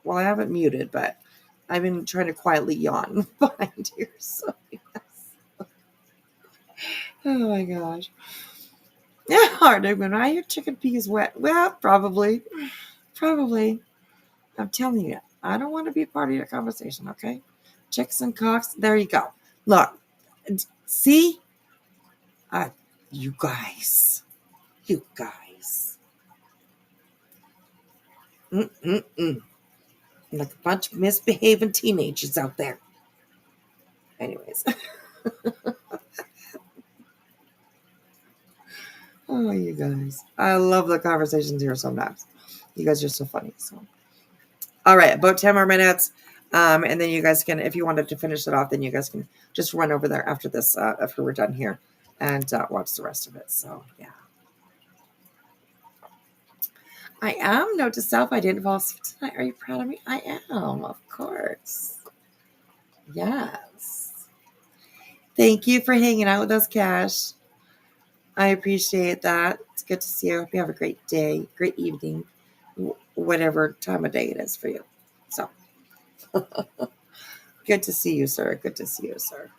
Well, I haven't muted, but I've been trying to quietly yawn behind here. So, yes. Oh my gosh. Yeah, hard. When I hear chicken pee is wet. Well, probably. I'm telling you, I don't want to be part of your conversation, okay? Chicks and cocks, there you go. Look, see? You guys. Like a bunch of misbehaving teenagers out there. Anyways. Oh, you guys. I love the conversations here sometimes. You guys are so funny. So, all right, about 10 more minutes. And then you guys can, if you wanted to finish it off, then you guys can just run over there after this, after we're done here, and watch the rest of it. So, yeah. I am. Note to self, I didn't fall asleep tonight. Are you proud of me? I am, of course. Yes. Thank you for hanging out with us, Cash. I appreciate that. It's good to see you. I hope you have a great day, great evening, whatever time of day it is for you. So, good to see you, sir. Good to see you, sir.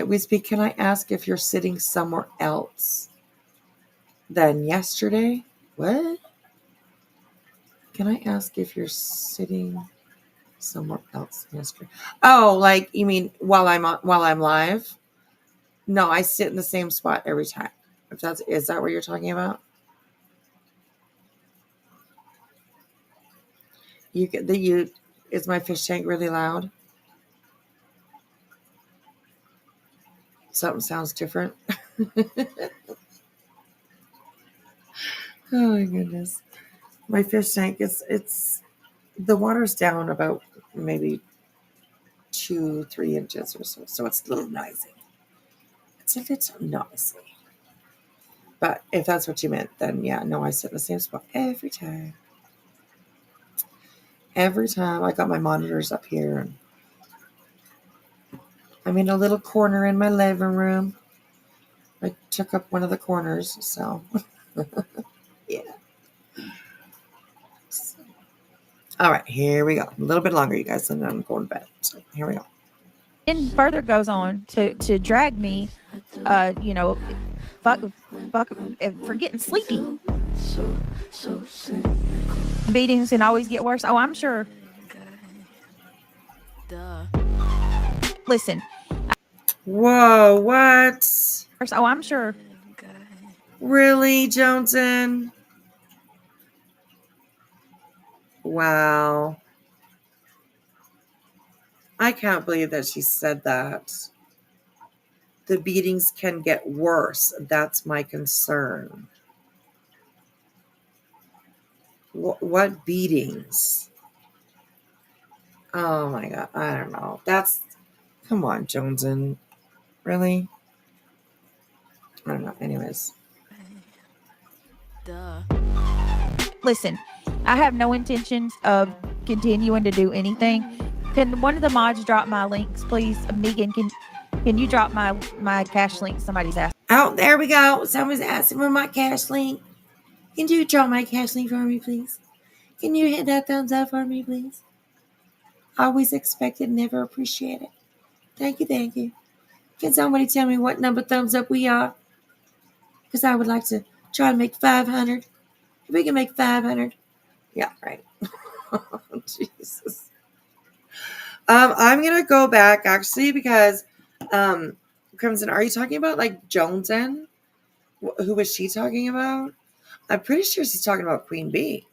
Wispy, can I ask if you're sitting somewhere else than yesterday? What? Can I ask if you're sitting somewhere else yesterday? Oh, like you mean while I'm live? No, I sit in the same spot every time. Is that what you're talking about? Is my fish tank really loud? Something sounds different. Oh my goodness. My fish tank it's the water's down about maybe 2-3 inches or so. So it's a little noisy. But if that's what you meant, then yeah, no, I sit in the same spot every time. Every time. I got my monitors up here, and I'm in a little corner in my living room. I took up one of the corners, so yeah. So, all right, here we go. A little bit longer, you guys, and then I'm going to bed. So here we go. And further goes on to drag me, for getting sleepy. Beatings can always get worse. Oh, I'm sure. Listen. Whoa, what? Oh, I'm sure. Really, Johnson? Wow. I can't believe that she said that. The beatings can get worse. That's my concern. What beatings? Oh my God. I don't know. Come on, Joneson. Really? I don't know. Anyways. Listen, I have no intentions of continuing to do anything. Can one of the mods drop my links, please? Megan, can you drop my cash link? Somebody's asking. Oh, there we go. Someone's asking for my cash link. Can you drop my cash link for me, please? Can you hit that thumbs up for me, please? Always expected, never appreciated. Thank you. Can somebody tell me what number thumbs up we are? Because I would like to try to make 500. If we can make 500. Yeah, right. Oh, Jesus. I'm going to go back, actually, because, Crimson, are you talking about, like, Joneson? Who was she talking about? I'm pretty sure she's talking about Queen Bee.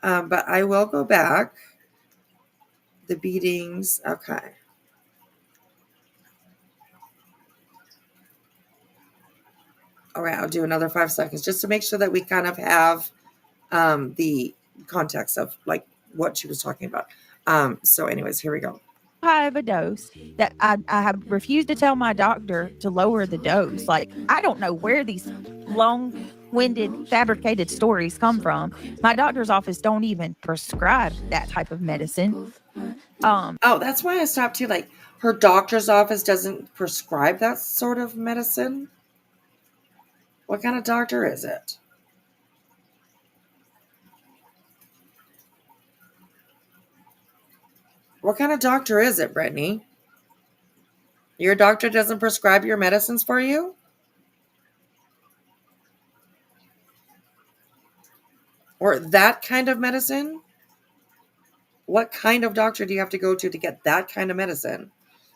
But I will go back. The beatings. Okay. All right, I'll do another 5 seconds just to make sure that we kind of have the context of like what she was talking about. So anyways, here we go. High of a dose that I have refused to tell my doctor to lower the dose. Like, I don't know where these long-winded, fabricated stories come from. My doctor's office don't even prescribe that type of medicine. Oh, that's why I stopped too. Like, her doctor's office doesn't prescribe that sort of medicine. What kind of doctor is it? What kind of doctor is it, Brittney? Your doctor doesn't prescribe your medicines for you? Or that kind of medicine? What kind of doctor do you have to go to get that kind of medicine?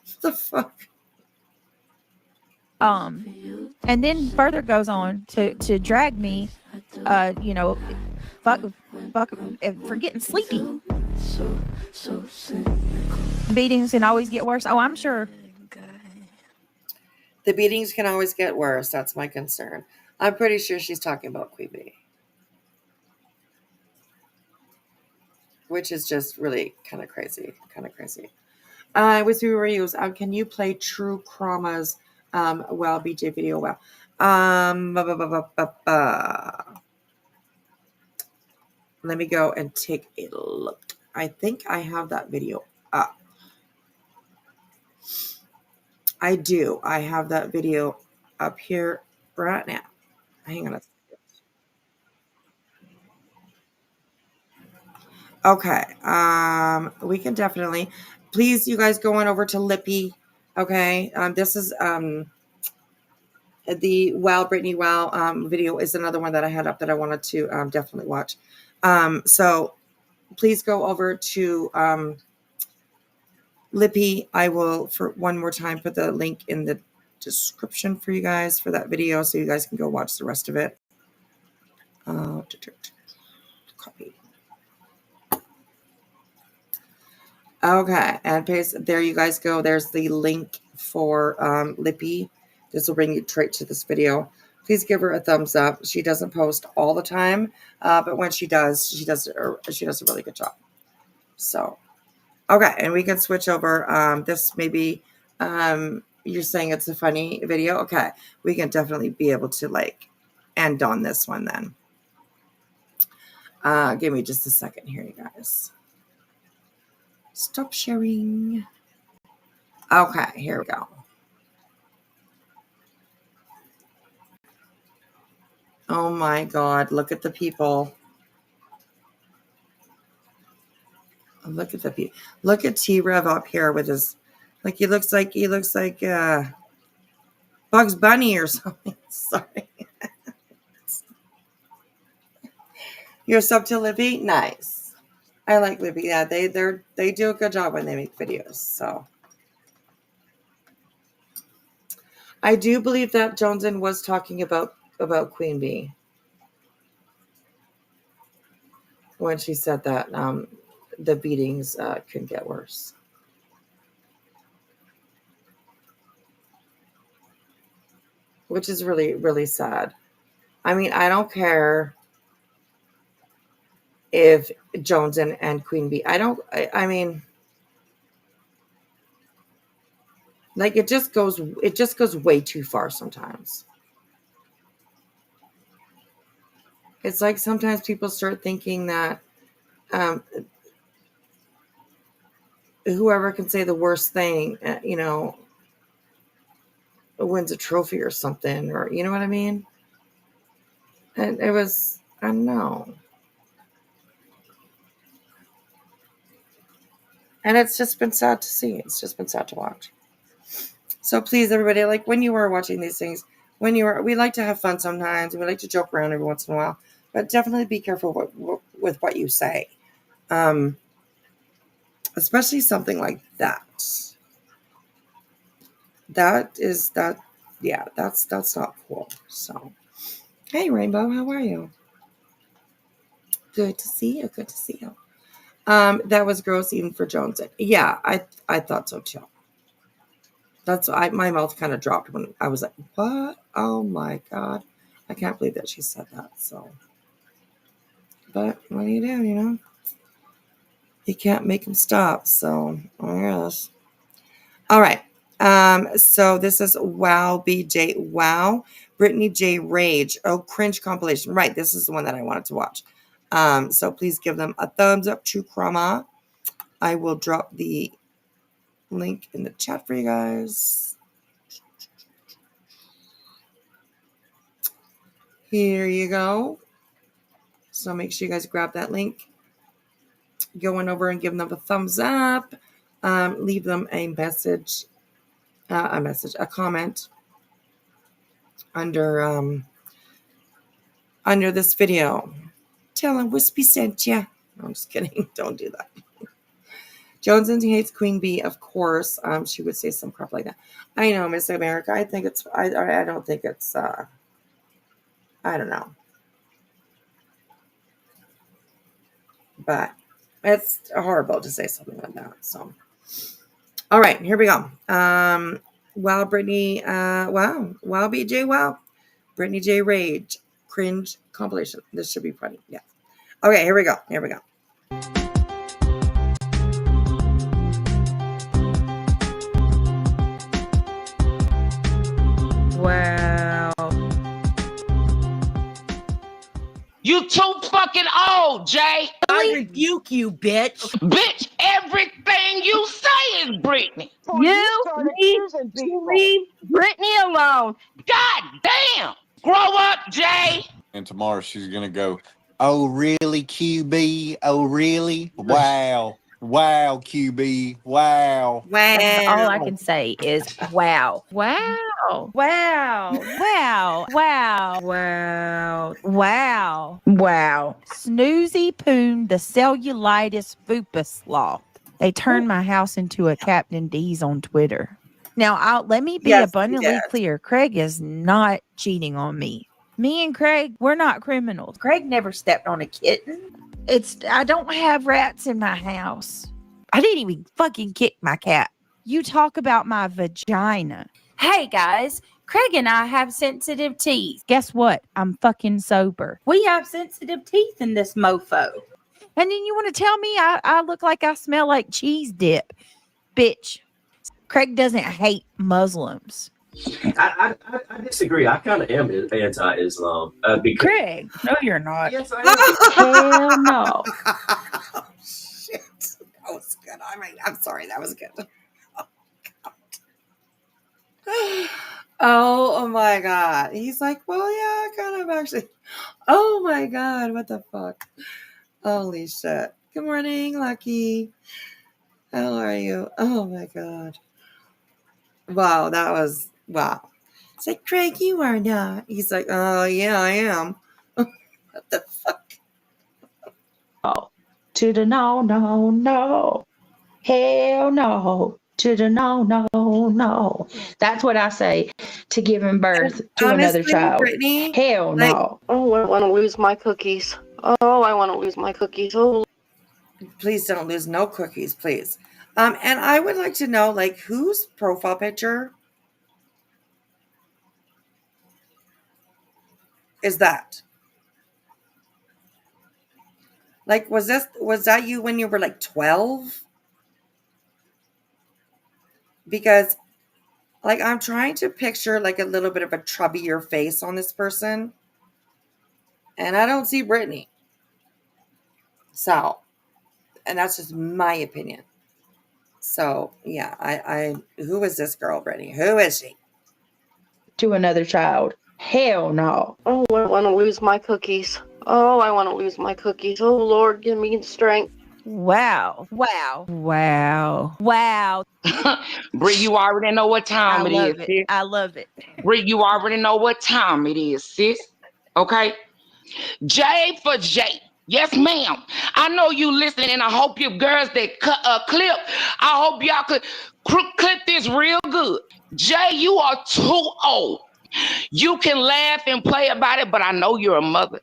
What the fuck? And then further goes on to drag me, fuck, for getting sleepy. Beatings can always get worse. Oh, I'm sure. The beatings can always get worse. That's my concern. I'm pretty sure she's talking about Queen Bee. Which is just really kind of crazy. With reviews, can you play True Chroma's BJ video well? Let me go and take a look. I think I have that video up. I do. I have that video up here right now. Hang on a second. Okay. We can definitely. Please, you guys, go on over to Lippy. Okay. This is the Brittney video is another one that I had up that I wanted to definitely watch. So please go over to Lippy. I will, for one more time, put the link in the description for you guys for that video so you guys can go watch the rest of it. Copy. Okay, and paste. There you guys go. There's the link for Lippy. This will bring you straight to this video. Please give her a thumbs up. She doesn't post all the time, but when she does, she does a really good job. So, okay, and we can switch over. This maybe you're saying it's a funny video. Okay, we can definitely be able to like end on this one then. Give me just a second here, you guys. Stop sharing. Okay, here we go. Oh my God, look at the people. Look at the people. Look at T-Rev up here with his, like he looks like Bugs Bunny or something. Sorry. You're sub to Libby? Nice. I like Libby. Yeah, they do a good job when they make videos. So I do believe that Joneson was talking about Queen Bee when she said that the beatings can get worse. Which is really, really sad. I mean, I don't care if Joneson and Queen Bee, I mean, like it just goes way too far sometimes. It's like sometimes people start thinking that whoever can say the worst thing, wins a trophy or something, or you know what I mean? And it was, I don't know. And it's just been sad to see. It's just been sad to watch. So please, everybody, like when you are watching these things, we like to have fun sometimes. We like to joke around every once in a while, but definitely be careful with what you say. Especially something like that. That yeah, that's not cool. So, hey, Rainbow, how are you? Good to see you. Good to see you. That was gross even for Jones. Yeah, I thought so too. That's why my mouth kind of dropped when I was like, what? Oh my God. I can't believe that she said that. So, but what do? You know, you can't make them stop. So, I guess. All right. So this is Wow BJ Wow Brittney J Rage. Oh, cringe compilation. Right. This is the one that I wanted to watch. So please give them a thumbs up. True Crama. I will drop the link in the chat for you guys. Here you go. So make sure you guys grab that link. Go on over and give them a thumbs up. Leave them a message, a comment under this video. Tell them Wispy sent you. No, I'm just kidding. Don't do that. Jonesy hates Queen Bee, of course. She would say some crap like that. I know, Miss America. I think it's. I don't think it's. I don't know. But it's horrible to say something like that. So, all right, here we go. Wow, Brittney. Wow, BJ. Wow, Brittney J Rage cringe compilation. This should be funny. Yeah. Okay, here we go. Wow. You too fucking old, Jay. I rebuke you, bitch. Bitch, everything you say is Brittney. You leave Brittney alone. God damn. Grow up, Jay. And tomorrow she's going to go, oh, really, QB? Oh, really? Wow. Wow, QB. Wow. That's all I can say is wow. Wow. Wow. Wow. Wow. Wow. Wow. Wow. Snoozy Poon, the cellulitis fupa sloth. They turned my house into a Captain D's on Twitter. Now, let me be abundantly clear. Craig is not cheating on me. Me and Craig, we're not criminals. Craig never stepped on a kitten. I don't have rats in my house. I didn't even fucking kick my cat. You talk about my vagina. Hey guys, Craig and I have sensitive teeth. Guess what? I'm fucking sober. We have sensitive teeth in this mofo. And then you want to tell me I look like I smell like cheese dip. Bitch. Craig doesn't hate Muslims. I disagree. I kind of am anti-Islam. Craig, no, you're not. Yes, I am. Hell no. Oh, shit. That was good. I'm sorry. That was good. Oh my God. He's like, well, yeah, kind of actually. Oh my God. What the fuck? Holy shit. Good morning, Lucky. How are you? Oh my God. Wow. That was, wow. It's like, Craig, you are not. He's like, oh, yeah, I am. What the fuck? Oh, to the no. Hell no. To the no. That's what I say to giving birth to another child. Brittney, hell no. Oh, I want to lose my cookies. Oh, I want to lose my cookies. Oh, please don't lose no cookies, please. And I would like to know, like, whose profile picture is that? Like, was that you when you were like 12? Because, like, I'm trying to picture like a little bit of a chubbier face on this person, and I don't see Brittney. So, and that's just my opinion. So, yeah, I who is this girl, Brittney? Who is she? To another child. Hell no. Oh, I want to lose my cookies. Oh, I want to lose my cookies. Oh, Lord, give me strength. Wow. Bree, you already know what time it is, sis. I love it. Bree, you already know what time it is, sis. Okay? J for J. Yes, ma'am. I know you listening, and I hope you girls that cut a clip. I hope y'all could clip this real good. Jay, you are too old. You can laugh and play about it, but I know you're a mother.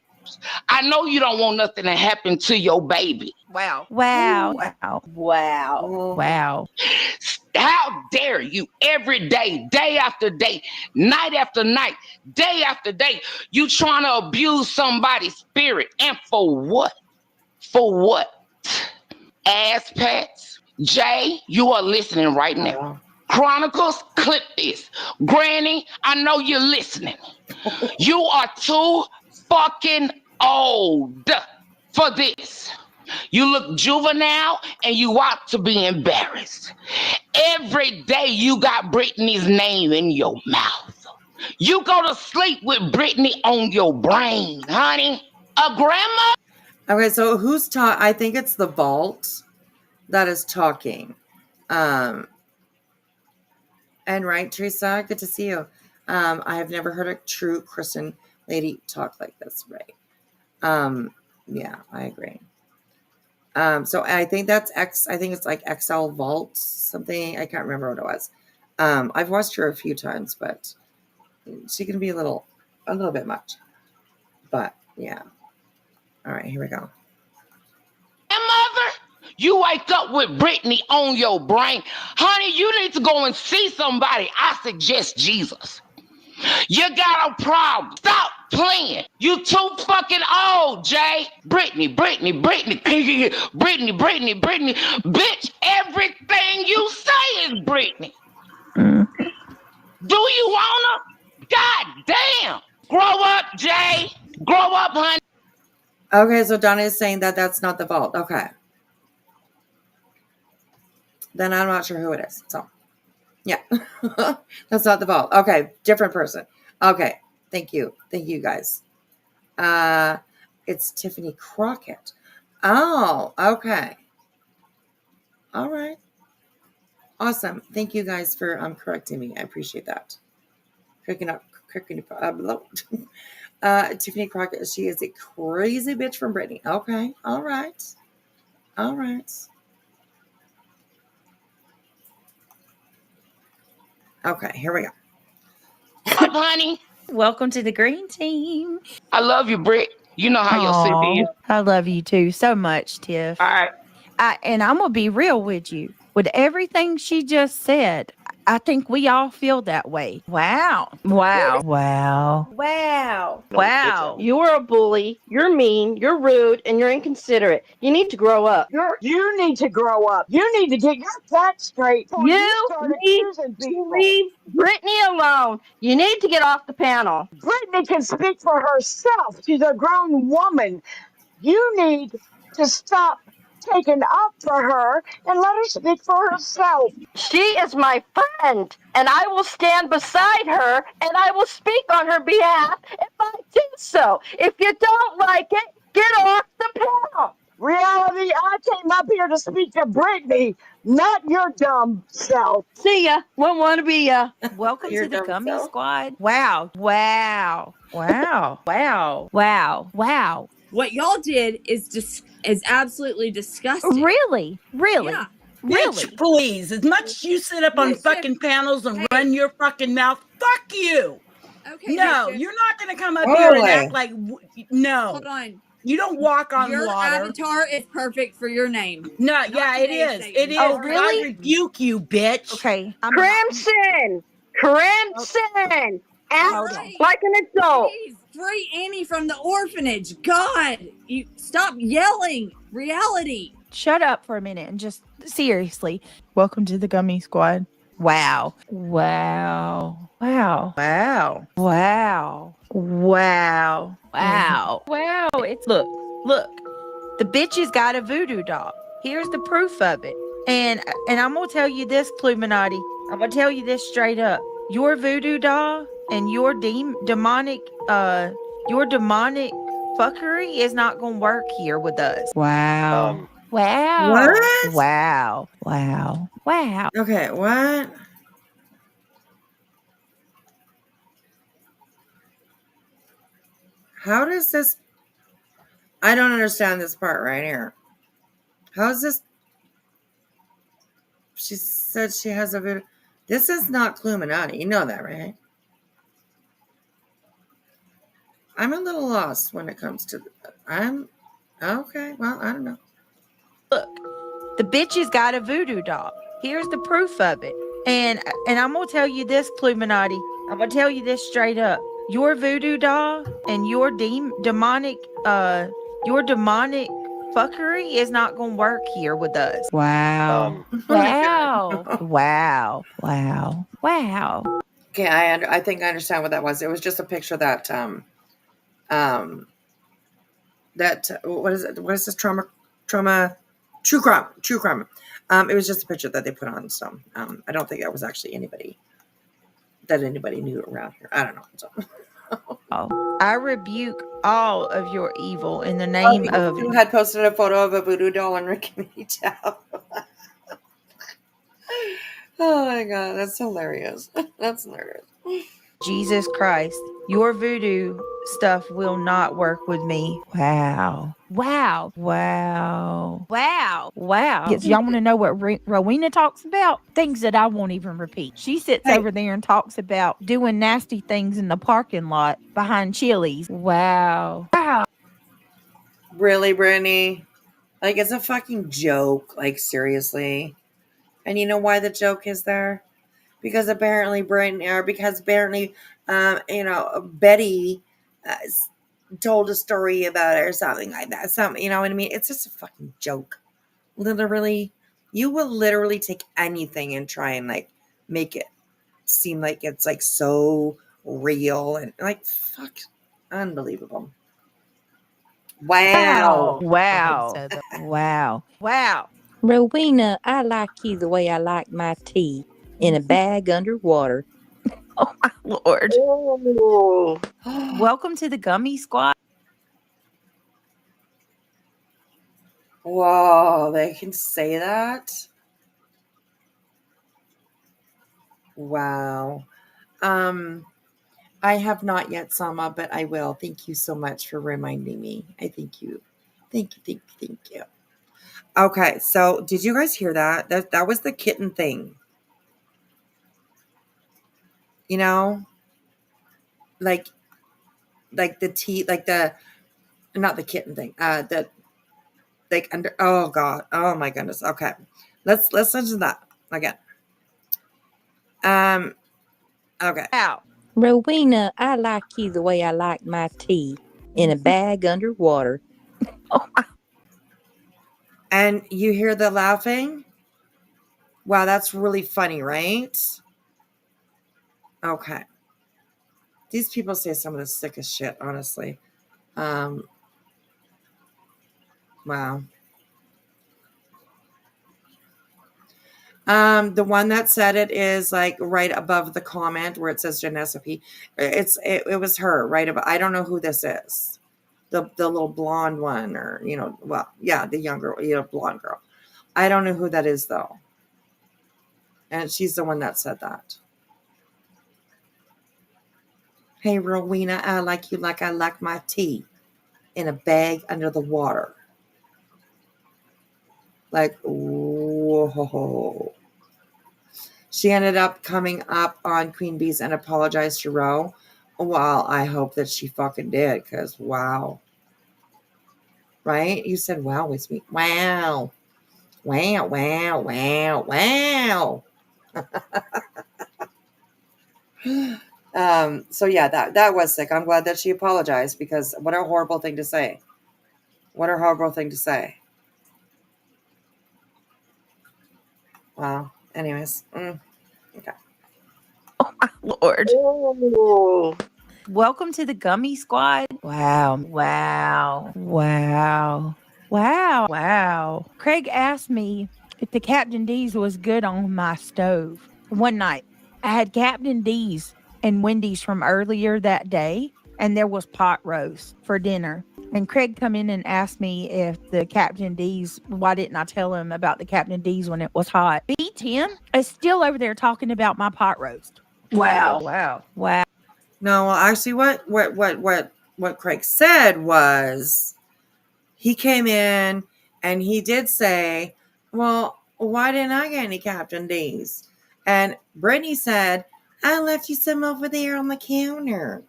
I know you don't want nothing to happen to your baby. Wow. Wow. Wow. Wow. Wow. How dare you every day, day after day, night after night, day after day, you trying to abuse somebody's spirit. And for what? For what? Ass pats. Jay, you are listening right now. Chronicles, clip this. Granny, I know you're listening. You are too fucking old for this. You look juvenile and you ought to be embarrassed. Every day you got Brittney's name in your mouth. You go to sleep with Brittney on your brain, honey. A grandma? Okay, so who's talking? I think it's the vault that is talking. And right, Teresa, good to see you. I have never heard a true Christian lady talk like this, right? Yeah, I agree. So I think that's I think it's like XL Vault something. I can't remember what it was. I've watched her a few times, but she can be a little bit much. But yeah. All right, here we go. Mother, you wake up with Brittney on your brain. Honey, you need to go and see somebody. I suggest Jesus. You got a problem. Stop playing. You too fucking old, Jay. Brittney. Bitch, everything you say is Brittney. Do you wanna? God damn. Grow up, Jay. Grow up, honey. Okay, so Donna is saying that that's not the vault. Okay. Then I'm not sure who it is. So, yeah. That's not the vault. Okay, different person. Okay, thank you. Thank you, guys. It's Tiffany Crockett. Oh, okay. All right. Awesome. Thank you guys for correcting me. I appreciate that. Tiffany Crockett, she is a crazy bitch from Brittney. Okay. All right. All right. Okay, here we go. Up, honey. Welcome to the green team. I love you, Britt. You know how your city is. I love you too so much, Tiff. All right. And I'm going to be real with you. With everything she just said, I think we all feel that way. Wow. Wow. Wow. Wow. Wow. You're a bully. You're mean. You're rude. And you're inconsiderate. You need to grow up. You need to grow up. You need to get your facts straight. You need to leave Brittney alone. You need to get off the panel. Brittney can speak for herself. She's a grown woman. You need to stop taking up for her and let her speak for herself. She is my friend, and I will stand beside her, and I will speak on her behalf if I do so. If you don't like it, get off the panel. Reality, I came up here to speak to Brittney, not your dumb self. See ya. Won't want to be ya. Welcome to the Gummy Squad. Wow. Wow. Wow. Wow. Wow. Wow. What y'all did is absolutely disgusting. Really? Really? Yeah. Really? Bitch, please. As much as you sit up on fucking panels and run your fucking mouth, fuck you. Okay. No, you're not going to come up here and act like, no. Hold on. You don't walk on your water. Your avatar is perfect for your name. No, yeah, it is. It is. Oh, really? I rebuke you, bitch. Okay. Crimson! Crimson! Act like an adult. Please, free Annie from the orphanage. God, you stop yelling. Reality. Shut up for a minute and just seriously. Welcome to the Gummy Squad. Wow. Wow. Wow. Wow. Wow. Wow. Wow. Wow. It's look. The bitch has got a voodoo doll. Here's the proof of it. And I'm gonna tell you this, Pluminati. I'm gonna tell you this straight up. Your voodoo doll and your demonic fuckery is not gonna work here with us. Wow. Wow. What? Wow. Wow. Wow. Okay, what? How does this... I don't understand this part right here. How is this... She said she has a voodoo... This is not Illuminati. You know that, right? I'm a little lost when it comes to. I'm okay. Well, I don't know. Look, the bitch has got a voodoo doll. Here's the proof of it. And I'm gonna tell you this, Illuminati. I'm gonna tell you this straight up. Your voodoo doll and your demonic fuckery is not gonna work here with us. Wow. Wow. Wow. Wow. Wow. Okay, I think I understand what that was. It was just a picture that that what is it? What is this true crime? It was just a picture that they put on. So I don't think that was actually anybody knew around here. I don't know. So. I rebuke all of your evil in the name of. You had posted a photo of a voodoo doll on Rick and me tab. Oh my god, that's hilarious. That's hilarious. Jesus Christ, your voodoo stuff will not work with me. Wow. Wow. Wow. Wow. Wow. Yes, y'all want to know what Rowena talks about? Things that I won't even repeat. She sits over there and talks about doing nasty things in the parking lot behind Chili's. Wow. Wow. Really, Brittney? Like, it's a fucking joke. Like, seriously. And you know why the joke is there? Because apparently Betty told a story about it or something like that. Something, you know what I mean? It's just a fucking joke. Literally, you will literally take anything and try and like make it seem like it's like so real and like fuck, unbelievable. Wow. Wow. Wow. Wow. Rowena, I like you the way I like my tea, in a bag underwater. Oh my Lord. Oh. Welcome to the Gummy Squad. Whoa, they can say that? Wow. I have not yet, Sama, but I will. Thank you so much for reminding me. I thank you. Thank you. Okay, so did you guys hear that? That was the kitten thing. You know? Like the tea, like not the kitten thing. The like under, oh god. Oh my goodness. Okay. Let's listen to that again. Okay. Ow. Rowena, I like you the way I like my tea, in a bag underwater. Oh my. And you hear the laughing? Wow, that's really funny, right? Okay. These people say some of the sickest shit, honestly. Wow. The one that said it is like right above the comment where it says Janessa P. It was her right above. I don't know who this is. The little blonde one, or well, yeah, the younger, blonde girl. I don't know who that is though. And she's the one that said that. Hey, Rowena, I like you like I like my tea, in a bag under the water. Like, whoa. She ended up coming up on Queen Bees and apologized to Ro. Well, I hope that she fucking did, because wow. Right? You said wow with me. Wow. Wow, wow, wow, wow. So yeah, that was sick. I'm glad that she apologized, because what a horrible thing to say. What a horrible thing to say. Wow. Anyways. Okay. Oh my Lord. Oh. Welcome to the Gummy Squad. Wow. Wow. Wow. Wow. Wow. Craig asked me if the Captain D's was good on my stove. One night, I had Captain D's and Wendy's from earlier that day, and there was pot roast for dinner. And Craig come in and asked me if the Captain D's, why didn't I tell him about the Captain D's when it was hot? Tim is still over there talking about my pot roast. Wow. Wow. Wow. No, well, actually, what Craig said was, he came in and he did say, well, why didn't I get any Captain D's? And Brittney said, I left you some over there on the counter.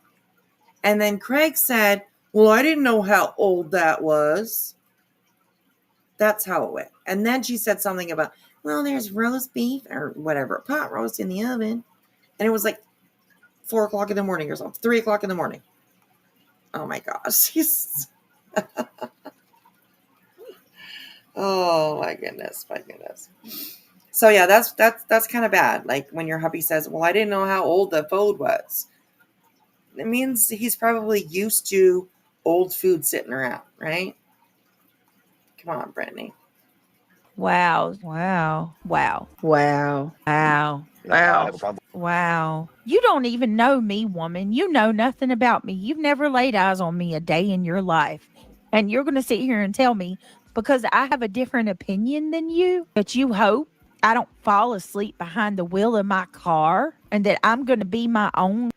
And then Craig said, well, I didn't know how old that was. That's how it went. And then she said something about, well, there's roast beef or whatever, pot roast in the oven. And it was like 4 o'clock in the morning or something, 3 o'clock in the morning. Oh my gosh. Oh my goodness. So yeah, that's kind of bad. Like when your hubby says, well, I didn't know how old the food was. It means he's probably used to old food sitting around, right? Come on, Brittney. Wow. You don't even know me, woman. You know nothing about me. You've never laid eyes on me a day in your life. And you're going to sit here and tell me because I have a different opinion than you that you hope I don't fall asleep behind the wheel of my car and that I'm going to be my own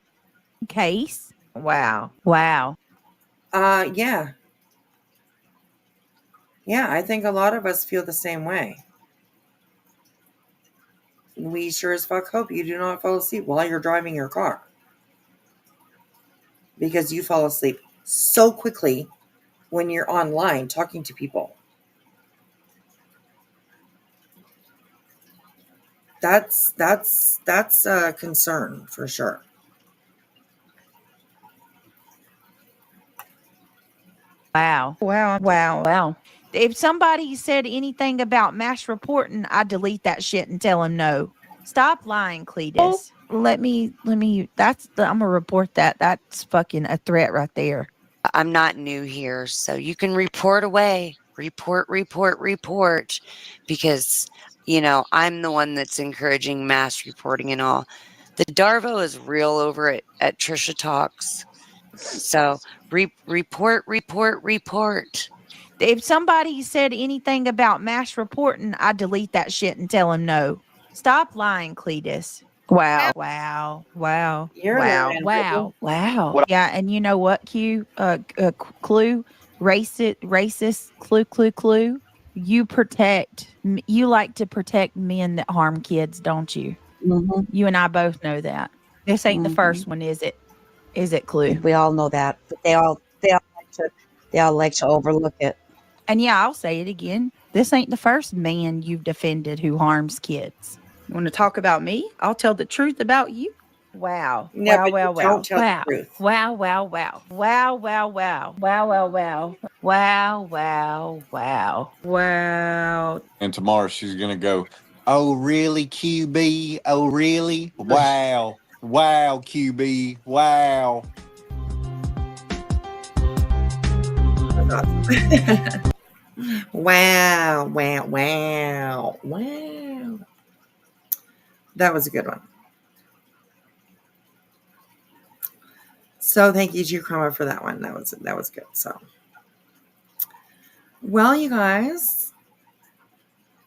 case. Wow. Yeah. Yeah, I think a lot of us feel the same way. We sure as fuck hope you do not fall asleep while you're driving your car. Because you fall asleep so quickly when you're online talking to people. That's a concern for sure. Wow. If somebody said anything about mass reporting, I delete that shit and tell him no. Stop lying, Cletus. Let me, I'm going to report that. That's fucking a threat right there. I'm not new here, so you can report away. Report. Because, I'm the one that's encouraging mass reporting and all. The Darvo is real over at Trisha Talks. So report. If somebody said anything about mass reporting, I delete that shit and tell him no. Stop lying, Cletus. Wow. You're lying, Brittney. Wow. Yeah, and you know what, Clue? Racist, Clue. You like to protect men that harm kids, don't you? Mm-hmm. You and I both know that. This ain't the first one, is it? Is it, Clue? We all know that, but they all like to overlook it. And yeah, I'll say it again. This ain't the first man you've defended who harms kids. You want to talk about me? I'll tell the truth about you. Wow. Yeah, Wow. but you don't tell the truth. Wow. And tomorrow she's going to go, oh, really, QB? Oh, really? Wow. Wow, QB. Wow. Wow. That was a good one. So thank you to Chroma for that one. That was good. So, well, you guys,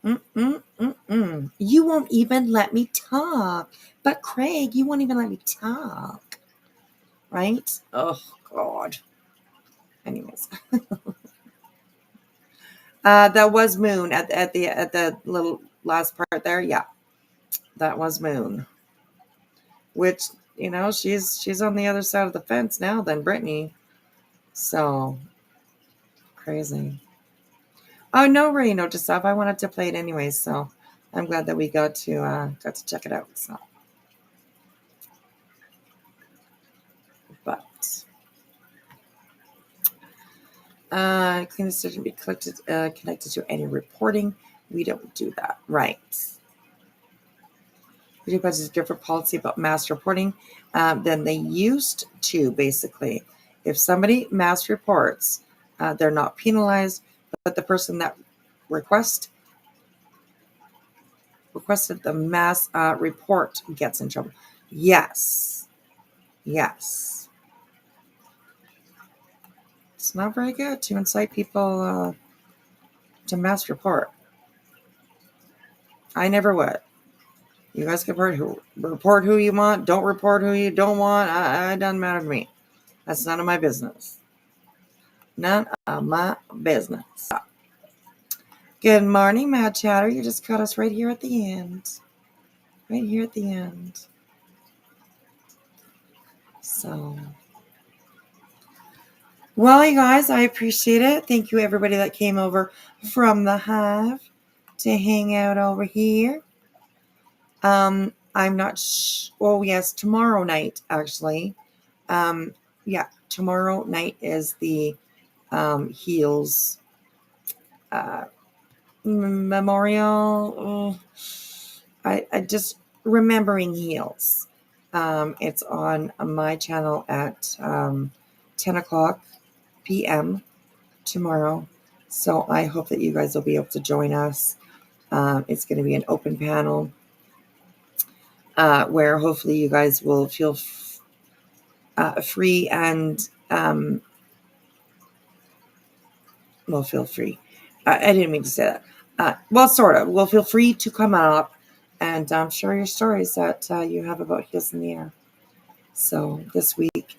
you won't even let me talk. But Craig, you won't even let me talk, right? Oh God. Anyways, that was Moon at the little last part there. Yeah, that was Moon. Which she's on the other side of the fence now than Brittney. So crazy. Oh no, Ray, no, just stuff. I wanted to play it anyways, so I'm glad that we got to check it out. So, but clean decision be connected to any reporting. We don't do that, right? We do a different policy about mass reporting than they used to. Basically, if somebody mass reports, they're not penalized, but the person that requested the mass report gets in trouble. Yes. It's not very good to incite people to mass report. I never would. You guys can report who you want. Don't report who you don't want. It doesn't matter to me. That's none of my business. None of my business. Good morning, Mad Chatter. You just caught us right here at the end. Right here at the end. So, well, you guys, I appreciate it. Thank you, everybody that came over from the Hive to hang out over here. I'm not oh, yes, tomorrow night, actually. Yeah, tomorrow night is the Heels memorial. I just remembering Heels. It's on my channel at 10 o'clock p.m. tomorrow. So I hope that you guys will be able to join us. It's going to be an open panel where hopefully you guys will feel free and well, feel free. I didn't mean to say that. Well, sort of. Well, feel free to come up and share your stories that you have about Heels in the Air. So this week,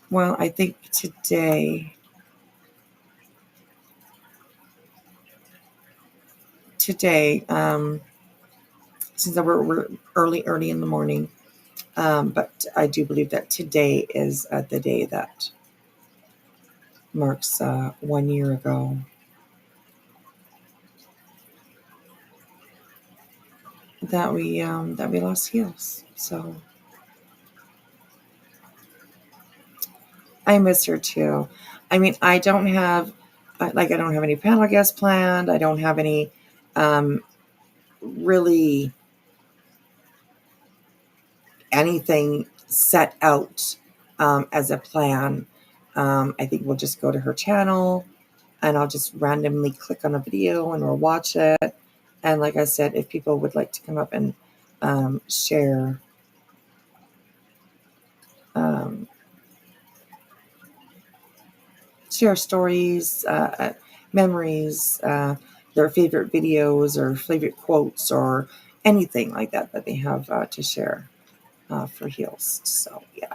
well, I think today, since we're early in the morning, but I do believe that today is the day that marks 1 year ago. That we lost Heels. So I miss her too. I mean, I don't have any panel guests planned. I don't have any really anything set out as a plan. I think we'll just go to her channel and I'll just randomly click on a video and we'll watch it. And like I said, if people would like to come up and share stories, memories, their favorite videos or favorite quotes or anything like that they have to share for Heels. So yeah.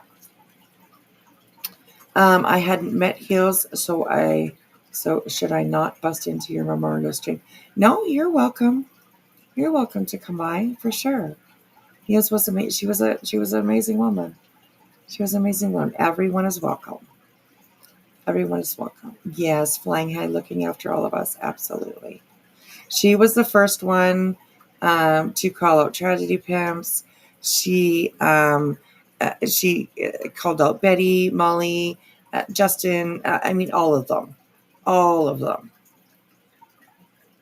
I hadn't met Heels, so should I not bust into your memorial stream? No, you're welcome. You're welcome to come by for sure. Heels was amazing. She was an amazing woman. She was an amazing woman. Everyone is welcome. Everyone is welcome. Yes, flying high, looking after all of us. Absolutely. She was the first one to call out tragedy pimps. She called out Betty, Molly, Justin. I mean, all of them. All of them.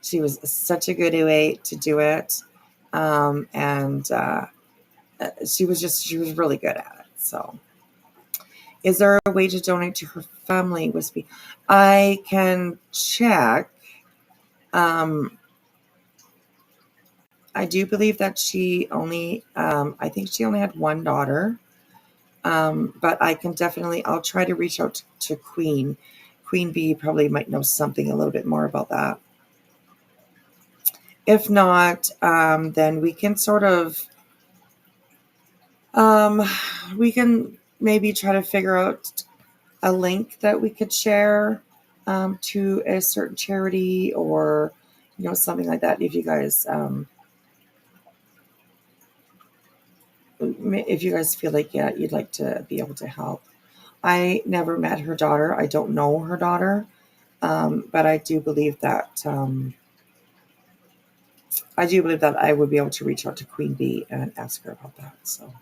She was such a good way to do it. And she was really good at it. So, is there a way to donate to her family? Wispy, I can check. I do believe that she only, I think she only had one daughter. But I can definitely, I'll try to reach out to Queen. Queen Bee probably might know something a little bit more about that. If not, then we can sort of, we can maybe try to figure out a link that we could share to a certain charity or, something like that. If you guys, feel like, yeah, you'd like to be able to help. I never met her daughter. I don't know her daughter. But I do believe that, I would be able to reach out to Queen Bee and ask her about that. So,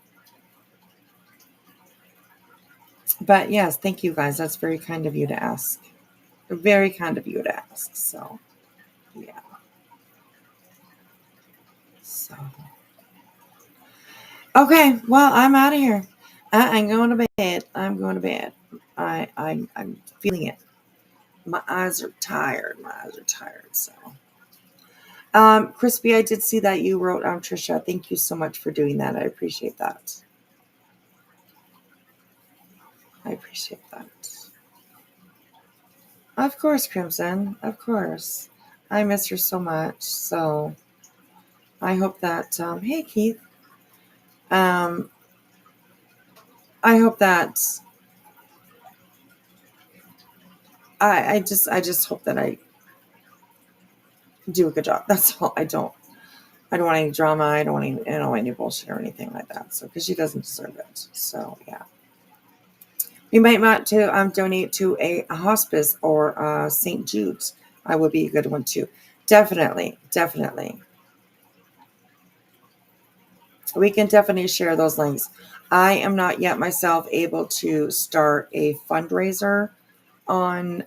but yes, thank you guys. That's very kind of you to ask. Very kind of you to ask. So, yeah. So, okay. Well, I'm out of here. I'm going to bed. I'm going to bed. I'm feeling it. My eyes are tired. So, Crispy, I did see that you wrote Trisha. Thank you so much for doing that. I appreciate that. Of course, Crimson. Of course. I miss her so much. So I hope that, hey, Keith. I hope that I just hope that I do a good job. That's all. I I don't want any drama. I don't want any bullshit or anything like that. So, because she doesn't deserve it. So, yeah. You might want to donate to a hospice or St. Jude's. I would be a good one too. Definitely. We can definitely share those links. I am not yet myself able to start a fundraiser on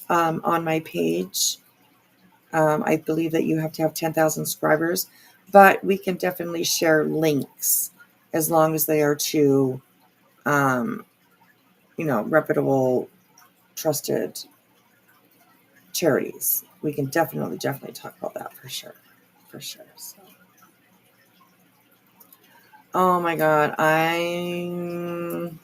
my page. I believe that you have to have 10,000 subscribers, but we can definitely share links as long as they are to, reputable, trusted charities. We can definitely talk about that for sure. So. Oh my God, I'm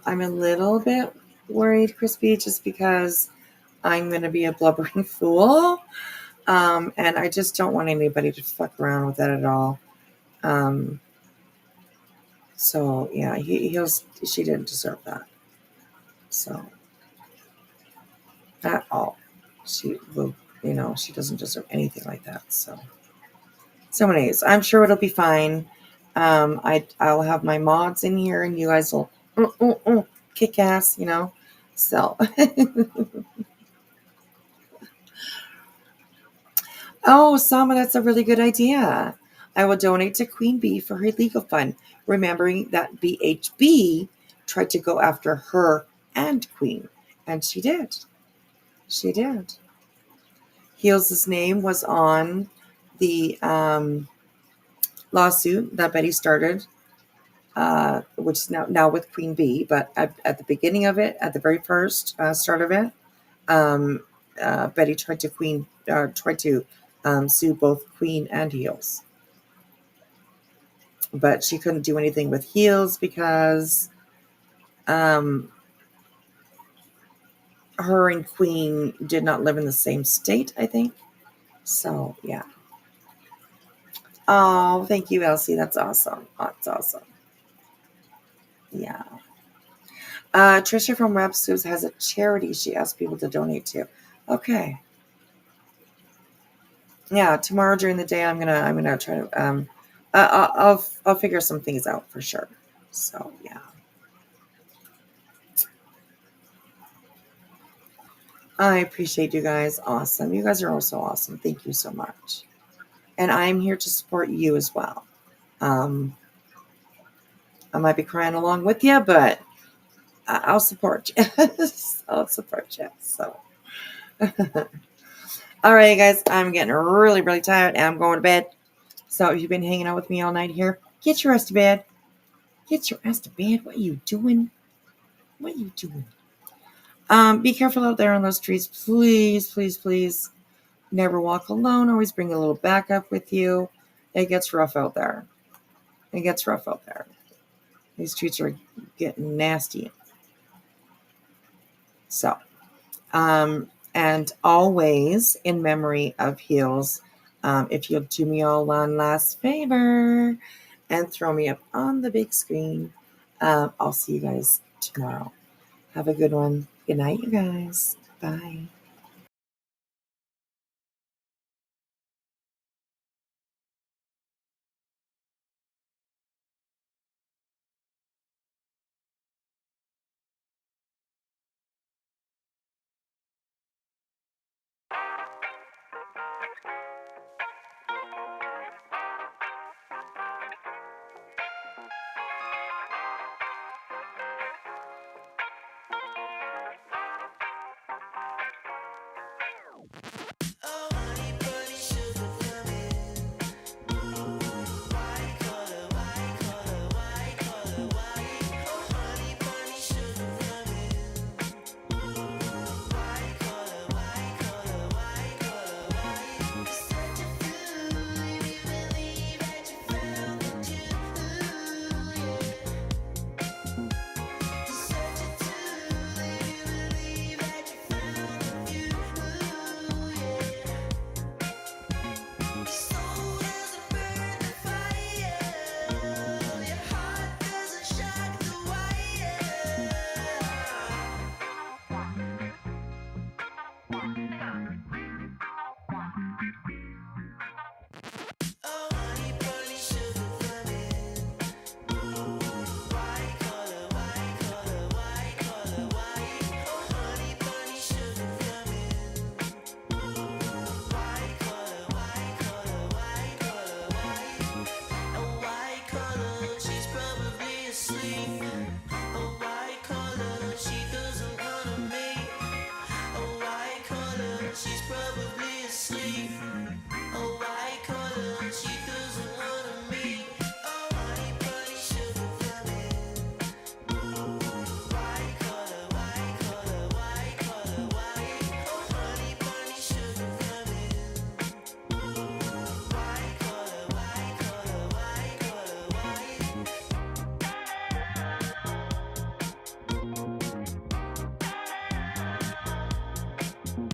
a little bit worried, Crispy, just because I'm going to be a blubbering fool. And I just don't want anybody to fuck around with that at all. So yeah, she didn't deserve that. So at all. She doesn't deserve anything like that. So anyways, I'm sure it'll be fine. I'll have my mods in here and you guys will kick ass, So oh, Sama, that's a really good idea. I will donate to Queen Bee for her legal fund, remembering that BHB tried to go after her and Queen, and she did. Heels' name was on the lawsuit that Betty started, which is now with Queen Bee, but at the beginning of it, at the very first start of it, Betty tried to sue both Queen and Heels. But she couldn't do anything with Heels because her and Queen did not live in the same state, I think. So, yeah. Oh, thank you, Elsie. That's awesome. That's awesome. Yeah. Trisha from Rap Soups has a charity she asked people to donate to. Okay. Yeah, tomorrow during the day I'm gonna try to I'll figure some things out for sure. So yeah. I appreciate you guys. Awesome. You guys are also awesome. Thank you so much. And I'm here to support you as well. I might be crying along with you, but I'll support you. I'll support you. So, all right, guys, I'm getting really, really tired and I'm going to bed. So if you've been hanging out with me all night here, get your ass to bed. Get your ass to bed. What are you doing? Be careful out there on those streets. Please, please, please. Never walk alone. Always bring a little backup with you. It gets rough out there. These streets are getting nasty. So, and always in memory of Heels, if you'll do me all one last favor and throw me up on the big screen, I'll see you guys tomorrow. Have a good one. Good night, you guys. Bye.